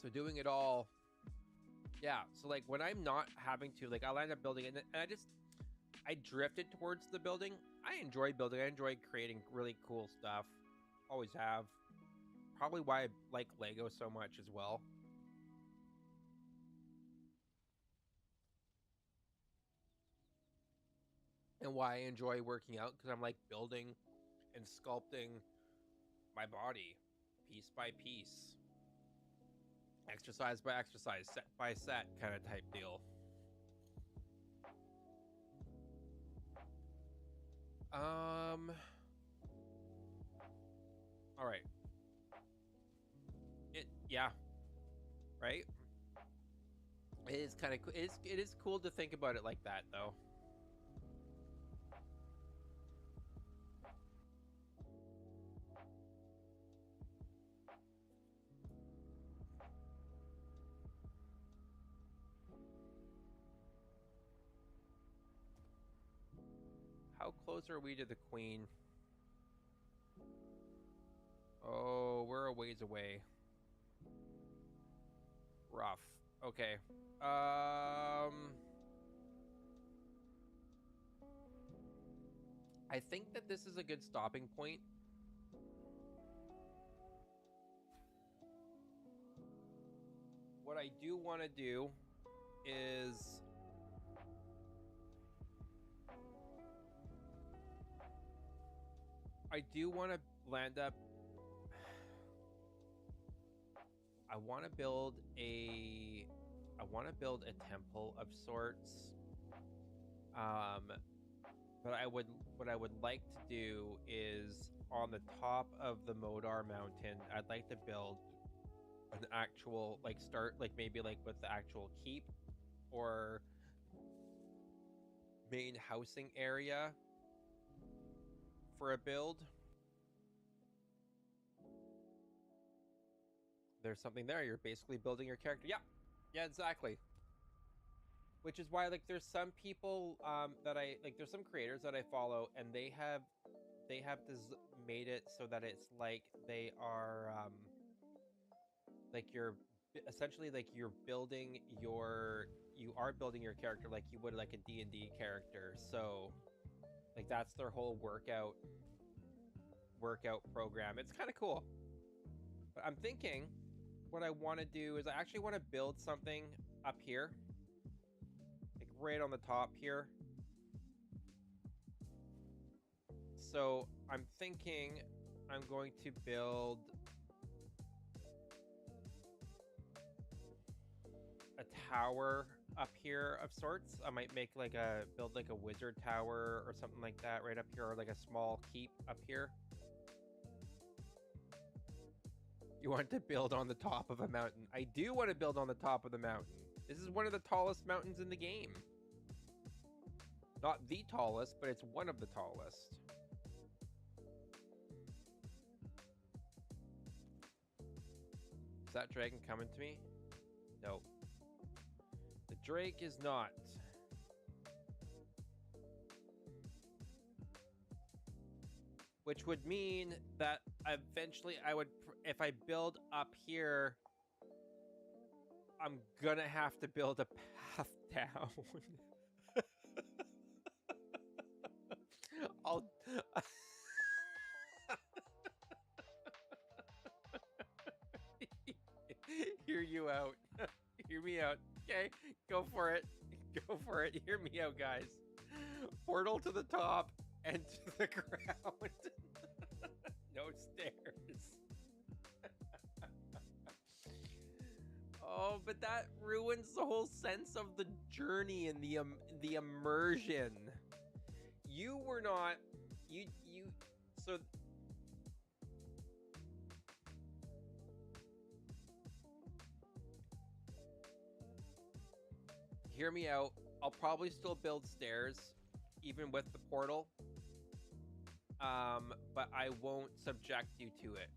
So doing it all, yeah. So like when I'm not having to, like I'll end up building it, and I drifted towards the building. I enjoy building. I enjoy creating really cool stuff. Always have. Probably why I like Lego so much as well. And why I enjoy working out, because I'm like building and sculpting my body piece by piece, exercise by exercise, set by set kind of type deal. Um, all right. Yeah, right. It is kind of it is cool to think about it like that though. How close are we to the queen? Oh, we're a ways away. Rough. Okay. I think that this is a good stopping point. What I do want to do is I do want to land up. I want to build a. I want to build a temple of sorts. Um, but what I would like to do is on the top of the Modar Mountain, I'd like to build an actual like start like maybe like with the actual keep or main housing area for a build. There's something there. You're basically building your character. Yeah. Yeah, exactly. Which is why like there's some people that I like there's some creators that I follow and they have made it so that it's like they are like you're essentially like you are building your character like you would like a D&D character. So like that's their whole workout program. It's kind of cool. But I'm thinking what I want to do is I actually want to build something up here, like right on the top here. So I'm thinking I'm going to build a tower up here of sorts. I might make like build like a wizard tower or something like that right up here, or like a small keep up here. You want to build on the top of a mountain. I do want to build on the top of the mountain. This is one of the tallest mountains in the game. Not the tallest, but it's one of the tallest. Is that dragon coming to me? No. The drake is not. Which would mean that eventually I would, if I build up here, I'm gonna have to build a path down. I'll hear you out. Hear me out. Okay, go for it. Go for it. Hear me out, guys. Portal to the top and to the ground. No stairs. Oh, but that ruins the whole sense of the journey and the immersion. You were not you so hear me out. I'll probably still build stairs even with the portal. But I won't subject you to it.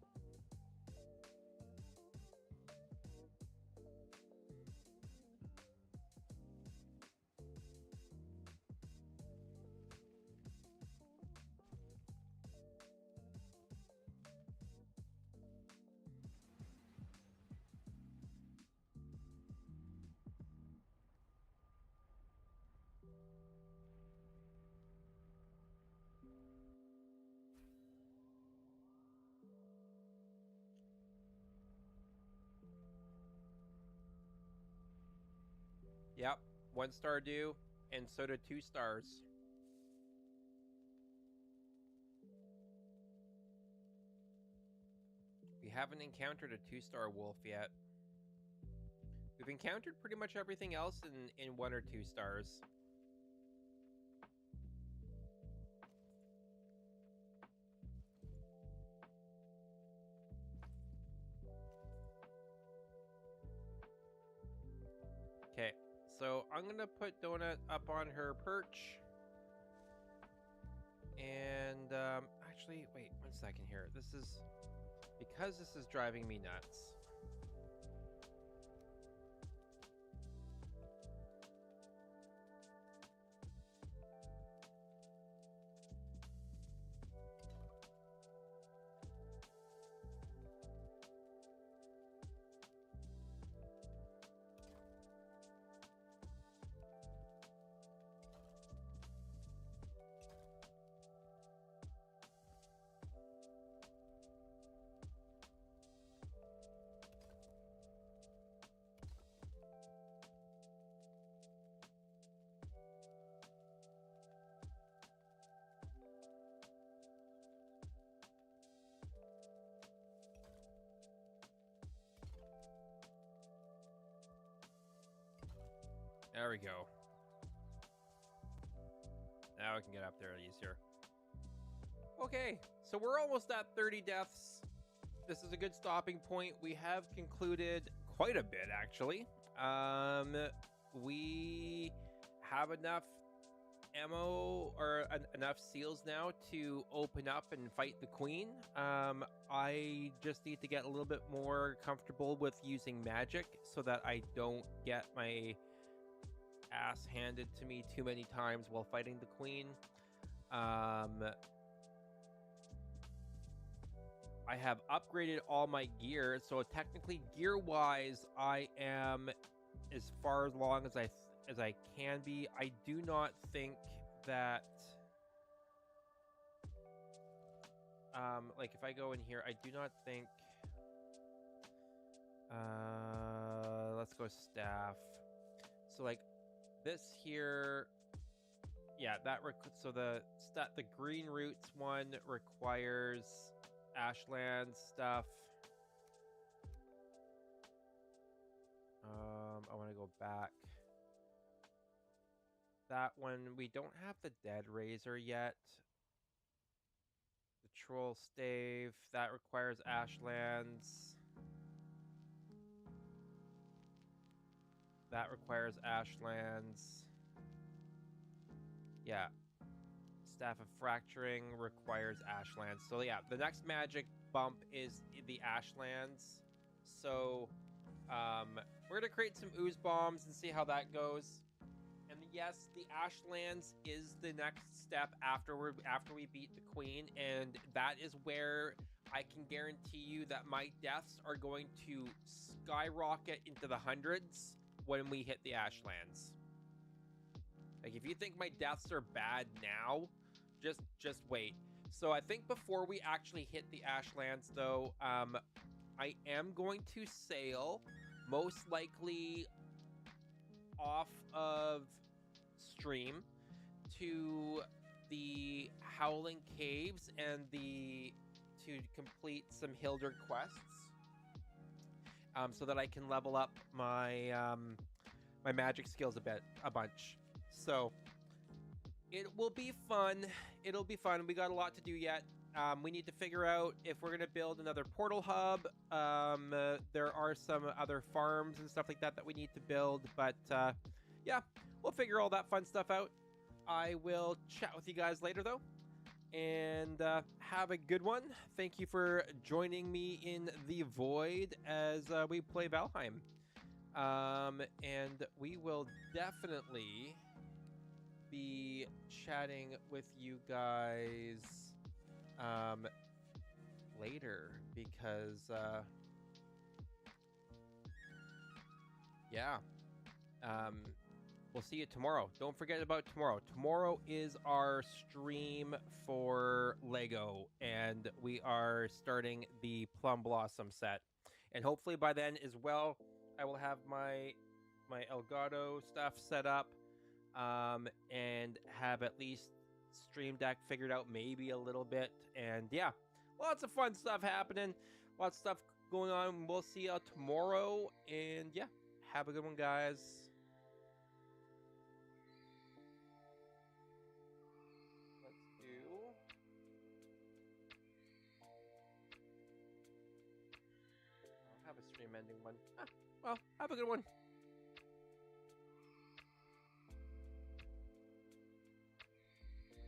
Yep, 1 star do, and so do 2 stars. We haven't encountered a 2-star wolf yet. We've encountered pretty much everything else in 1 or 2 stars. Okay, so I'm gonna put Donut up on her perch. And actually, wait 1 second here. Because this is driving me nuts. There we go. Now we can get up there easier. Okay, so we're almost at 30 deaths. This is a good stopping point. We have concluded quite a bit, actually. We have enough ammo or enough seals now to open up and fight the queen. I just need to get a little bit more comfortable with using magic so that I don't get my ass handed to me too many times while fighting the queen. I have upgraded all my gear, so technically gear wise I am as far along as I can be. I do not think that like if I go in here, I do not think Let's go staff. So like this here, yeah, so the green roots one requires ashland stuff. I want to go back. That one, we don't have the dead razor yet. The troll stave, that requires ashlands. That requires ashlands. Yeah. Staff of Fracturing requires ashlands. So yeah, the next magic bump is the ashlands. So we're gonna create some ooze bombs and see how that goes. And yes, the ashlands is the next step after we beat the queen, and that is where I can guarantee you that my deaths are going to skyrocket into the hundreds when we hit the ashlands. Like, if you think my deaths are bad now, just wait. So I think before we actually hit the ashlands, though, I am going to sail, most likely off of stream, to the Howling Caves and to complete some Hildred quests, so that I can level up my my magic skills a bunch. So it will be fun. It'll be fun. We got a lot to do yet. We need to figure out if we're going to build another portal hub. There are some other farms and stuff like that we need to build. But yeah, we'll figure all that fun stuff out. I will chat with you guys later, though. And have a good one. Thank you for joining me in the Void as we play Valheim. And we will definitely be chatting with you guys later, because yeah, we'll see you tomorrow. Don't forget about tomorrow. Tomorrow is our stream for Lego, and we are starting the Plum Blossom set. And hopefully by then as well, I will have my Elgato stuff set up, and have at least Stream Deck figured out maybe a little bit. And yeah, lots of fun stuff happening. Lots of stuff going on. We'll see you tomorrow. And yeah, have a good one, guys. Let's do... I'll have a stream ending one. Well, have a good one.